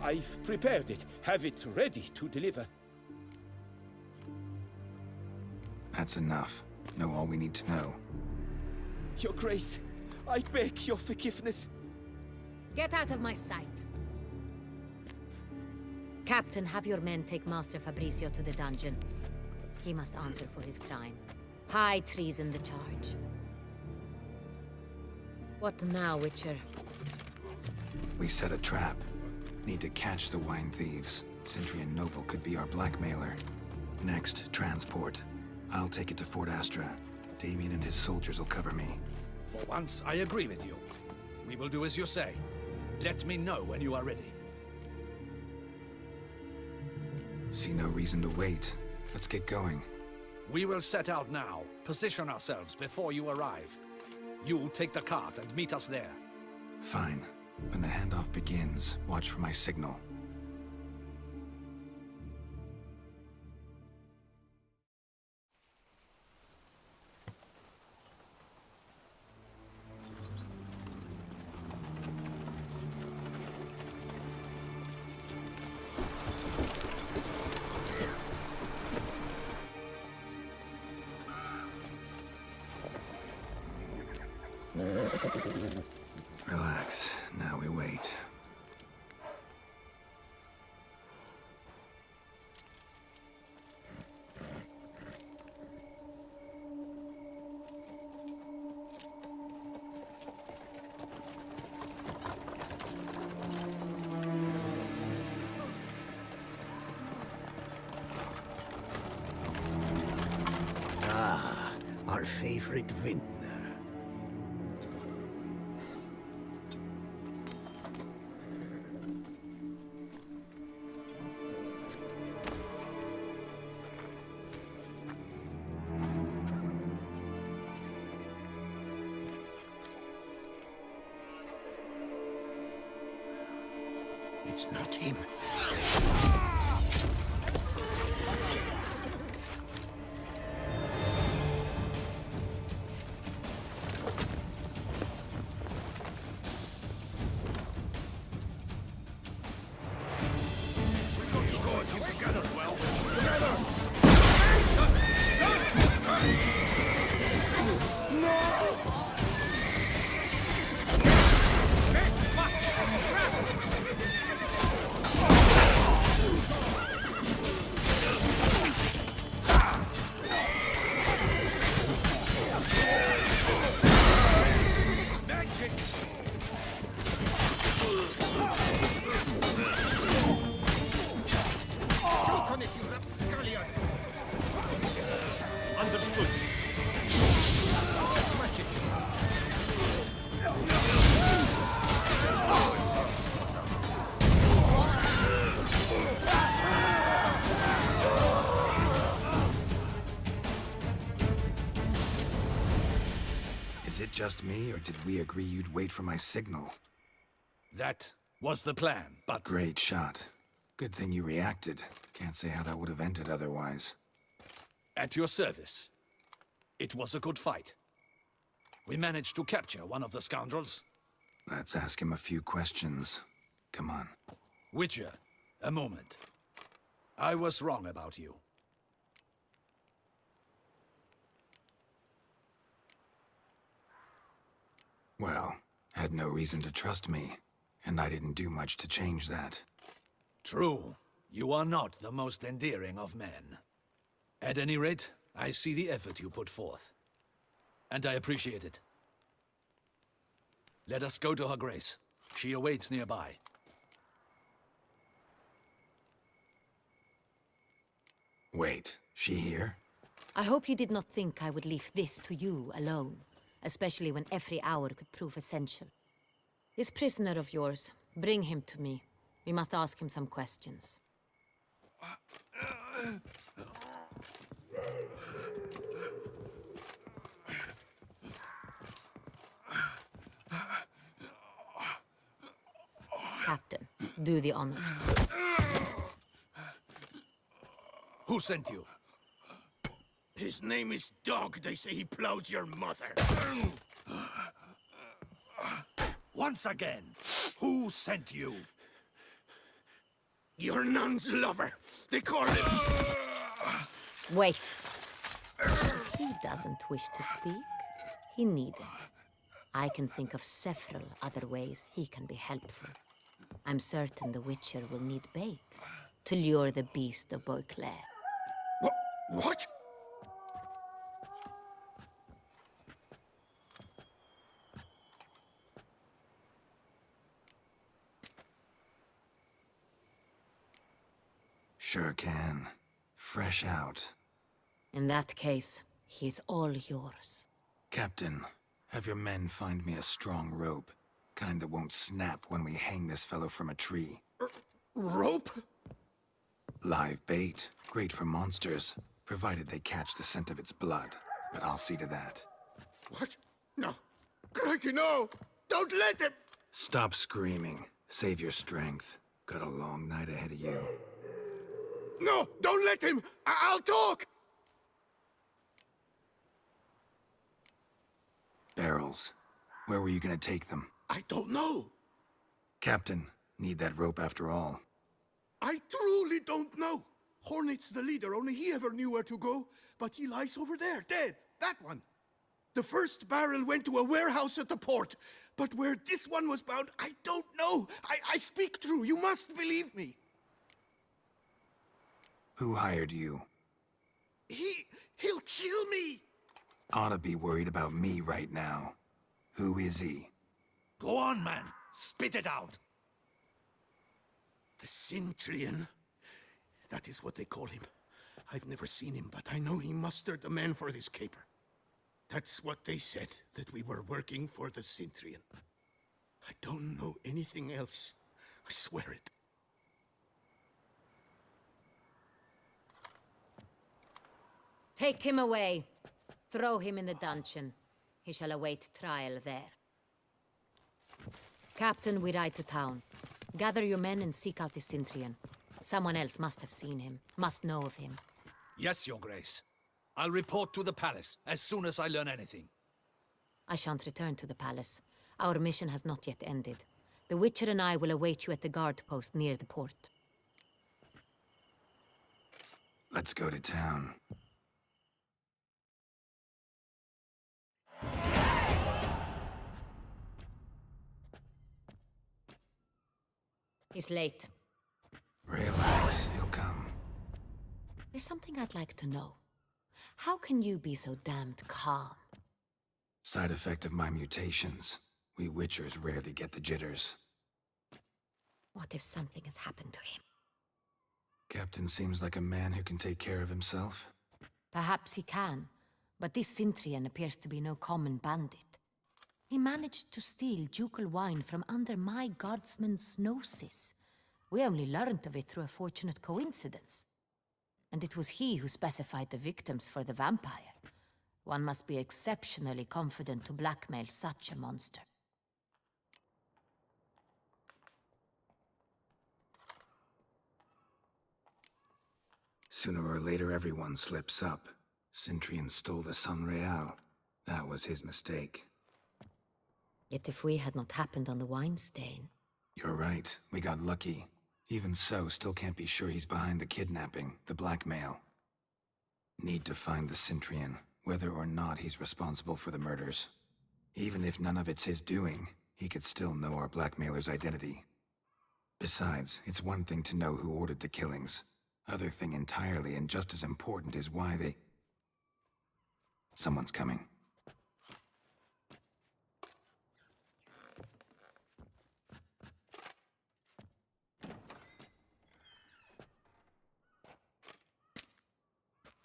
I've prepared it. Have it ready to deliver. That's enough. Know all we need to know. Your grace, I beg your forgiveness. Get out of my sight. Captain, have your men take Master Fabrizio to the dungeon. He must answer for his crime. High treason the charge. What now, Witcher? We set a trap. Need to catch the wine thieves. Sintrian Noble could be our blackmailer. Next, transport. I'll take it to Fort Astra. Damien and his soldiers will cover me. For once, I agree with you. We will do as you say. Let me know when you are ready. See no reason to wait. Let's get going. We will set out now. Position ourselves before you arrive. You take the cart and meet us there. Fine. When the handoff begins, watch for my signal. Relax. Now we wait. Ah, our favorite vintner. It's not him. Understood. Is it just me, or did we agree you'd wait for my signal? That was the plan, but... Great shot. Good thing you reacted. Can't say how that would have ended otherwise. At your service. It was a good fight. We managed to capture one of the scoundrels. Let's ask him a few questions. Come on. Witcher, a moment. I was wrong about you. Well, had no reason to trust me, and I didn't do much to change that. True. You are not the most endearing of men. At any rate, I see the effort you put forth. And I appreciate it. Let us go to her grace. She awaits nearby. Wait, she here? I hope you did not think I would leave this to you alone, especially when every hour could prove essential. This prisoner of yours, bring him to me. We must ask him some questions. Captain, do the honors. Who sent you? His name is Dog. They say he plowed your mother. Once again, who sent you? Your nun's lover. They call him... Wait. If he doesn't wish to speak, he needn't. I can think of several other ways he can be helpful. I'm certain the Witcher will need bait to lure the beast of Beauclair. What? Sure can. Fresh out. In that case, he's all yours. Captain, have your men find me a strong rope. Kind that won't snap when we hang this fellow from a tree. Rope? Live bait. Great for monsters, provided they catch the scent of its blood. But I'll see to that. What? No. Crikey, no! Don't let him! Stop screaming. Save your strength. Got a long night ahead of you. No! Don't let him! I'll talk! Barrels. Where were you gonna take them? I don't know. Captain, need that rope after all. I truly don't know. Hornet's the leader, only he ever knew where to go. But he lies over there, dead. That one. The first barrel went to a warehouse at the port. But where this one was bound, I don't know. I speak true. You must believe me. Who hired you? He'll kill me. Ought to be worried about me right now. Who is he? Go on, man. Spit it out. The Centurion. That is what they call him. I've never seen him, but I know he mustered the men for this caper. That's what they said, that we were working for the Centurion. I don't know anything else. I swear it. Take him away. Throw him in the dungeon. He shall await trial there. Captain, we ride to town. Gather your men and seek out the Centurion. Someone else must have seen him, must know of him. Yes, Your Grace. I'll report to the palace as soon as I learn anything. I shan't return to the palace. Our mission has not yet ended. The Witcher and I will await you at the guard post near the port. Let's go to town. He's late. Relax, he'll come. There's something I'd like to know. How can you be so damned calm? Side effect of my mutations. We Witchers rarely get the jitters. What if something has happened to him? Captain seems like a man who can take care of himself. Perhaps he can, but this Centurion appears to be no common bandit. He managed to steal ducal wine from under my guardsman's noses. We only learned of it through a fortunate coincidence. And it was he who specified the victims for the vampire. One must be exceptionally confident to blackmail such a monster. Sooner or later, everyone slips up. Centurion stole the Sun Real. That was his mistake. Yet if we had not happened on the wine stain... You're right. We got lucky. Even so, still can't be sure he's behind the kidnapping, the blackmail. Need to find the Centurion, whether or not he's responsible for the murders. Even if none of it's his doing, he could still know our blackmailer's identity. Besides, it's one thing to know who ordered the killings. Other thing entirely, and just as important, is why they... Someone's coming.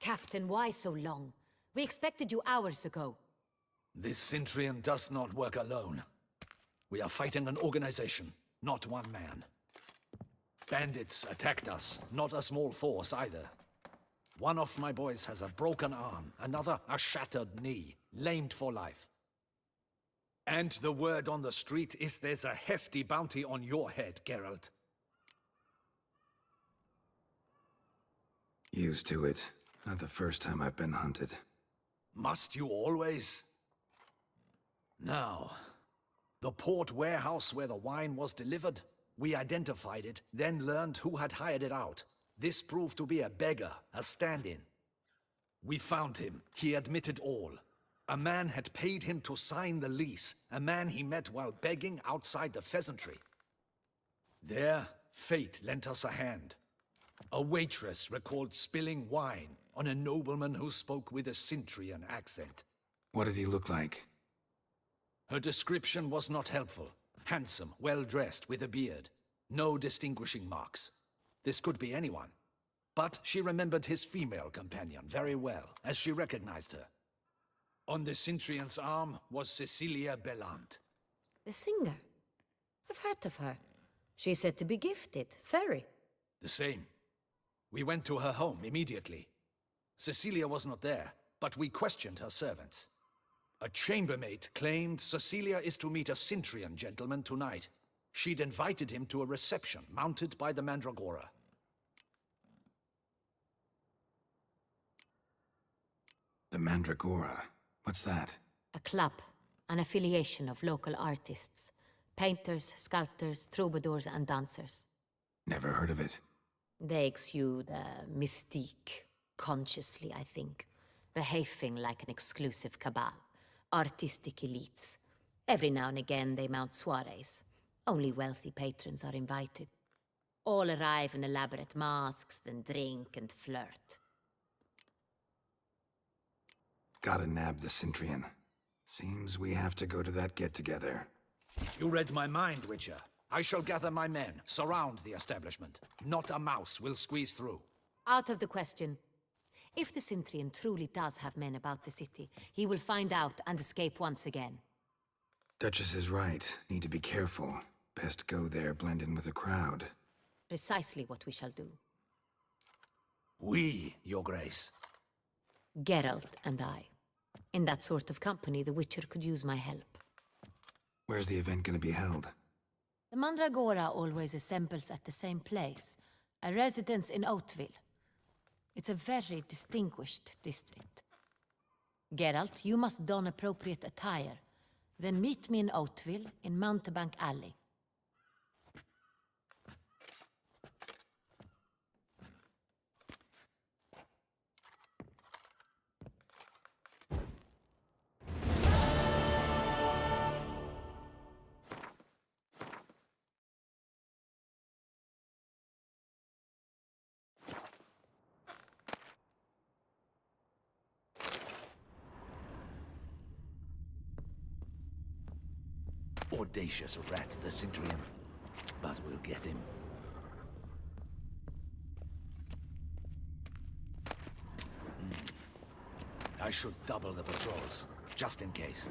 Captain, why so long? We expected you hours ago. This Cintrian does not work alone. We are fighting an organization, not one man. Bandits attacked us, not a small force either. One of my boys has a broken arm, another a shattered knee, lamed for life. And the word on the street is there's a hefty bounty on your head, Geralt. Used to it. Not the first time I've been hunted. Must you always? Now, the port warehouse where the wine was delivered, we identified it, then learned who had hired it out. This proved to be a beggar, a stand-in. We found him. He admitted all. A man had paid him to sign the lease, a man he met while begging outside the pheasantry. There, fate lent us a hand. A waitress recalled spilling wine on a nobleman who spoke with a Cintrian accent. What did he look like? Her description was not helpful. Handsome, well-dressed, with a beard. No distinguishing marks. This could be anyone. But she remembered his female companion very well, as she recognized her. On the Cintrian's arm was Cecilia Bellant. The singer? I've heard of her. She's said to be gifted, fairy. The same. We went to her home immediately. Cecilia was not there, but we questioned her servants. A chambermaid claimed Cecilia is to meet a Cintrian gentleman tonight. She'd invited him to a reception mounted by the Mandragora. The Mandragora? What's that? A club, an affiliation of local artists. Painters, sculptors, troubadours and dancers. Never heard of it. They exude mystique, consciously, I think. Behaving like an exclusive cabal. Artistic elites. Every now and again they mount soirees. Only wealthy patrons are invited. All arrive in elaborate masks, then drink and flirt. Gotta nab the Cintrian. Seems we have to go to that get-together. You read my mind, Witcher. I shall gather my men, surround the establishment. Not a mouse will squeeze through. Out of the question. If the Cintrian truly does have men about the city, he will find out and escape once again. Duchess is right. Need to be careful. Best go there, blend in with the crowd. Precisely what we shall do. We, Your Grace. Geralt and I. In that sort of company, the Witcher could use my help. Where's the event gonna be held? The Mandragora always assembles at the same place, a residence in Oatville. It's a very distinguished district. Geralt, you must don appropriate attire. Then meet me in Oatville, in Mountebank Alley. Audacious rat, the Cintrian. But we'll get him. I should double the patrols, just in case.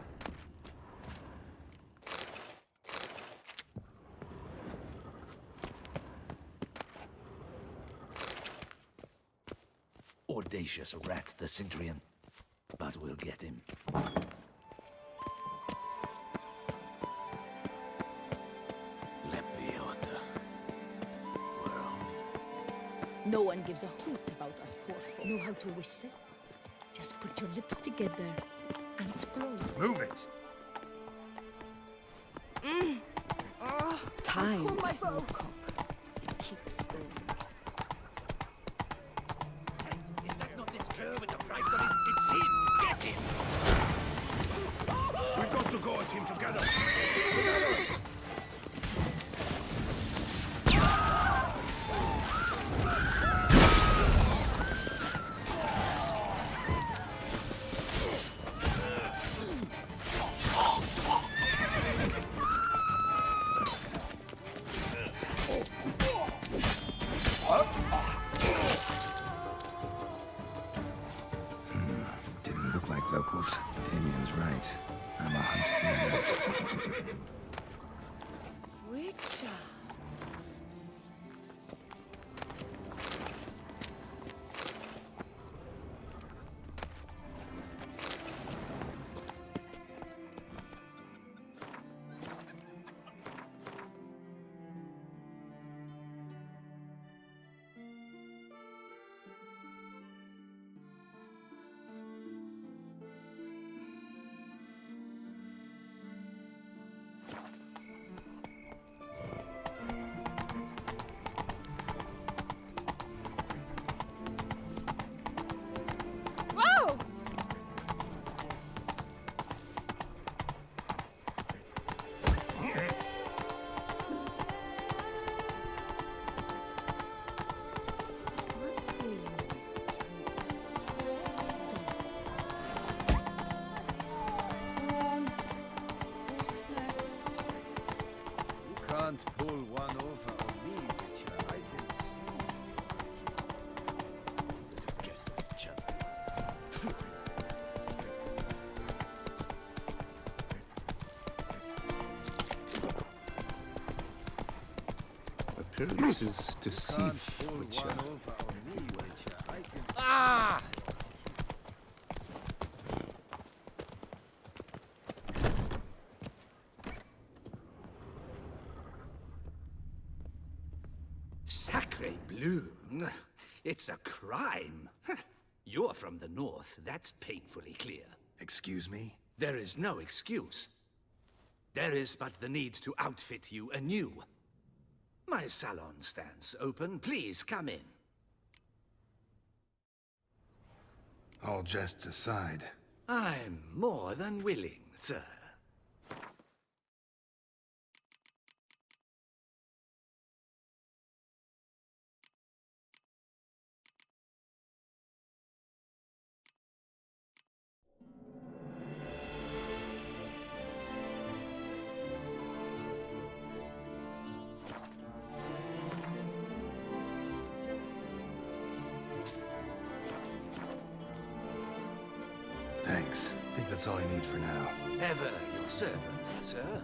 Audacious rat, the Cintrian. But we'll get him. No one gives a hoot about us poor folk. Know how to whistle? Just put your lips together and explode. Move it! Time Oh, my is no bow. cock. It keeps going. Is that not this girl with the price on his... It's him! Get him! We've got to go at him together. was right. I'm a hunted man. Witcher. Can't pull one over on me, Witcher. I can see. Guess this chap. Appearances deceive, Pull Witcher. one over on me, Witcher. I can see. Ah! Sacre bleu! It's a crime. You're from the north, that's painfully clear. Excuse me? There is no excuse. There is but the need to outfit you anew. My salon stands open. Please come in. All jests aside. I'm more than willing, sir. Thanks. I think that's all I need for now. Ever your servant, sir.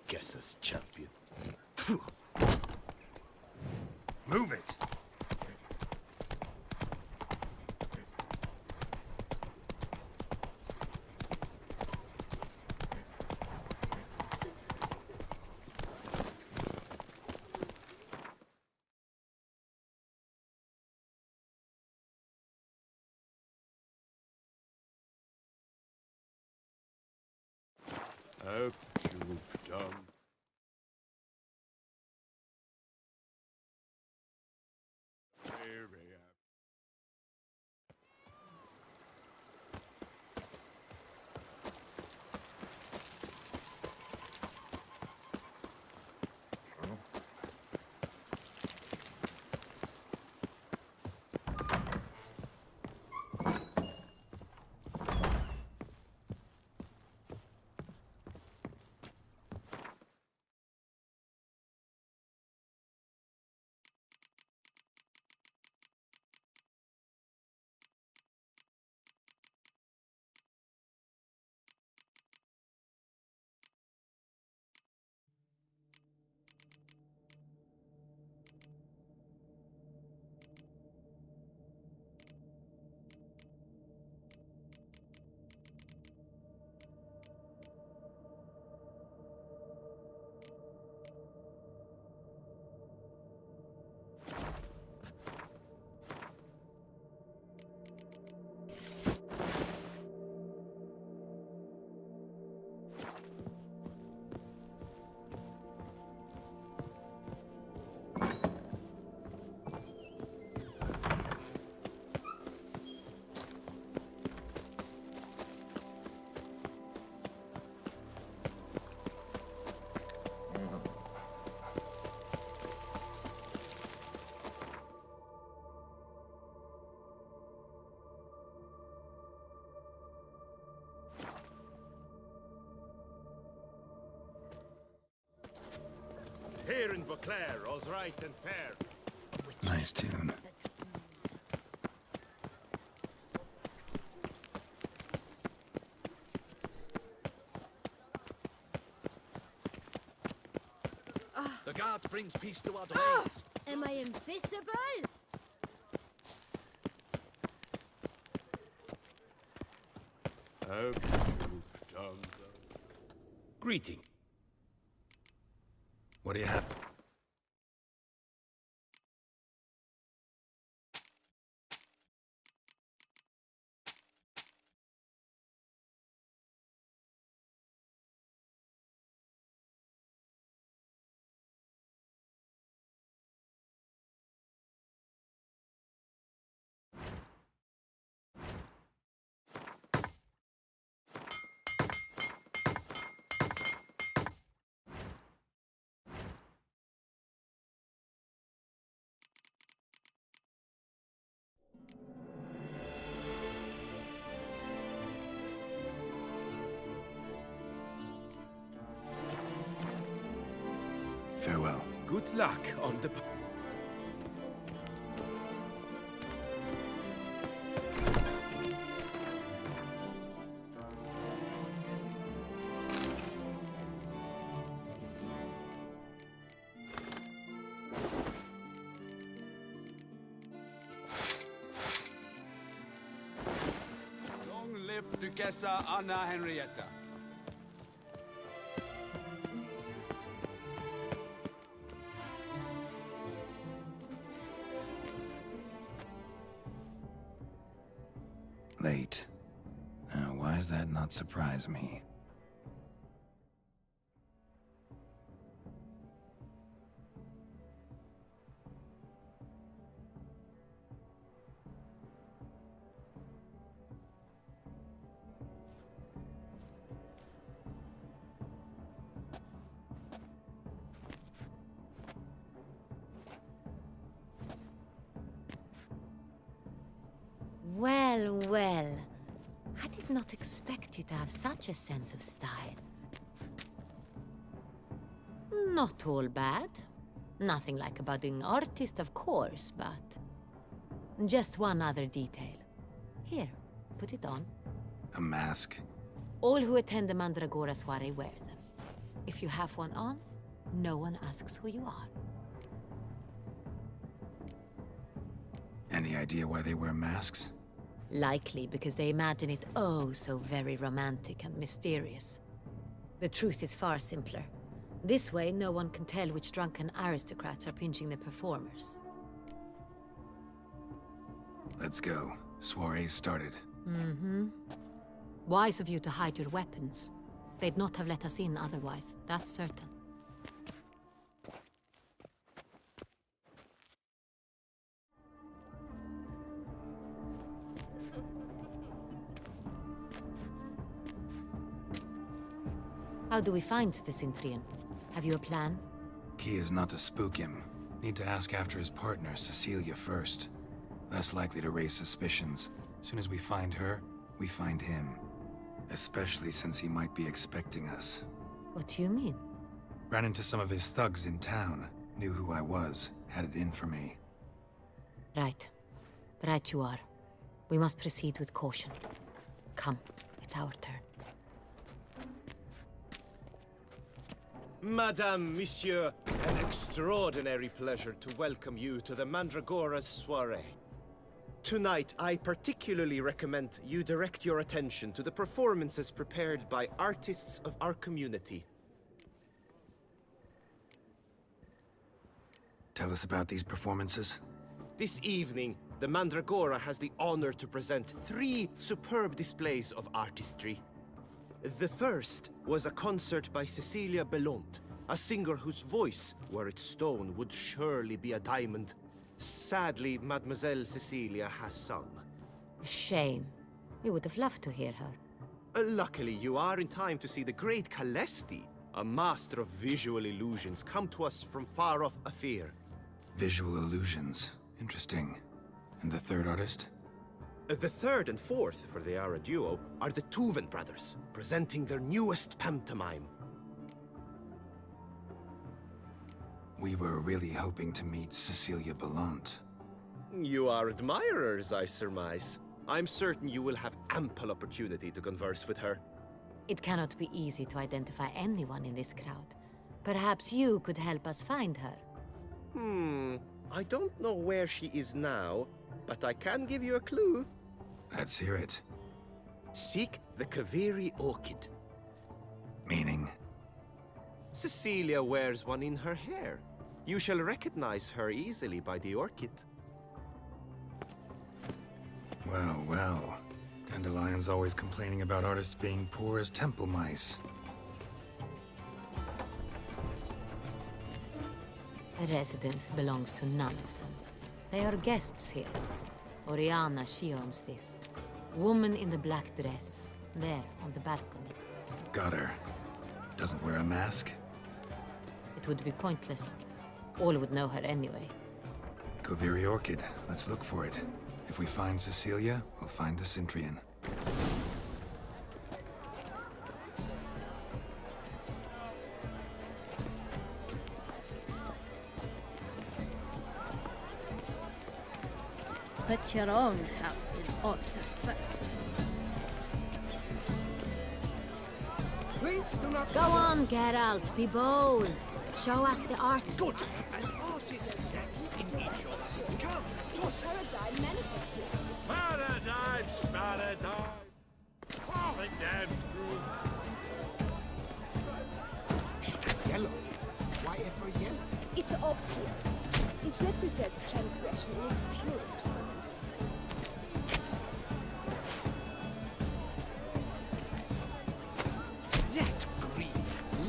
Guess this champion. Move it! Have you done? Here in Beauclair, all's right and fair. Nice tune. The guard brings peace to our domains. Am I invisible? Greeting. What do you have? Farewell. Good luck on the... Long live Duchessa Anna Henrietta. Late. Why does that not surprise me? Well, well. I did not expect you to have such a sense of style. Not all bad. Nothing like a budding artist, of course, but... just one other detail. Here, put it on. A mask? All who attend the Mandragora Soiree wear them. If you have one on, no one asks who you are. Any idea why they wear masks? Likely because they imagine it oh so very romantic and mysterious. The truth is far simpler. This way, no one can tell which drunken aristocrats are pinching the performers. Let's go. Soiree's started. Mm-hmm. Wise of you to hide your weapons. They'd not have let us in otherwise, that's certain. How do we find the Cintrian? Have you a plan? Key is not to spook him. Need to ask after his partner, Cecilia, first. Less likely to raise suspicions. Soon as we find her, we find him. Especially since he might be expecting us. What do you mean? Ran into some of his thugs in town. Knew who I was. Had it in for me. Right. Right you are. We must proceed with caution. Come, it's our turn. Madame, Monsieur, an extraordinary pleasure to welcome you to the Mandragora Soiree. Tonight, I particularly recommend you direct your attention to the performances prepared by artists of our community. Tell us about these performances. This evening, the Mandragora has the honor to present 3 superb displays of artistry. The first was a concert by Cecilia Belont, a singer whose voice, were it stone, would surely be a diamond. Sadly, Mademoiselle Cecilia has sung. Shame. We would have loved to hear her. Luckily, you are in time to see the great Calesti, a master of visual illusions, come to us from far off Afir. Visual illusions. Interesting. And the third artist? The third and fourth, for they are a duo, are the Tuven brothers, presenting their newest pantomime. We were really hoping to meet Cecilia Bellant. You are admirers, I surmise. I'm certain you will have ample opportunity to converse with her. It cannot be easy to identify anyone in this crowd. Perhaps you could help us find her. I don't know where she is now, but I can give you a clue. Let's hear it. Seek the Kaviri orchid. Meaning? Cecilia wears one in her hair. You shall recognize her easily by the orchid. Well, well. Dandelion's always complaining about artists being poor as temple mice. The residence belongs to none of them. They are guests here. Oriana, she owns this. Woman in the black dress. There, on the balcony. Got her. Doesn't wear a mask? It would be pointless. All would know her anyway. Kaviri Orchid. Let's look for it. If we find Cecilia, we'll find the Cintrian. Put your own house in order first. Please do not... Go on, Geralt, be bold. Show us the art. Good. An artist naps in each of us. Come, toss Paradigm manifested. Paradigm. Oh, the damn Yellow? Why ever yellow? It's obvious. It represents transgression in its purest form. That green,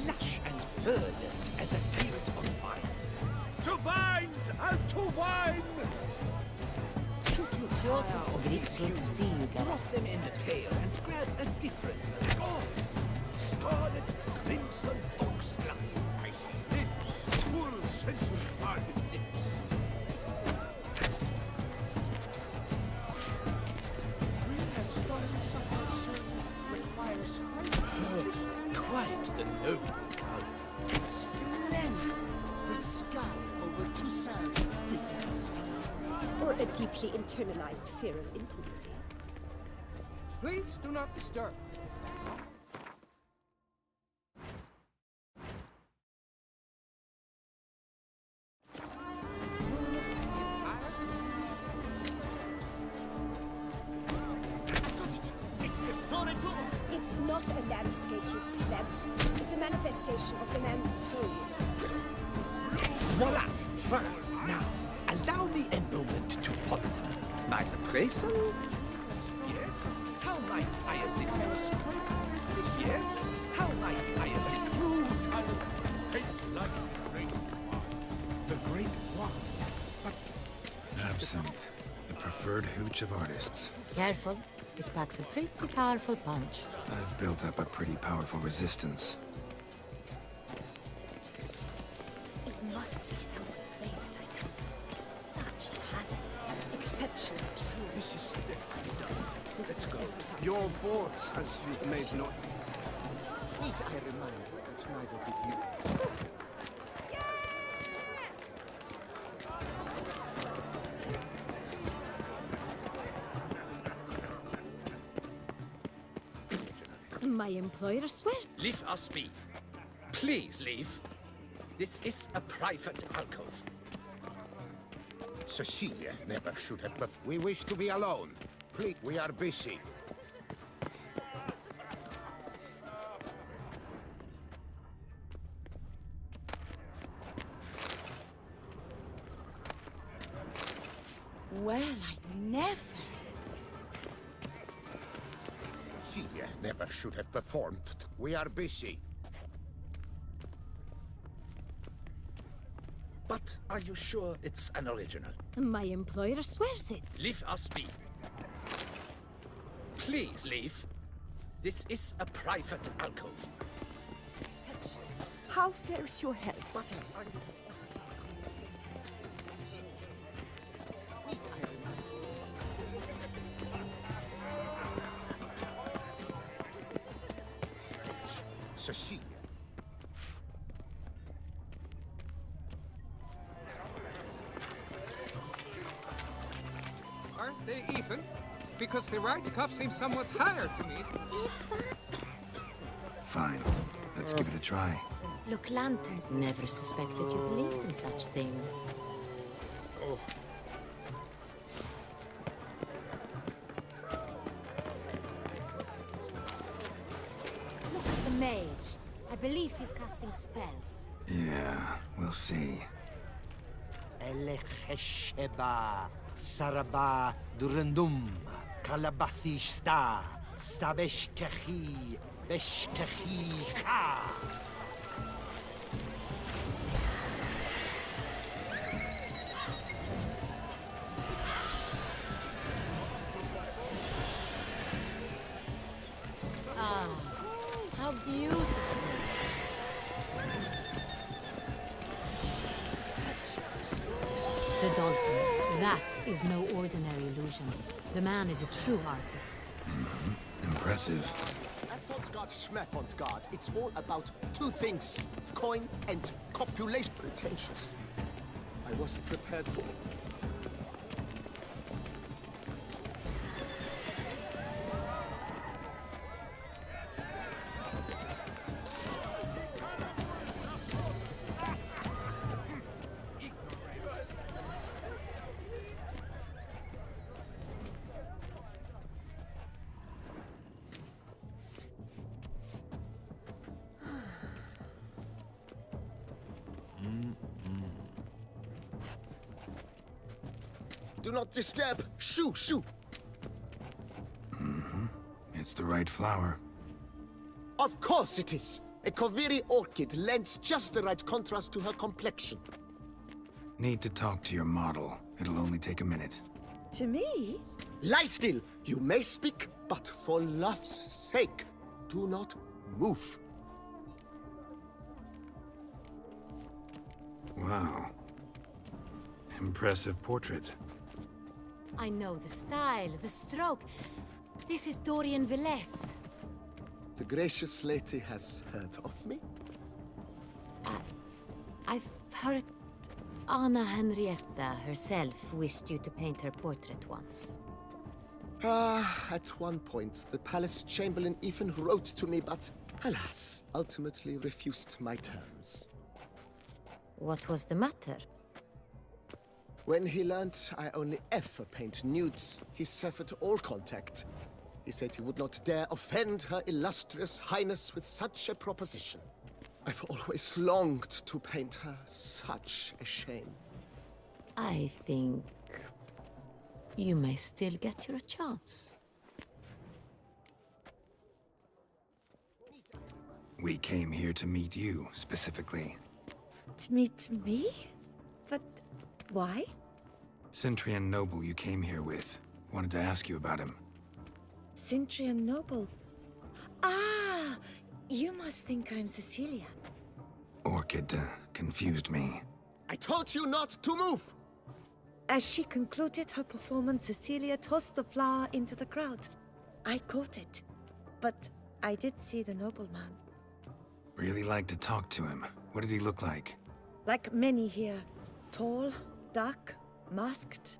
lush and verdant as a field of vines. To vines and to wine! Should you It's good to see you, Geralt. drop them in the pail and grab a different gods. Scarlet, crimson, oxblood. I see lips, full sensually parted lips. Quite the noble color. Splendid. The sky over Toussaint with the star. Or a deeply internalized fear of intimacy. Please do not disturb. It's the Soreto! It's not a landscape, you pleb. It's a manifestation of the man's soul. Voila! Fine. Now, allow me a moment to ponder. My appraisal? Yes. How might I assist? Yes. How might I assist you? It's like The Great One. But Absinthe. The preferred hooch of artists. Careful. It packs a pretty powerful punch. I've built up a pretty powerful resistance. It must be someone famous, I tell you. Such talent. Exceptional true. This is Let's go. Your boards, as you've made no... Need I remind you that neither did you. My employer swear. Leave us be. Please leave. This is a private alcove. Cecilia never should have... We wish to be alone. Please, we are busy. Well, I never. Cecilia never should have performed. We are busy. But are you sure it's an original? My employer swears it. Leave us be. Please leave. This is a private alcove. How fares your health, sir? Cecilia. Are they even? Because the right cuff seems somewhat higher to me. It's fine. Fine. Let's give it a try. Look, Lantern. Never suspected you believed in such things. Oh. Look at the mage. I believe he's casting spells. Yeah, we'll see. Elechesheba, Saraba, Durandum, Kalabathista, Sabeshkahi, Beshkahi Ha. Ah, how beautiful. The dolphins. That is no ordinary illusion. The man is a true artist. Impressive. Avant-garde, schmeffant-garde. It's all about two things. Coin and copulation. Pretentious. I was prepared for. Do not disturb! Shoo, shoo! It's the right flower. Of course it is! A Koviri orchid lends just the right contrast to her complexion. Need to talk to your model. It'll only take a minute. To me? Lie still! You may speak, but for love's sake, do not move. Wow. Impressive portrait. I know the style, the stroke. This is Dorian Villesse. The gracious lady has heard of me? I've heard Anna Henrietta herself wished you to paint her portrait once. At one point, the palace chamberlain even wrote to me, but alas, ultimately refused my terms. What was the matter? When he learnt I only ever paint nudes, he severed all contact. He said he would not dare offend her illustrious highness with such a proposition. I've always longed to paint her. Such a shame. I think you may still get your chance. We came here to meet you, specifically. To meet me? But why? Centrian noble you came here with. Wanted to ask you about him. Centrian noble. Ah! You must think I'm Cecilia. Orchid confused me. I told you not to move! As she concluded her performance, Cecilia tossed the flower into the crowd. I caught it. But I did see the nobleman. Really like to talk to him. What did he look like? Like many here. Tall, dark, masked.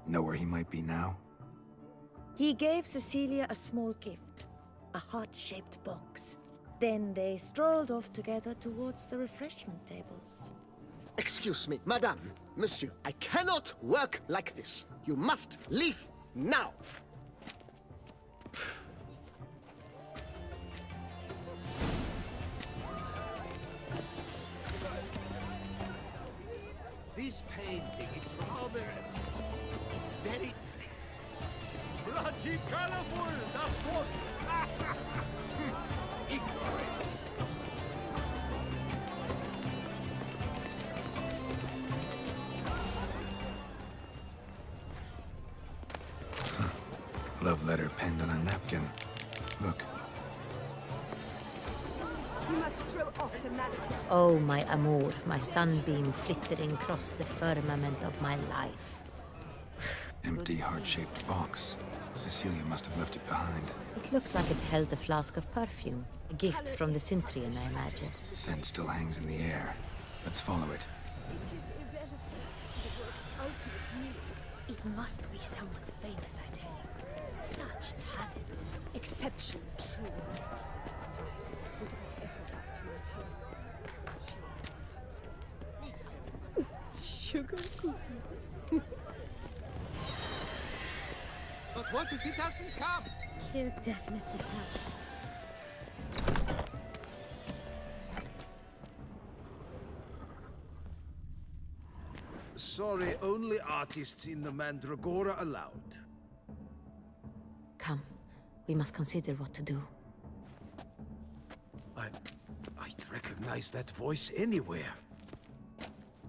Know where he might be now? He gave Cecilia a small gift. A heart-shaped box. Then they strolled off together towards the refreshment tables. Excuse me, madame, monsieur, I cannot work like this. You must leave now. This painting, it's rather... It's very... Bloody colorful, that's what! Ignorance. Love letter penned on a napkin. Look. You must throw off the magic. Oh, my amour, my sunbeam flittering across the firmament of my life. Empty heart-shaped box. Cecilia must have left it behind. It looks like it held a flask of perfume. A gift from the Cintrian, I imagine. Scent still hangs in the air. Let's follow it. It is irrelevant to the work's ultimate meaning. It must be someone famous, I tell you. Such talent. Exception true. Would I ever love to meet him? Sugar cookie. But what if he doesn't come? He'll definitely come. Sorry, only artists in the Mandragora allowed. Come. We must consider what to do. I'd recognize that voice anywhere.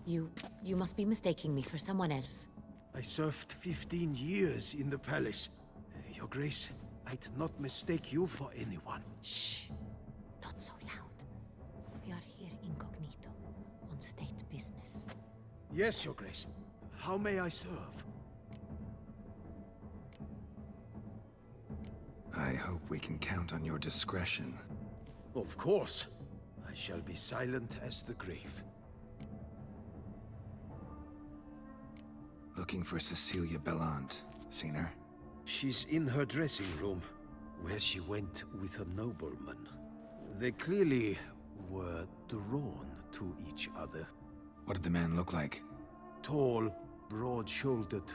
You must be mistaking me for someone else. I served 15 years in the palace. Your Grace, I'd not mistake you for anyone. Shh. Not so loud. We are here incognito, on state business. Yes, Your Grace. How may I serve? I hope we can count on your discretion. Of course. I shall be silent as the grave. Looking for Cecilia Bellant. Seen her? She's in her dressing room, where she went with a nobleman. They clearly were drawn to each other. What did the man look like? Tall, broad-shouldered,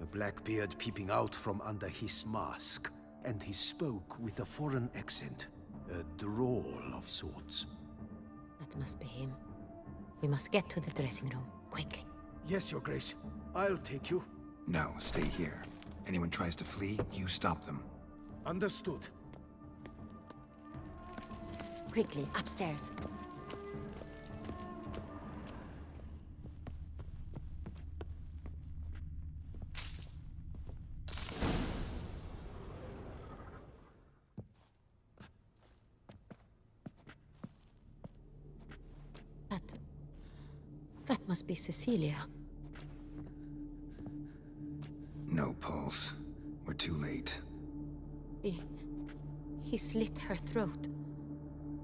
a black beard peeping out from under his mask, and he spoke with a foreign accent, a drawl of sorts. That must be him. We must get to the dressing room, quickly. Yes, Your Grace. I'll take you. No, stay here. Anyone tries to flee, you stop them. Understood. Quickly, upstairs. That must be Cecilia. No pulse. We're too late. He slit her throat.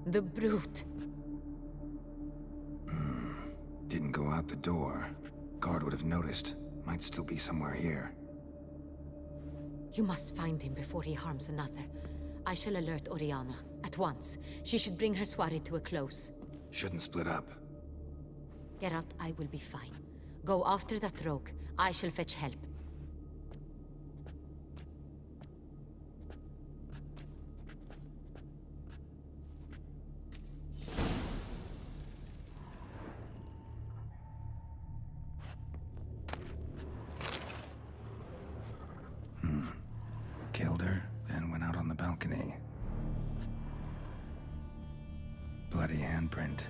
The brute. Didn't go out the door. Guard would have noticed. Might still be somewhere here. You must find him before he harms another. I shall alert Oriana. At once. She should bring her soiree to a close. Shouldn't split up. Geralt, I will be fine. Go after that rogue. I shall fetch help. Killed her, then went out on the balcony. Bloody handprint.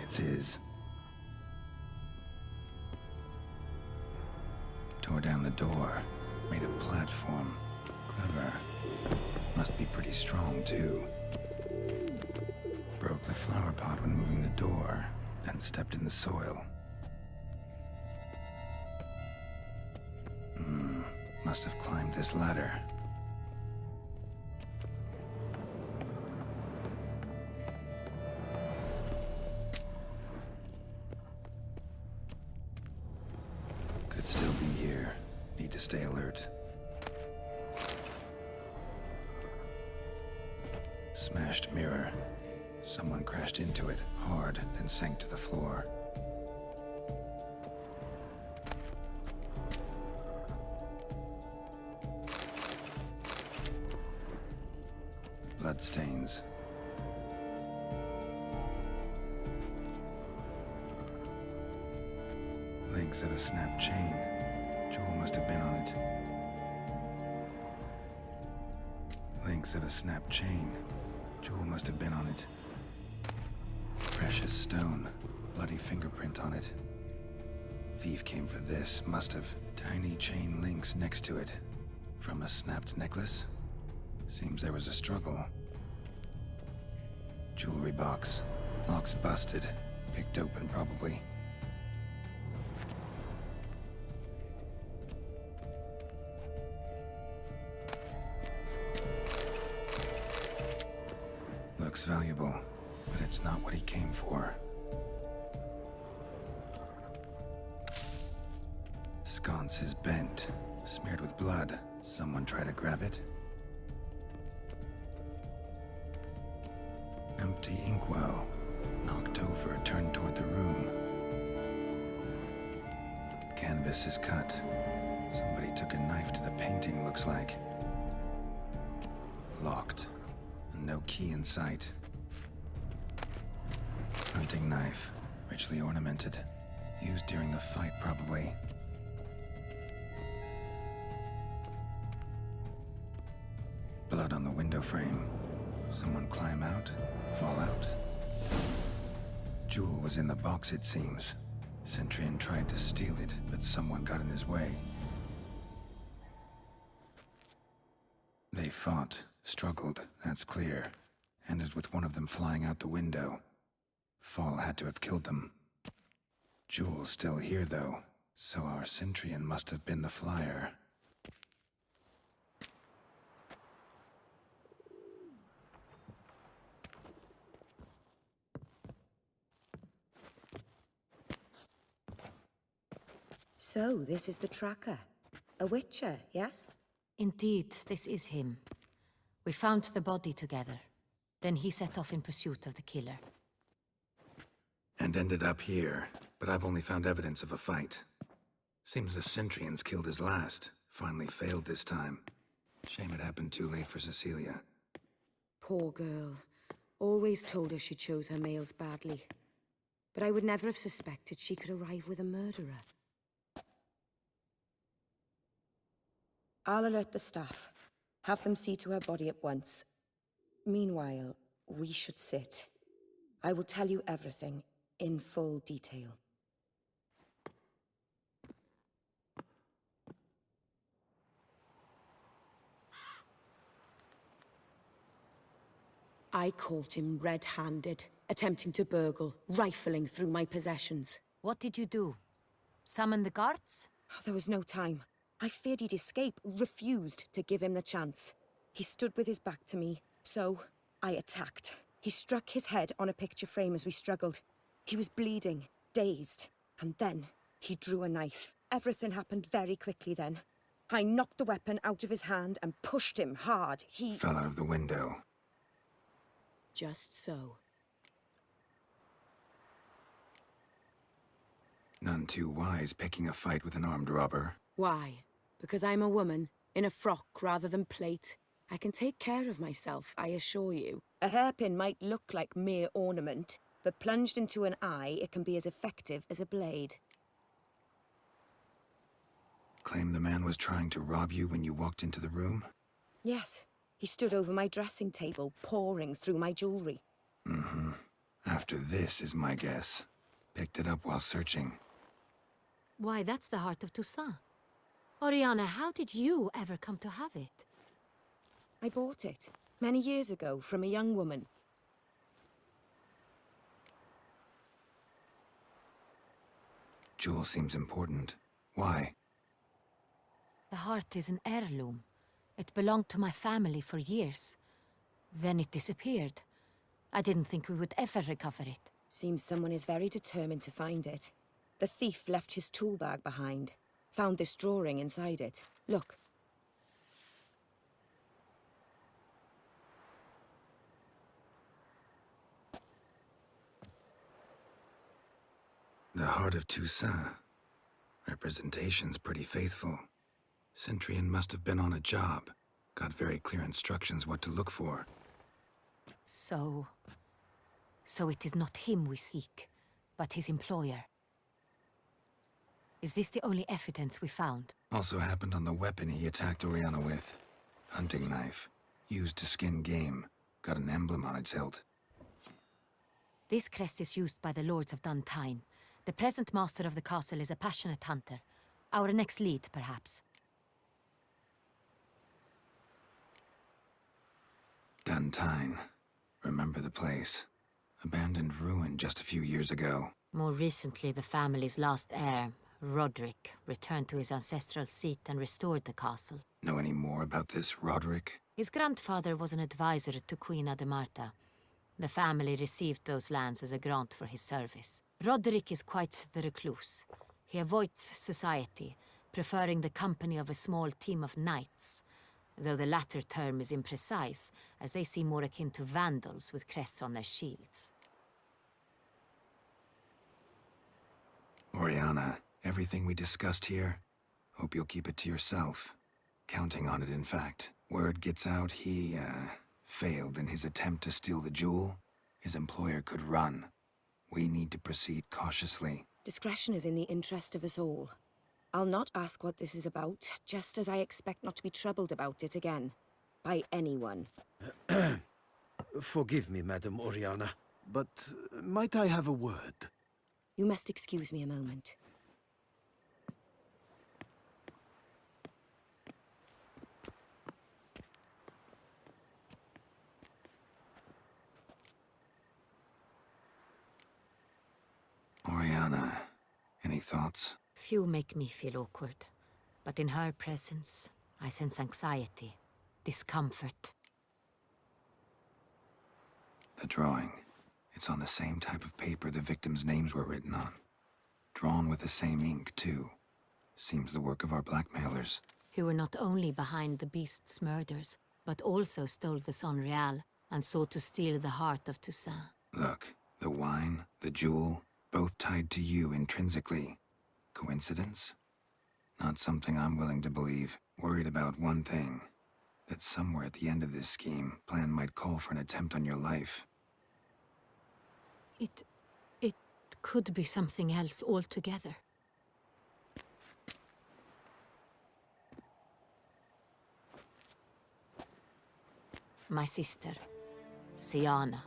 It's his. Tore down the door. Made a platform. Clever. Must be pretty strong, too. Broke the flower pot when moving the door, then stepped in the soil. Must have climbed this ladder. Could still be here. Need to stay alert. Smashed mirror. Someone crashed into it hard, then sank to the floor. Bloodstains. Links of a snapped chain. Jewel must have been on it. Links of a snapped chain. Jewel must have been on it. Precious stone. Bloody fingerprint on it. Thief came for this. Must have. Tiny chain links next to it. From a snapped necklace? Seems there was a struggle. Jewelry box. Lock's busted. Picked open, probably. Looks valuable, but it's not what he came for. sconce is bent, smeared with blood. Someone try to grab it? Empty inkwell. Knocked over, turned toward the room. Canvas is cut. Somebody took a knife to the painting, looks like. Locked. And no key in sight. Hunting knife. Richly ornamented. Used during the fight, probably. Blood on the window frame. Someone climb out? Fall out? Jewel was in the box, it seems. Centurion tried to steal it, but someone got in his way. They fought, struggled, that's clear. Ended with one of them flying out the window. Fall had to have killed them. Jewel's still here, though, so our Centurion must have been the flyer. So, this is the tracker. A witcher, yes? Indeed, this is him. We found the body together. Then he set off in pursuit of the killer. And ended up here, but I've only found evidence of a fight. Seems the Centurions killed his last. Finally failed this time. Shame it happened too late for Cecilia. Poor girl. Always told her she chose her males badly. But I would never have suspected she could arrive with a murderer. I'll alert the staff. Have them see to her body at once. Meanwhile, we should sit. I will tell you everything, in full detail. I caught him red-handed, attempting to burgle, rifling through my possessions. What did you do? Summon the guards? There was no time. I feared he'd escape, refused to give him the chance. He stood with his back to me, so I attacked. He struck his head on a picture frame as we struggled. He was bleeding, dazed, and then he drew a knife. Everything happened very quickly then. I knocked the weapon out of his hand and pushed him hard. He fell out of the window. Just so. None too wise picking a fight with an armed robber. Why? Because I'm a woman, in a frock rather than plate. I can take care of myself, I assure you. A hairpin might look like mere ornament, but plunged into an eye, it can be as effective as a blade. Claim the man was trying to rob you when you walked into the room? Yes. He stood over my dressing table, pouring through my jewelry. Mm-hmm. After this is my guess. Picked it up while searching. Why, that's the heart of Toussaint. Oriana, how did you ever come to have it? I bought it, many years ago, from a young woman. Jewel seems important. Why? The heart is an heirloom. It belonged to my family for years. Then it disappeared. I didn't think we would ever recover it. Seems someone is very determined to find it. The thief left his tool bag behind. Found this drawing inside it. Look. The heart of Toussaint. Representation's pretty faithful. Centurion must have been on a job. Got very clear instructions what to look for. So it is not him we seek, but his employer. Is this the only evidence we found? Also happened on the weapon he attacked Oriana with. Hunting knife. Used to skin game. Got an emblem on its hilt. This crest is used by the lords of Dun Tynne. The present master of the castle is a passionate hunter. Our next lead, perhaps. Dun Tynne. Remember the place. Abandoned ruin just a few years ago. More recently, the family's last heir, Roderick, returned to his ancestral seat and restored the castle. Know any more about this Roderick? His grandfather was an advisor to Queen Ademarta. The family received those lands as a grant for his service. Roderick is quite the recluse. He avoids society, preferring the company of a small team of knights, though the latter term is imprecise, as they seem more akin to vandals with crests on their shields. Oriana, everything we discussed here, hope you'll keep it to yourself. Counting on it, in fact. Word gets out he, failed in his attempt to steal the jewel. His employer could run. We need to proceed cautiously. Discretion is in the interest of us all. I'll not ask what this is about, just as I expect not to be troubled about it again. By anyone. Forgive me, Madam Oriana, but might I have a word? You must excuse me a moment. Oriana, any thoughts? Few make me feel awkward, but in her presence, I sense anxiety, discomfort. The drawing. It's on the same type of paper the victims' names were written on. Drawn with the same ink, too. Seems the work of our blackmailers. Who were not only behind the beast's murders, but also stole the Son Real and sought to steal the heart of Toussaint. Look, the wine, the jewel, both tied to you intrinsically. Coincidence? Not something I'm willing to believe. Worried about one thing. That somewhere at the end of this scheme, plan might call for an attempt on your life. It could be something else altogether. My sister, Siana,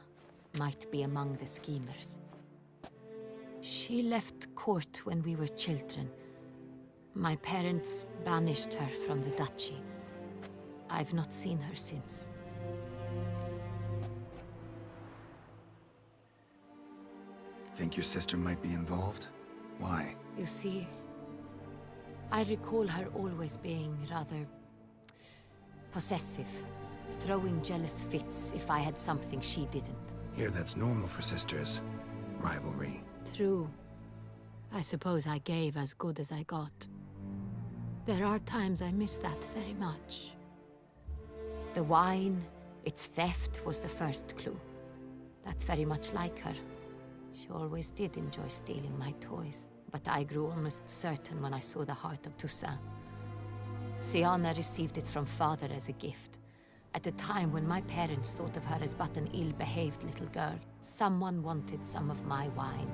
might be among the schemers. She left court when we were children. My parents banished her from the duchy. I've not seen her since. Think your sister might be involved? Why? You see, I recall her always being rather possessive, throwing jealous fits if I had something she didn't. Here, that's normal for sisters. Rivalry. True. I suppose I gave as good as I got. There are times I miss that very much. The wine, its theft, was the first clue. That's very much like her. She always did enjoy stealing my toys, but I grew almost certain when I saw the heart of Toussaint. Siana received it from father as a gift. At a time when my parents thought of her as but an ill-behaved little girl, someone wanted some of my wine.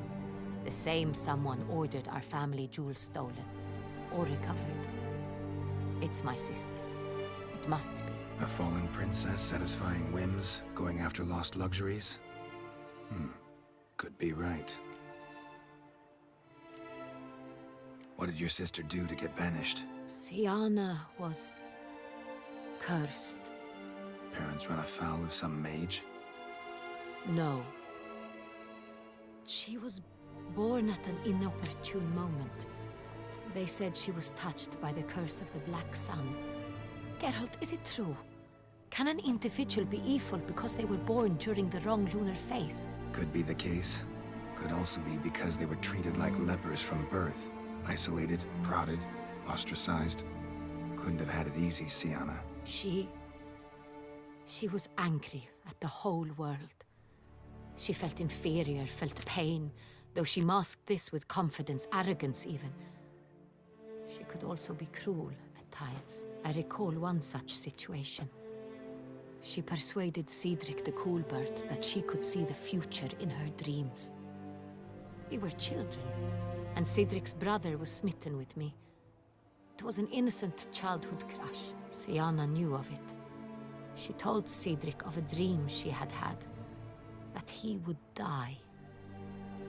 The same someone ordered our family jewels stolen, or recovered. It's my sister. It must be. A fallen princess satisfying whims, going after lost luxuries? Could be right. What did your sister do to get banished? Siana was cursed. Parents run afoul of some mage? No. She was born at an inopportune moment. They said she was touched by the curse of the Black Sun. Geralt, is it true? Can an individual be evil because they were born during the wrong lunar phase? Could be the case. Could also be because they were treated like lepers from birth. Isolated, prodded, ostracized. Couldn't have had it easy, Siana. She was angry at the whole world. She felt inferior, felt pain, though she masked this with confidence, arrogance even. She could also be cruel at times. I recall one such situation. She persuaded Cedric the Coolbird that she could see the future in her dreams. We were children, and Cedric's brother was smitten with me. It was an innocent childhood crush. Siana knew of it. She told Cedric of a dream she had had, that he would die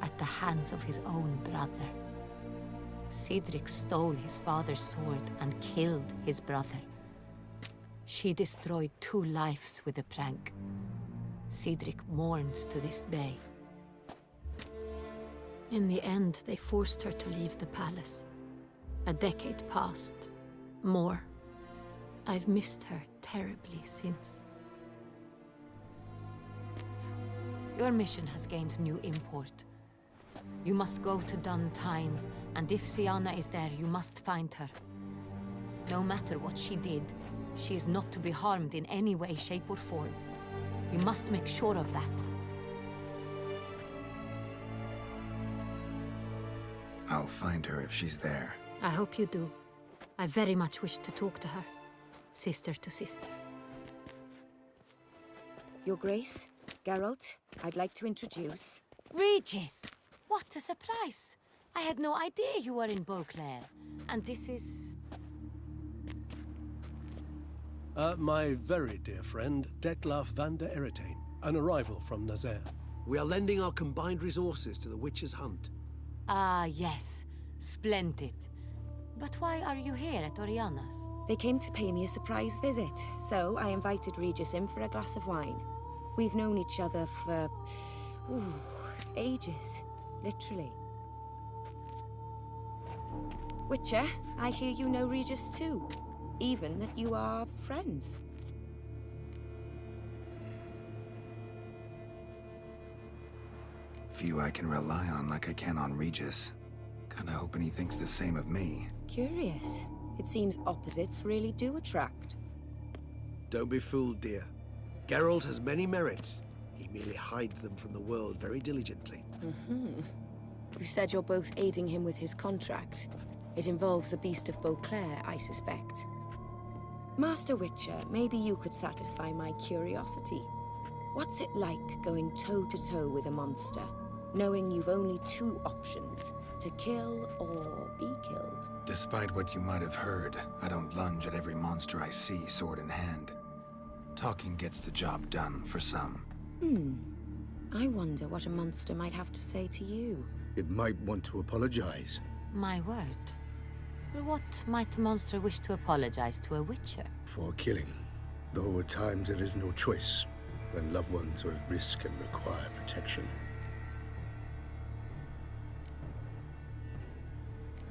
at the hands of his own brother. Cedric stole his father's sword and killed his brother. She destroyed 2 lives with a prank. Cedric mourns to this day. In the end, they forced her to leave the palace. A decade passed. More. I've missed her terribly since. Your mission has gained new import. You must go to Dun Tynne, and if Siana is there, you must find her. No matter what she did, she is not to be harmed in any way, shape, or form. You must make sure of that. I'll find her if she's there. I hope you do. I very much wish to talk to her. Sister to sister. Your Grace, Geralt, I'd like to introduce... Regis! What a surprise! I had no idea you were in Beauclair. And this is... My very dear friend, Detlaff van der Eretain, an arrival from Nazaire. We are lending our combined resources to the Witch's hunt. Ah, yes. Splendid. But why are you here at Oriana's? They came to pay me a surprise visit, so I invited Regis in for a glass of wine. We've known each other for... ages. Literally. Witcher, I hear you know Regis too. Even that you are friends. Few I can rely on like I can on Regis. Kinda hoping he thinks the same of me. Curious. It seems opposites really do attract. Don't be fooled, dear. Geralt has many merits. He merely hides them from the world very diligently. You said you're both aiding him with his contract. It involves the Beast of Beauclair, I suspect. Master Witcher, maybe you could satisfy my curiosity. What's it like going toe-to-toe with a monster, knowing you've only two options, to kill or be killed? Despite what you might have heard, I don't lunge at every monster I see sword in hand. Talking gets the job done, for some. I wonder what a monster might have to say to you. It might want to apologize. My word. For what might a monster wish to apologize to a Witcher? For killing. Though at times there is no choice, when loved ones are at risk and require protection.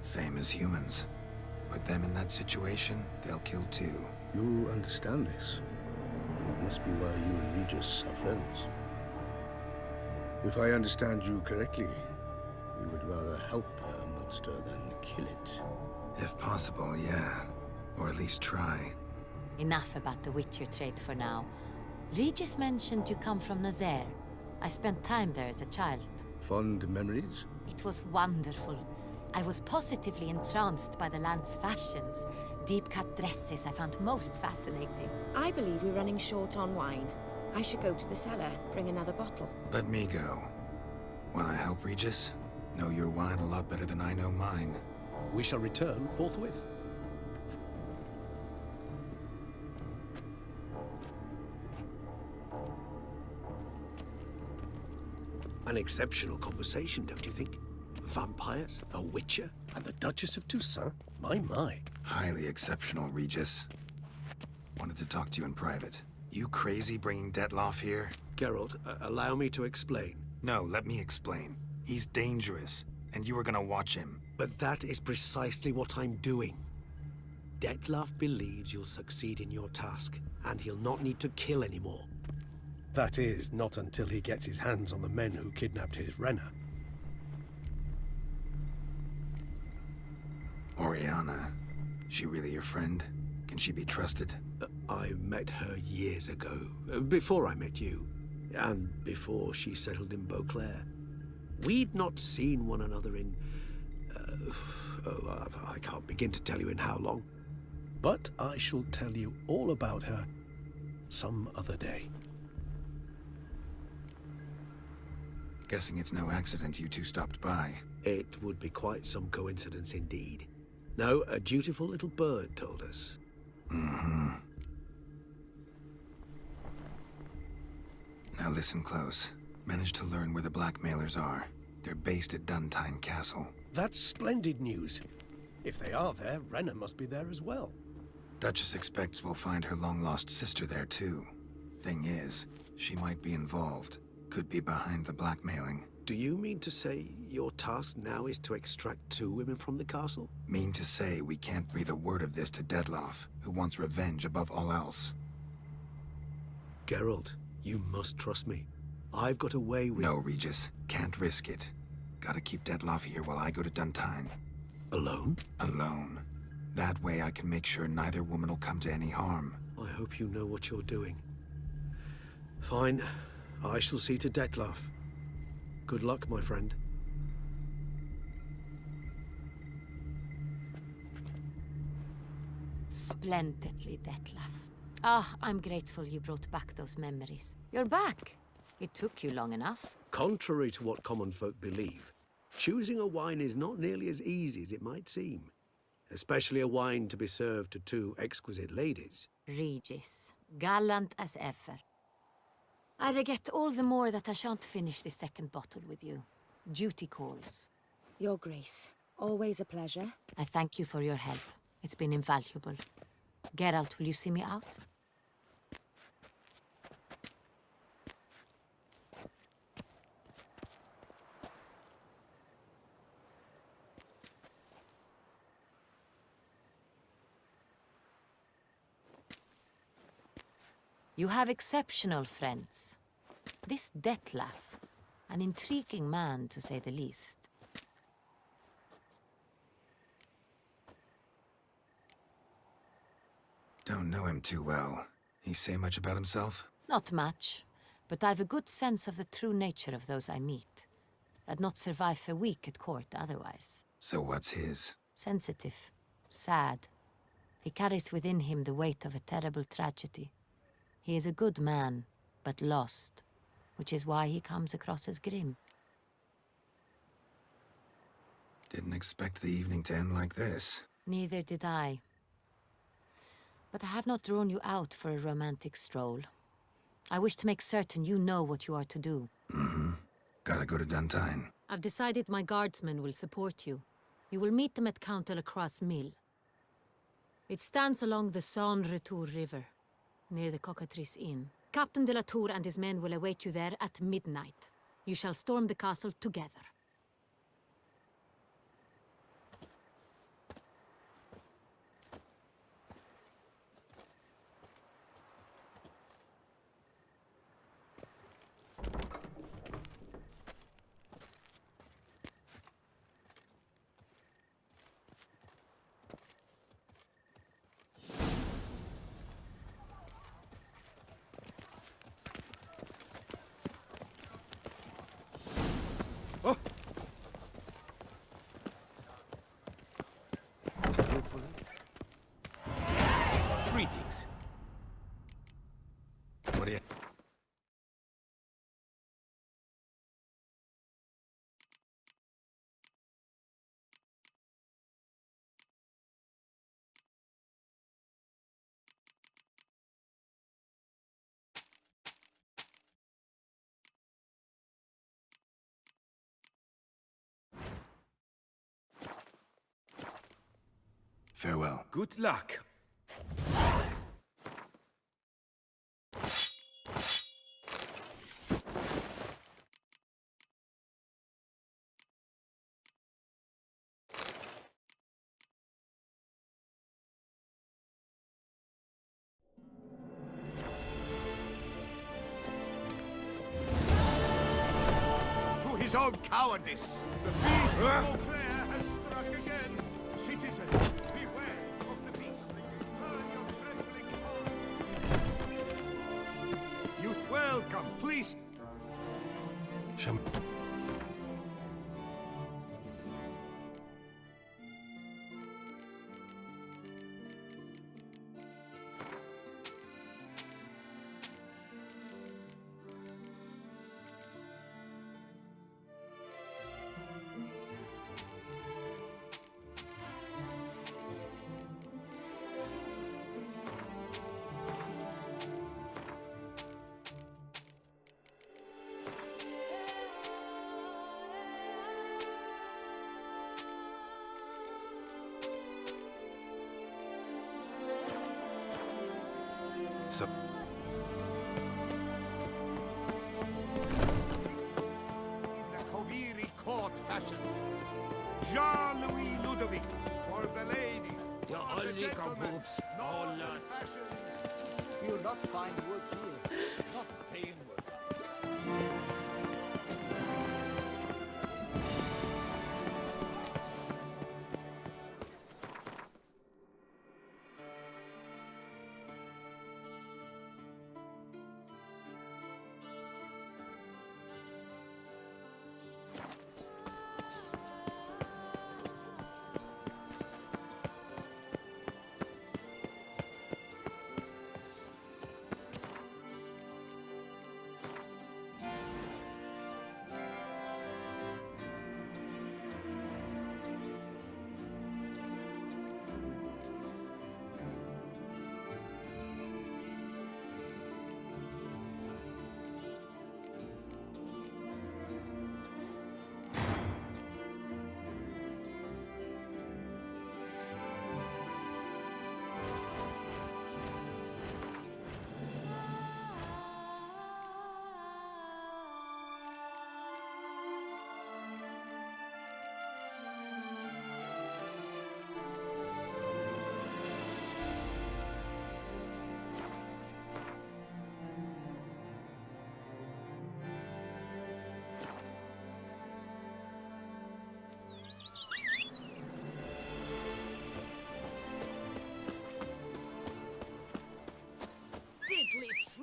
Same as humans. Put them in that situation, they'll kill too. You understand this. It must be why you and Regis are friends. If I understand you correctly, you would rather help a monster than kill it. If possible, yeah. Or at least try. Enough about the Witcher trade for now. Regis mentioned you come from Nazaire. I spent time there as a child. Fond memories? It was wonderful. I was positively entranced by the land's fashions. Deep-cut dresses I found most fascinating. I believe we're running short on wine. I should go to the cellar, bring another bottle. Let me go. Wanna help, Regis? Know your wine a lot better than I know mine. We shall return forthwith. An exceptional conversation, don't you think? Vampires, a witcher, and the Duchess of Toussaint? My. Highly exceptional, Regis. Wanted to talk to you in private. You crazy bringing Detlaff here? Geralt, allow me to explain. No, let me explain. He's dangerous, and you were gonna watch him. But that is precisely what I'm doing. Detlaff believes you'll succeed in your task, and he'll not need to kill anymore. That is, not until he gets his hands on the men who kidnapped his Renna. Oriana, she really your friend? Can she be trusted? I met her years ago, before I met you, and before she settled in Beauclair. We'd not seen one another in... I can't begin to tell you in how long. But I shall tell you all about her some other day. Guessing it's no accident you two stopped by. It would be quite some coincidence indeed. No, a dutiful little bird told us. Now listen close. Managed to learn where the blackmailers are. They're based at Dun Tynne Castle. That's splendid news. If they are there, Renna must be there as well. Duchess expects we'll find her long-lost sister there too. Thing is, she might be involved. Could be behind the blackmailing. Do you mean to say your task now is to extract 2 women from the castle? Mean to say we can't breathe a word of this to Detlaff, who wants revenge above all else. Geralt, you must trust me. I've got a way with... No, Regis. Can't risk it. Gotta keep Detlaff here while I go to Dun Tynne. Alone? Alone. That way I can make sure neither woman will come to any harm. I hope you know what you're doing. Fine. I shall see to Detlaff. Good luck, my friend. Splendidly, Detlaff. Ah, I'm grateful you brought back those memories. You're back. It took you long enough. Contrary to what common folk believe, choosing a wine is not nearly as easy as it might seem. Especially a wine to be served to two exquisite ladies. Regis, gallant as ever. I regret all the more that I shan't finish the second bottle with you. Duty calls. Your Grace, always a pleasure. I thank you for your help. It's been invaluable. Geralt, will you see me out? You have exceptional friends. This Detlaff, an intriguing man to say the least. Don't know him too well. He say much about himself? Not much, but I've a good sense of the true nature of those I meet. I'd not survive a week at court otherwise. So what's his? Sensitive, sad. He carries within him the weight of a terrible tragedy. He is a good man, but lost, which is why he comes across as grim. Didn't expect the evening to end like this. Neither did I. But I have not drawn you out for a romantic stroll. I wish to make certain you know what you are to do. Mm-hmm. Gotta go to Dun Tynne. I've decided my guardsmen will support you. You will meet them at Count Delacroix's mill. It stands along the Saône-Retour River, near the Cockatrice Inn. Captain de la Tour and his men will await you there at midnight. You shall storm the castle together. Greetings. What do you... Farewell. Good luck. To his own cowardice, the beast of Beauclair has struck again. Citizens, beware of the beast. Turn your trembling heart. You welcome, please. So... The Coviri court fashion. Jean-Louis Ludovic for the lady. You're For the only gentleman. boobs. Northern fashions. You'll not find wood here. Not pain wood.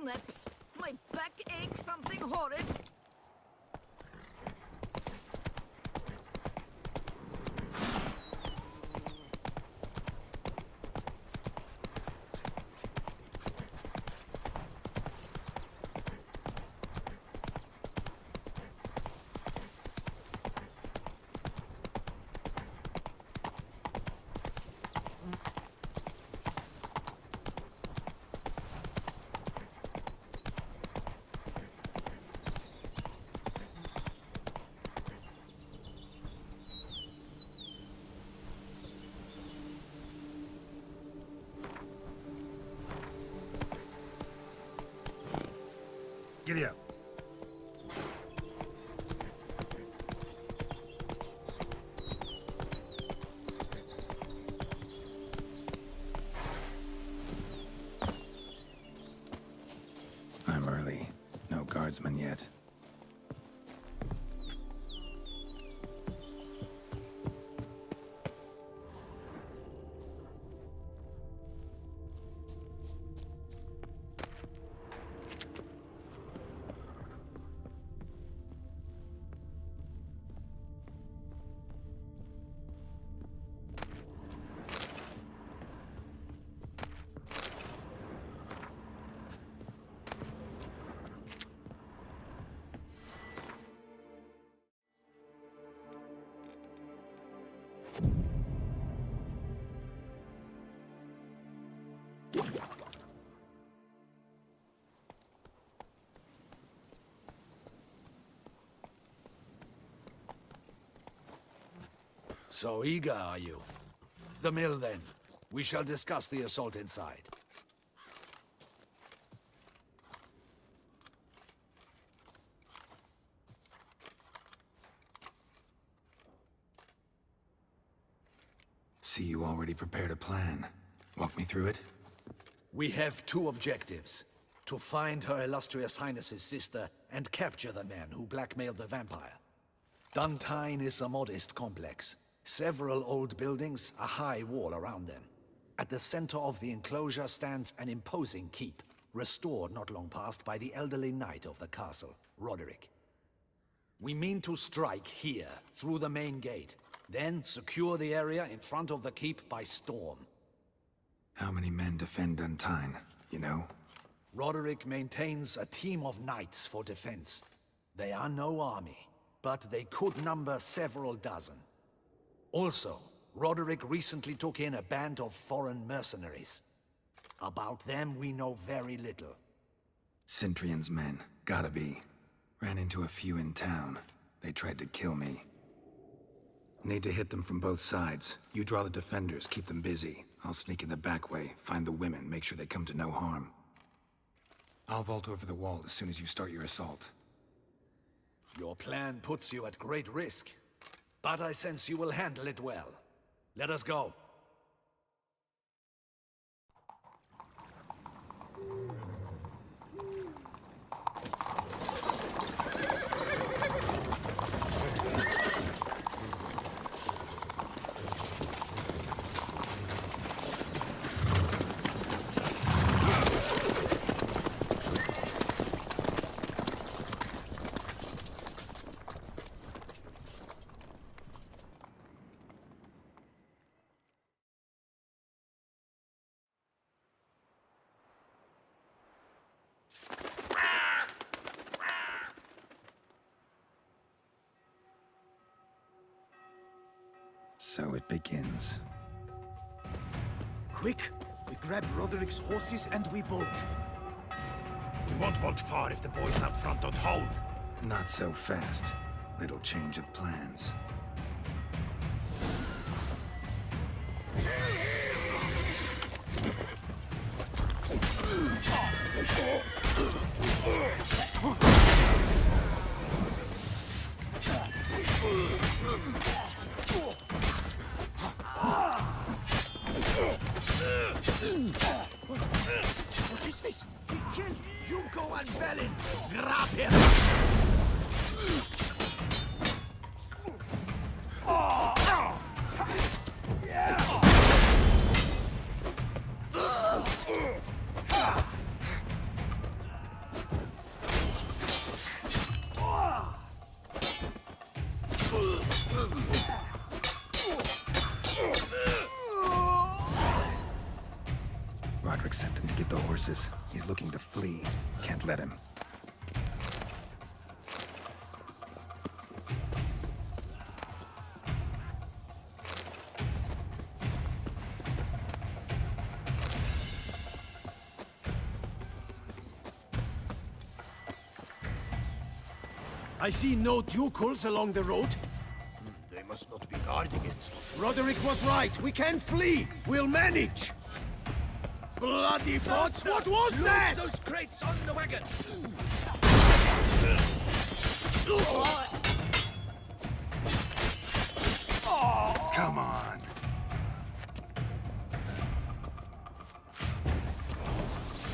snaps. My back aches something horrid. Giddy up. I'm early. No guardsmen yet. So eager, are you? The mill, then. We shall discuss the assault inside. See, you already prepared a plan. Walk me through it? We have two objectives. To find Her Illustrious Highness's sister and capture the man who blackmailed the vampire. Dun Tynne is a modest complex. Several old buildings, a high wall around them. At the center of the enclosure stands an imposing keep, restored not long past by the elderly knight of the castle, Roderick. We mean to strike here, through the main gate, then secure the area in front of the keep by storm. How many men defend Dun Tynne, you know? Roderick maintains a team of knights for defense. They are no army, but they could number several dozen. Also, Roderick recently took in a band of foreign mercenaries. About them we know very little. Cintrian's men, gotta be. Ran into a few in town. They tried to kill me. Need to hit them from both sides. You draw the defenders, keep them busy. I'll sneak in the back way, find the women, make sure they come to no harm. I'll vault over the wall as soon as you start your assault. Your plan puts you at great risk, but I sense you will handle it well. Let us go. So it begins. Quick! We grab Roderick's horses and we bolt. We won't vault far if the boys out front don't hold. Not so fast. Little change of plans. What is this? We killed Ducal and Velin! Grab him! Roderick sent him to get the horses. He's looking to flee. Can't let him. I see no ducals along the road. They must not be guarding it. Roderick was right. We can flee. We'll manage. Bloody bots! What was Loot that? those crates on the wagon! Come on.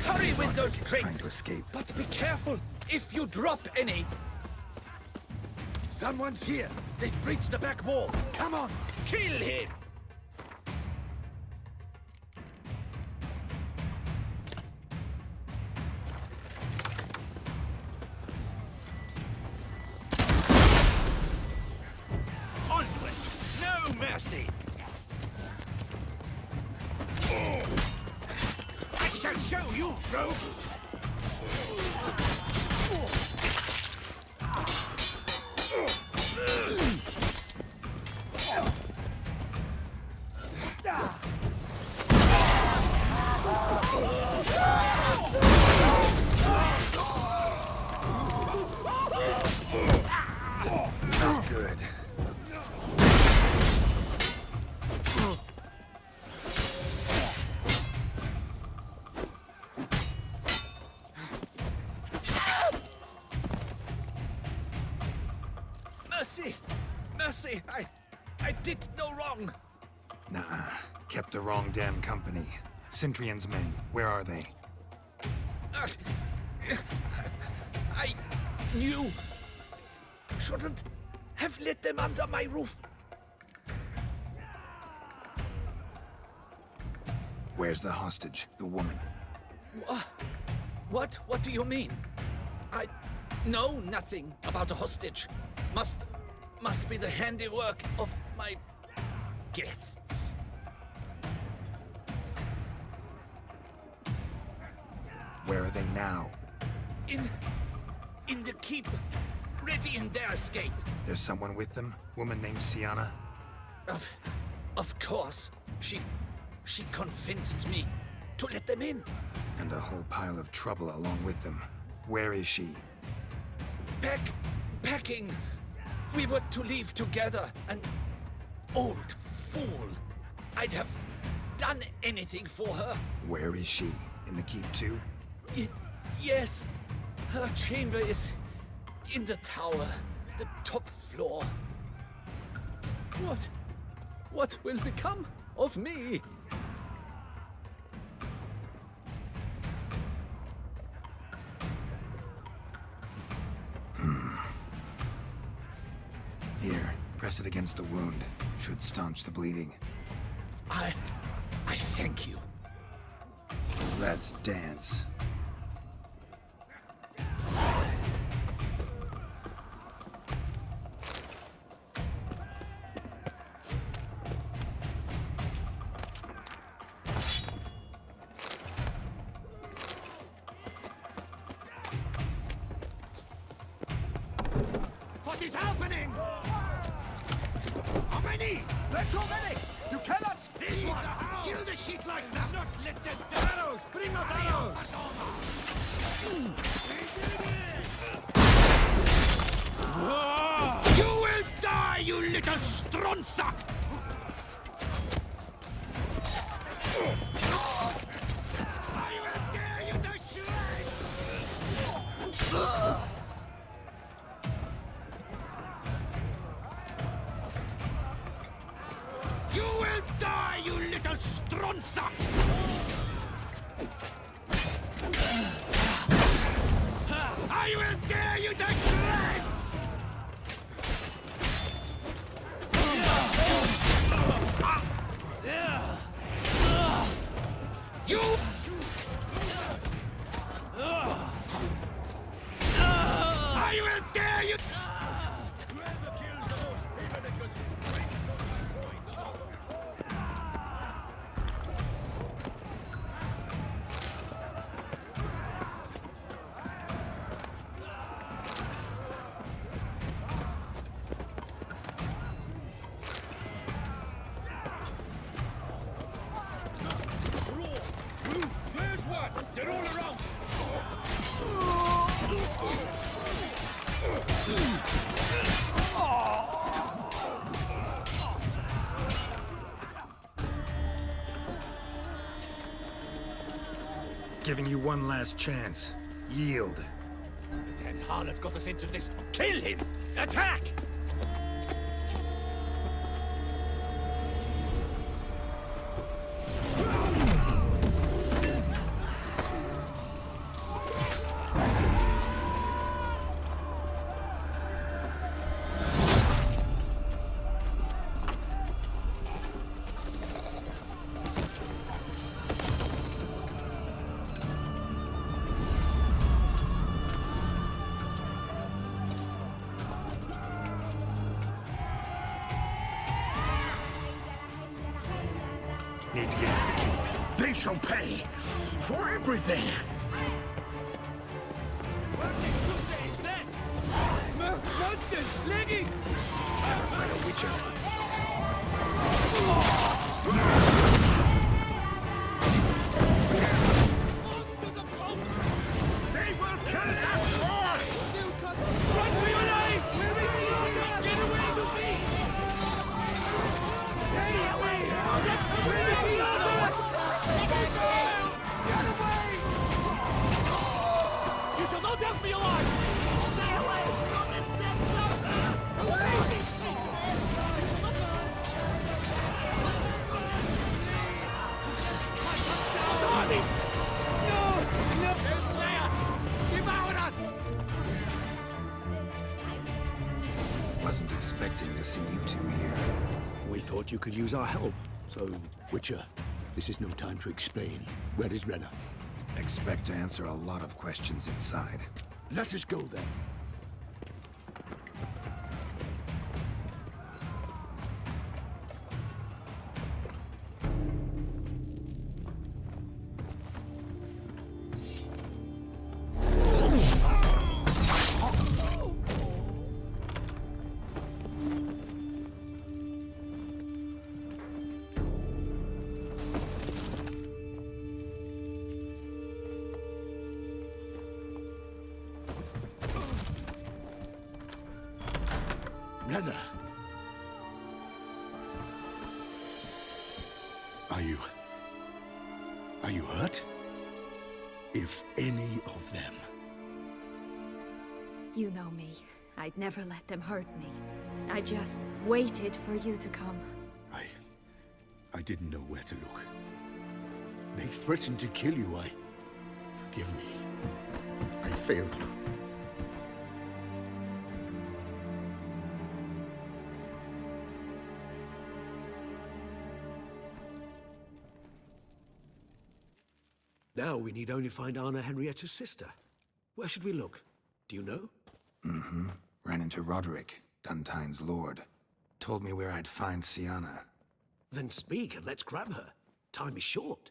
Hurry with those Trying crates! to escape. But be careful if you drop any. Someone's here. They've breached the back wall. Come on, Kill him! Onward! No mercy! I shall show you, rogue! Not good. Mercy! Mercy! I did no wrong! Nah, kept the wrong damn company. Centrion's men, where are they? I knew. Shouldn't have let them under my roof. Where's the hostage, the woman? What? What do you mean? I know nothing about a hostage. Must be the handiwork of my guests. Where are they now? In the keep, ready in their escape. There's someone with them? Woman named Siana? Of course. She convinced me to let them in. And a whole pile of trouble along with them. Where is she? Packing. We were to leave together. An old fool. I'd have done anything for her. Where is she? In the keep too? Yes. Her chamber is in the tower, the top floor. What will become of me? Here, press it against the wound. Should staunch the bleeding. I thank you. Let's dance. What is happening? How many? There are too many! You cannot This one! Kill the shit like that! Not let them arrows! Bring us arrows! You will die, you little stronza! I will tear you to shreds! You will die, you little stronza! I will tear you to shreds! You! I will tear you! Whoever kills the most privileged brings the coin. Giving you one last chance. Yield. The dead harlot got us into this. Kill him! Attack! Need to get into the keep. They shall pay for everything. Monsters! Legging! Never fight a witcher. They will kill us all! Run for your life! Where is he? Get away, you beast! Stay away! Where is he? Get away! You shall not help me alive! Stay away! Don't step closer! Away! Wasn't expecting to see you two here. We thought you could use our help, so... Witcher, this is no time to explain. Where is Renna? Expect to answer a lot of questions inside. Let us go then. Renna! Are you hurt? If any of them. You know me. I'd never let them hurt me. I just waited for you to come. I didn't know where to look. They threatened to kill you. Forgive me. I failed you. Now we need only find Anna Henrietta's sister. Where should we look? Do you know? Mm-hmm. Ran into Roderick, Dun Tynne's lord. Told me where I'd find Siana. Then speak and let's grab her. Time is short.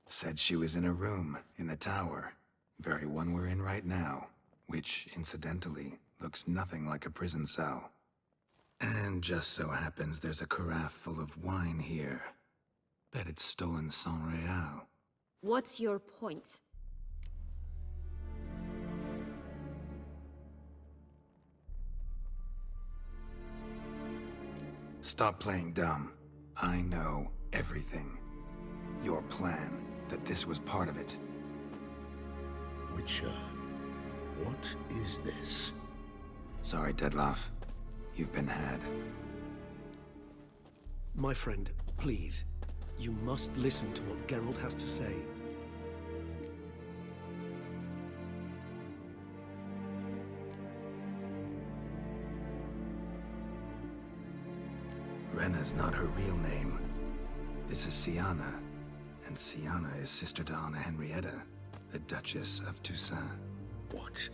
Said she was in a room in the tower. Very one we're in right now. Which, incidentally, looks nothing like a prison cell. And just so happens there's a carafe full of wine here. Bet it's stolen Sans Real. What's your point? Stop playing dumb. I know everything. Your plan, that this was part of it. Witcher, what is this? Sorry, Detlaff. You've been had. My friend, please. You must listen to what Geralt has to say. Renna's not her real name. This is Siana, and Siana is sister to Anna Henrietta, the Duchess of Toussaint. What?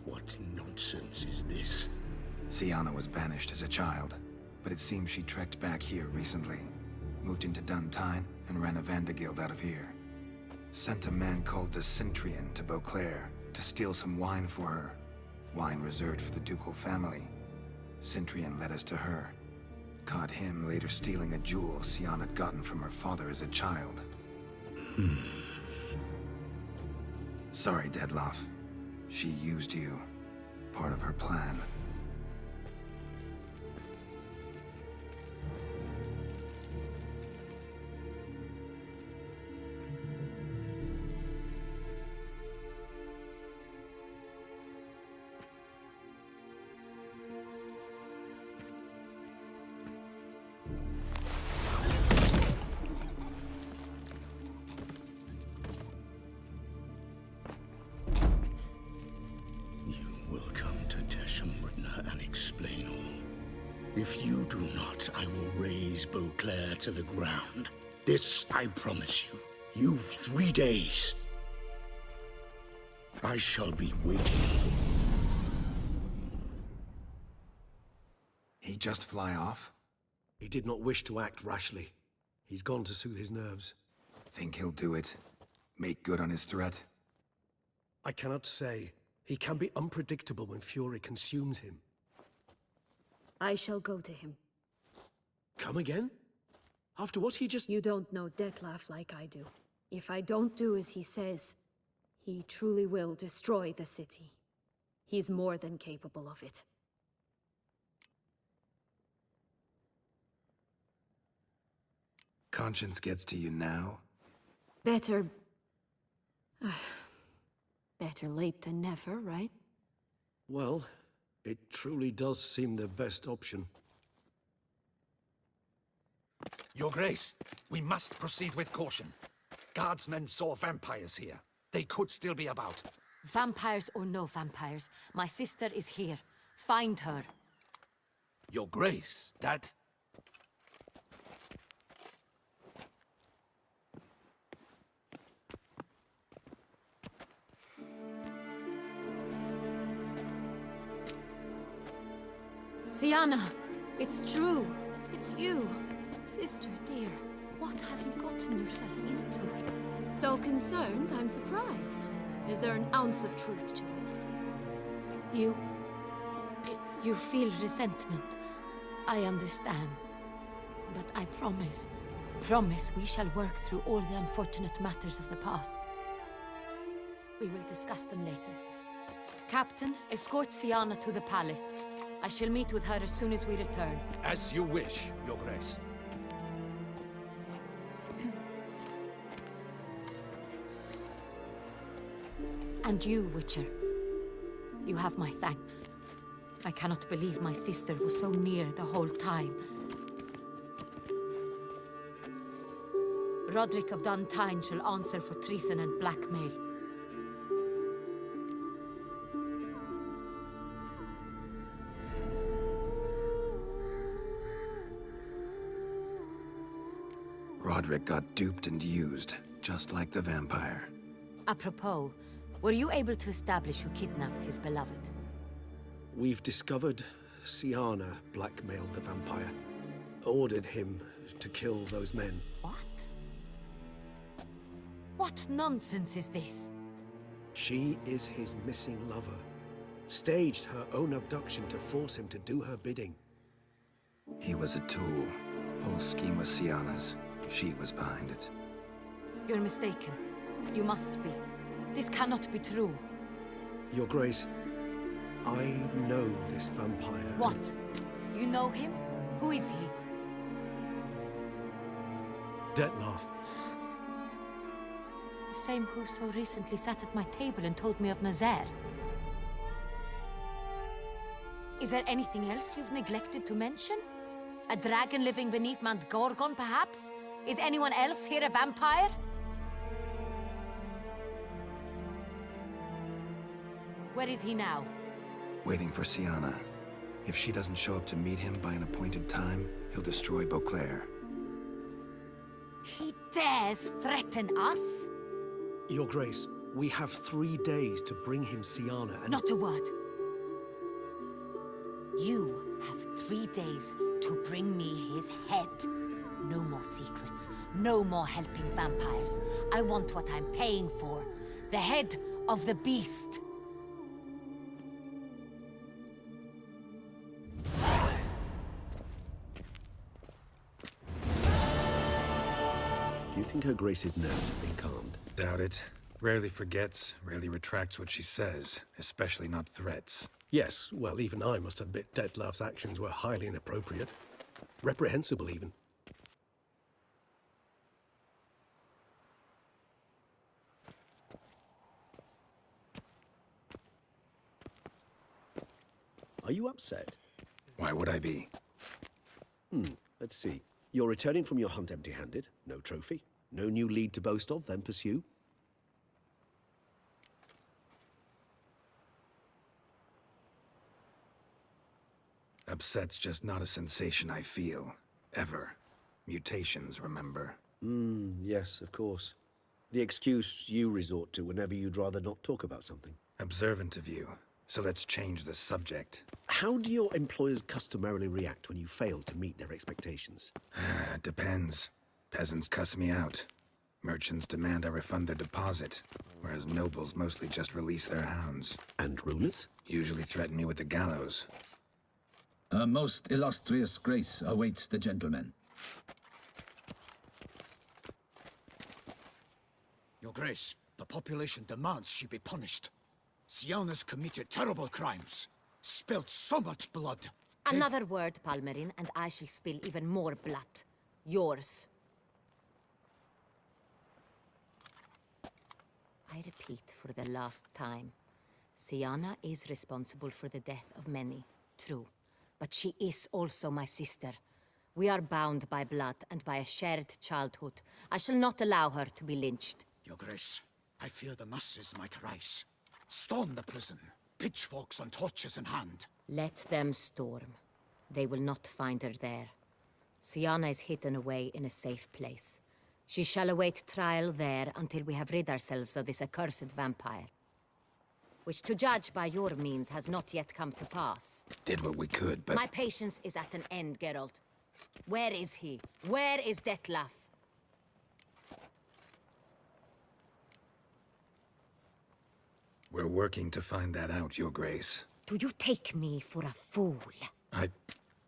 What nonsense is this? Siana was banished as a child, but it seems she trekked back here recently. Moved into Dun Tynne and ran a Vanderguild out of here. Sent a man called the Centurion to Beauclair to steal some wine for her. Wine reserved for the ducal family. Centurion led us to her. Caught him later stealing a jewel Siana had gotten from her father as a child. Sorry, Detlaff. She used you. Part of her plan. If you do not, I will raze Beauclair to the ground. This I promise you. You've 3 days. I shall be waiting. He just fly off? He did not wish to act rashly. He's gone to soothe his nerves. Think he'll do it? Make good on his threat? I cannot say. He can be unpredictable when fury consumes him. I shall go to him. Come again? After what he just... You don't know Detlaff like I do. If I don't do as he says, he truly will destroy the city. He's more than capable of it. Conscience gets to you now? Better... better late than never, right? Well, it truly does seem the best option. Your Grace, we must proceed with caution. Guardsmen saw vampires here. They could still be about. Vampires or no vampires, my sister is here. Find her. Your Grace, that... Siana, it's true. It's you. Sister, dear, what have you gotten yourself into? So concerned, I'm surprised. Is there an ounce of truth to it? You feel resentment. I understand. But I promise we shall work through all the unfortunate matters of the past. We will discuss them later. Captain, escort Siana to the palace. I shall meet with her as soon as we return. As you wish, Your Grace. And you, Witcher. You have my thanks. I cannot believe my sister was so near the whole time. Roderick of Dun Tynne shall answer for treason and blackmail. Roderick got duped and used, just like the vampire. Apropos, were you able to establish who kidnapped his beloved? We've discovered Siana blackmailed the vampire. Ordered him to kill those men. What? What nonsense is this? She is his missing lover. Staged her own abduction to force him to do her bidding. He was a tool. Whole scheme was Siana's. She was behind it. You're mistaken. You must be. This cannot be true. Your Grace, I know this vampire. What? You know him? Who is he? Detlaff. The same who so recently sat at my table and told me of Nazaire. Is there anything else you've neglected to mention? A dragon living beneath Mount Gorgon, perhaps? Is anyone else here a vampire? Where is he now? Waiting for Siana. If she doesn't show up to meet him by an appointed time, he'll destroy Beauclair. He dares threaten us? Your Grace, we have 3 days to bring him Siana and... Not a word. You have 3 days to bring me his head. No more secrets. No more helping vampires. I want what I'm paying for. The head of the beast. Do you think Her Grace's nerves have been calmed? Doubt it. Rarely forgets, rarely retracts what she says, especially not threats. Yes, well, even I must admit Detlaff's actions were highly inappropriate. Reprehensible, even. Are you upset? Why would I be? Let's see. You're returning from your hunt empty-handed. No trophy. No new lead to boast of, then pursue. Upset's just not a sensation I feel. Ever. Mutations, remember? Yes, of course. The excuse you resort to whenever you'd rather not talk about something. Observant of you. So let's change the subject. How do your employers customarily react when you fail to meet their expectations? Depends. Peasants cuss me out. Merchants demand I refund their deposit, whereas nobles mostly just release their hounds. And rulers? Usually threaten me with the gallows. A most illustrious grace awaits the gentleman. Your Grace, the population demands she be punished. Siana's committed terrible crimes, spilt so much blood. Another word, Palmerin, and I shall spill even more blood. Yours. I repeat for the last time. Siana is responsible for the death of many, true. But she is also my sister. We are bound by blood and by a shared childhood. I shall not allow her to be lynched. Your Grace, I fear the masses might rise. Storm the prison, pitchforks and torches in hand. Let them storm. They will not find her there. Siana is hidden away in a safe place. She shall await trial there until we have rid ourselves of this accursed vampire. Which, to judge by your means, has not yet come to pass. Did what we could, but... My patience is at an end, Geralt. Where is he? Where is Detlaff? We're working to find that out, Your Grace. Do you take me for a fool? I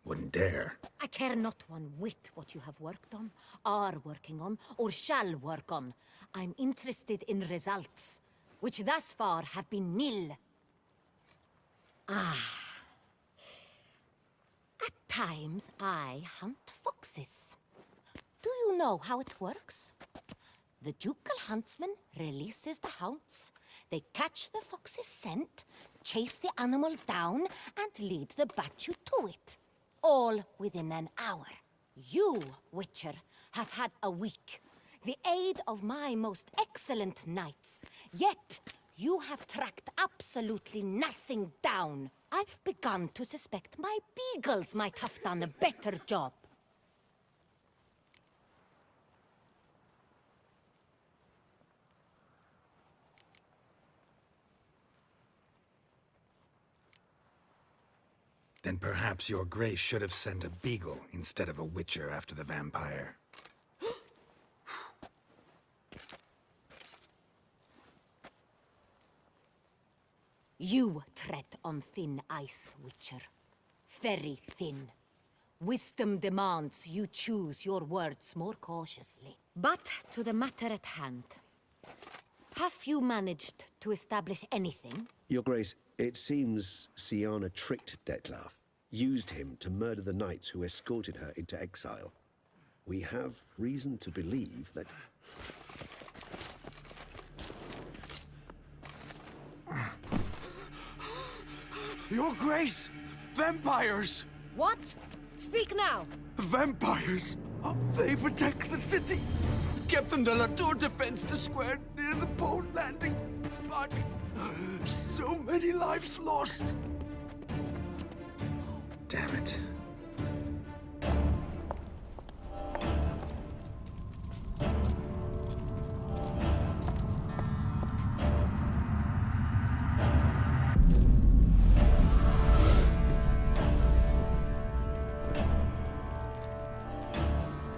wouldn't dare. I care not one whit what you have worked on, are working on, or shall work on. I'm interested in results, which thus far have been nil. At times, I hunt foxes. Do you know how it works? The ducal huntsman releases the hounds. They catch the fox's scent, chase the animal down, and lead the battue to it. All within an hour. You, Witcher, have had a week. The aid of my most excellent knights. Yet, you have tracked absolutely nothing down. I've begun to suspect my beagles might have done a better job. Then perhaps Your Grace should have sent a beagle instead of a witcher after the vampire. You tread on thin ice, Witcher. Very thin. Wisdom demands you choose your words more cautiously. But to the matter at hand. Have you managed to establish anything? Your Grace, it seems Siana tricked Detlaff, used him to murder the knights who escorted her into exile. We have reason to believe that... Your Grace! Vampires! What? Speak now! Vampires! They've attacked the city! Captain de la Tour defends the square near the boat landing, but... so many lives lost! Damn it.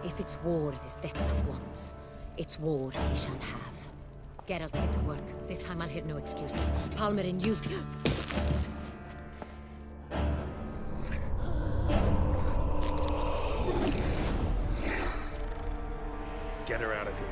If it's war this Detlaff wants, it's war he shall have. Geralt, get to work. This time I'll hear no excuses. Palmerin, you... Get her out of here.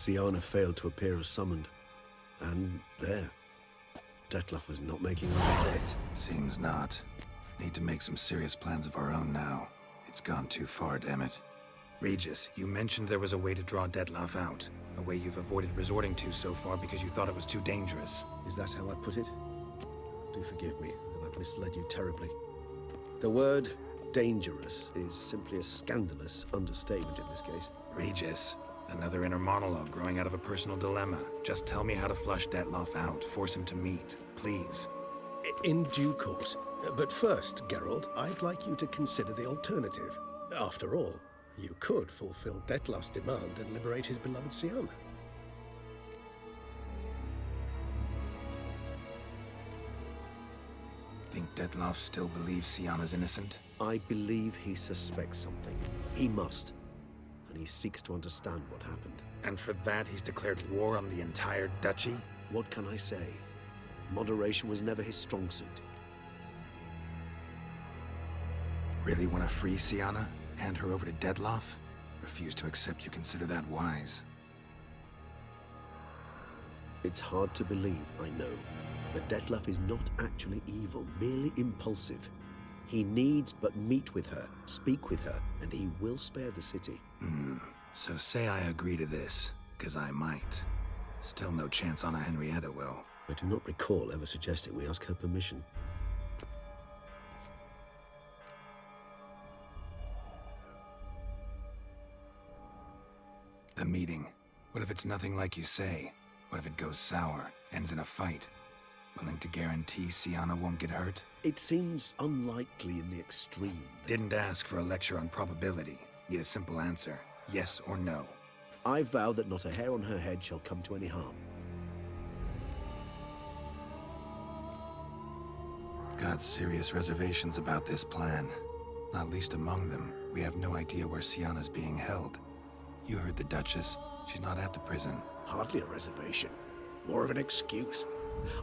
Siana failed to appear as summoned. And there. Detlaff was not making other threats. Seems not. Need to make some serious plans of our own now. It's gone too far, damn it. Regis, you mentioned there was a way to draw Detlaff out. A way you've avoided resorting to so far because you thought it was too dangerous. Is that how I put it? Do forgive me that I've misled you terribly. The word dangerous is simply a scandalous understatement in this case. Regis, another inner monologue growing out of a personal dilemma. Just tell me how to flush Detlaff out. Force him to meet, please. In due course. But first, Geralt, I'd like you to consider the alternative. After all, you could fulfill Detlaff's demand and liberate his beloved Siana. Think Detlaff still believes Siana's innocent? I believe he suspects something. He must. And he seeks to understand what happened. And for that, he's declared war on the entire duchy? What can I say? Moderation was never his strong suit. Really want to free Siana? Hand her over to Detlaff? Refuse to accept you consider that wise. It's hard to believe, I know. But Detlaff is not actually evil, merely impulsive. He needs but meet with her, speak with her, and he will spare the city. So say I agree to this, 'cause I might. Still no chance Anna Henrietta will. I do not recall ever suggesting we ask her permission. The meeting. What if it's nothing like you say? What if it goes sour, ends in a fight? Willing to guarantee Siana won't get hurt? It seems unlikely in the extreme. Didn't ask for a lecture on probability. Need a simple answer. Yes or no. I vow that not a hair on her head shall come to any harm. Got serious reservations about this plan. Not least among them, we have no idea where Siana's being held. You heard the Duchess. She's not at the prison. Hardly a reservation. More of an excuse.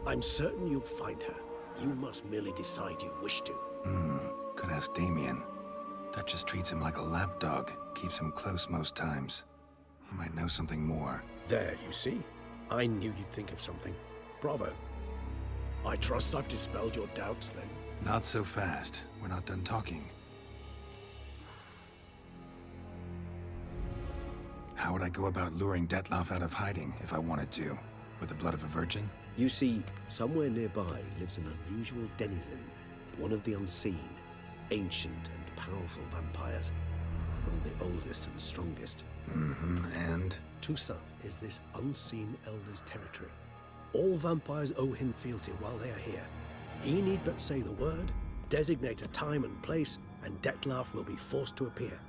I'm certain you'll find her. You must merely decide you wish to. Could ask Damien. Duchess treats him like a lapdog. Keeps him close most times. He might know something more. There, you see? I knew you'd think of something. Bravo. I trust I've dispelled your doubts, then. Not so fast. We're not done talking. How would I go about luring Detlaff out of hiding if I wanted to? With the blood of a virgin? You see, somewhere nearby lives an unusual denizen, one of the unseen, ancient and powerful vampires, among the oldest and strongest. And? Toussaint is this unseen elder's territory. All vampires owe him fealty while they are here. He need but say the word, designate a time and place, and Detlaff will be forced to appear.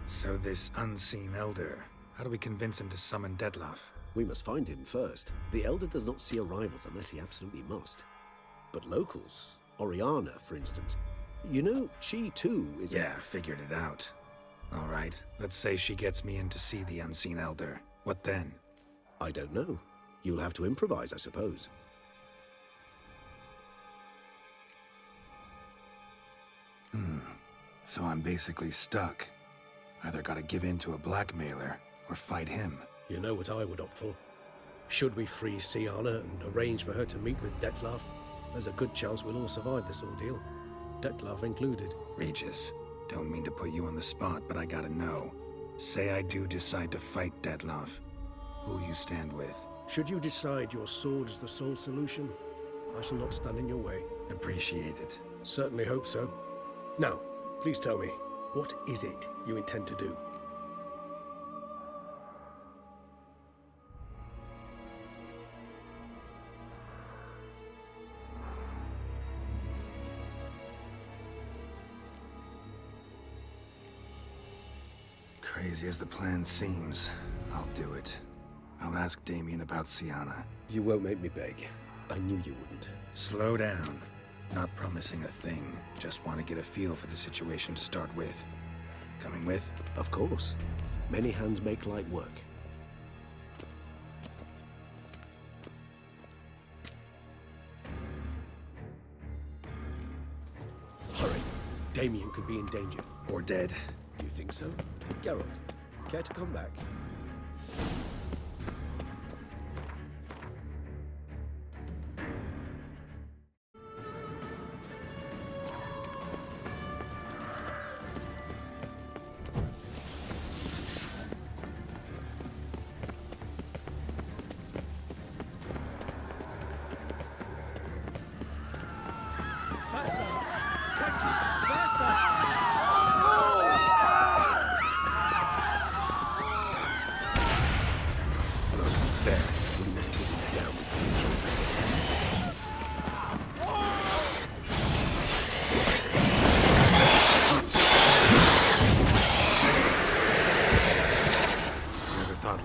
So this unseen elder, how do we convince him to summon Detlaff? We must find him first. The Elder does not see arrivals unless he absolutely must. But locals, Oriana, for instance, you know, she too is Yeah, figured it out. All right, let's say she gets me in to see the unseen elder. What then? I don't know. You'll have to improvise, I suppose. So I'm basically stuck. Either gotta give in to a blackmailer, or fight him. You know what I would opt for. Should we free Siana and arrange for her to meet with Detlaff, there's a good chance we'll all survive this ordeal. Detlaff included. Regis, don't mean to put you on the spot, but I gotta know. Say I do decide to fight Detlaff. Who'll you stand with? Should you decide your sword is the sole solution, I shall not stand in your way. Appreciate it. Certainly hope so. Now, please tell me, what is it you intend to do? Crazy as the plan seems, I'll do it. I'll ask Damien about Siana. You won't make me beg. I knew you wouldn't. Slow down. Not promising a thing. Just want to get a feel for the situation to start with. Coming with? Of course. Many hands make light work. Hurry. Damien could be in danger. Or dead. You think so? Geralt, care to come back?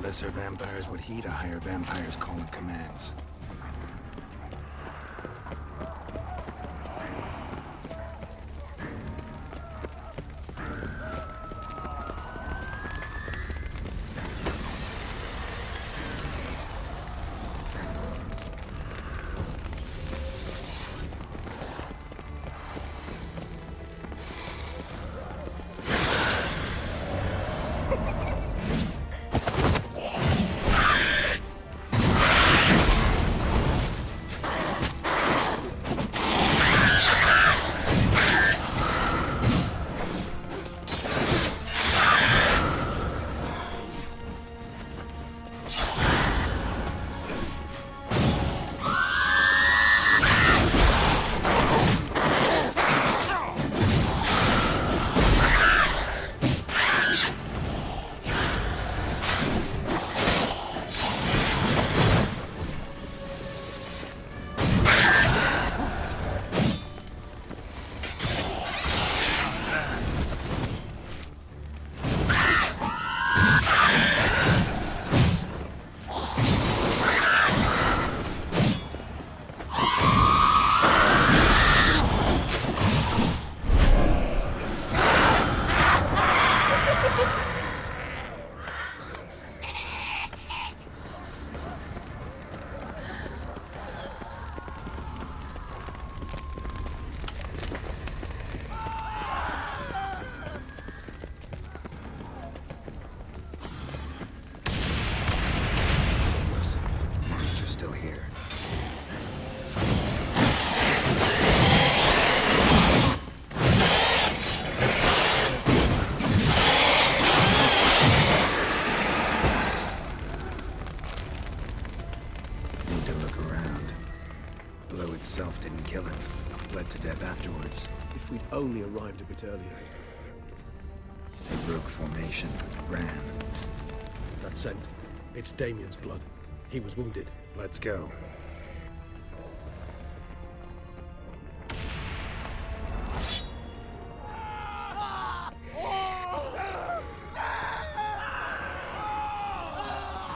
Lesser vampires would heed a higher vampire's call and commands. Didn't kill him. Bled to death afterwards. If we'd only arrived a bit earlier. They broke formation, ran. That scent. It's Damien's blood. He was wounded. Let's go.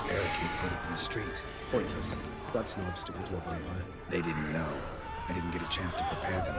Barricade put up in the street. Pointless. That's no obstacle to a vampire. They didn't know. I didn't get a chance to prepare them.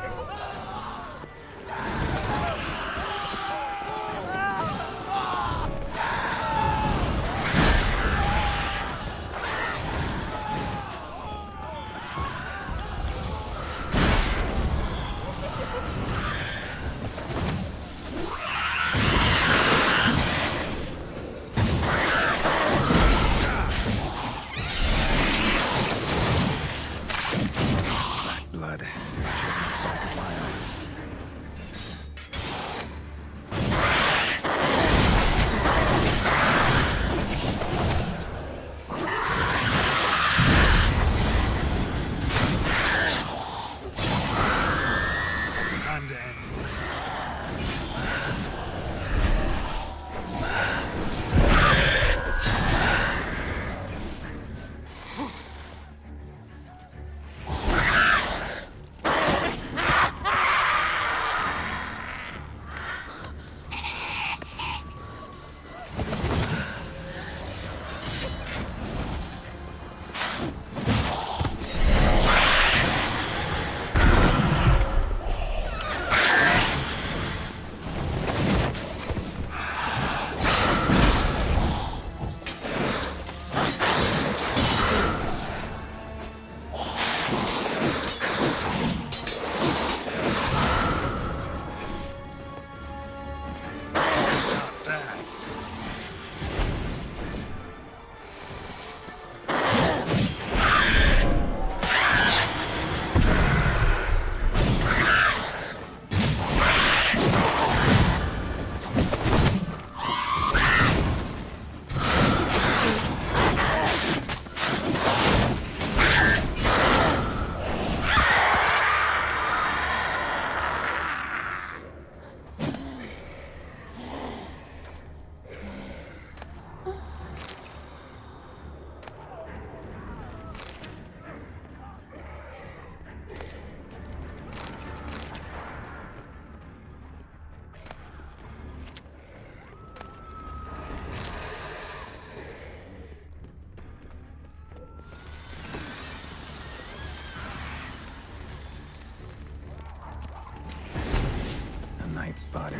Spotted.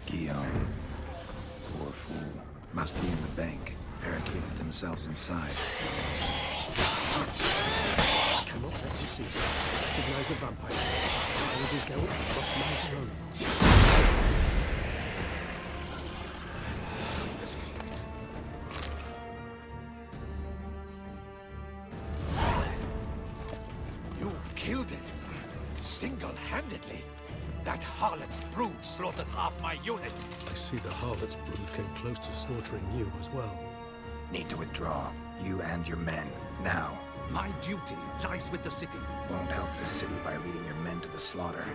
Guillaume. Poor fool. Must be in the bank. Barricaded themselves inside. Cannot let him see. Recognize the vampire. All of his guild must manage alone. You killed it. Single-handedly. That harlot's brood slaughtered half my unit. I see the harlot's brood came close to slaughtering you as well. Need to withdraw. You and your men. Now. My duty lies with the city. Won't help the city by leading your men to the slaughter.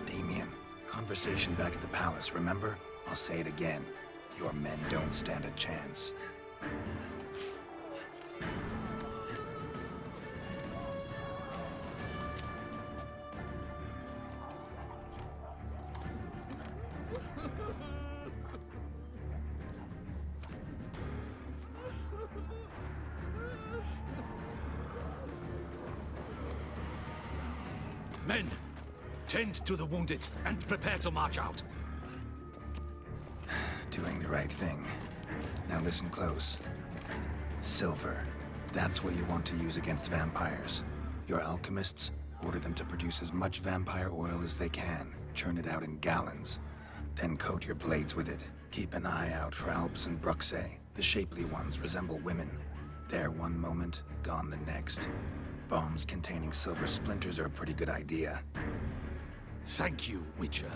Damien, conversation back at the palace, remember? I'll say it again. Your men don't stand a chance. Men, tend to the wounded and prepare to march out. Doing the right thing. Now listen close. Silver. That's what you want to use against vampires. Your alchemists, order them to produce as much vampire oil as they can. Churn it out in gallons. Then coat your blades with it. Keep an eye out for Alps and Bruxae. The shapely ones resemble women. There one moment, gone the next. Bombs containing silver splinters are a pretty good idea. Thank you, Witcher.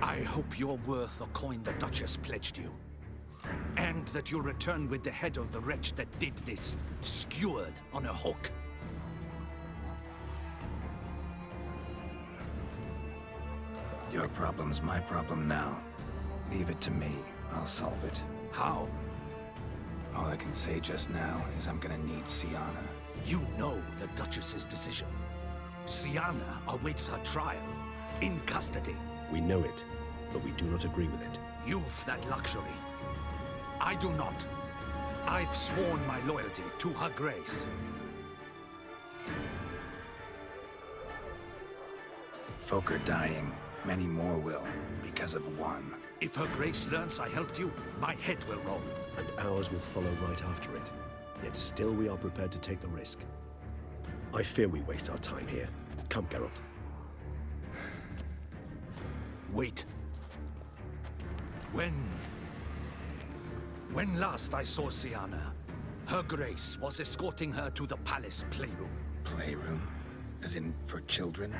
I hope you're worth the coin the Duchess pledged you. And that you'll return with the head of the wretch that did this, skewered on a hook. Your problem's my problem now. Leave it to me. I'll solve it. How? All I can say just now is I'm gonna need Siana. You know the Duchess's decision. Siana awaits her trial, in custody. We know it, but we do not agree with it. You've that luxury. I do not. I've sworn my loyalty to her grace. Folk are dying. Many more will, because of one. If her grace learns I helped you, my head will roll. And ours will follow right after it. Yet still we are prepared to take the risk. I fear we waste our time here. Come, Geralt. Wait. When last I saw Siana, her grace was escorting her to the palace playroom. Playroom? As in, for children?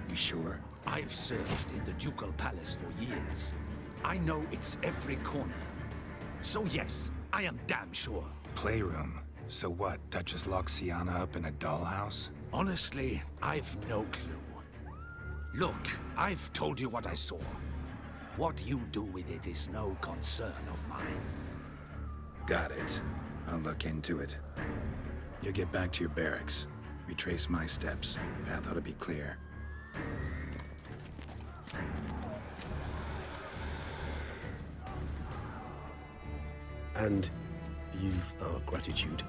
You sure? I've served in the ducal palace for years. I know it's every corner. So yes, I am damn sure. Playroom? So what, Duchess locked Siana up in a dollhouse? Honestly, I've no clue. Look, I've told you what I saw. What you do with it is no concern of mine. Got it. I'll look into it. You get back to your barracks. Retrace my steps. Path ought to be clear. And you've our gratitude.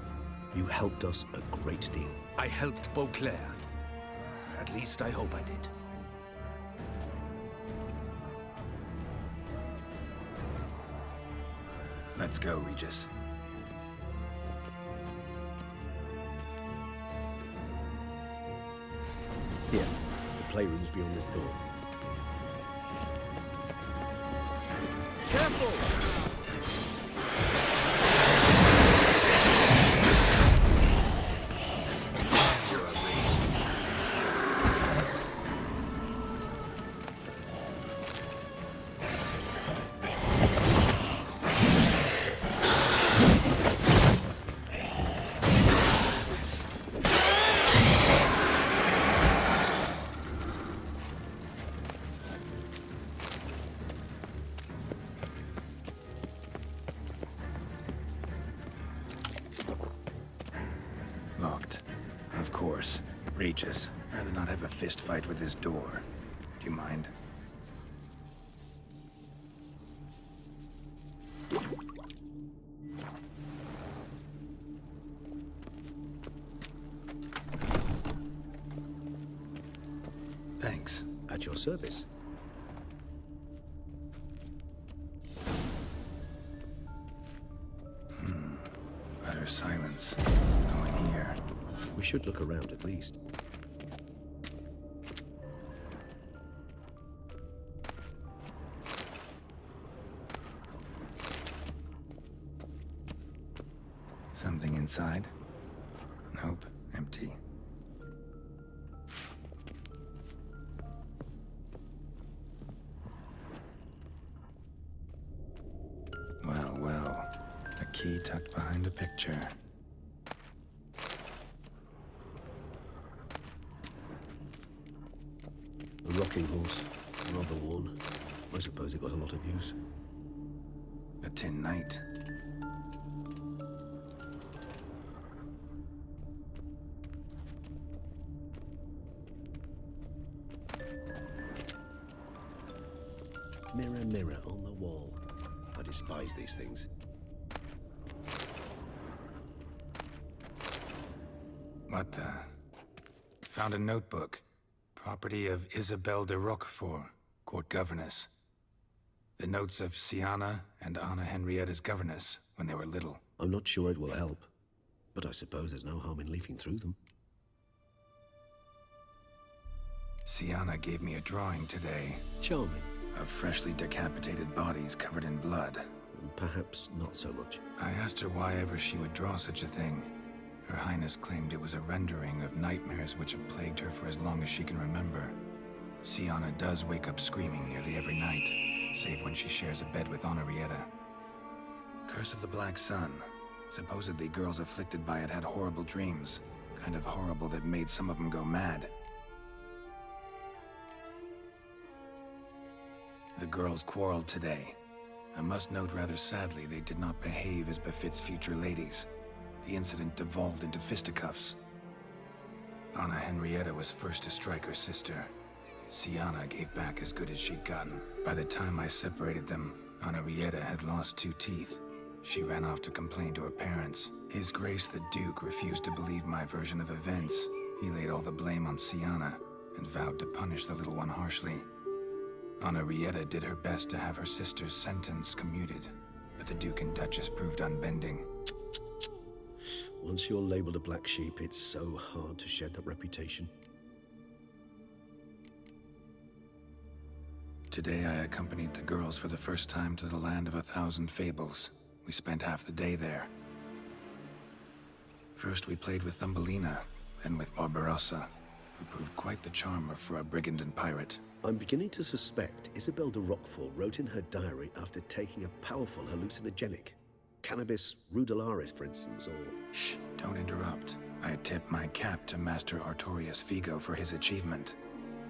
You helped us a great deal. I helped Beauclair. At least I hope I did. Let's go, Regis. Here, the playroom's beyond this door. Careful! Locked. Of course. Regis. Rather not have a fist fight with his door. Do you mind? Thanks. At your service. silence. No one here. We should look around at least. Something inside? Nope, empty. Well, well. A key tucked behind a picture. A rocking horse. Rather worn. I suppose it got a lot of use. A tin knight. Mirror, mirror on the wall. I despise these things. What the? Found a notebook. Property of Isabelle de Roquefort, court governess. The notes of Siana and Anna Henrietta's governess when they were little. I'm not sure it will help, but I suppose there's no harm in leafing through them. Siana gave me a drawing today. Charming. Of freshly decapitated bodies covered in blood. Perhaps not so much. I asked her why ever she would draw such a thing. Her Highness claimed it was a rendering of nightmares which have plagued her for as long as she can remember. Siana does wake up screaming nearly every night, save when she shares a bed with Henrietta. Curse of the Black Sun. Supposedly girls afflicted by it had horrible dreams. Kind of horrible that made some of them go mad. The girls quarreled today. I must note rather sadly they did not behave as befits future ladies. The incident devolved into fisticuffs. Anna Henrietta was first to strike her sister. Siana gave back as good as she'd gotten. By the time I separated them, Henrietta had lost 2 teeth. She ran off to complain to her parents. His Grace the Duke refused to believe my version of events. He laid all the blame on Siana and vowed to punish the little one harshly. Henrietta did her best to have her sister's sentence commuted, but the Duke and Duchess proved unbending. Once you're labeled a black sheep, it's so hard to shed that reputation. Today I accompanied the girls for the first time to the land of 1,000 fables. We spent half the day there. First we played with Thumbelina, then with Barbarossa, who proved quite the charmer for a brigand and pirate. I'm beginning to suspect Isabelle de Roquefort wrote in her diary after taking a powerful hallucinogenic. Cannabis rudularis, for instance, or... Shh, don't interrupt. I tip my cap to Master Artorius Vigo for his achievement.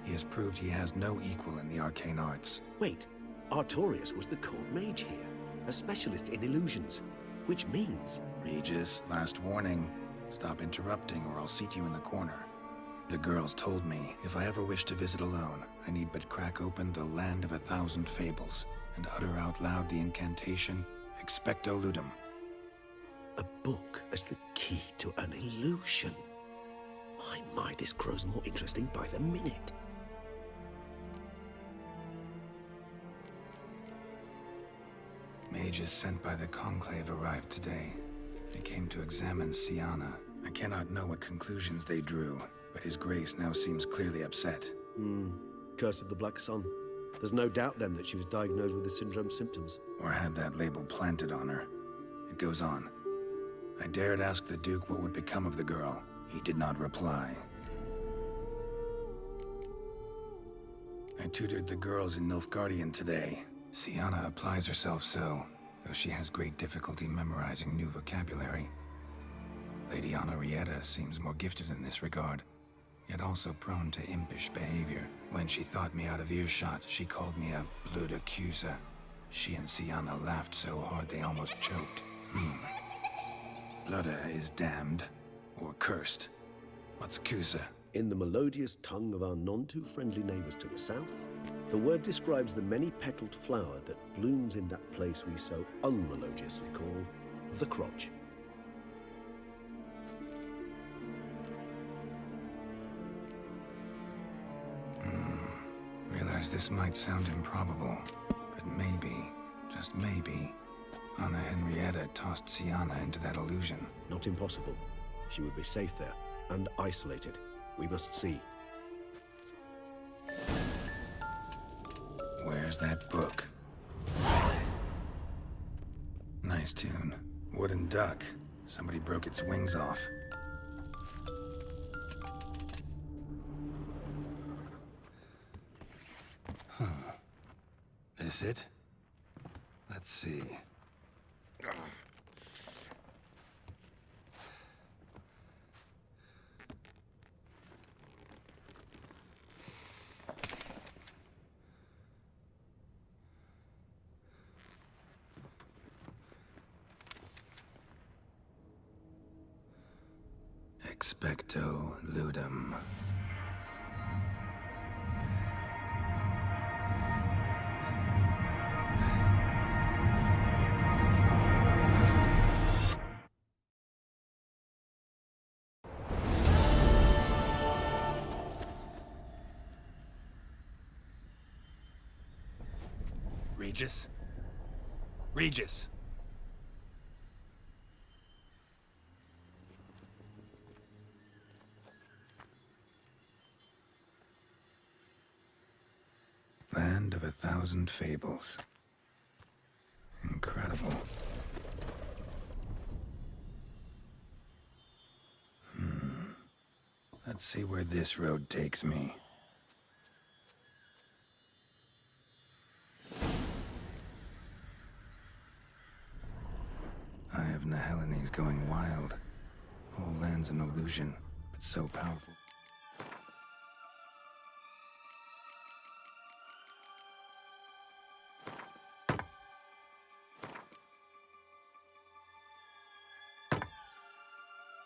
He has proved he has no equal in the arcane arts. Wait, Artorius was the court mage here, a specialist in illusions, which means... Regis, last warning. Stop interrupting or I'll seat you in the corner. The girls told me if I ever wish to visit alone, I need but crack open the land of 1,000 fables and utter out loud the incantation, Expecto Ludum. A book as the key to an illusion. My, this grows more interesting by the minute. Mages sent by the Conclave arrived today. They came to examine Siana. I cannot know what conclusions they drew, but His Grace now seems clearly upset. Curse of the Black Sun. There's no doubt then that she was diagnosed with the syndrome symptoms. Or had that label planted on her. It goes on. I dared ask the Duke what would become of the girl. He did not reply. I tutored the girls in Nilfgaardian today. Siana applies herself so, though she has great difficulty memorizing new vocabulary. Lady Henrietta seems more gifted in this regard, yet also prone to impish behavior. When she thought me out of earshot, she called me a blood accuser. She and Siana laughed so hard they almost choked. Blood is damned, or cursed. What's Cusa? In the melodious tongue of our none-too-friendly neighbors to the south, the word describes the many-petaled flower that blooms in that place we so unmelodiously call the crotch. Realize this might sound improbable, but maybe, just maybe, Anna Henrietta Henrietta tossed Siana into that illusion. Not impossible. She would be safe there, and isolated. We must see. Where's that book? Nice tune. Wooden duck. Somebody broke its wings off. Huh. This it? Let's see. Expecto ludum. Regis? Regis! Land of 1,000 fables. Incredible. Let's see where this road takes me. Eye of Nahelenes going wild. Whole land's an illusion, but so powerful.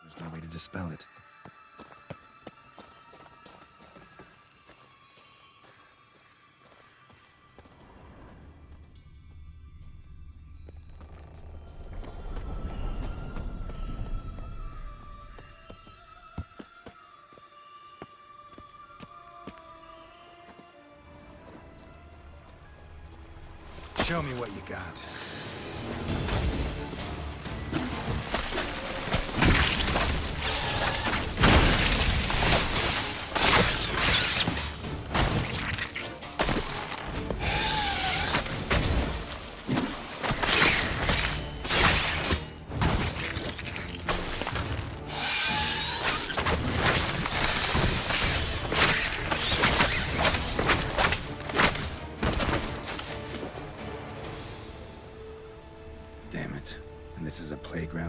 There's no way to dispel it. Show me what you got.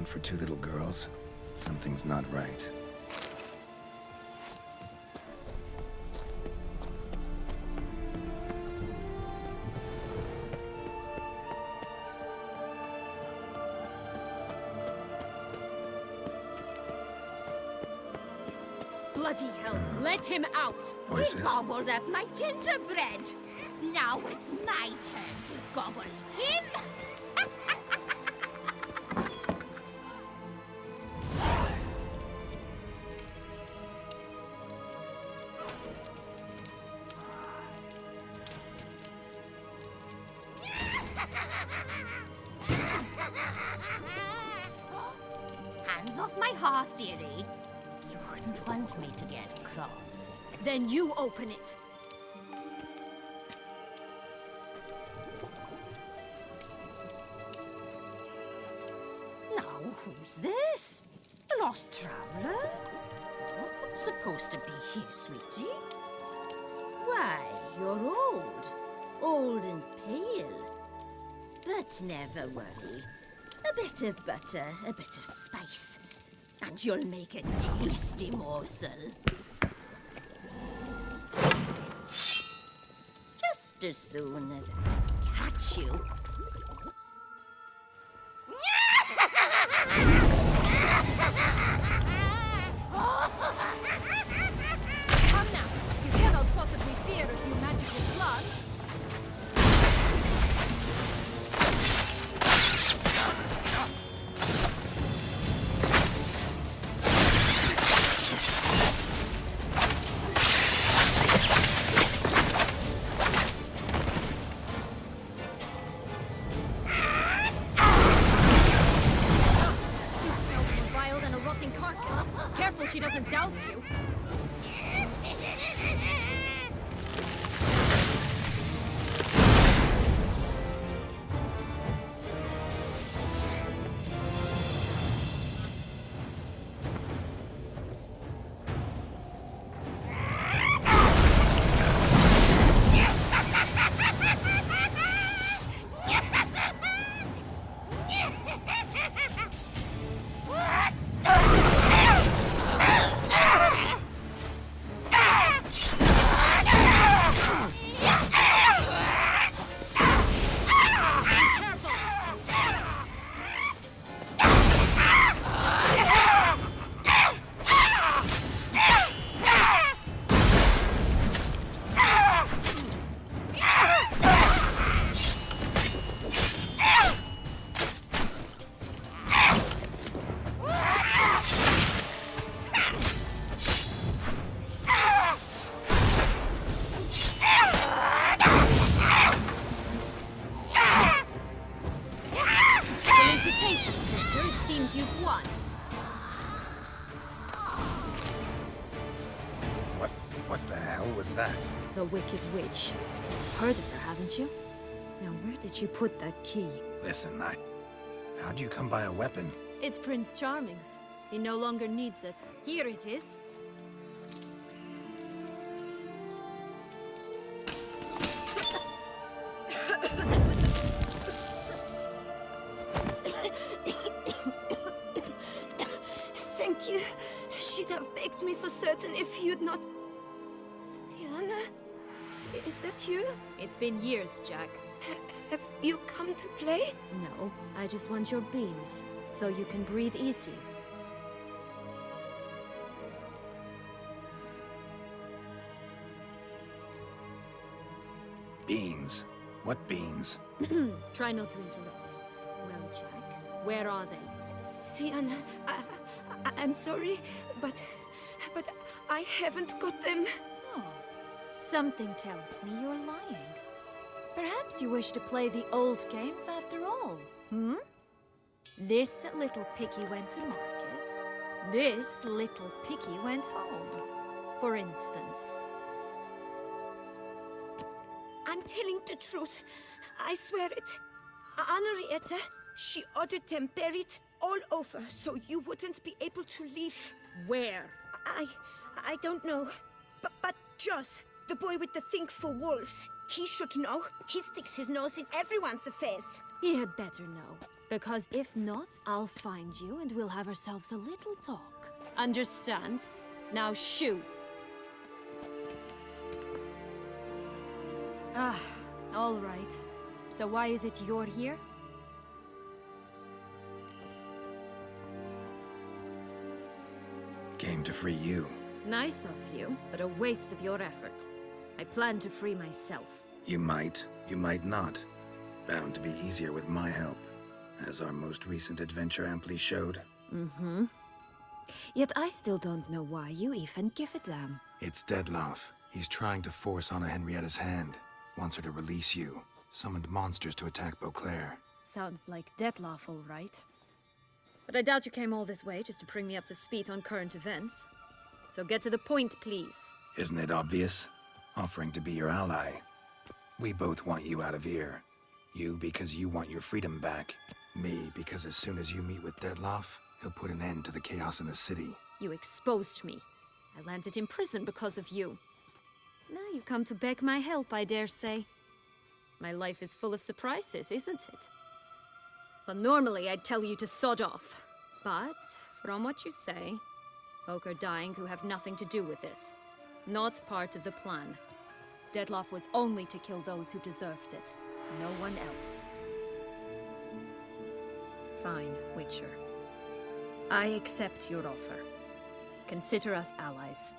For two little girls, something's not right. Bloody hell, let him out! Voices. He gobbled up my gingerbread! Now it's my turn to gobble him! Hands off my hearth, dearie. You wouldn't want me to get cross. Then you open it. Now, who's this? A lost traveler? What's supposed to be here, sweetie? Why, you're old. Old and pale. But never worry. A bit of butter, a bit of spice, and you'll make a tasty morsel. Just as soon as I catch you. Come now, you cannot possibly fear a few magical bloods. she doesn't douse you. The Wicked Witch. Heard of her, haven't you? Now, where did you put that key? Listen, how'd you come by a weapon? It's Prince Charming's. He no longer needs it. Here it is. Thank you. She'd have begged me for certain if you'd not... Siana? Is that you? It's been years, Jack. Have you come to play? No, I just want your beams, so you can breathe easy. Beans? What beans? Try not to interrupt. Well, Jack, where are they? Siana, I'm sorry, but I haven't got them. Oh. Something tells me you're lying. Perhaps you wish to play the old games after all, hmm? This little picky went to market. This little picky went home, for instance. I'm telling the truth. I swear it. Henrietta, she ordered them buried all over, so you wouldn't be able to leave. Where? I don't know. But Joss, the boy with the thing for wolves, he should know. He sticks his nose in everyone's affairs. He had better know. Because if not, I'll find you and we'll have ourselves a little talk. Understand? Now shoo! Ah, all right. So why is it you're here? Came to free you. Nice of you, but a waste of your effort. I plan to free myself. You might not. Bound to be easier with my help, as our most recent adventure amply showed. Mm-hmm. Yet I still don't know why you even give a damn. It's Detlaff. He's trying to force Anna Henrietta's hand. Wants her to release you. Summoned monsters to attack Beauclair. Sounds like Detlaff, all right. But I doubt you came all this way just to bring me up to speed on current events. So get to the point, please. Isn't it obvious? Offering to be your ally. We both want you out of here. You because you want your freedom back. Me because as soon as you meet with Detlaff, he'll put an end to the chaos in the city. You exposed me. I landed in prison because of you. Now you come to beg my help, I dare say. My life is full of surprises, isn't it? But normally I'd tell you to sod off. But, from what you say, folk are dying who have nothing to do with this. Not part of the plan. Detlaff was only to kill those who deserved it. No one else. Fine, Witcher. I accept your offer. Consider us allies.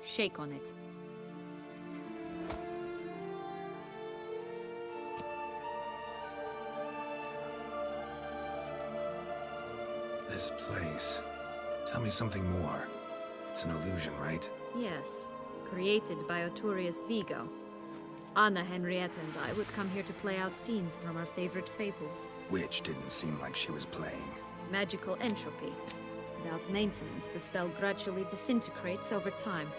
Shake on it. This place. Tell me something more. It's an illusion, right? Yes. Created by Arturius Vigo. Anna Henrietta and I would come here to play out scenes from our favorite fables. Which didn't seem like she was playing. Magical entropy. Without maintenance, the spell gradually disintegrates over time.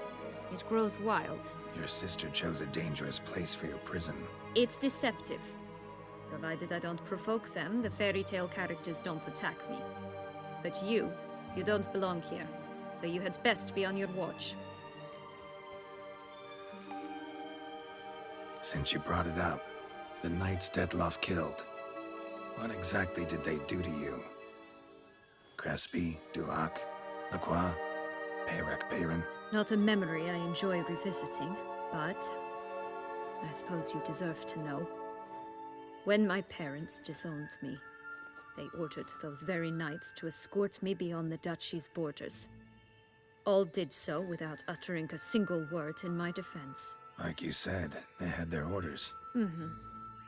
It grows wild. Your sister chose a dangerous place for your prison. It's deceptive. Provided I don't provoke them, the fairy tale characters don't attack me. But you don't belong here, so you had best be on your watch. Since you brought it up, the knights Detlaff killed, what exactly did they do to you? Crespi, Duac, Lacroix, Peyrac Bayron? Not a memory I enjoy revisiting, but I suppose you deserve to know. When my parents disowned me, they ordered those very knights to escort me beyond the duchy's borders. All did so without uttering a single word in my defense. Like you said, they had their orders.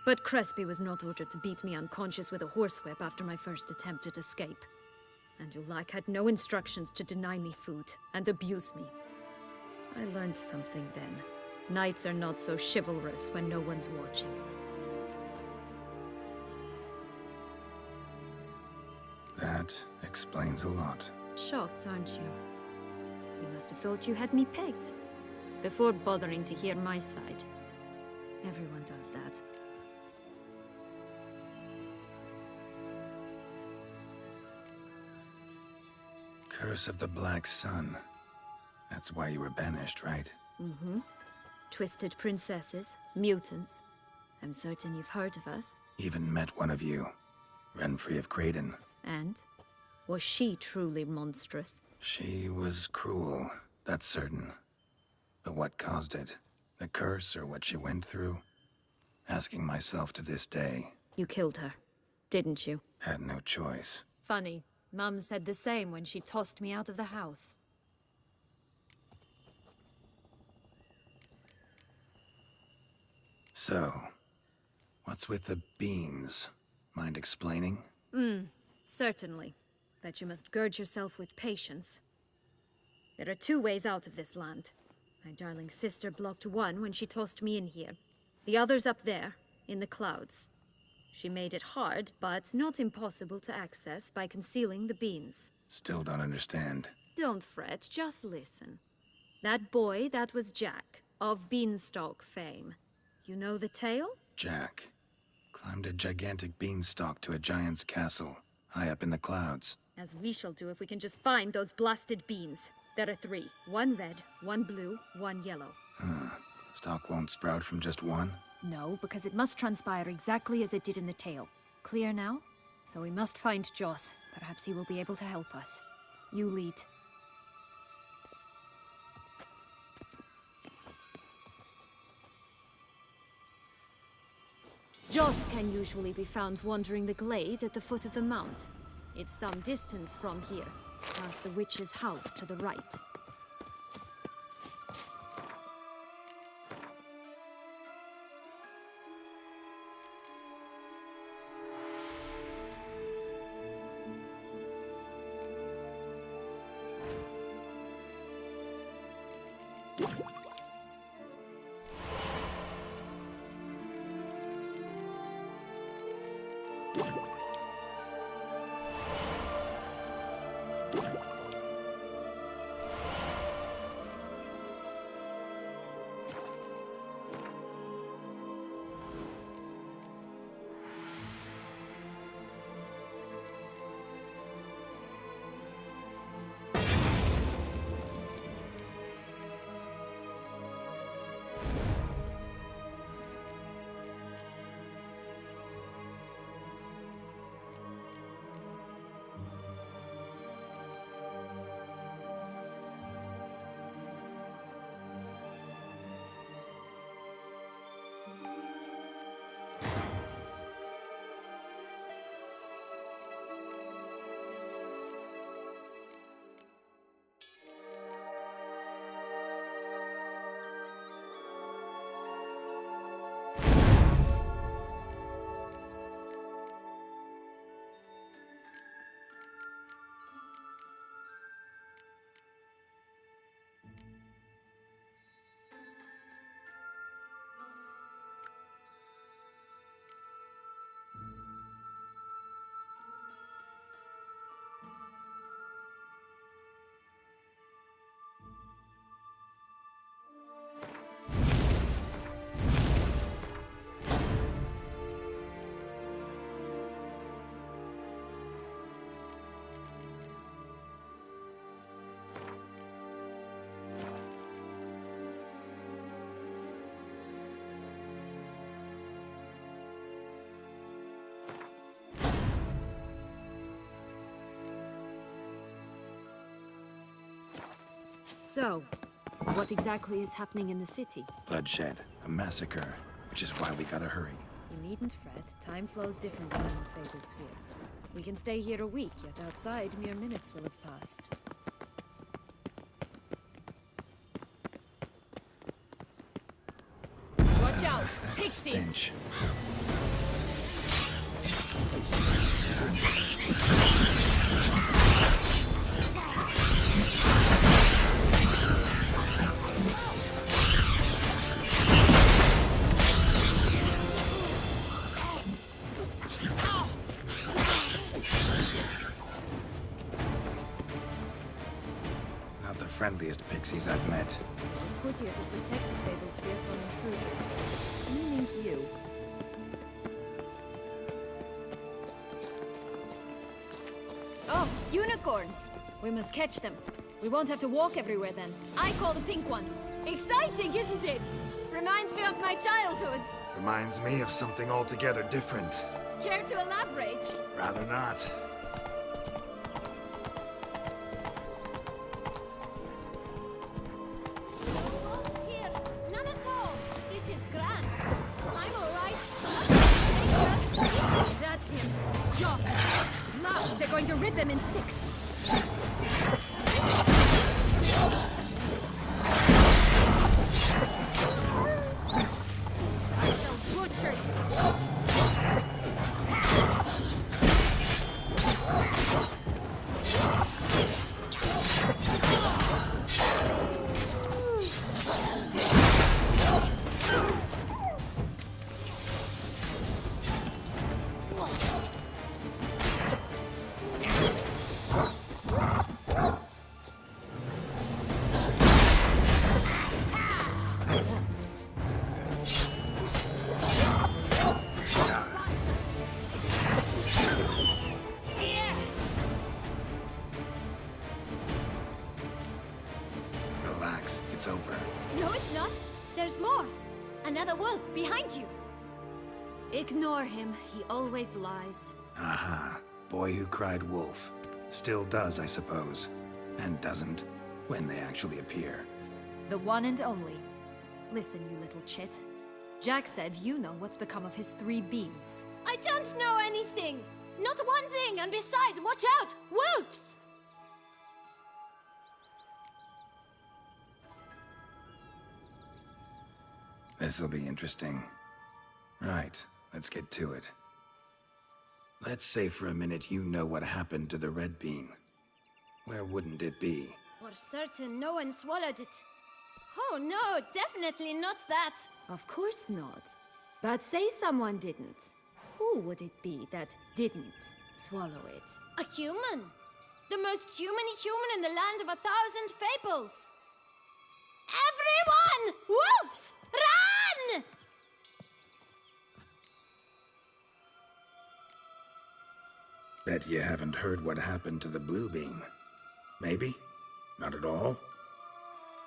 But Crespi was not ordered to beat me unconscious with a horsewhip after my first attempt at escape. And Dulac had no instructions to deny me food and abuse me. I learned something then. Knights are not so chivalrous when no one's watching. That explains a lot. Shocked, aren't you? You must have thought you had me pegged. Before bothering to hear my side. Everyone does that. Curse of the Black Sun. That's why you were banished, right? Twisted princesses, mutants. I'm certain you've heard of us. Even met one of you. Renfrey of Creighton. And? Was she truly monstrous? She was cruel, that's certain. But what caused it? The curse or what she went through? Asking myself to this day. You killed her, didn't you? Had no choice. Funny. Mum said the same when she tossed me out of the house. So, what's with the beans? Mind explaining? Certainly. But you must gird yourself with patience. There are two ways out of this land. My darling sister blocked one when she tossed me in here. The other's up there, in the clouds. She made it hard, but not impossible to access by concealing the beans. Still don't understand. Don't fret, just listen. That boy, that was Jack, of Beanstalk fame. You know the tale? Jack climbed a gigantic beanstalk to a giant's castle, high up in the clouds. As we shall do if we can just find those blasted beans. There are 3. 1 red, 1 blue, 1 yellow. Stalk won't sprout from just one? No, because it must transpire exactly as it did in the tale. Clear now? So we must find Joss. Perhaps he will be able to help us. You lead. Joss can usually be found wandering the glade at the foot of the mount. It's some distance from here, past the witch's house to the right. So, what exactly is happening in the city? Bloodshed. A massacre. Which is why we gotta hurry. You needn't fret. Time flows differently in the Fablesphere. We can stay here a week, yet outside mere minutes will have passed. Watch out! Pixies! Stench. Not the friendliest pixies I've met. Put here to protect the Fablesphere from intruders. Meaning you. Oh, unicorns! We must catch them. We won't have to walk everywhere then. I call the pink one. Exciting, isn't it? Reminds me of my childhood. Reminds me of something altogether different. Care to elaborate? Rather not. Wolves here. None at all. This is grand. I'm all right. That's him. Joss. Last, they're going to rip them in 6. I shall butcher you. Relax, it's over. No, it's not. There's more. Another wolf behind you. Ignore him. He always lies. Aha. Boy who cried wolf. Still does, I suppose. And doesn't, when they actually appear. The one and only. Listen, you little chit. Jack said you know what's become of his 3 beans. I don't know anything. Not one thing. And besides, watch out. Wolves! This'll be interesting. Right, let's get to it. Let's say for a minute you know what happened to the red bean. Where wouldn't it be? For certain, no one swallowed it. Oh no, definitely not that. Of course not. But say someone didn't. Who would it be that didn't swallow it? A human. The most human-y human in the land of 1,000 fables. Everyone! Wolves! Run! Bet you haven't heard what happened to the blue bean. Maybe? Not at all?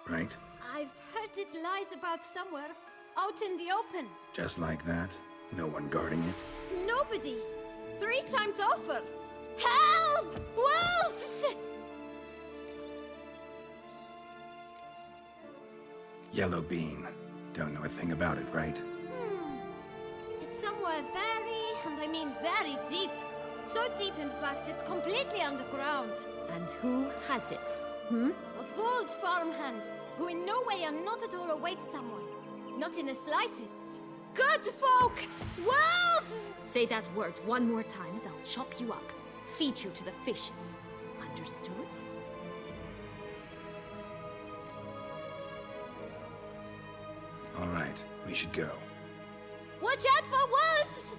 Right? I've heard it lies about somewhere, out in the open. Just like that? No one guarding it? Nobody. 3 times over. Help! Wolves! Yellow bean. Don't know a thing about it, right? It's somewhere very, and I mean very deep. So deep, in fact, it's completely underground. And who has it? Hmm? A bold farmhand, who in no way and not at all awaits someone. Not in the slightest. Good folk! Wolf! Say that word one more time and I'll chop you up. Feed you to the fishes. Understood? All right, we should go. Watch out for wolves!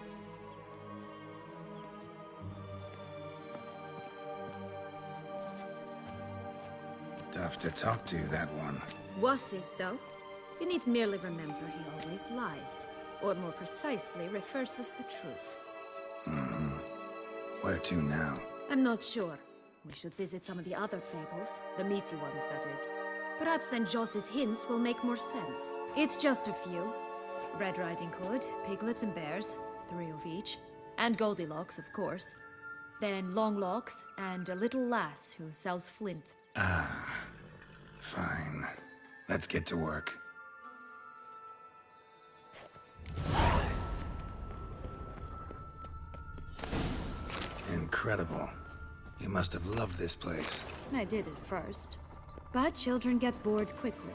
Tough to talk to, that one. Was it, though? You need merely remember he always lies. Or more precisely, reverses the truth. Mm-hmm. Where to now? I'm not sure. We should visit some of the other fables. The meaty ones, that is. Perhaps then Joss's hints will make more sense. It's just a few. Red Riding Hood, piglets and bears, 3 of each. And Goldilocks, of course. Then Longlocks, and a little lass who sells flint. Ah. Fine. Let's get to work. Incredible. You must have loved this place. I did at first. But children get bored quickly.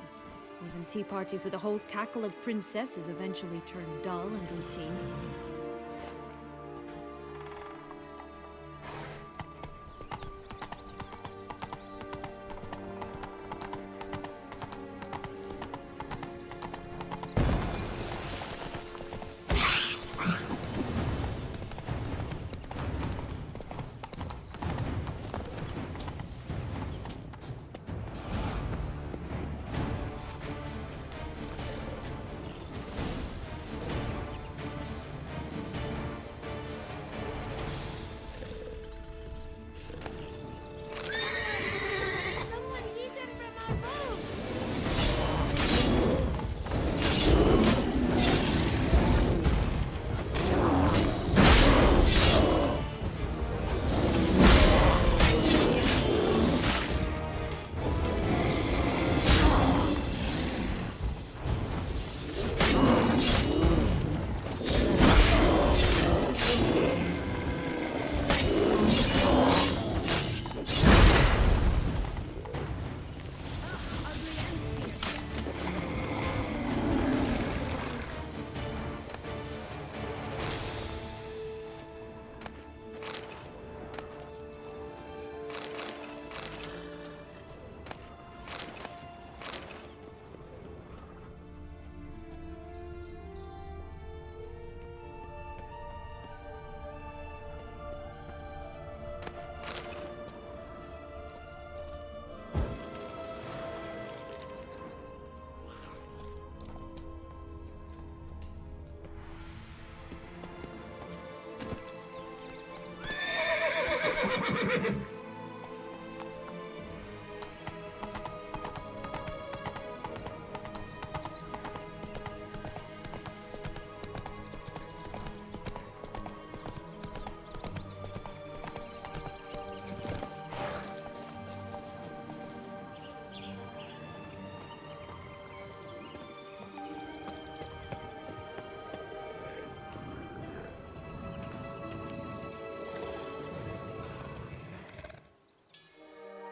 Even tea parties with a whole cackle of princesses eventually turn dull and routine.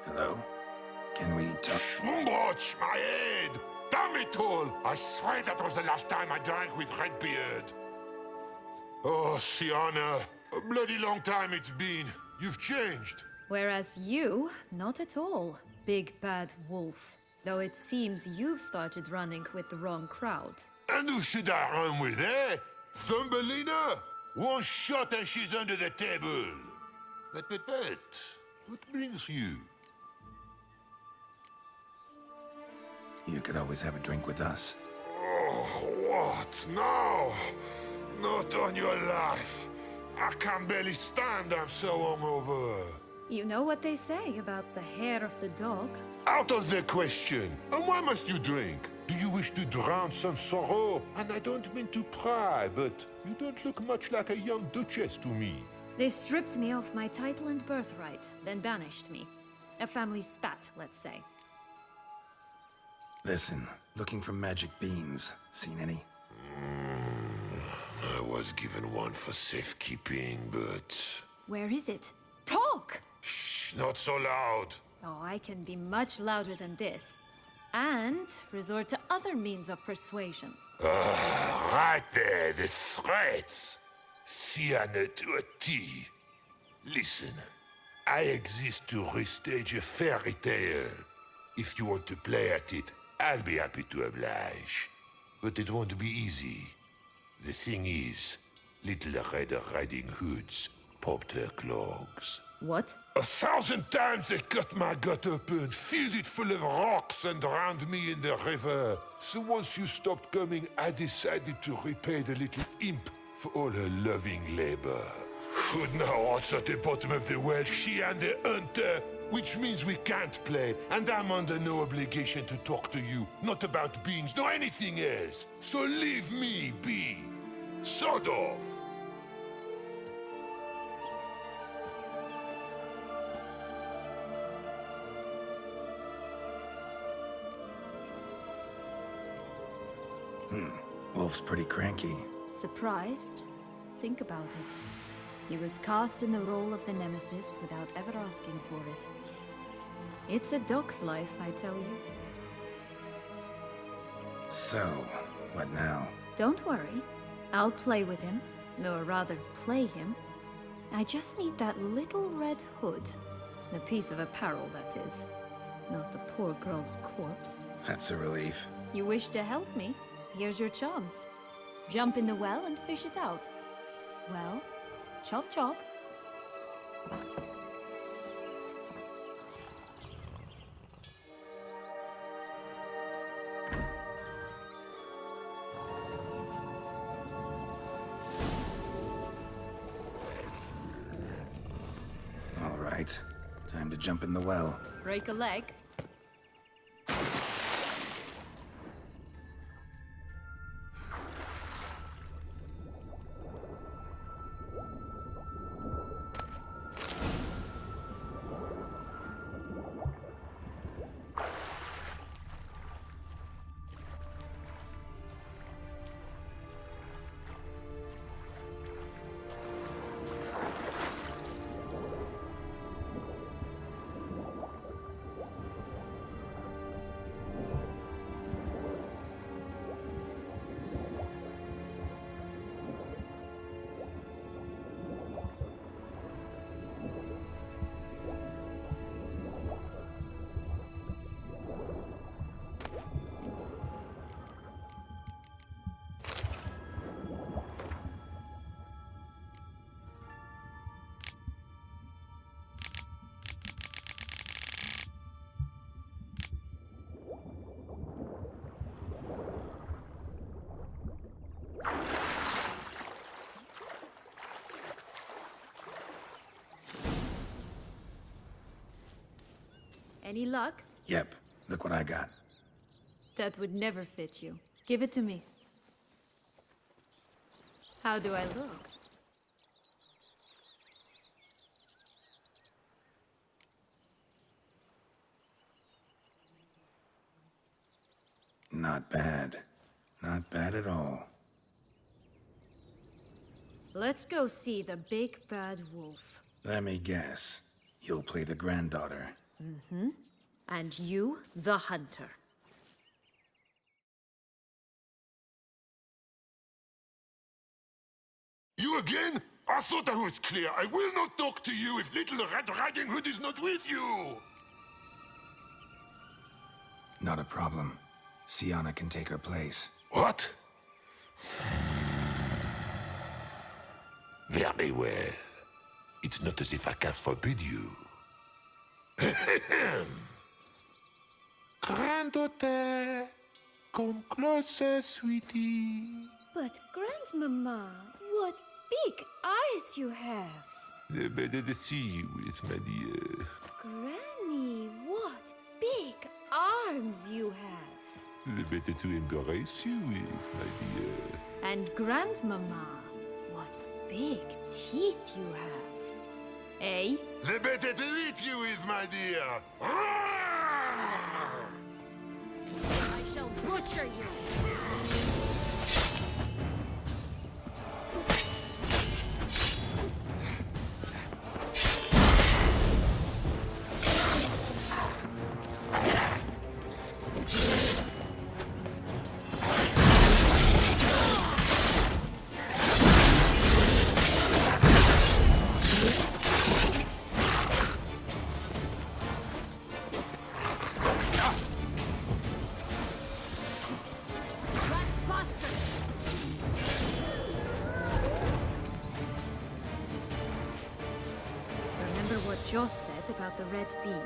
Hello? Can we talk? Schwumbotch, my head! Damn it all! I swear that was the last time I drank with Redbeard. Oh, Siana, a bloody long time it's been. You've changed. Whereas you, not at all, big bad wolf. Though it seems you've started running with the wrong crowd. And who should I run with, eh? Thumbelina? One shot and she's under the table. But, what brings you? You could always have a drink with us. Oh, what? No! Not on your life. I can barely stand, I'm so hungover. You know what they say about the hair of the dog? Out of the question. And why must you drink? Do you wish to drown some sorrow? And I don't mean to pry, but you don't look much like a young duchess to me. They stripped me of my title and birthright, then banished me. A family spat, let's say. Listen, looking for magic beans. Seen any? I was given one for safekeeping, but... Where is it? Talk! Shh, not so loud. Oh, I can be much louder than this. And resort to other means of persuasion. Right there, the threats. Siana to a T. Listen, I exist to restage a fairy tale. If you want to play at it, I'll be happy to oblige. But it won't be easy. The thing is, little Red Riding Hoods popped her clogs. What? 1,000 times they cut my gut open, filled it full of rocks and drowned me in the river. So once you stopped coming, I decided to repay the little imp for all her loving labor. But now what's at the bottom of the well, she and the hunter, which means we can't play, and I'm under no obligation to talk to you, not about beans, nor anything else. So leave me be. Sod off. Wolf's pretty cranky. Surprised? Think about it. He was cast in the role of the Nemesis without ever asking for it. It's a dog's life, I tell you. So, what now? Don't worry. I'll play with him. Or rather, play him. I just need that little red hood. The piece of apparel, that is. Not the poor girl's corpse. That's a relief. You wish to help me? Here's your chance. Jump in the well and fish it out. Well, chop chop. All right. Time to jump in the well. Break a leg. Any luck? Yep. Look what I got. That would never fit you. Give it to me. How do I look? Not bad. Not bad at all. Let's go see the big bad wolf. Let me guess. You'll play the granddaughter. Mm-hmm. And you, the hunter. You again? I thought I was clear. I will not talk to you if little Red Riding Hood is not with you! Not a problem. Siana can take her place. What? Very well. It's not as if I can forbid you. Granddaughter, come closer, sweetie. But, Grandmama, what big eyes you have. The better to see you with, my dear. Granny, what big arms you have. The better to embrace you with, my dear. And Grandmama, what big teeth you have. Eh? The better to eat you with, my dear. I shall butcher you. Joss said about the red bean.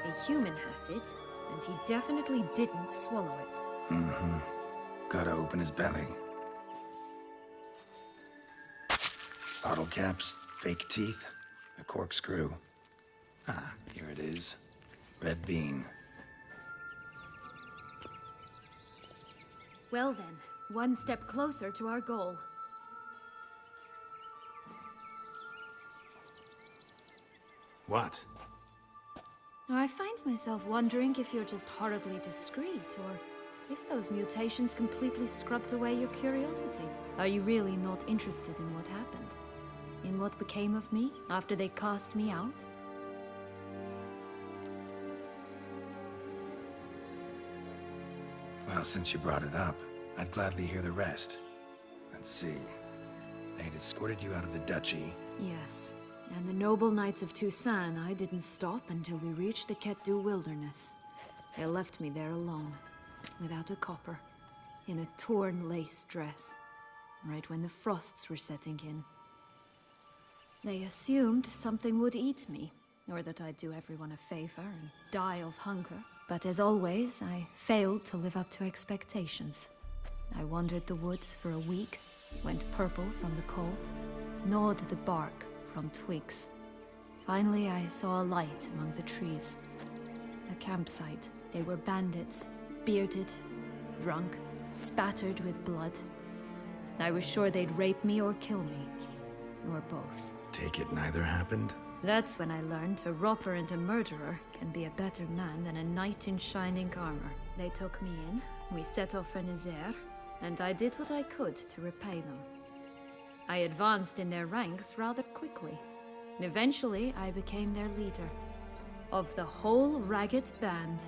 A human has it, and he definitely didn't swallow it. Mm-hmm. Gotta open his belly. Bottle caps, fake teeth, a corkscrew. Ah, here it is. Red bean. Well then, one step closer to our goal. What? I find myself wondering if you're just horribly discreet, or If those mutations completely scrubbed away your curiosity, are you really not interested in what happened? In what became of me after they cast me out? Well, since you brought it up, I'd gladly hear the rest. Let's see. They had escorted you out of the duchy. Yes, and the noble knights of Toussaint, I didn't stop until we reached the Ketdu wilderness. They left me there alone, without a copper, in a torn lace dress, right when the frosts were setting in. They assumed something would eat me, or that I'd do everyone a favor and die of hunger. But as always, I failed to live up to expectations. I wandered the woods for a week, went purple from the cold, gnawed the bark from twigs. Finally, I saw a light among the trees. A campsite. They were bandits, bearded, drunk, spattered with blood. I was sure they'd rape me or kill me, or both. Take it neither happened? That's when I learned a robber and a murderer can be a better man than a knight in shining armor. They took me in, we set off for Nazaire, and I did what I could to repay them. I advanced in their ranks rather quickly, and eventually I became their leader. Of the whole ragged band.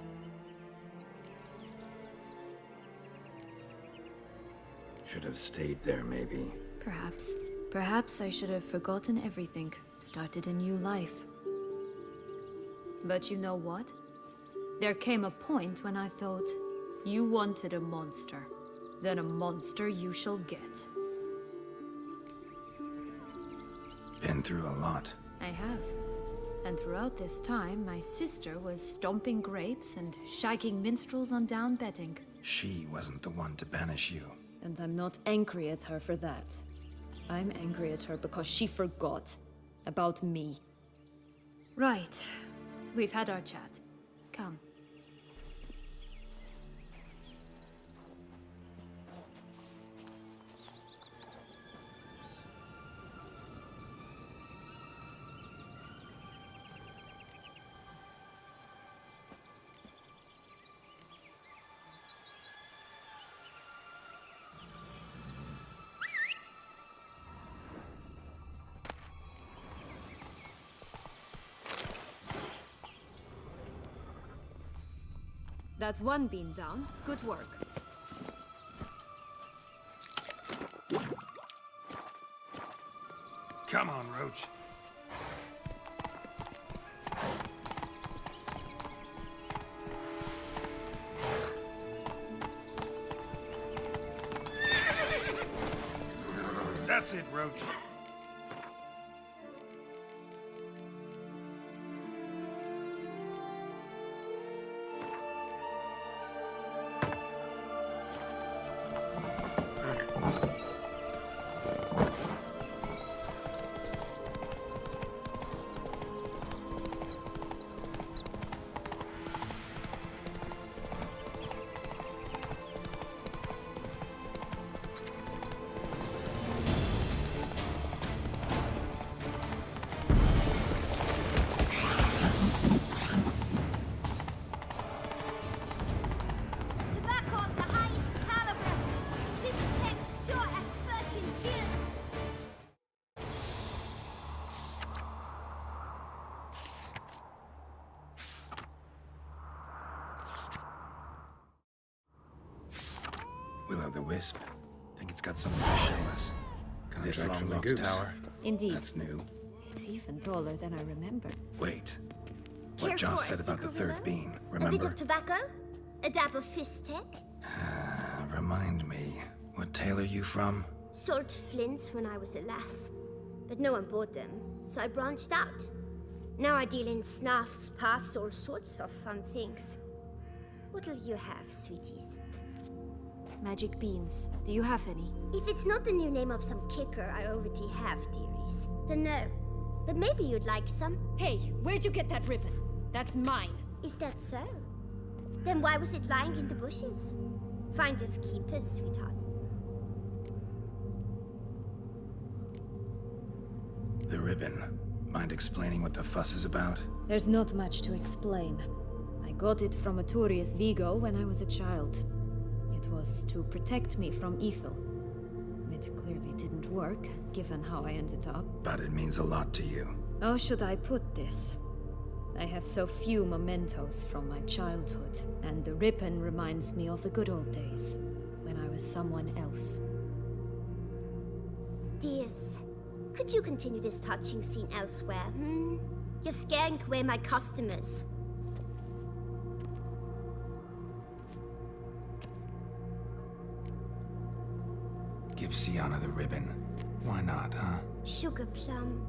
Should have stayed there, maybe. Perhaps. Perhaps I should have forgotten everything, started a new life. But you know what? There came a point when I thought, you wanted a monster. Then a monster you shall get. Been through a lot. I have. And throughout this time, my sister was stomping grapes and shagging minstrels on down bedding. She wasn't the one to banish you. And I'm not angry at her for that. I'm angry at her because she forgot about me. Right. We've had our chat. Come. That's one beam down. Good work. Come on, Roach. That's it, Roach. Will-o'-the-wisp. Think it's got something to show us. This long from the tower. Indeed. That's new. It's even taller than I remembered. Wait. What Joss said about the third beam, A bit remember? of tobacco? A dab of fistek? Remind me, what tale are you from? Sold flints when I was a lass. But no one bought them, so I branched out. Now I deal in snuffs, puffs, all sorts of fun things. What'll you have, sweeties? Magic beans. Do you have any? If it's not the new name of some kicker I already have, dearies, then no. But maybe you'd like some. Hey, where'd you get that ribbon? That's mine. Is that so? Then why was it lying in the bushes? Finders keepers, sweetheart. The ribbon. Mind explaining what the fuss is about? There's not much to explain. I got it from Aturius Vigo when I was a child. It was to protect me from evil. It clearly didn't work, given how I ended up. But it means a lot to you. How should I put this? I have so few mementos from my childhood, and the ribbon reminds me of the good old days, when I was someone else. Dears, could you continue this touching scene elsewhere, You're scaring away my customers. Give Siana the ribbon. Why not, huh? Sugar plum.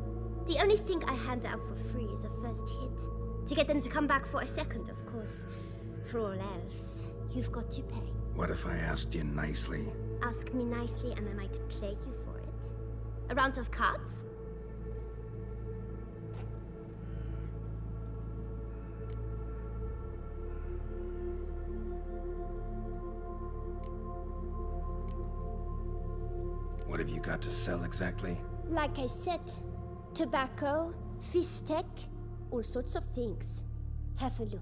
The only thing I hand out for free is a first hit. To get them to come back for a second, of course. For all else, you've got to pay. What if I asked you nicely? Ask me nicely and I might play you for it. A round of cards? What have you got to sell exactly? Like I said, tobacco, fish tech, all sorts of things. Have a look.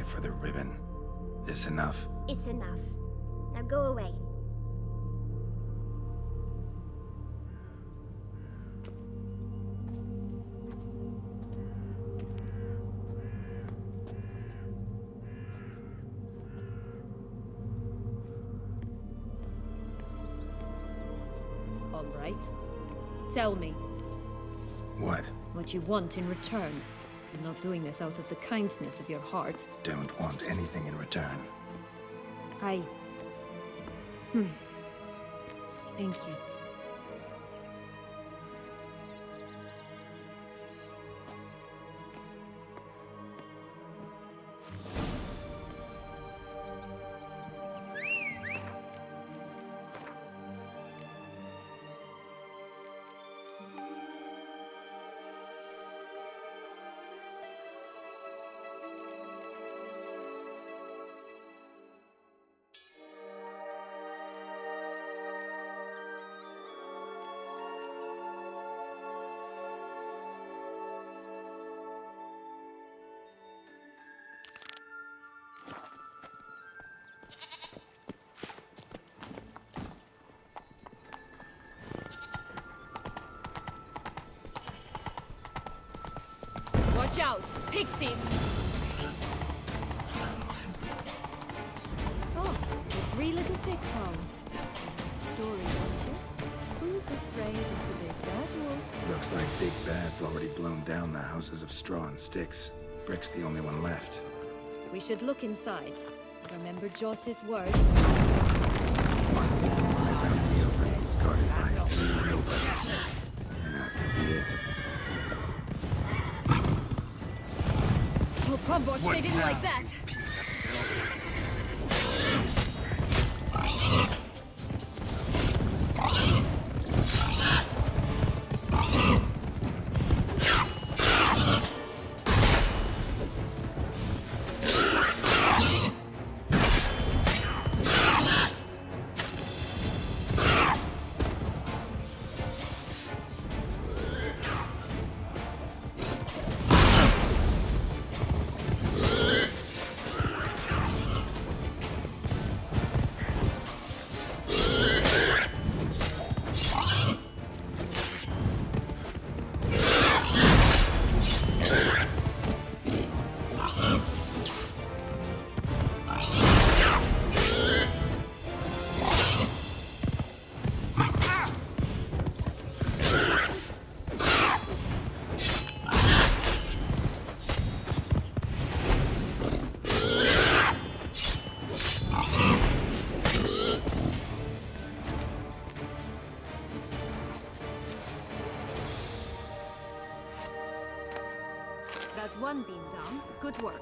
For the ribbon. This enough? It's enough. Now go away. All right. Tell me. What? What you want in return. You're not doing this out of the kindness of your heart. Don't want anything in return. Thank you. Watch out! Pixies! Oh, the three little pix holes. Story, don't you? Who's afraid of the big bad wolf? Looks like Big Bad's already blown down the houses of straw and sticks. Brick's the only one left. We should look inside. Remember Joss's words? One wall lies out in the open, guarded by 3 nobodies. That could be it. Oh, Pumbotch, they didn't like that! Piece of filth. sunbeam down. Good work.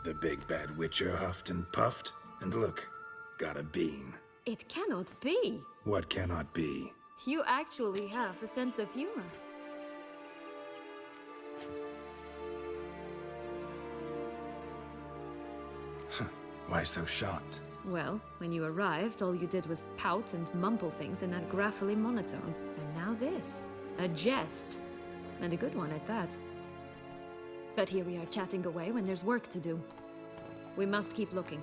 The big bad witcher huffed and puffed, and look, got a bean. It cannot be. What cannot be? You actually have a sense of humor. Why so shocked? Well, when you arrived, all you did was pout and mumble things in that graphically monotone. And now this. A jest. And a good one at that. But here we are chatting away when there's work to do. We must keep looking.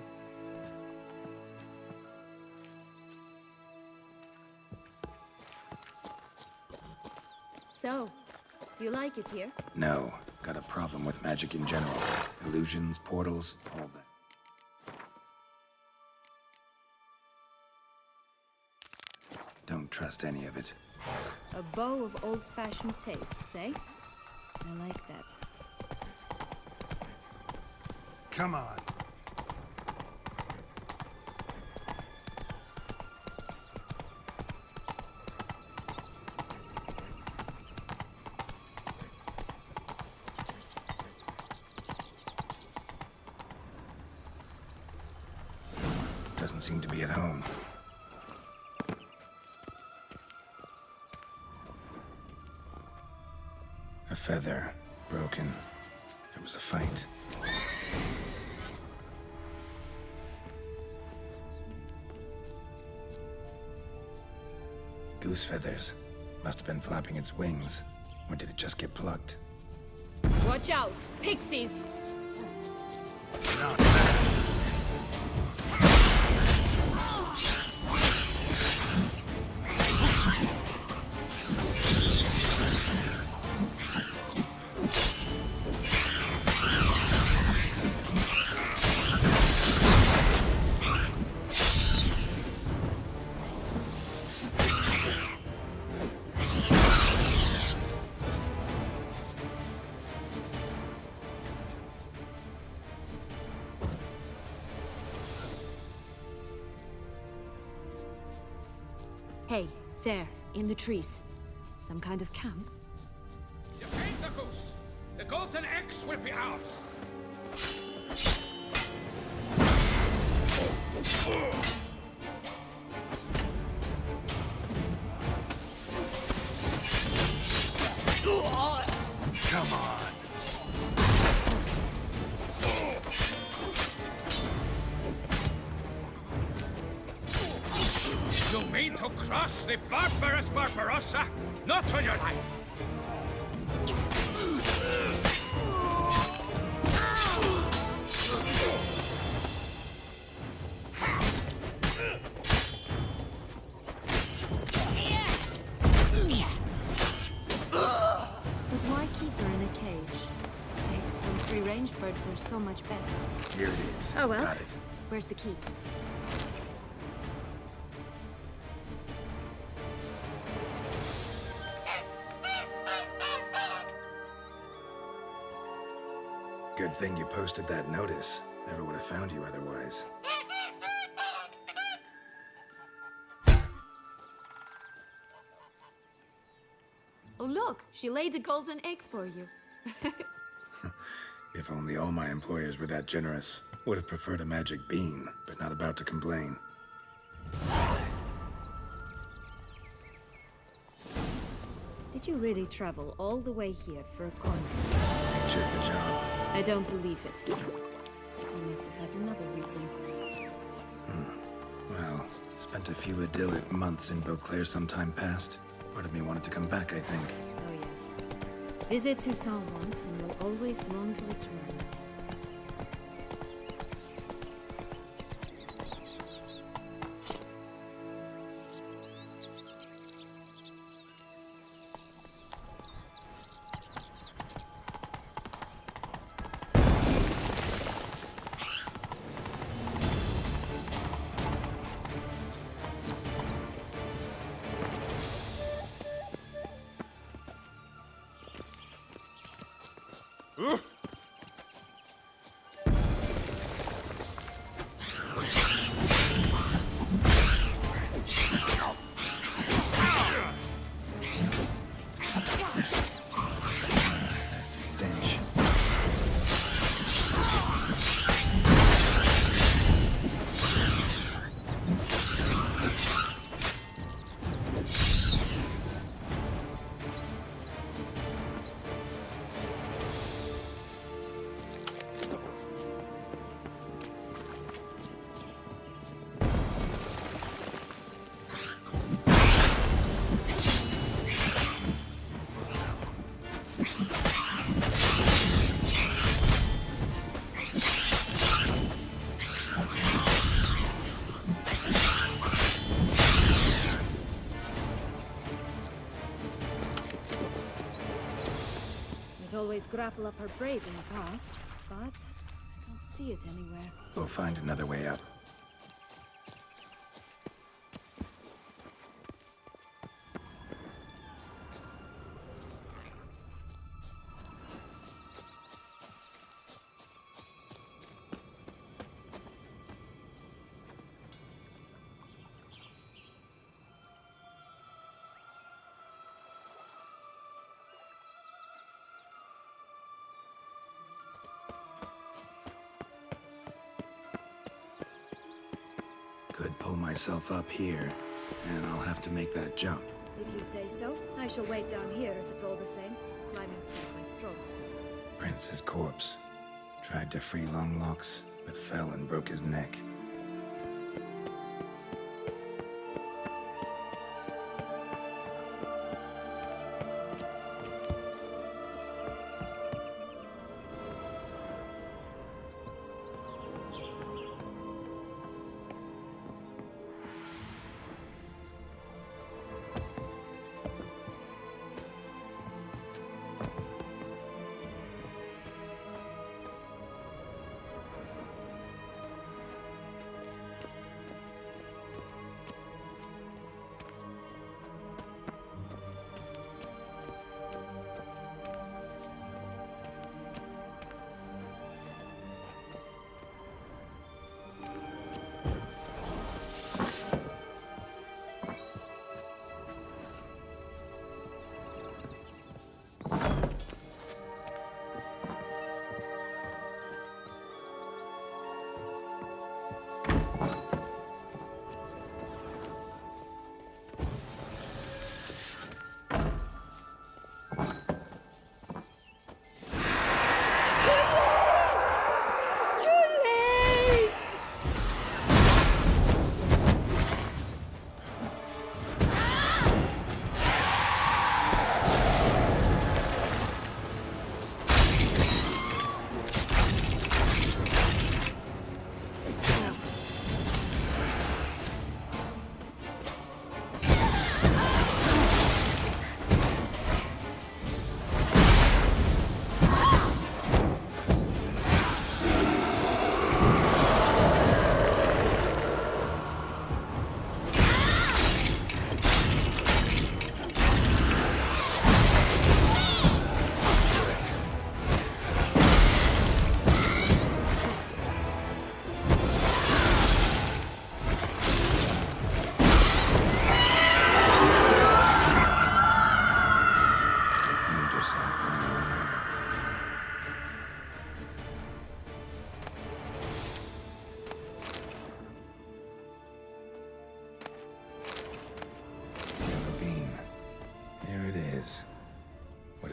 So, do you like it here? No. Got a problem with magic in general. Illusions, portals, all that. Don't trust any of it. A bow of old-fashioned tastes, eh? I like that. Come on. Doesn't seem to be at home. A feather. Broken. There was a fight. Goose feathers. Must have been flapping its wings. Or did it just get plucked? Watch out! Pixies! Not Hey, there, in the trees. Some kind of camp? Defend the goose! The golden eggs will be ours! Come on. You mean to cross the barbarous Barbarossa? Not on your life! But why keep her in a cage? Eggs from free-range birds are so much better. Here it is. Oh well. Got it. Where's the key? Good thing you posted that notice. Never would have found you otherwise. Oh look, she laid a golden egg for you. If only all my employers were that generous. Would have preferred a magic bean, but not about to complain. Did you really travel all the way here for a corner? Nature of the job. I don't believe it. You must have had another reason. Well, spent a few idyllic months in Beauclair some time past. Part of me wanted to come back, I think. Oh yes. Visit Toussaint once and you'll always long to return. Stench. Always grapple up her braid in the past, but I don't see it anywhere. We'll find another way up. Could pull myself up here, and I'll have to make that jump. If you say so, I shall wait down here if it's all the same. Climbing's not my strong suit. Prince's corpse. Tried to free Longlocks, but fell and broke his neck.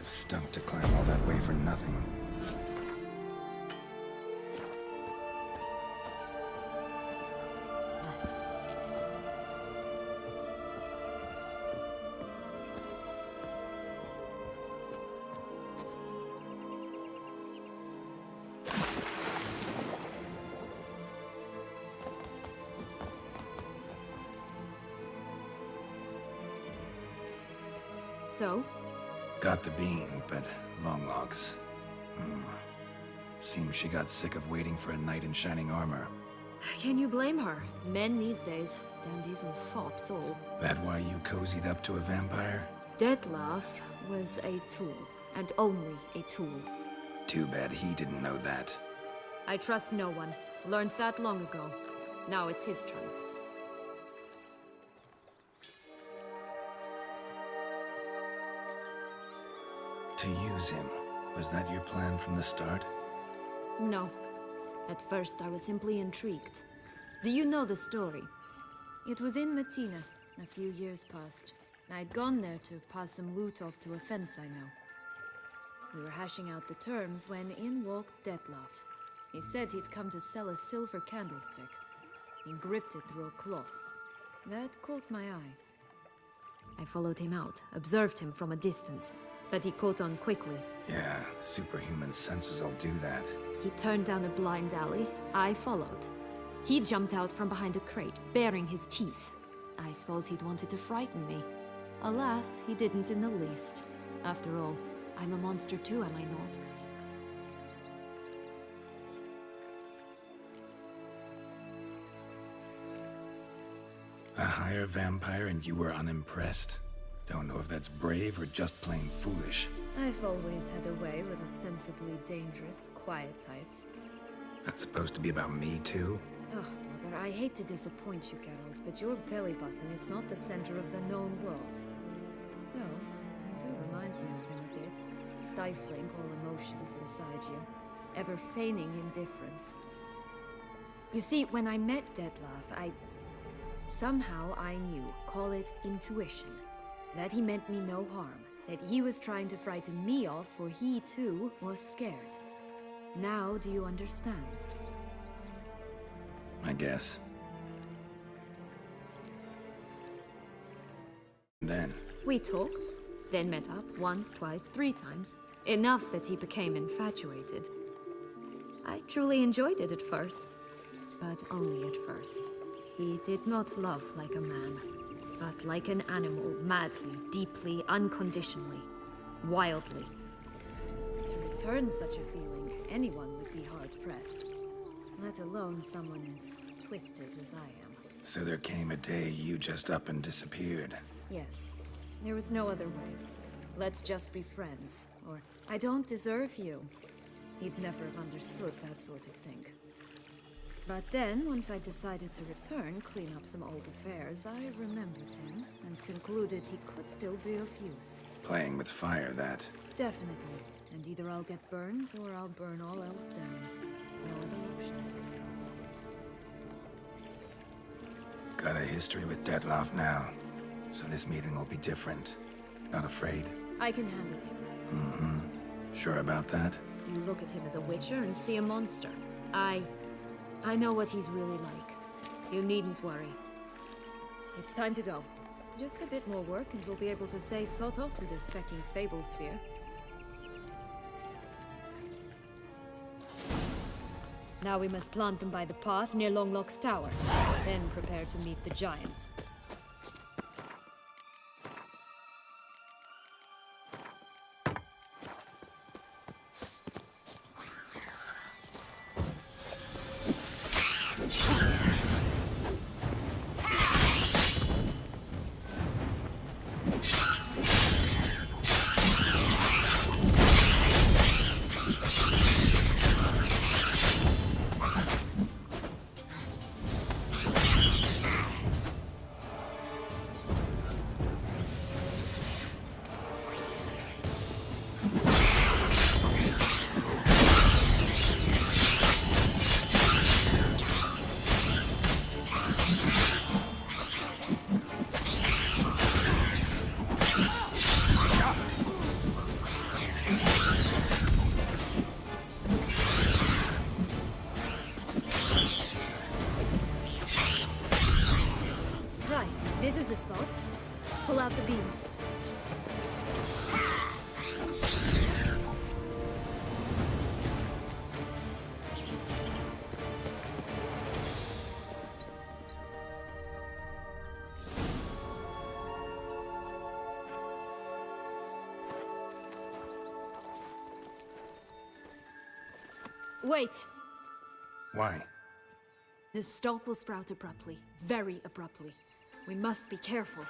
Stunk to climb all that way for nothing. So? Got the bean, but Longlocks. Seems she got sick of waiting for a knight in shining armor. Can you blame her? Men these days, dandies and fops all. That why you cozied up to a vampire? Detlaff was a tool, and only a tool. Too bad he didn't know that. I trust no one. Learned that long ago. Now it's his turn. To use him. Was that your plan from the start? No. At first, I was simply intrigued. Do you know the story? It was in Metina, a few years past. I'd gone there to pass some loot off to a fence I know. We were hashing out the terms when in walked Detlaff. He said he'd come to sell a silver candlestick. He gripped it through a cloth. That caught my eye. I followed him out, observed him from a distance, but he caught on quickly. Yeah, superhuman senses will do that. He turned down a blind alley. I followed. He jumped out from behind a crate, baring his teeth. I suppose he'd wanted to frighten me. Alas, he didn't in the least. After all, I'm a monster too, am I not? A higher vampire and you were unimpressed? Don't know if that's brave or just plain foolish. I've always had a way with ostensibly dangerous, quiet types. That's supposed to be about me too? Ugh, brother, I hate to disappoint you, Geralt, but your belly button is not the center of the known world. Though, you do remind me of him a bit, stifling all emotions inside you, ever feigning indifference. You see, when I met Detlaff, somehow I knew, call it intuition, that he meant me no harm, that he was trying to frighten me off, for he too was scared. Now do you understand? I guess. Then? We talked, then met up once, twice, 3 times. Enough that he became infatuated. I truly enjoyed it at first, but only at first. He did not love like a man, but like an animal, madly, deeply, unconditionally, wildly. To return such a feeling, anyone would be hard-pressed. Let alone someone as twisted as I am. So there came a day you just up and disappeared. Yes. There was no other way. Let's just be friends, or I don't deserve you. He'd never have understood that sort of thing. But then, once I decided to return, clean up some old affairs, I remembered him and concluded he could still be of use. Playing with fire, that. Definitely. And either I'll get burned, or I'll burn all else down. No other options. Got a history with Detlaff now, so this meeting will be different. Not afraid? I can handle him. Mm-hmm. Sure about that? You look at him as a witcher and see a monster. I know what he's really like. You needn't worry. It's time to go. Just a bit more work and we'll be able to say sort off to this fecking Fablesphere. Now we must plant them by the path near Longlock's tower. Then prepare to meet the giant. This is the spot. Pull out the beans. Wait! Why? The stalk will sprout abruptly. Very abruptly. We must be careful.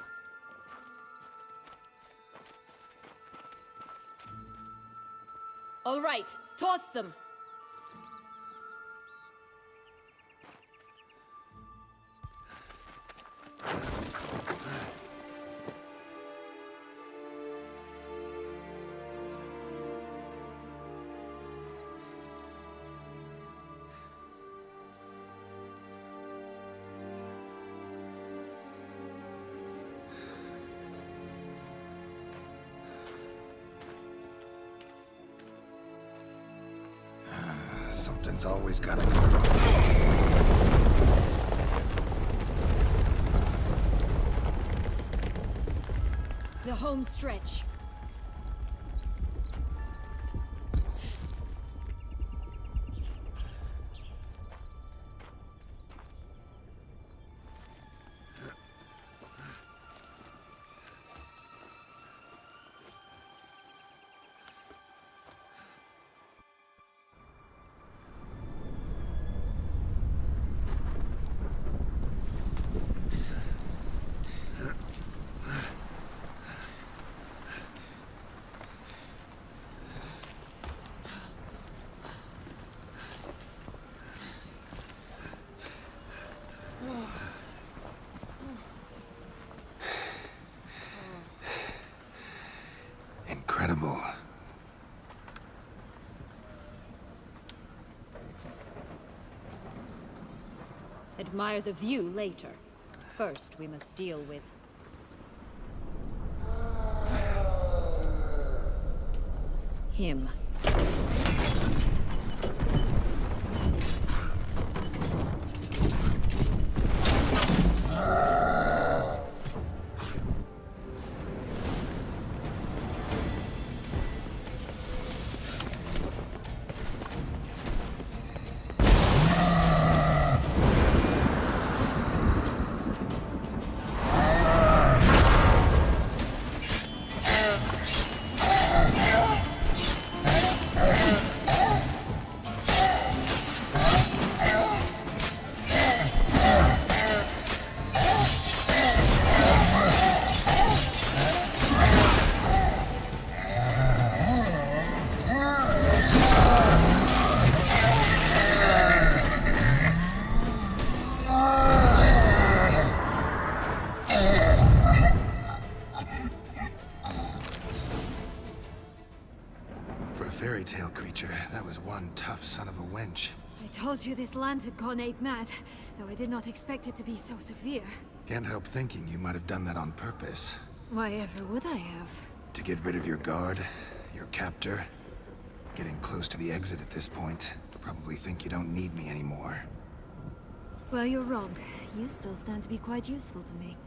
All right, toss them. Something's always gotta go wrong. The home stretch. Incredible. Admire the view later. First, we must deal with... him. Fairy tale creature. That was one tough son of a wench. I told you this land had gone ape mad, though I did not expect it to be so severe. Can't help thinking you might have done that on purpose. Why ever would I have? To get rid of your guard, your captor. Getting close to the exit at this point. Probably think you don't need me anymore. Well, you're wrong. You still stand to be quite useful to me.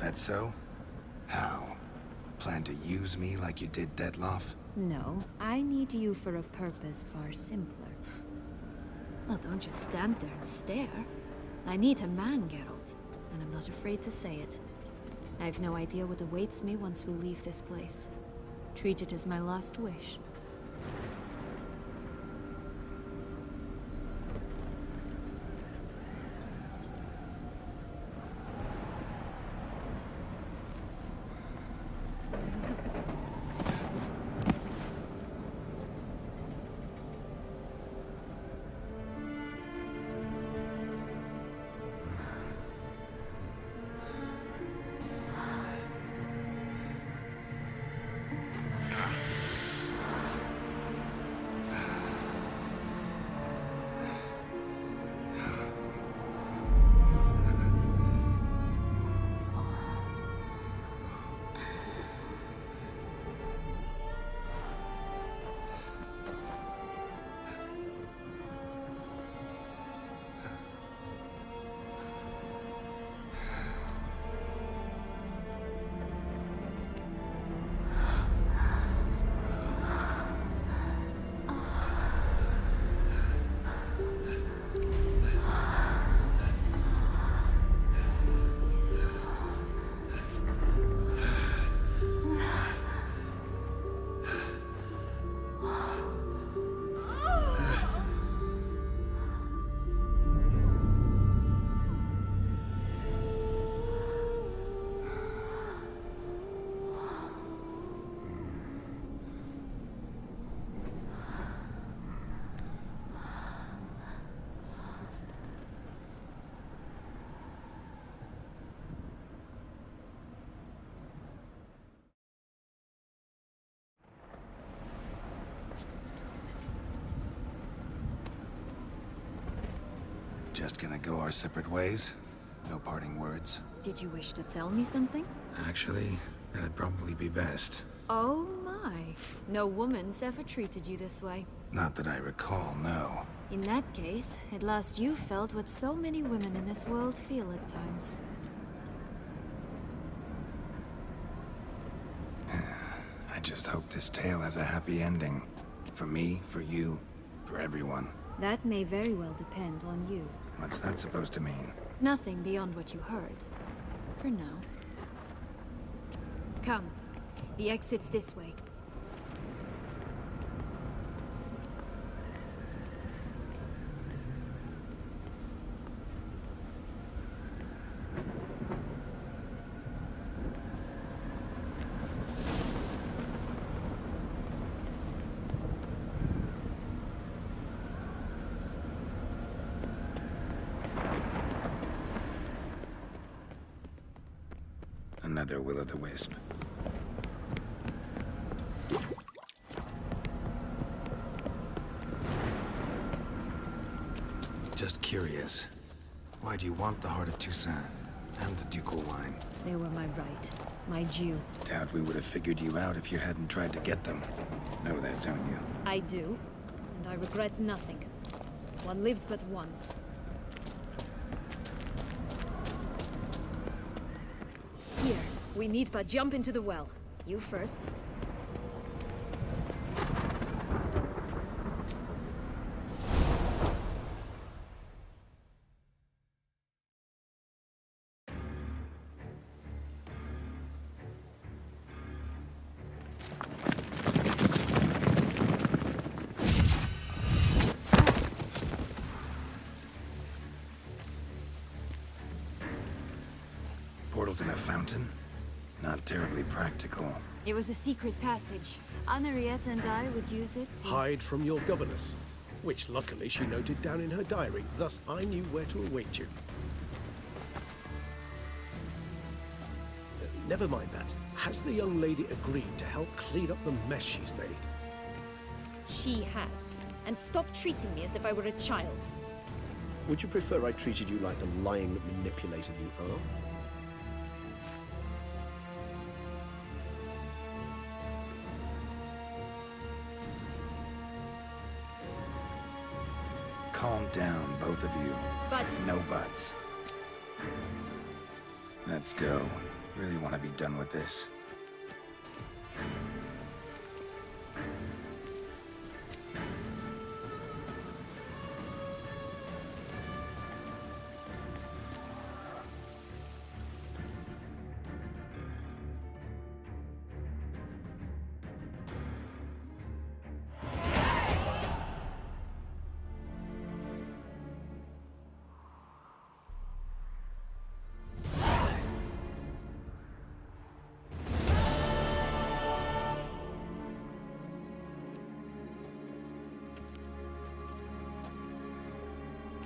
That so? How? Plan to use me like you did Detlaff? No, I need you for a purpose far simpler. Well, don't just stand there and stare. I need a man, Geralt, and I'm not afraid to say it. I have no idea what awaits me once we leave this place. Treat it as my last wish. Just gonna go our separate ways? No parting words? Did you wish to tell me something? Actually, that'd probably be best. Oh my. No woman's ever treated you this way. Not that I recall, no. In that case, at last you felt what so many women in this world feel at times. I just hope this tale has a happy ending. For me, for you, for everyone. That may very well depend on you. What's that supposed to mean? Nothing beyond what you heard. For now. Come. The exit's this way. Another will-o'-the-wisp. Just curious. Why do you want the heart of Toussaint and the ducal wine? They were my right. My due. Doubt we would have figured you out if you hadn't tried to get them. Know that, don't you? I do. And I regret nothing. One lives but once. Here, we need but jump into the well. You first. Portals in a fountain? Not terribly practical. It was a secret passage. Henriette and I would use it to... Hide from your governess, which luckily she noted down in her diary, thus I knew where to await you. Never mind that. Has the young lady agreed to help clean up the mess she's made? She has. And stop treating me as if I were a child. Would you prefer I treated you like the lying manipulator you are? Calm down, both of you. But... No buts. Let's go. Really want to be done with this.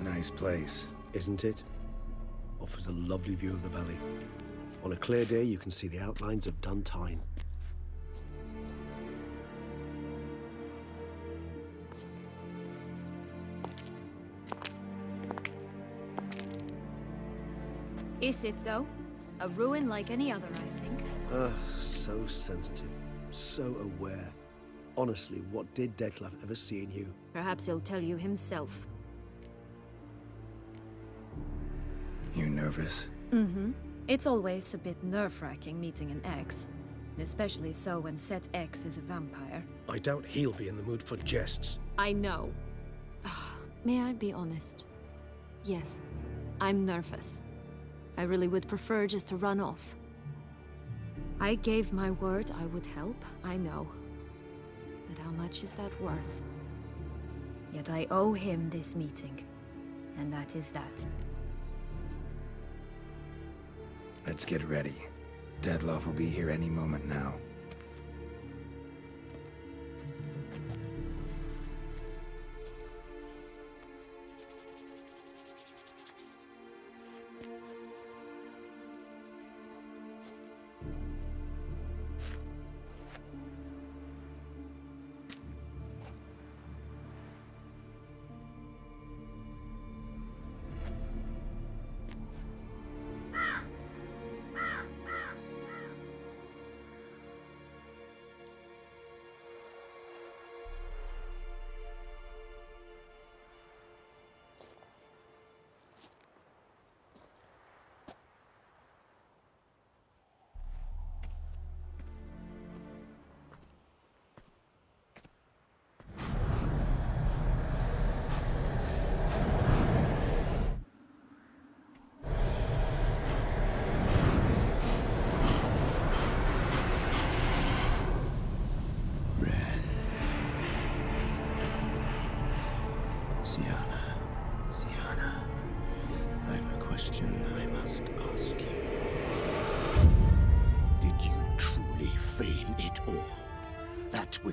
Nice place. Isn't it? Offers a lovely view of the valley. On a clear day, you can see the outlines of Dun Tynne. Is it, though? A ruin like any other, I think. So sensitive. So aware. Honestly, what did Detlaff ever see in you? Perhaps he'll tell you himself. You nervous? Mm-hmm. It's always a bit nerve-wracking meeting an ex. Especially so when said ex is a vampire. I doubt he'll be in the mood for jests. I know. May I be honest? Yes, I'm nervous. I really would prefer just to run off. I gave my word I would help, I know. But how much is that worth? Yet I owe him this meeting. And that is that. Let's get ready. Detlaff will be here any moment now.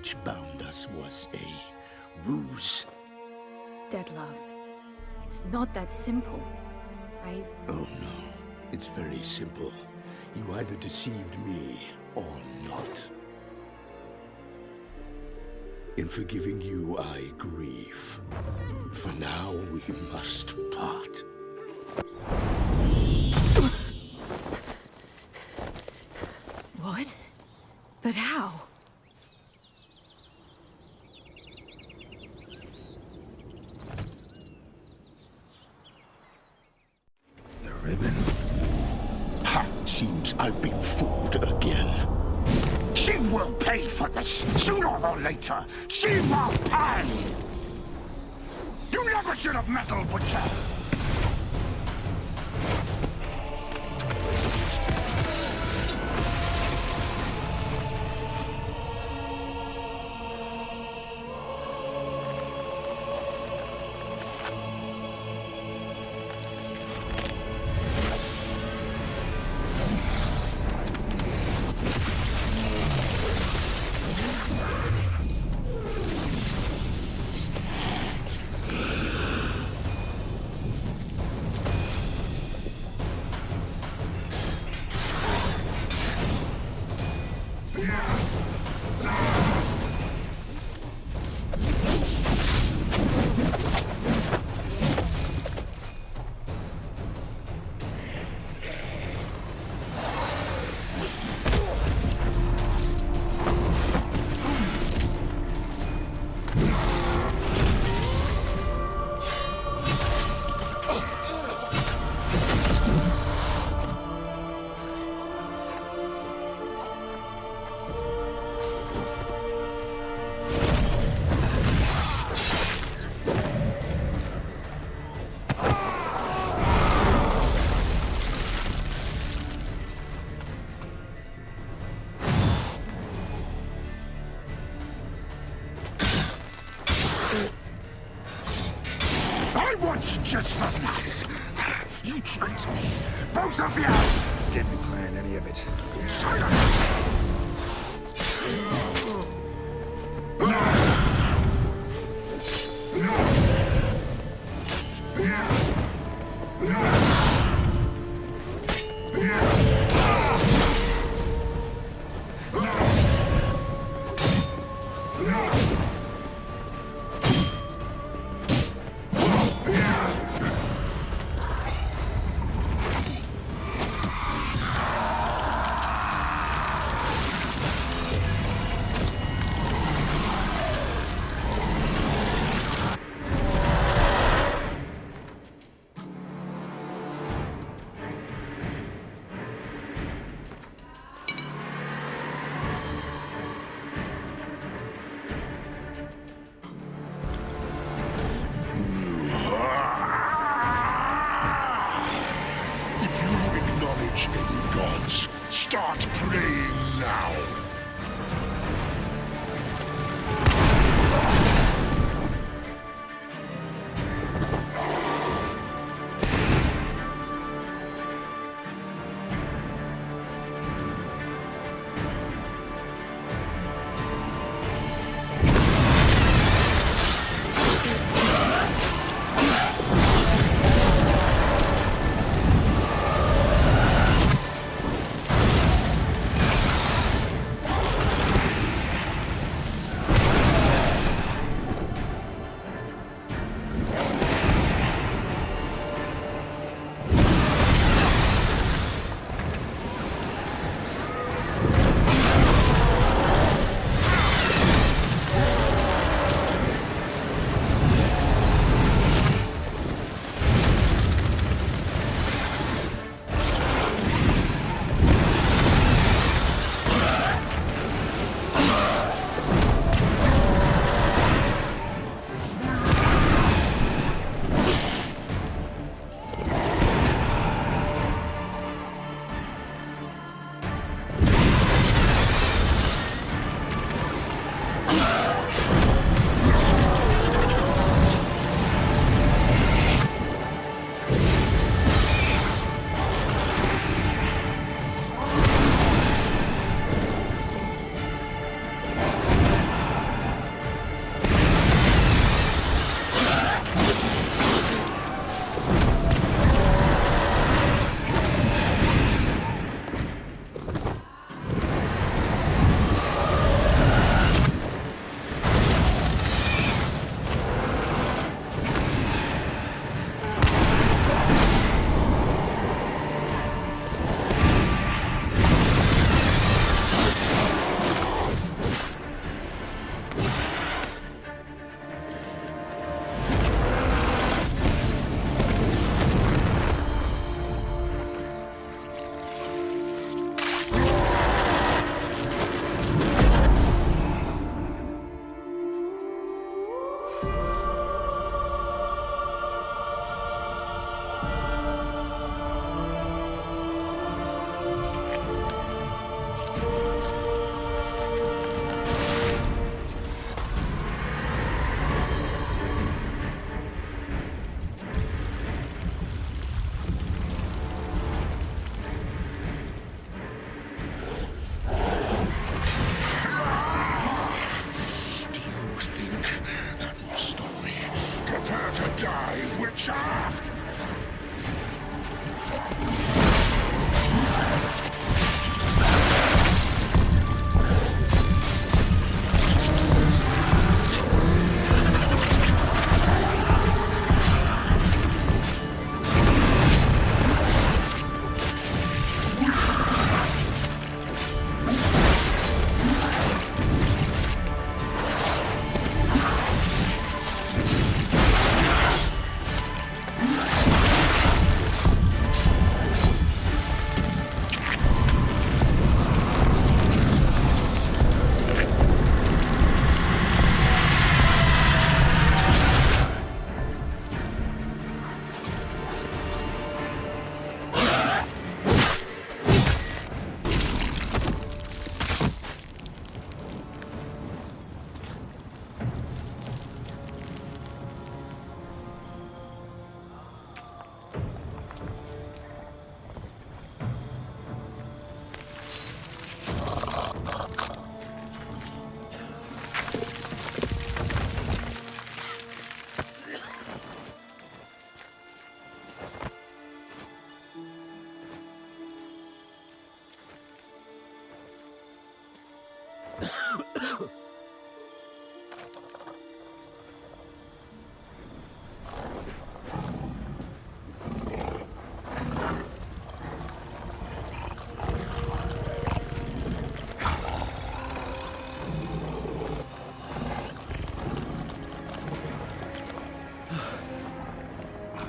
which bound us was a ruse. Detlaff, it's not that simple. Oh no, it's very simple. You either deceived me or not. In forgiving you, I grieve. For now, we must part. What? But how? The ribbon? Ha! Seems I've been fooled again. She will pay for this, sooner or later. She will pay! You never should have meddled, Butcher! Just the nuts! You tricked me! Both of you! Didn't plan any of it. Silence! Start praying now!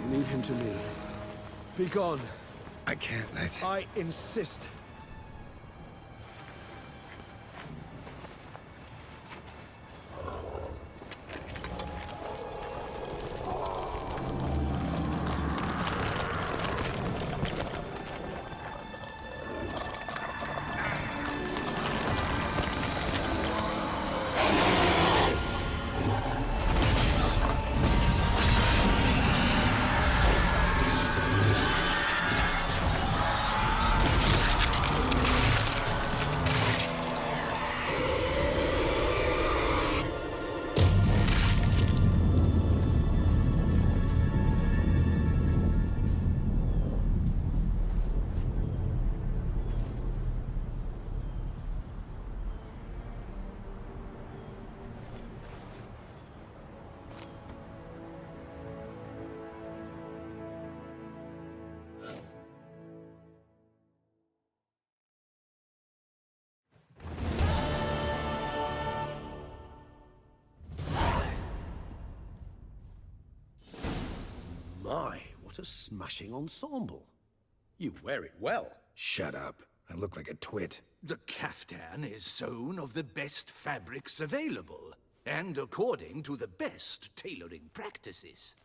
Leave him to me. Be gone. I can't let... I insist. My, what a smashing ensemble. You wear it well. Shut up. I look like a twit. The caftan is sewn of the best fabrics available, and according to the best tailoring practices.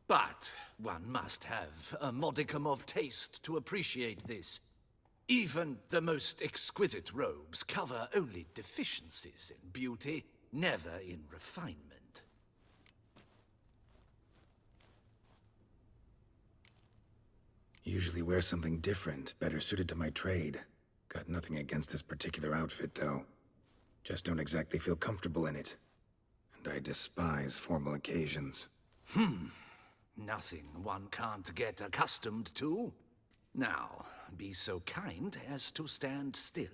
But one must have a modicum of taste to appreciate this. Even the most exquisite robes cover only deficiencies in beauty, never in refinement. Usually wear something different, better suited to my trade. Got nothing against this particular outfit, though. Just don't exactly feel comfortable in it. And I despise formal occasions. Nothing one can't get accustomed to. Now, be so kind as to stand still.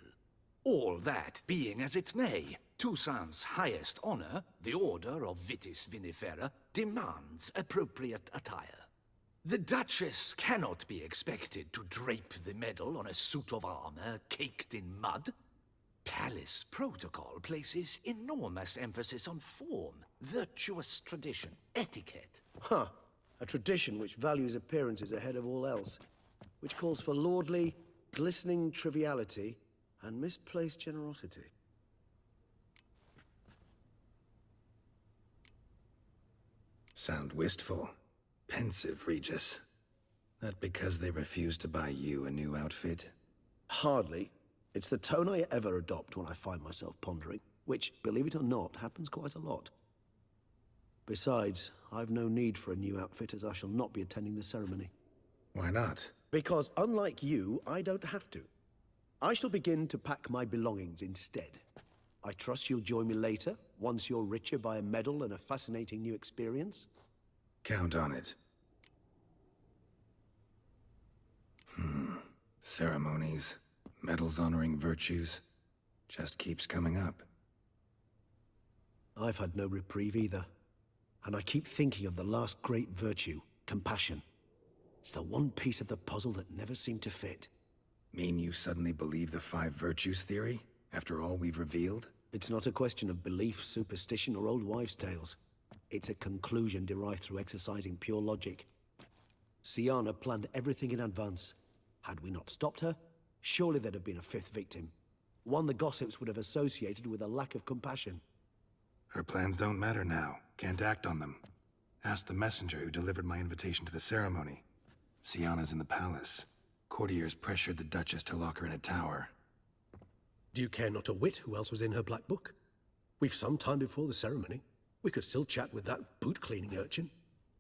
All that being as it may, Toussaint's highest honor, the Order of Vitis Vinifera, demands appropriate attire. The Duchess cannot be expected to drape the medal on a suit of armor caked in mud. Palace protocol places enormous emphasis on form, virtuous tradition, etiquette. Huh. A tradition which values appearances ahead of all else. Which calls for lordly, glistening triviality and misplaced generosity. Sound wistful. Pensive, Regis. That because they refuse to buy you a new outfit? Hardly. It's the tone I ever adopt when I find myself pondering, which, believe it or not, happens quite a lot. Besides, I've no need for a new outfit as I shall not be attending the ceremony. Why not? Because unlike you, I don't have to. I shall begin to pack my belongings instead. I trust you'll join me later, once you're richer by a medal and a fascinating new experience? Count on it. Ceremonies, medals honoring virtues, just keeps coming up. I've had no reprieve either. And I keep thinking of the last great virtue, compassion. It's the one piece of the puzzle that never seemed to fit. Mean you suddenly believe the 5 virtues theory, after all we've revealed? It's not a question of belief, superstition, or old wives' tales. It's a conclusion derived through exercising pure logic. Siana planned everything in advance. Had we not stopped her, surely there'd have been a 5th victim. One the gossips would have associated with a lack of compassion. Her plans don't matter now. Can't act on them. Ask the messenger who delivered my invitation to the ceremony. Siana's in the palace. Courtiers pressured the Duchess to lock her in a tower. Do you care not a whit who else was in her black book? We've some time before the ceremony. We could still chat with that boot-cleaning urchin.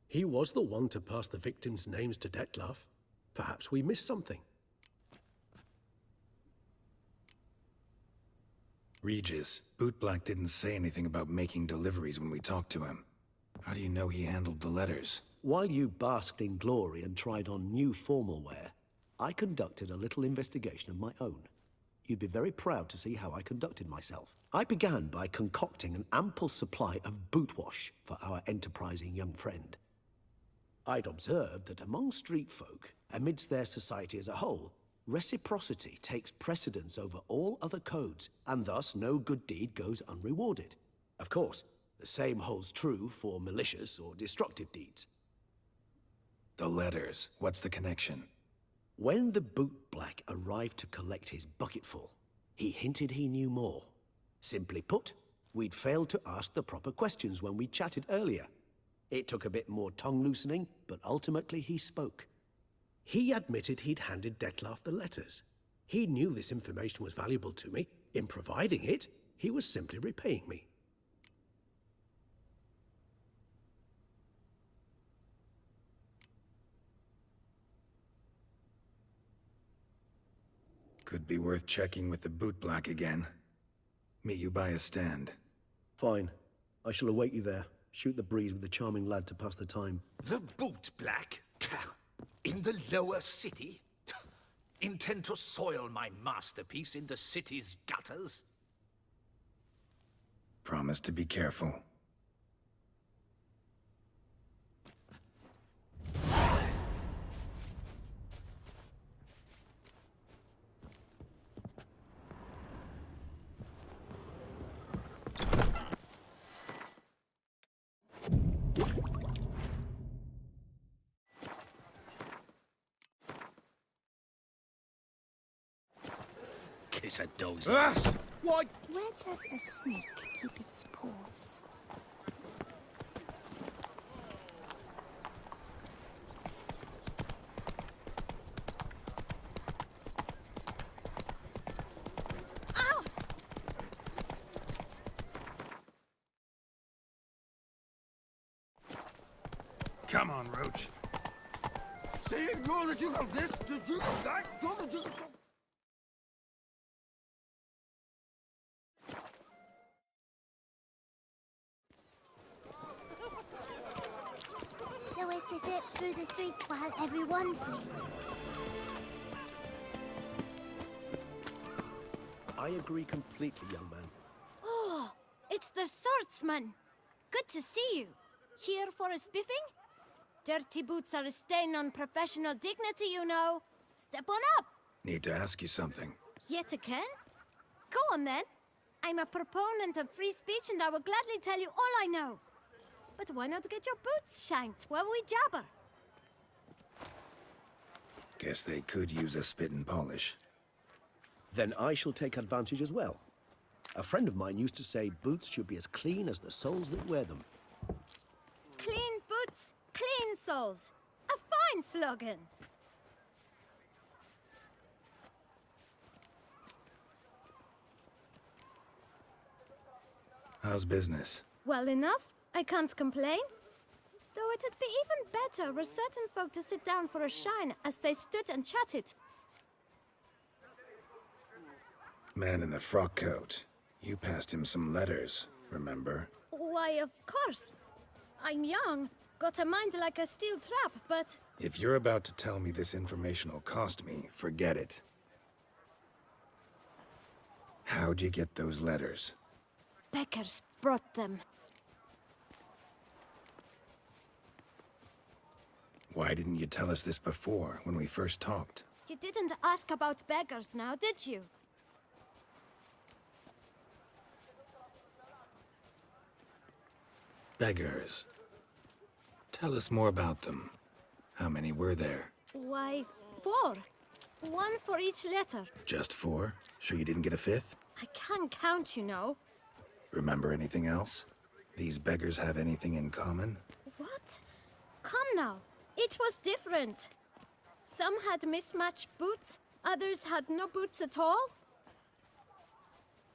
He was the one to pass the victims' names to Detlaff. Perhaps we missed something. Regis, bootblack didn't say anything about making deliveries when we talked to him. How do you know he handled the letters? While you basked in glory and tried on new formal wear, I conducted a little investigation of my own. you'd be very proud to see how I conducted myself. I began by concocting an ample supply of bootwash for our enterprising young friend. I'd observed that among street folk, amidst their society as a whole, reciprocity takes precedence over all other codes, and thus no good deed goes unrewarded. Of course, the same holds true for malicious or destructive deeds. The letters, what's the connection? When the bootblack arrived to collect his bucketful, he hinted he knew more. Simply put, we'd failed to ask the proper questions when we chatted earlier. It took a bit more tongue-loosening, but ultimately he spoke. He admitted he'd handed Detlaff the letters. He knew this information was valuable to me. In providing it, he was simply repaying me. Could be worth checking with the bootblack again. Meet you by a stand. Fine. I shall await you there. Shoot the breeze with the charming lad to pass the time. The bootblack? In the lower city? Intend to soil my masterpiece in the city's gutters? Promise to be careful. Kiss a dozer. What? Where does a snake keep its paws? Ow! Come on, Roach. See, you're the duke of this, the duke of that, you're the duke of... The witch is it through the streets while everyone flees. I agree completely, young man. Oh, it's the swordsman. Good to see you. Here for a spiffing? Dirty boots are a stain on professional dignity, you know. Step on up. Need to ask you something. Yet again? Go on then. I'm a proponent of free speech and I will gladly tell you all I know. But why not get your boots shanked while we jabber? Guess they could use a spit and polish. Then I shall take advantage as well. A friend of mine used to say boots should be as clean as the soles that wear them. Clean boots, clean soles. A fine slogan. How's business? Well enough. I can't complain. Though it'd be even better were certain folk to sit down for a shine as they stood and chatted. Man in the frock coat. You passed him some letters, remember? Why, of course. I'm young, got a mind like a steel trap, but... If you're about to tell me this information will cost me, forget it. How'd you get those letters? Beggars brought them. Why didn't you tell us this before, when we first talked? You didn't ask about beggars now, did you? Beggars. Tell us more about them. How many were there? Why, 4. 1 for each letter. Just 4? Sure you didn't get a 5th? I can't count, you know. Remember anything else? These beggars have anything in common? What? Come now. Each was different. Some had mismatched boots, others had no boots at all.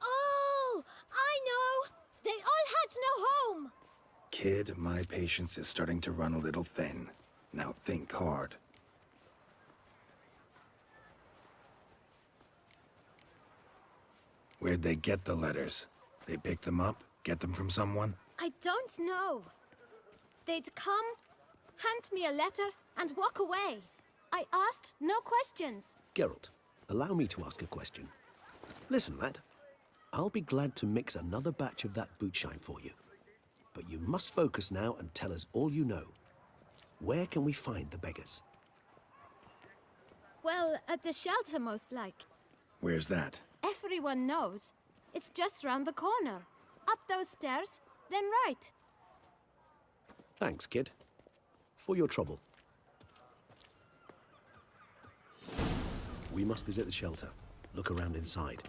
Oh, I know! They all had no home! Kid, my patience is starting to run a little thin. Now think hard. Where'd they get the letters? They pick them up? Get them from someone? I don't know. They'd come, hand me a letter, and walk away. I asked no questions. Geralt, allow me to ask a question. Listen, lad. I'll be glad to mix another batch of that bootshine for you. But you must focus now and tell us all you know. Where can we find the beggars? Well, at the shelter, most like. Where's that? Everyone knows. It's just round the corner. Up those stairs, then right. Thanks, kid. For your trouble. We must visit the shelter. Look around inside.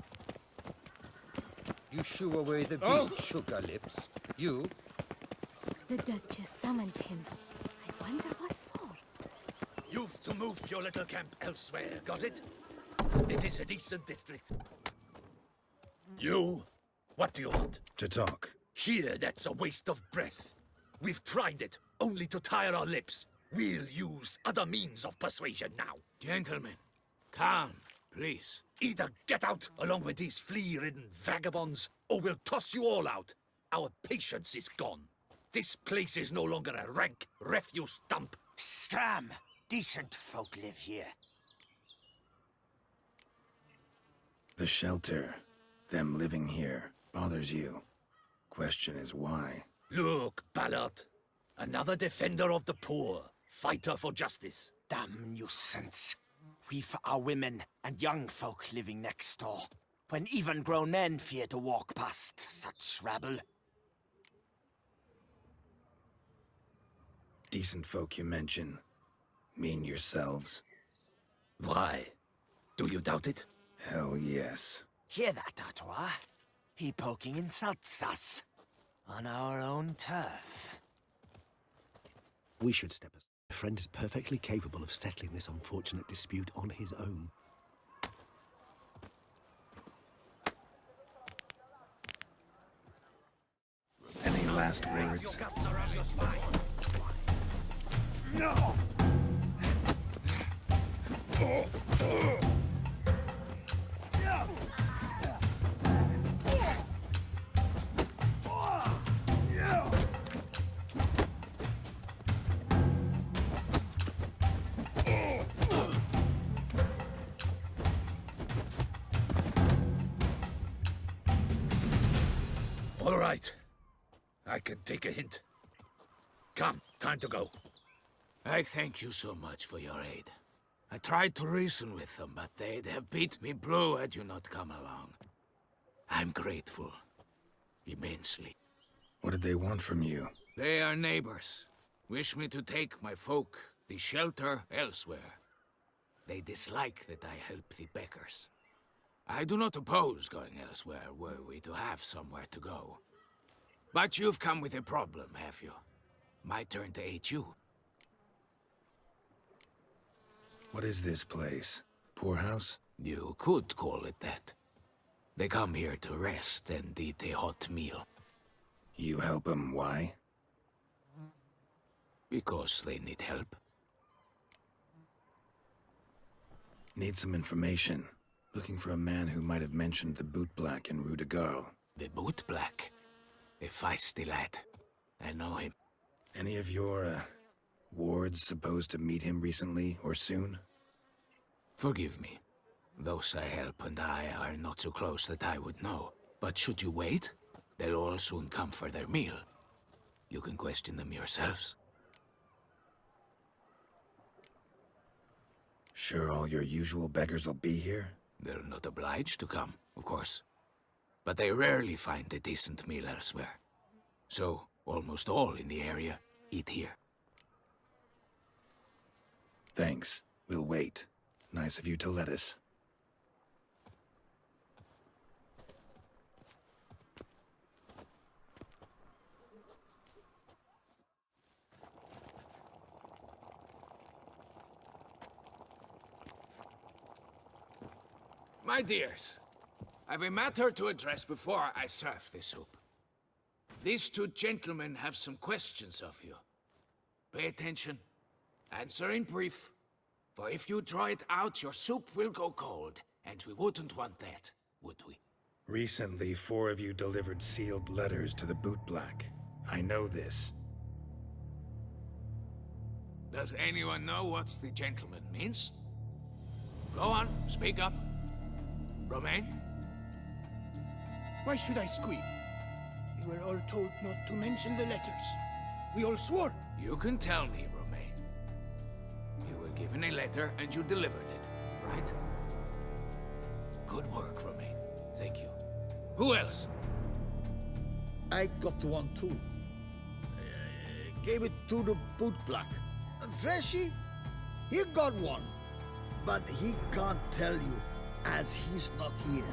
You shoo away the beast, sugar lips. You? The Duchess summoned him. I wonder what for. You've to move your little camp elsewhere, got it? This is a decent district. You? What do you want? To talk. Here, that's a waste of breath. We've tried it, only to tire our lips. We'll use other means of persuasion now. Gentlemen, calm, please. Either get out along with these flea-ridden vagabonds, or we'll toss you all out. Our patience is gone. This place is no longer a rank refuse dump. Scram! Decent folk live here. The shelter, them living here, bothers you. Question is why? Look, Ballard. Another defender of the poor. Fighter for justice. Damn nuisance. We've our women and young folk living next door, when even grown men fear to walk past such rabble. Decent folk you mention. Mean yourselves. Why? Do you doubt it? Hell yes. Hear that, Artois? He poking insults us. On our own turf. We should step aside. My friend is perfectly capable of settling this unfortunate dispute on his own. Any last words? Your guts around your spine. No! All right. I can take a hint. Come, time to go. I thank you so much for your aid. I tried to reason with them, but they'd have beat me blue had you not come along. I'm grateful. Immensely. What did they want from you? They are neighbors. Wish me to take my folk, the shelter, elsewhere. They dislike that I help the beggars. I do not oppose going elsewhere, were we to have somewhere to go. But you've come with a problem, have you? My turn to aid you. What is this place? Poorhouse? You could call it that. They come here to rest and eat a hot meal. You help them, why? Because they need help. Need some information. Looking for a man who might have mentioned the bootblack in Rue de Garl. The bootblack? A feisty lad. I know him. Any of your, wards supposed to meet him recently or soon? Forgive me. Those I help and I are not so close that I would know. But should you wait, they'll all soon come for their meal. You can question them yourselves. Sure all your usual beggars will be here? They're not obliged to come, of course. But they rarely find a decent meal elsewhere. So, almost all in the area eat here. Thanks. We'll wait. Nice of you to let us. My dears, I've a matter to address before I serve the soup. These two gentlemen have some questions of you. Pay attention. Answer in brief. For if you draw it out, your soup will go cold. And we wouldn't want that, would we? Recently, 4 of you delivered sealed letters to the bootblack. I know this. Does anyone know what the gentleman means? Go on, speak up. Romain? Why should I squeal? We were all told not to mention the letters. We all swore. You can tell me, Romain. You were given a letter and you delivered it, right? Good work, Romain. Thank you. Who else? I got one too. Gave it to the bootblack. Freshie, he got one. But he can't tell you, as he's not here.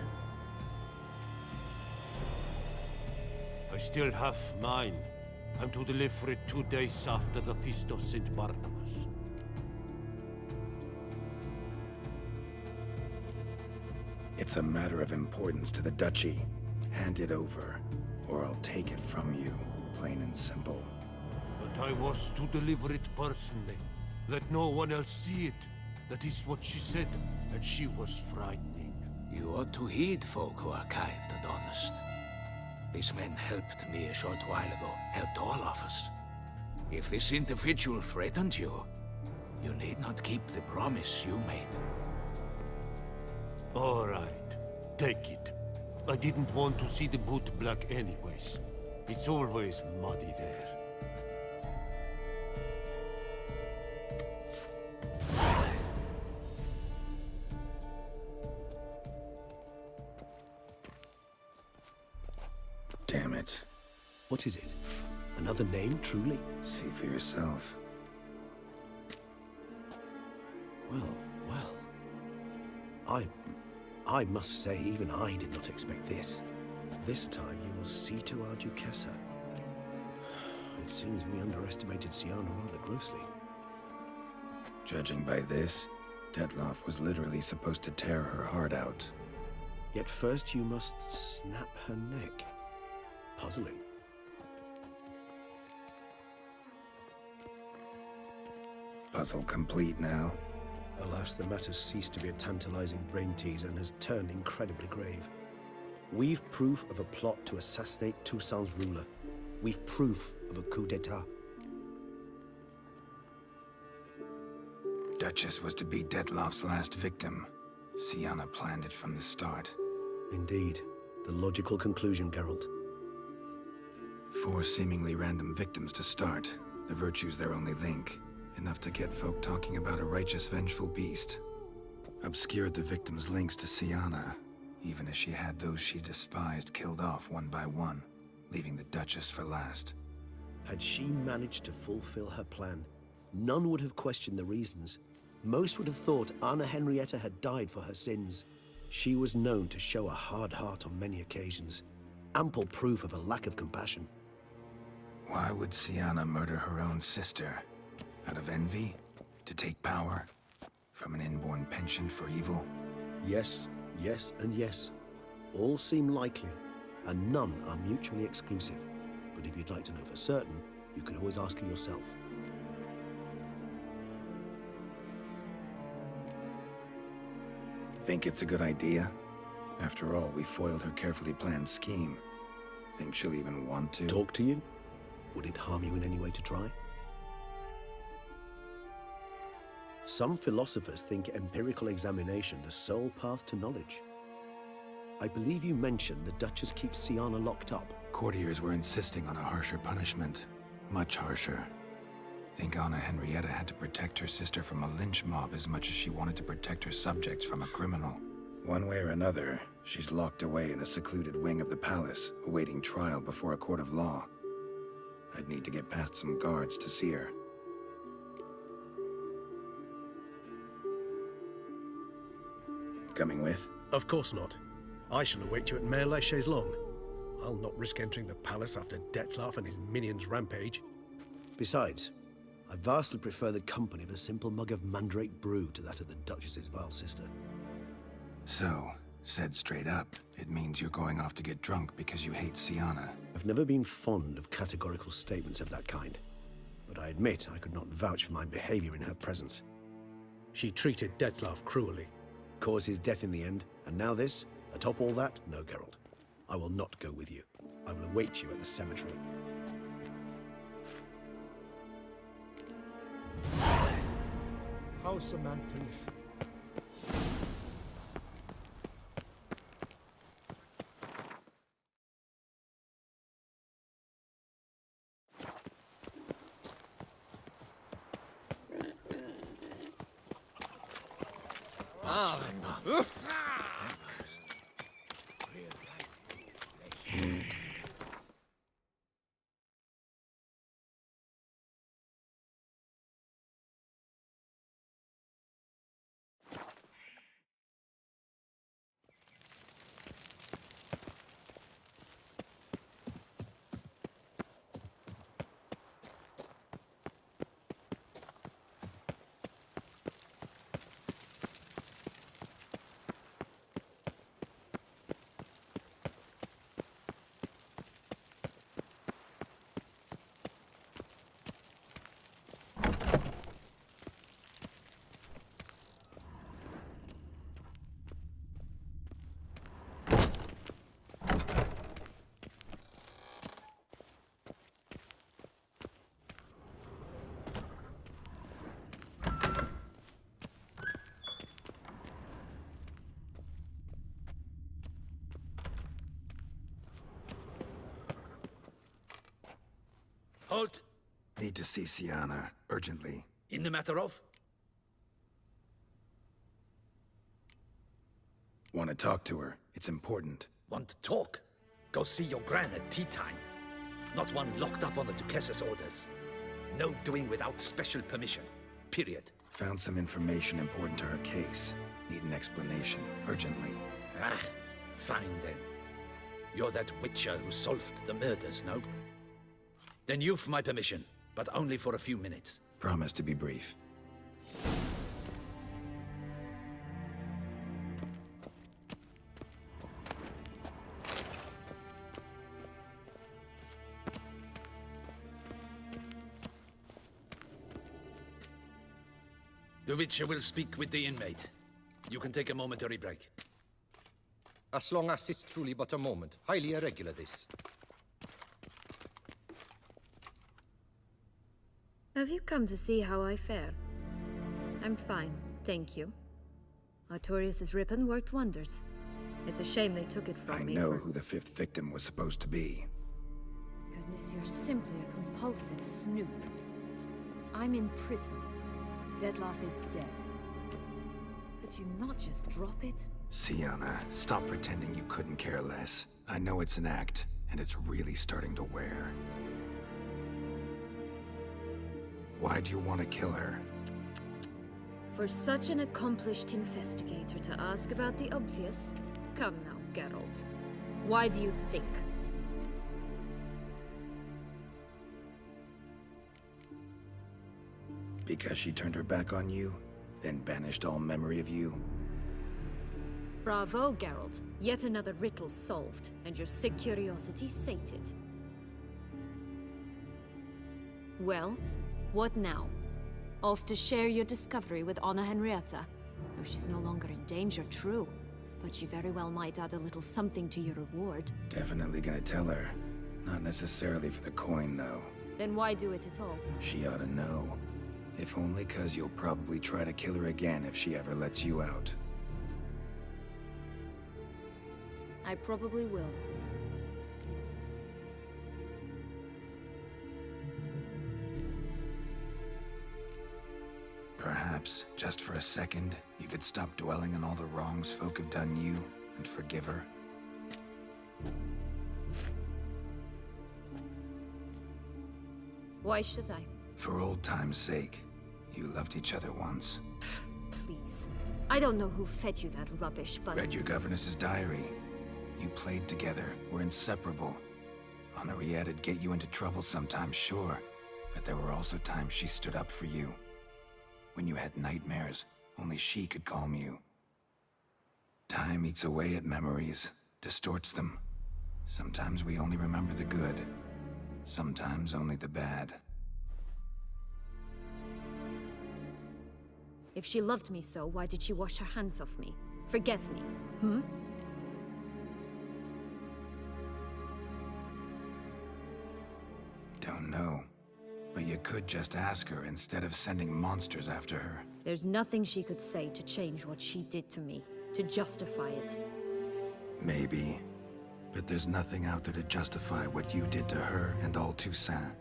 I still have mine. I'm to deliver it 2 days after the Feast of St. Barnabas. It's a matter of importance to the Duchy. Hand it over, or I'll take it from you, plain and simple. But I was to deliver it personally. Let no one else see it. That is what she said, and she was frightening. You ought to heed folk who are kind and honest. These men helped me a short while ago, helped all of us. If this individual threatened you, you need not keep the promise you made. All right, take it. I didn't want to see the bootblack anyways. It's always muddy there. Damn it. What is it? Another name, truly? See for yourself. Well. I must say, even I did not expect this. This time you will see to our Duchessa. It seems we underestimated Siana rather grossly. Judging by this, Detlaff was literally supposed to tear her heart out. Yet first you must snap her neck. Puzzling. Puzzle complete now. Alas, the matter's ceased to be a tantalizing brain teaser and has turned incredibly grave. We've proof of a plot to assassinate Toussaint's ruler. We've proof of a coup d'etat. Duchess was to be Detlaff's last victim. Siana planned it from the start. Indeed. The logical conclusion, Geralt. 4 seemingly random victims to start. The virtue's their only link. Enough to get folk talking about a righteous, vengeful beast. Obscured the victims' links to Siana, even as she had those she despised killed off one by one, leaving the Duchess for last. Had she managed to fulfill her plan, none would have questioned the reasons. Most would have thought Anna Henrietta had died for her sins. She was known to show a hard heart on many occasions. Ample proof of a lack of compassion. Why would Siana murder her own sister? Out of envy? To take power? From an inborn penchant for evil? Yes, yes, and yes. All seem likely, and none are mutually exclusive. But if you'd like to know for certain, you can always ask her yourself. Think it's a good idea? After all, we foiled her carefully planned scheme. Think she'll even want to? Talk to you? Would it harm you in any way to try? Some philosophers think empirical examination the sole path to knowledge. I believe you mentioned the Duchess keeps Siana locked up. Courtiers were insisting on a harsher punishment. Much harsher. Think Anna Henrietta had to protect her sister from a lynch mob as much as she wanted to protect her subjects from a criminal. One way or another, she's locked away in a secluded wing of the palace, awaiting trial before a court of law. I'd need to get past some guards to see her. Coming with? Of course not. I shall await you at Mare la Chaise-Longue. I'll not risk entering the palace after Detlaff and his minions rampage. Besides, I vastly prefer the company of a simple mug of mandrake brew to that of the Duchess's vile sister. So, said straight up, it means you're going off to get drunk because you hate Siana. I've never been fond of categorical statements of that kind, but I admit I could not vouch for my behavior in her presence. She treated Detlaff cruelly, caused his death in the end, and now this? Atop all that? No, Geralt. I will not go with you. I will await you at the cemetery. How's a man to live? Halt! Need to see Siana, urgently. In the matter of? Want to talk to her. It's important. Want to talk? Go see your gran at tea time. Not one locked up on the Duchess's orders. No doing without special permission. Period. Found some information important to her case. Need an explanation, urgently. Ah, fine then. You're that witcher who solved the murders, no? Then you've my permission, but only for a few minutes. Promise to be brief. The Witcher will speak with the inmate. You can take a momentary break. As long as it's truly but a moment. Highly irregular, this. Have you come to see how I fare? I'm fine, thank you. Artorius' ribbon worked wonders. It's a shame they took it from me. I know who the 5th victim was supposed to be. Goodness, you're simply a compulsive snoop. I'm in prison. Detlaff is dead. Could you not just drop it? Siana, stop pretending you couldn't care less. I know it's an act, and it's really starting to wear. Why do you want to kill her? For such an accomplished investigator to ask about the obvious? Come now, Geralt. Why do you think? Because she turned her back on you, then banished all memory of you? Bravo, Geralt. Yet another riddle solved, and your sick curiosity sated. Well, what now? Off to share your discovery with Anna Henrietta? No, she's no longer in danger, true. But she very well might add a little something to your reward. Definitely gonna tell her. Not necessarily for the coin, though. Then why do it at all? She ought to know. If only 'cause you'll probably try to kill her again if she ever lets you out. I probably will. Perhaps, just for a second, you could stop dwelling on all the wrongs folk have done you, and forgive her. Why should I? For old time's sake. You loved each other once. Please. I don't know who fed you that rubbish, but... Read your governess's diary. You played together, were inseparable. Henriette'd get you into trouble sometimes, sure. But there were also times she stood up for you. When you had nightmares, only she could calm you. Time eats away at memories, distorts them. Sometimes we only remember the good. Sometimes only the bad. If she loved me so, why did she wash her hands off me? Forget me, hmm? Don't know. But you could just ask her instead of sending monsters after her. There's nothing she could say to change what she did to me, to justify it. Maybe. But there's nothing out there to justify what you did to her and all Toussaint.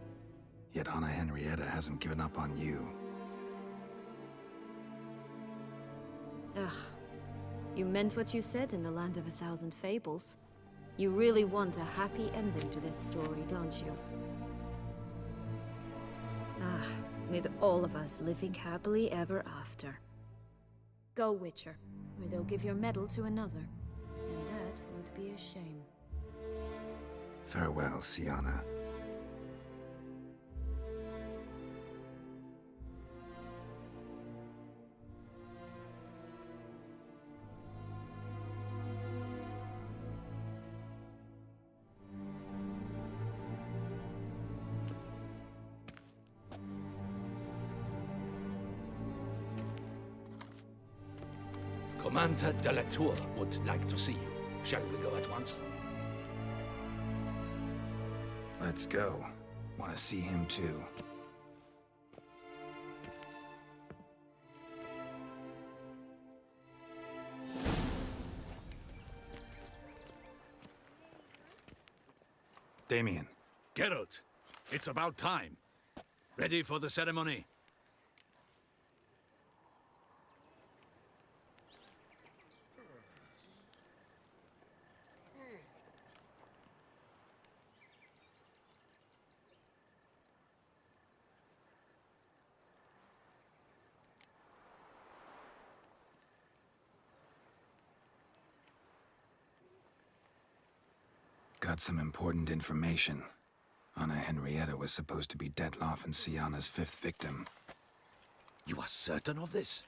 Yet Anna Henrietta hasn't given up on you. Ugh, You meant what you said in the Land of 1,000 Fables. You really want a happy ending to this story, don't you? Ah, with all of us living happily ever after. Go, Witcher, or they'll give your medal to another. And that would be a shame. Farewell, Siana. Commander de la Tour would like to see you. Shall we go at once? Let's go. Want to see him too. Damien. Geralt, it's about time. Ready for the ceremony? Got some important information. Anna Henrietta was supposed to be Detlaff and Siana's 5th victim. You are certain of this?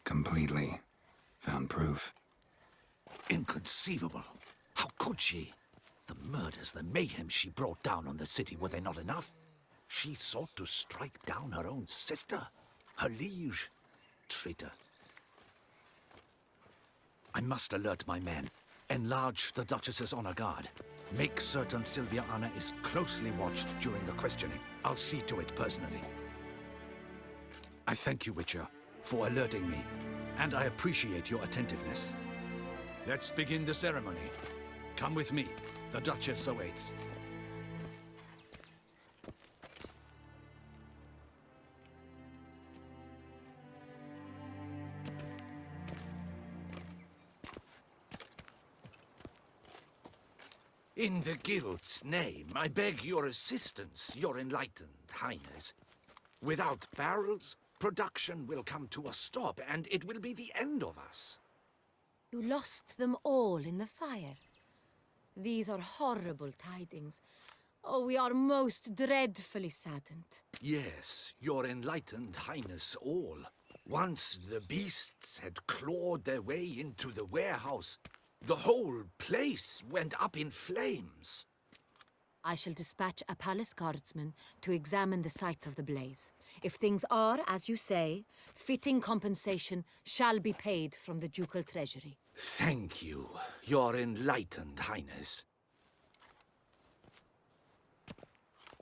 Completely. Found proof. Inconceivable. How could she? The murders, the mayhem she brought down on the city, were they not enough? She sought to strike down her own sister, her liege. Traitor. I must alert my men. Enlarge the Duchess's honor guard. Make certain Sylvia Anna is closely watched during the questioning. I'll see to it personally. I thank you, Witcher, for alerting me, and I appreciate your attentiveness. Let's begin the ceremony. Come with me. The Duchess awaits. In the Guild's name, I beg your assistance, your enlightened highness. Without barrels, production will come to a stop, and it will be the end of us. You lost them all in the fire. These are horrible tidings. Oh, we are most dreadfully saddened. Yes, your enlightened highness all. Once the beasts had clawed their way into the warehouse, the whole place went up in flames. I shall dispatch a palace guardsman to examine the site of the blaze. If things are, as you say, fitting compensation shall be paid from the ducal treasury. Thank you, your enlightened highness.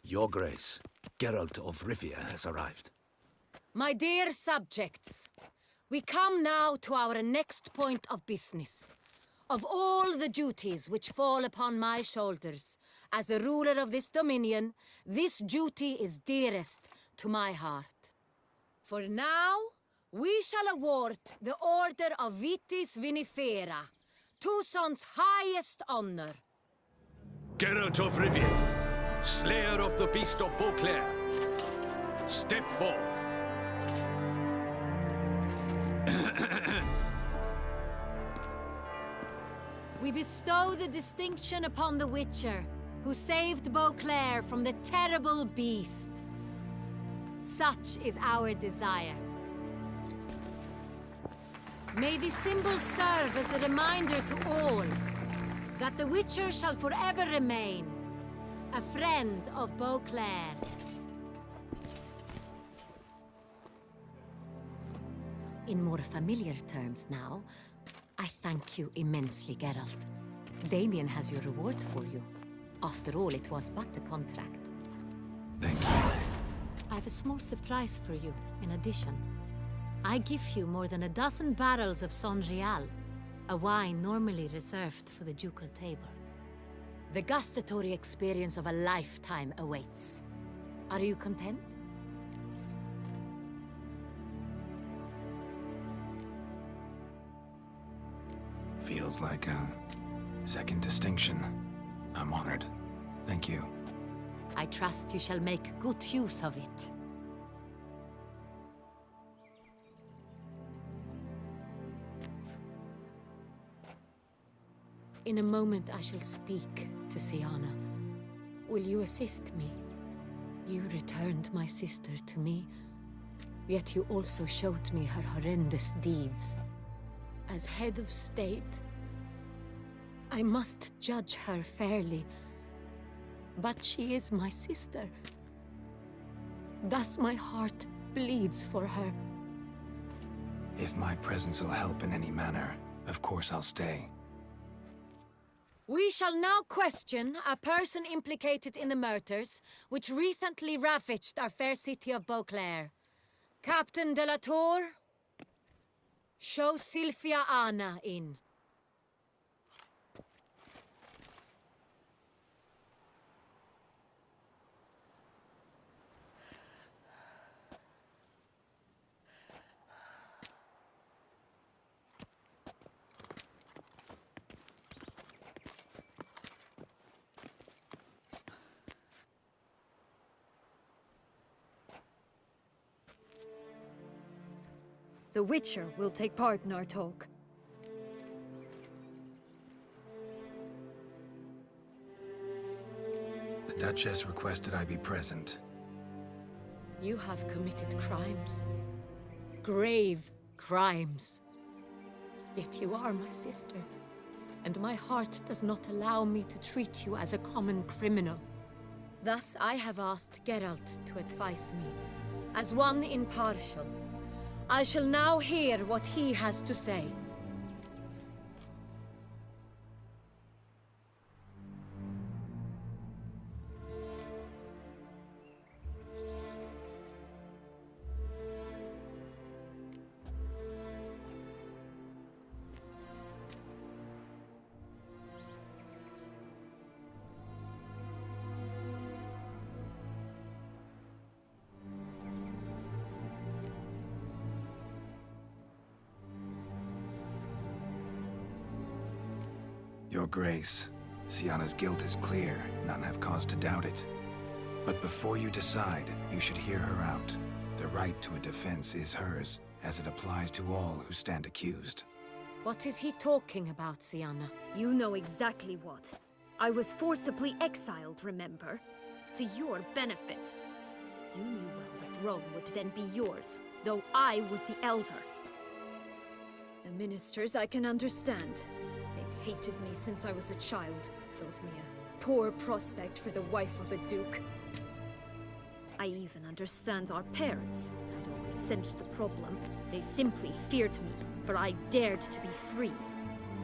Your Grace, Geralt of Rivia has arrived. My dear subjects, we come now to our next point of business. Of all the duties which fall upon my shoulders, as the ruler of this dominion, this duty is dearest to my heart. For now, we shall award the Order of Vitis Vinifera, Tucson's highest honor. Geralt of Rivia, slayer of the beast of Beauclair, step forth. We bestow the distinction upon the Witcher, who saved Beauclair from the terrible beast. Such is our desire. May the symbol serve as a reminder to all that the Witcher shall forever remain a friend of Beauclair. In more familiar terms now, I thank you immensely, Geralt. Damien has your reward for you. After all, it was but a contract. Thank you. I have a small surprise for you, in addition. I give you more than a dozen barrels of Son Real, a wine normally reserved for the ducal table. The gustatory experience of a lifetime awaits. Are you content? Feels like a second distinction. I'm honored. Thank you. I trust you shall make good use of it. In a moment I shall speak to Siana. Will you assist me? You returned my sister to me, yet you also showed me her horrendous deeds. As head of state, I must judge her fairly, but she is my sister. Thus my heart bleeds for her. If my presence will help in any manner, of course I'll stay. We shall now question a person implicated in the murders which recently ravaged our fair city of Beauclair. Captain de la Tour, show Sylvia Anna in. The Witcher will take part in our talk. The Duchess requested I be present. You have committed crimes. Grave crimes. Yet you are my sister, and my heart does not allow me to treat you as a common criminal. Thus I have asked Geralt to advise me, as one impartial. I shall now hear what he has to say. Your Grace, Siana's guilt is clear. None have cause to doubt it. But before you decide, you should hear her out. The right to a defense is hers, as it applies to all who stand accused. What is he talking about, Siana? You know exactly what. I was forcibly exiled, remember? To your benefit. You knew well the throne would then be yours, though I was the elder. The ministers I can understand. They'd hated me since I was a child, thought me a poor prospect for the wife of a duke. I even understand our parents. I'd always sensed the problem. They simply feared me, for I dared to be free.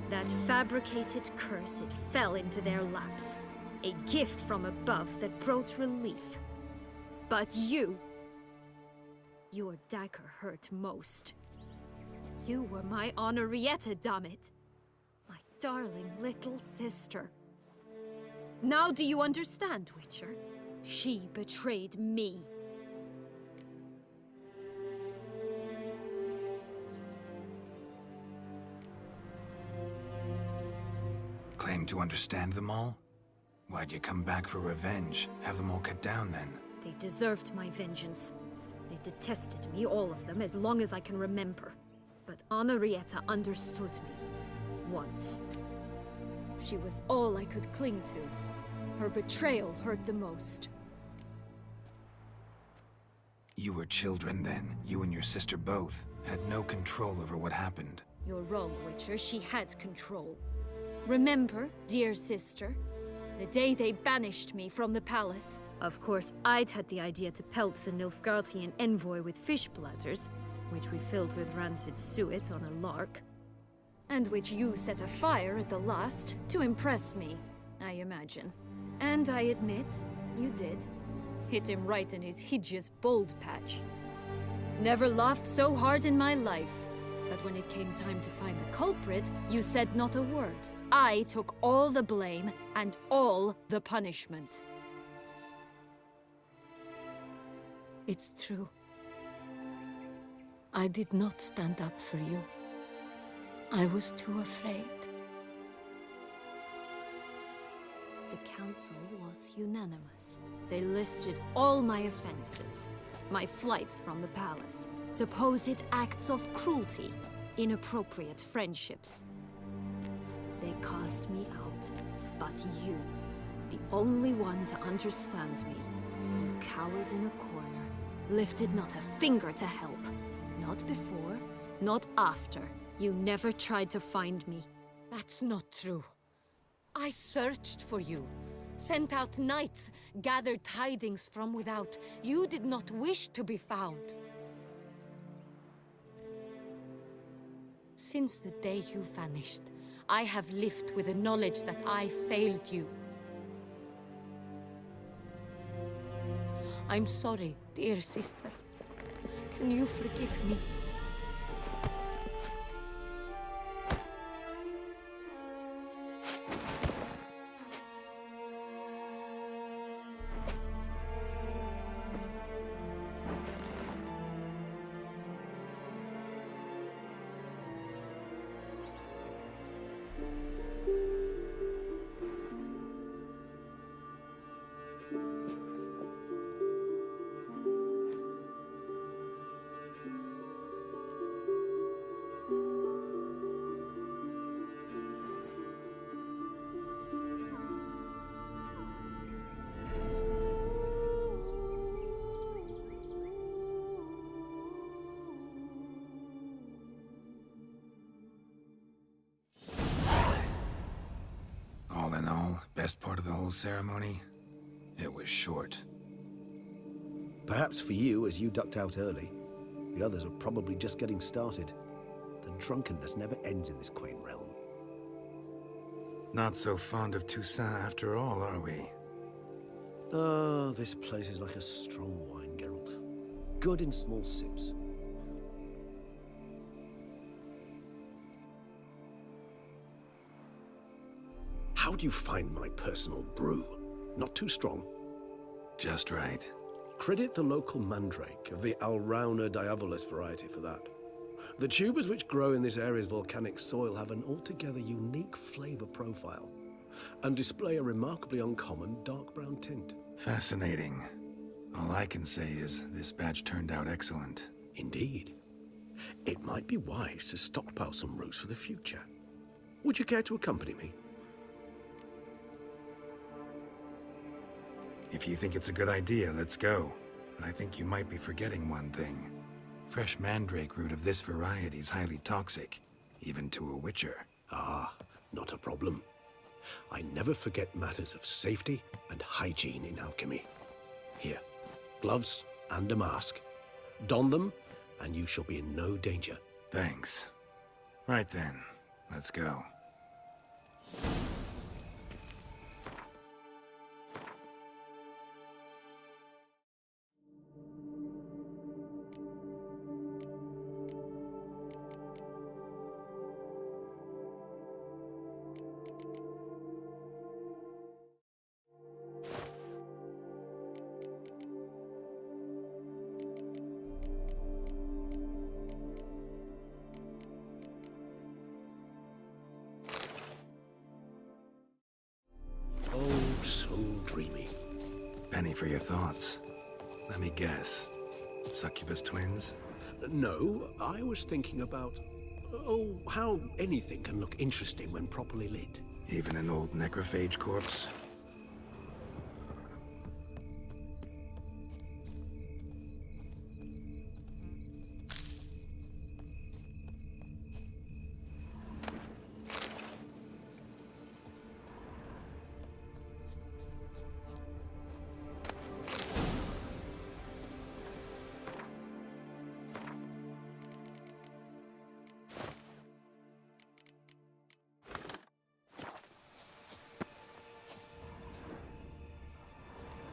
That fabricated curse, it fell into their laps. A gift from above that brought relief. But you... your dagger hurt most. You were my Henrietta, dammit. My darling little sister. Now do you understand, Witcher? She betrayed me. Claim to understand them all? Why'd you come back for revenge? Have them all cut down then? They deserved my vengeance. They detested me, all of them, as long as I can remember. But Henrietta understood me. Once. She was all I could cling to. Her betrayal hurt the most. You were children then. You and your sister both had no control over what happened. You're wrong, Witcher. She had control. Remember, dear sister, the day they banished me from the palace? Of course, I'd had the idea to pelt the Nilfgaardian envoy with fish bladders, which we filled with rancid suet on a lark. And which you set afire at the last, to impress me, I imagine. And I admit, you did. Hit him right in his hideous bald patch. Never laughed so hard in my life. But when it came time to find the culprit, you said not a word. I took all the blame and all the punishment. It's true. I did not stand up for you. I was too afraid. The council was unanimous. They listed all my offenses. My flights from the palace, supposed acts of cruelty, inappropriate friendships. They cast me out, but you, the only one to understand me, you cowered in a corner, lifted not a finger to help. Not before, not after. You never tried to find me. That's not true. I searched for you, sent out knights, gathered tidings from without. You did not wish to be found. Since the day you vanished, I have lived with the knowledge that I failed you. I'm sorry, dear sister. Can you forgive me? All in all, best part of the whole ceremony? It was short. Perhaps for you, as you ducked out early. The others are probably just getting started. The drunkenness never ends in this quaint realm. Not so fond of Toussaint after all, are we? Oh, this place is like a strong wine, Geralt. Good in small sips. How do you find my personal brew? Not too strong? Just right. Credit the local mandrake of the Alrauna diavolis variety for that. The tubers which grow in this area's volcanic soil have an altogether unique flavor profile and display a remarkably uncommon dark brown tint. Fascinating. All I can say is this batch turned out excellent. Indeed. It might be wise to stockpile some roots for the future. Would you care to accompany me? If you think it's a good idea, let's go. But I think you might be forgetting one thing. Fresh mandrake root of this variety is highly toxic, even to a witcher. Ah, not a problem. I never forget matters of safety and hygiene in alchemy. Here, gloves and a mask. Don them, and you shall be in no danger. Thanks. Right then, let's go. Penny for your thoughts. Let me guess. Succubus twins? No, I was thinking about... oh, how anything can look interesting when properly lit. Even an old necrophage corpse?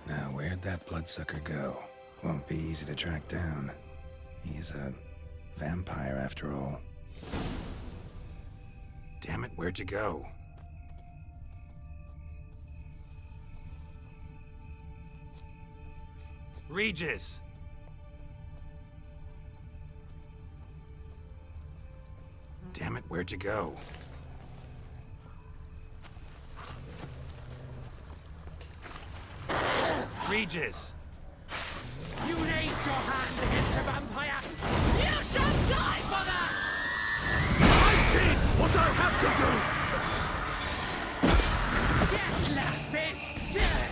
Now, where'd that bloodsucker go? Won't be easy to track down. He's a vampire, after all. Damn it, where'd you go? Regis! Damn it, where'd you go? Regis! You raise your hand against a vampire! You shall die for that! I did what I had to do! Detlaff is dead!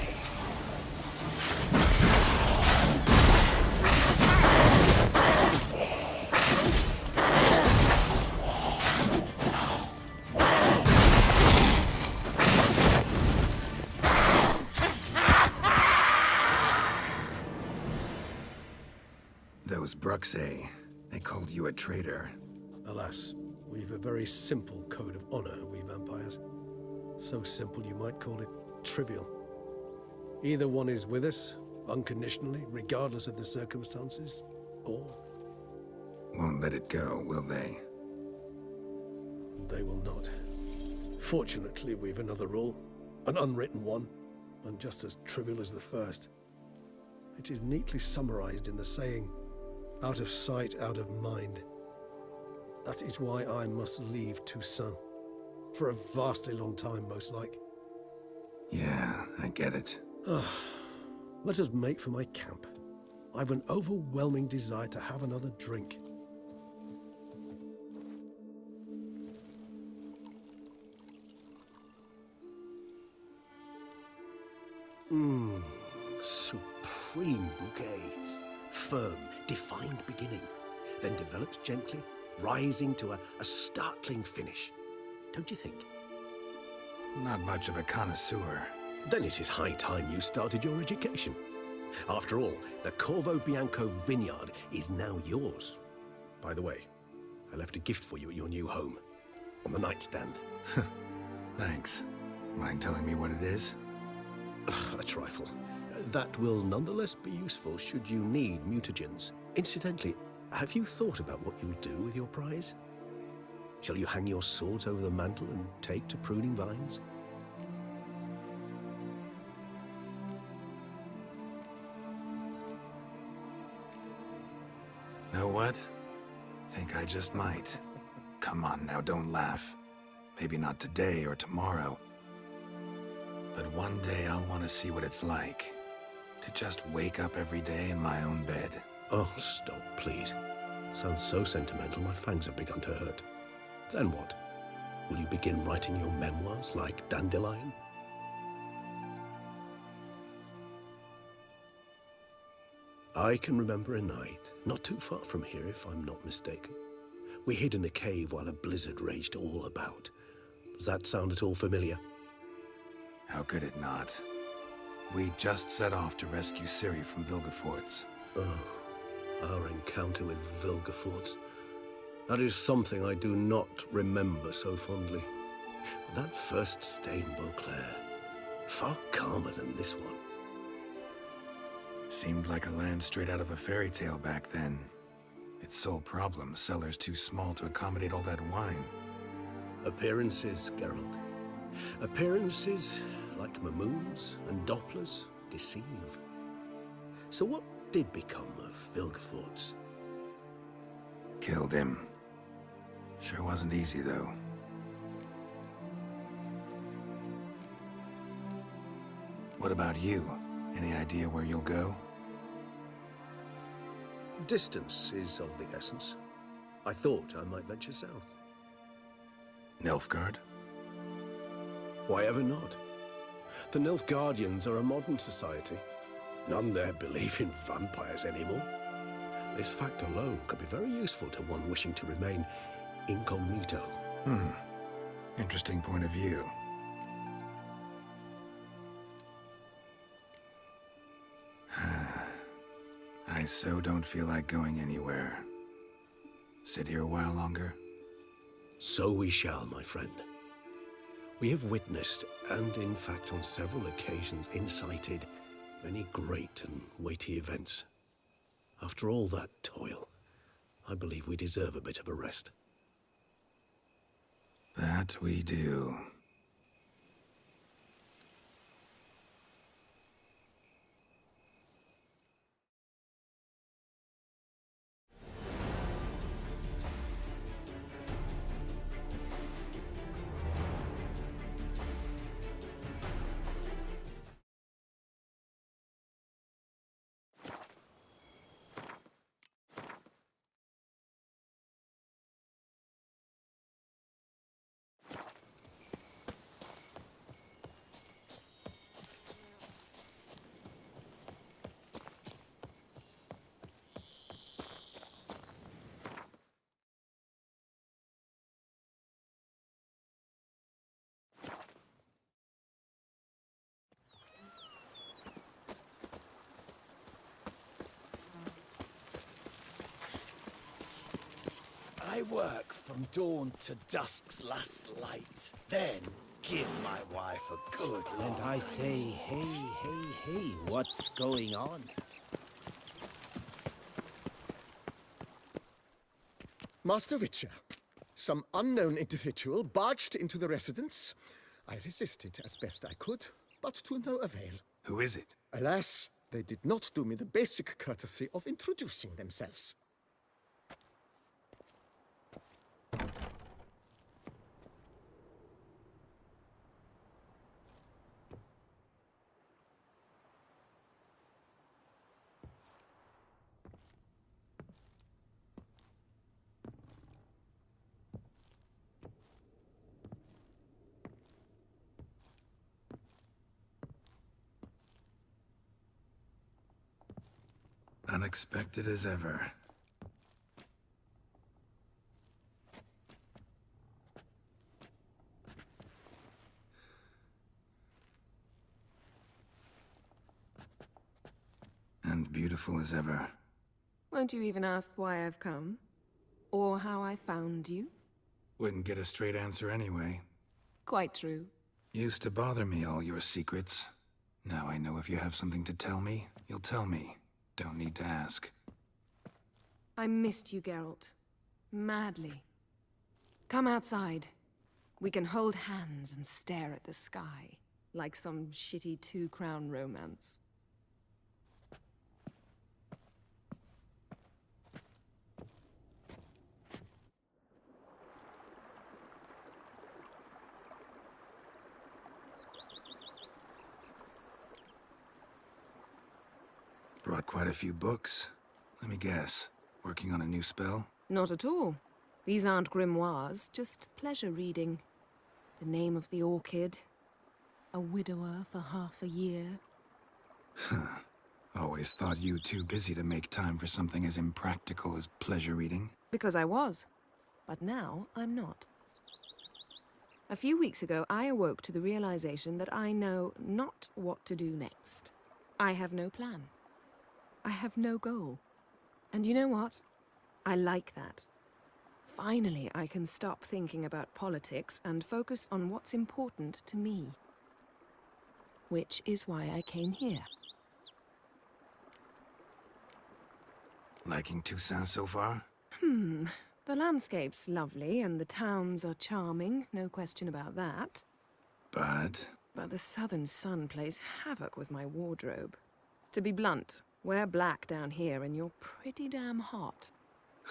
Those Bruxay, they called you a traitor. Alas, we've a very simple code of honor, we vampires. So simple you might call it trivial. Either one is with us, unconditionally, regardless of the circumstances, or... Won't let it go, will they? They will not. Fortunately, we've another rule, an unwritten one, and just as trivial as the first. It is neatly summarized in the saying, out of sight, out of mind. That is why I must leave Toussaint. For a vastly long time, most like. Yeah, I get it. Let us make for my camp. I've an overwhelming desire to have another drink. Supreme bouquet. Firm, defined beginning, then develops gently, rising to a startling finish. Don't you think? Not much of a connoisseur. Then it is high time you started your education. After all, the Corvo Bianco vineyard is now yours. By the way, I left a gift for you at your new home, on the nightstand. Thanks. Mind telling me what it is? A trifle. That will nonetheless be useful should you need mutagens. Incidentally, have you thought about what you'll do with your prize? Shall you hang your swords over the mantle and take to pruning vines? Know what? Think I just might. Come on now, don't laugh. Maybe not today or tomorrow. But one day I'll want to see what it's like. To just wake up every day in my own bed. Oh, stop, please. Sounds so sentimental, my fangs have begun to hurt. Then what? Will you begin writing your memoirs like Dandelion? I can remember a night, not too far from here if I'm not mistaken. We hid in a cave while a blizzard raged all about. Does that sound at all familiar? How could it not? We just set off to rescue Ciri from Vilgefortz. Oh, our encounter with Vilgefortz. That is something I do not remember so fondly. That first stay in Beauclair, far calmer than this one. Seemed like a land straight out of a fairy tale back then. Its sole problem, cellars too small to accommodate all that wine. Appearances, Geralt. Appearances, like Mamoons and Dopplers, deceive. So what did become of Vilgefortz? Killed him. Sure wasn't easy, though. What about you? Any idea where you'll go? Distance is of the essence. I thought I might venture south. Nilfgaard? Why ever not? The Nilfgaardians are a modern society. None there believe in vampires anymore. This fact alone could be very useful to one wishing to remain incognito. Interesting point of view. I so don't feel like going anywhere. Sit here a while longer? So we shall, my friend. We have witnessed, and in fact on several occasions incited, many great and weighty events. After all that toil, I believe we deserve a bit of a rest. That we do. my work from dawn to dusk's last light. Then give my wife a good And I say, hey, what's going on? Master Witcher, some unknown individual barged into the residence. I resisted as best I could, but to no avail. Who is it? Alas, they did not do me the basic courtesy of introducing themselves. Unexpected as ever. And beautiful as ever. Won't you even ask why I've come? Or how I found you? Wouldn't get a straight answer anyway. Quite true. Used to bother me, all your secrets. Now I know if you have something to tell me, you'll tell me. Don't need to ask. I missed you, Geralt. Madly. Come outside. We can hold hands and stare at the sky, like some shitty two-crown romance. Brought quite a few books. Let me guess. Working on a new spell? Not at all. These aren't grimoires, just pleasure reading. The Name of the Orchid. A widower for half a year. Always thought you too busy to make time for something as impractical as pleasure reading. Because I was. But now I'm not. A few weeks ago, I awoke to the realization that I know not what to do next. I have no plan. I have no goal. And you know what? I like that. Finally, I can stop thinking about politics and focus on what's important to me. Which is why I came here. Liking Toussaint so far? The landscape's lovely and the towns are charming, no question about that. But the southern sun plays havoc with my wardrobe. To be blunt, wear black down here and you're pretty damn hot.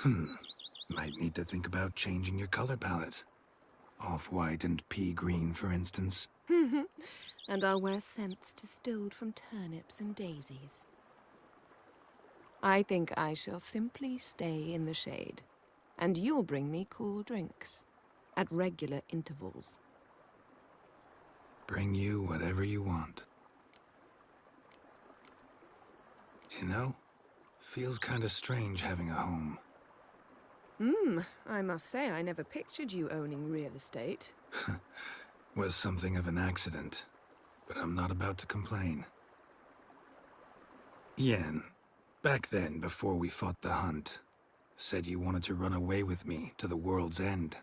Might need to think about changing your color palette. Off-white and pea green, for instance. And I'll wear scents distilled from turnips and daisies. I think I shall simply stay in the shade. And you'll bring me cool drinks. At regular intervals. Bring you whatever you want. You know, feels kinda strange having a home. I must say I never pictured you owning real estate. Was something of an accident, but I'm not about to complain. Yen, back then, before we fought the hunt, said you wanted to run away with me to the world's end.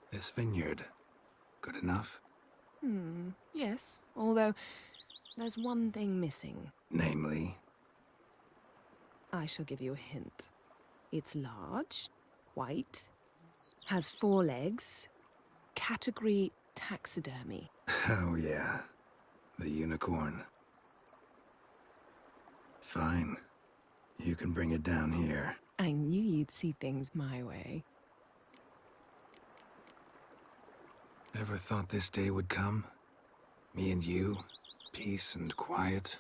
This vineyard, good enough? Yes, although there's one thing missing. Namely? I shall give you a hint. It's large, white, has 4 legs, category taxidermy. Oh yeah, the unicorn. Fine. You can bring it down here. I knew you'd see things my way. Ever thought this day would come? Me and you, peace and quiet.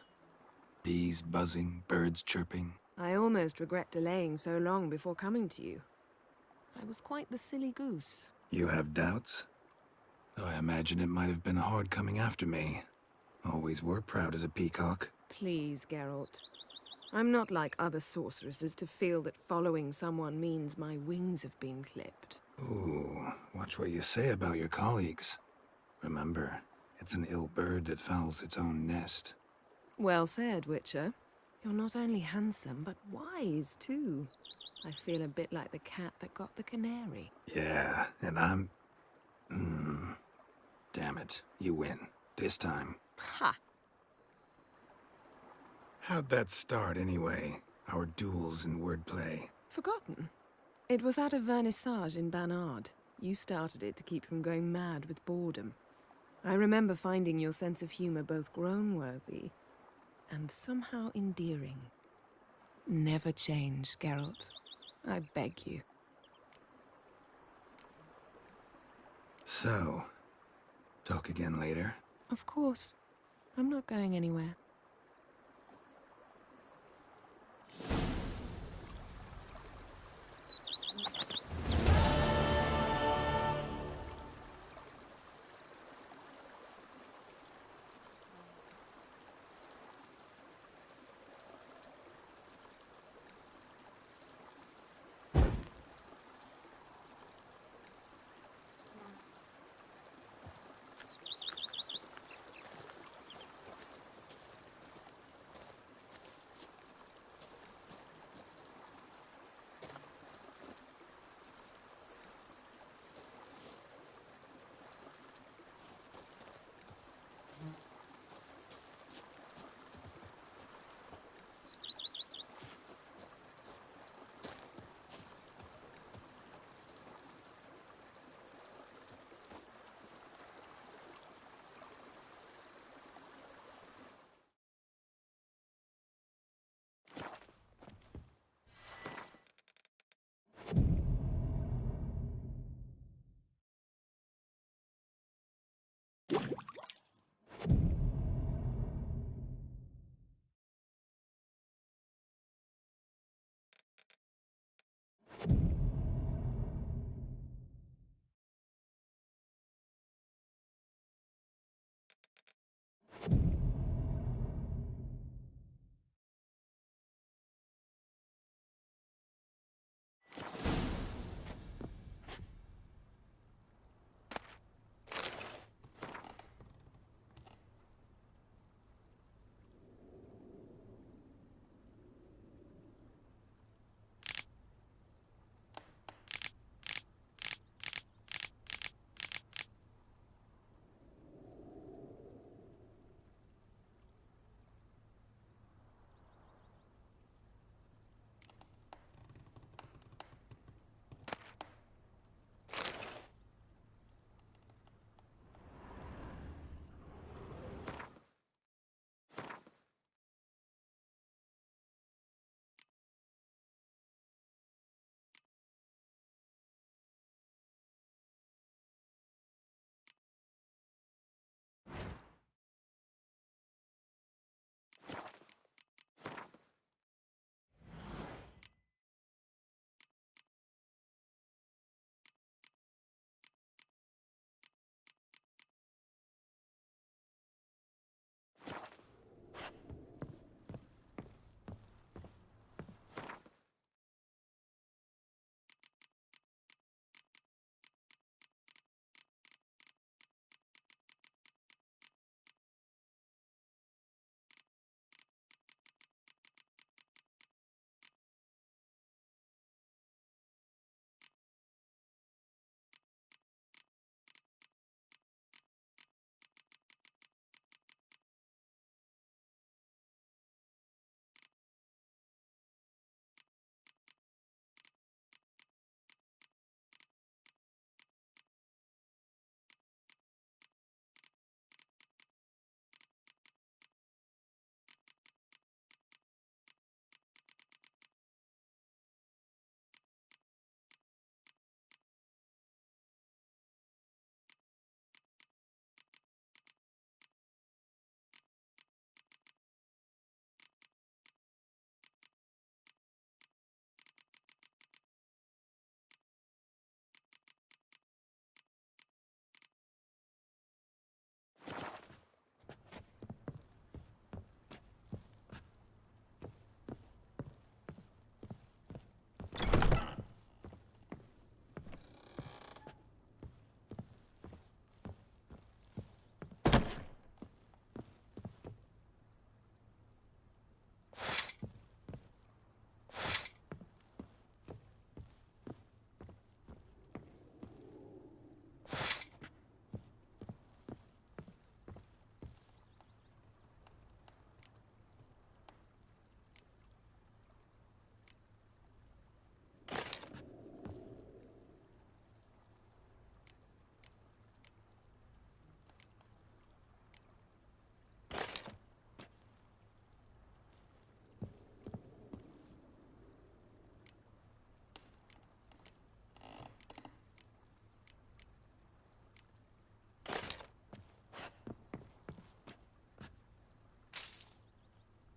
Bees buzzing, birds chirping. I almost regret delaying so long before coming to you. I was quite the silly goose. You have doubts? Though I imagine it might have been hard coming after me. Always were proud as a peacock. Please, Geralt. I'm not like other sorceresses to feel that following someone means my wings have been clipped. Ooh, watch what you say about your colleagues. Remember, it's an ill bird that fouls its own nest. Well said, Witcher. You're not only handsome, but wise, too. I feel a bit like the cat that got the canary. Yeah, and I'm... Damn it. You win. This time. Ha! How'd that start, anyway? Our duels and wordplay. Forgotten? It was at a vernissage in Banard. You started it to keep from going mad with boredom. I remember finding your sense of humor both groan-worthy and somehow endearing. Never change, Geralt. I beg you. So, talk again later? Of course. I'm not going anywhere.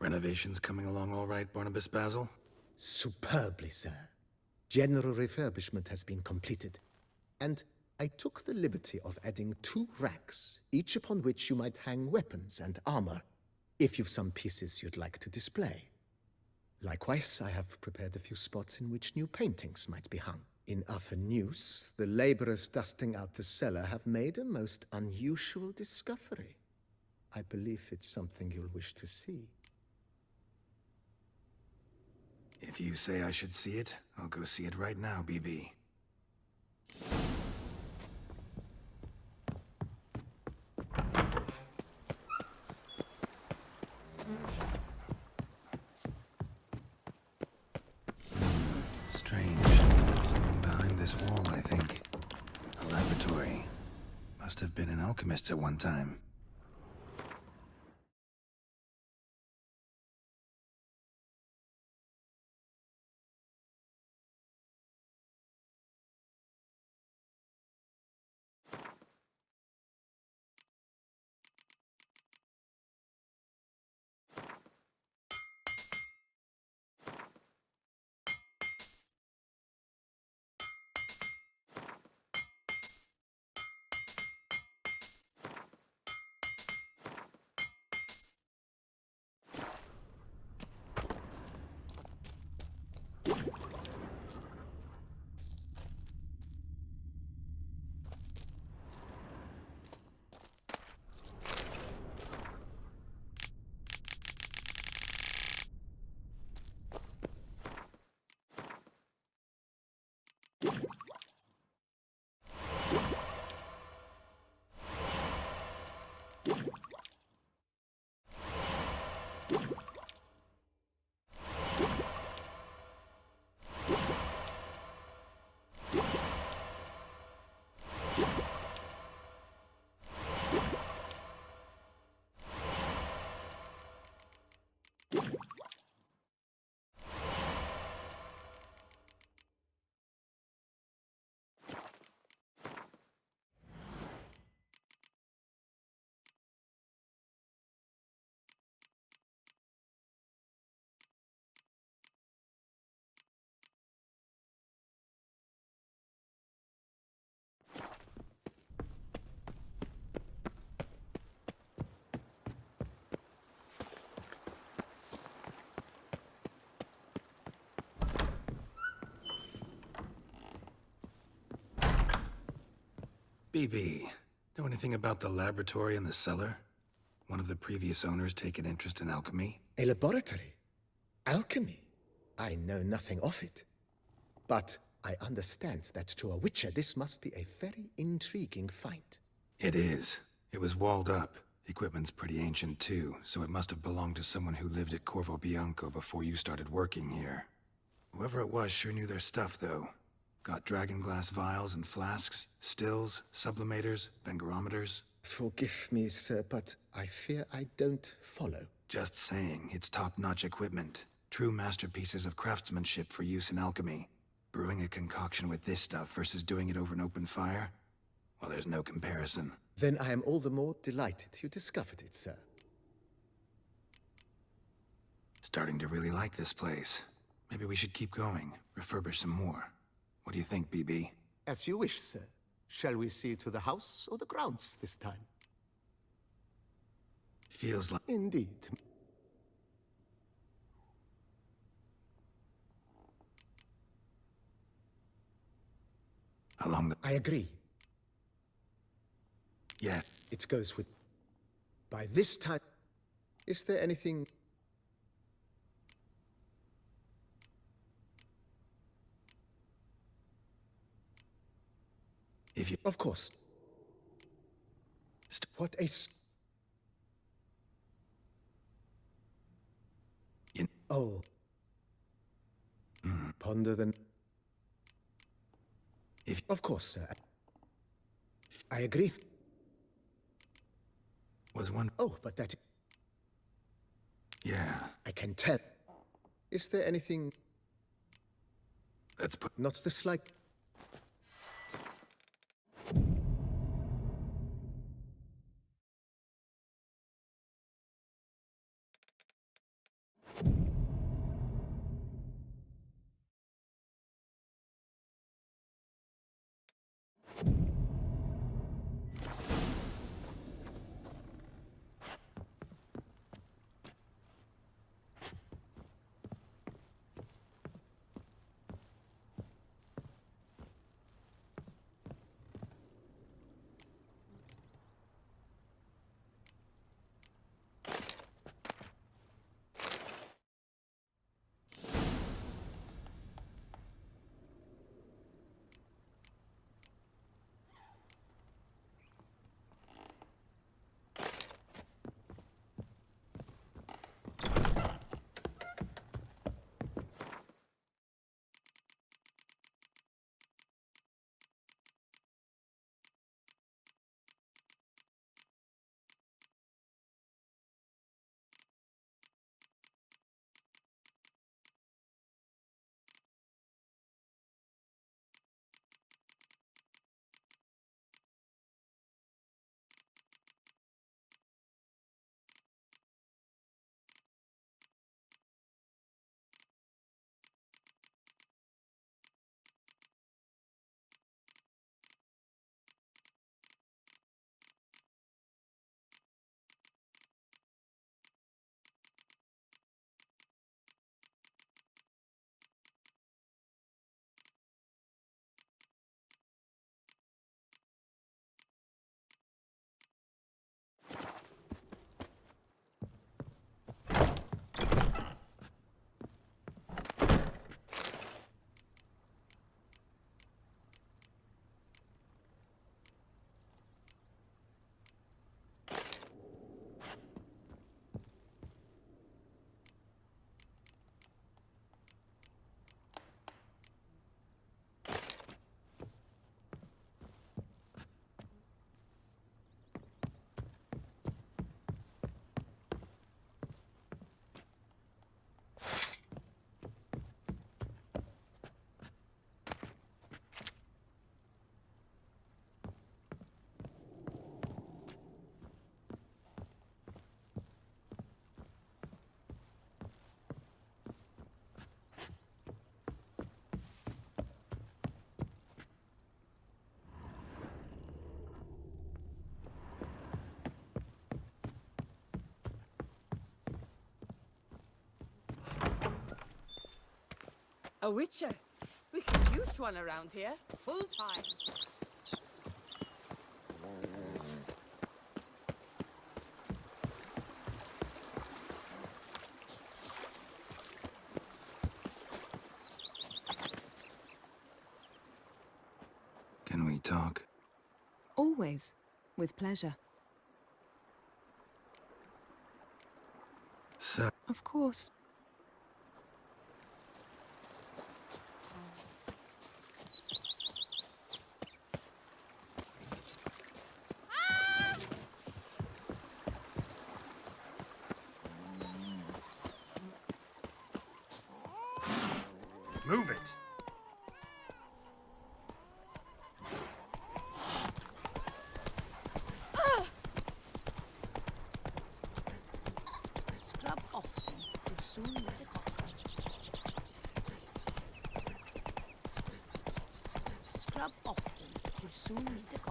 Renovations coming along all right, Barnabas Basil? Superbly, sir. General refurbishment has been completed. And I took the liberty of adding 2 racks, each upon which you might hang weapons and armor, if you've some pieces you'd like to display. Likewise, I have prepared a few spots in which new paintings might be hung. In other news, the laborers dusting out the cellar have made a most unusual discovery. I believe it's something you'll wish to see. If you say I should see it, I'll go see it right now, BB. Strange. Something behind this wall, I think. A laboratory. Must have been an alchemist at one time. BB, know anything about the laboratory in the cellar? One of the previous owners take an interest in alchemy? A laboratory? Alchemy? I know nothing of it. But I understand that to a witcher this must be a very intriguing find. It is. It was walled up. Equipment's pretty ancient too, so it must have belonged to someone who lived at Corvo Bianco before you started working here. Whoever it was sure knew their stuff, though. Got dragonglass vials and flasks, stills, sublimators, vengerometers. Forgive me, sir, but I fear I don't follow. Just saying, it's top-notch equipment. True masterpieces of craftsmanship for use in alchemy. Brewing a concoction with this stuff versus doing it over an open fire? Well, there's no comparison. Then I am all the more delighted you discovered it, sir. Starting to really like this place. Maybe we should keep going, refurbish some more. What do you think, BB? As you wish, sir. Shall we see to the house or the grounds this time? Feels like... Indeed. Along the... I agree. Yeah. It goes with... By this time... Is there anything... If you... Of course. What a... Oh. Ponder the... If... Of course, sir. I agree. Was one... Oh, but that... Yeah. I can tell. Is there anything... Let's put... Not the slight... A witcher? We could use one around here, full time. Can we talk? Always. With pleasure. So... Of course. Move it! Scrub often, you'll soon need a copper. Scrub often, you'll soon need a copper.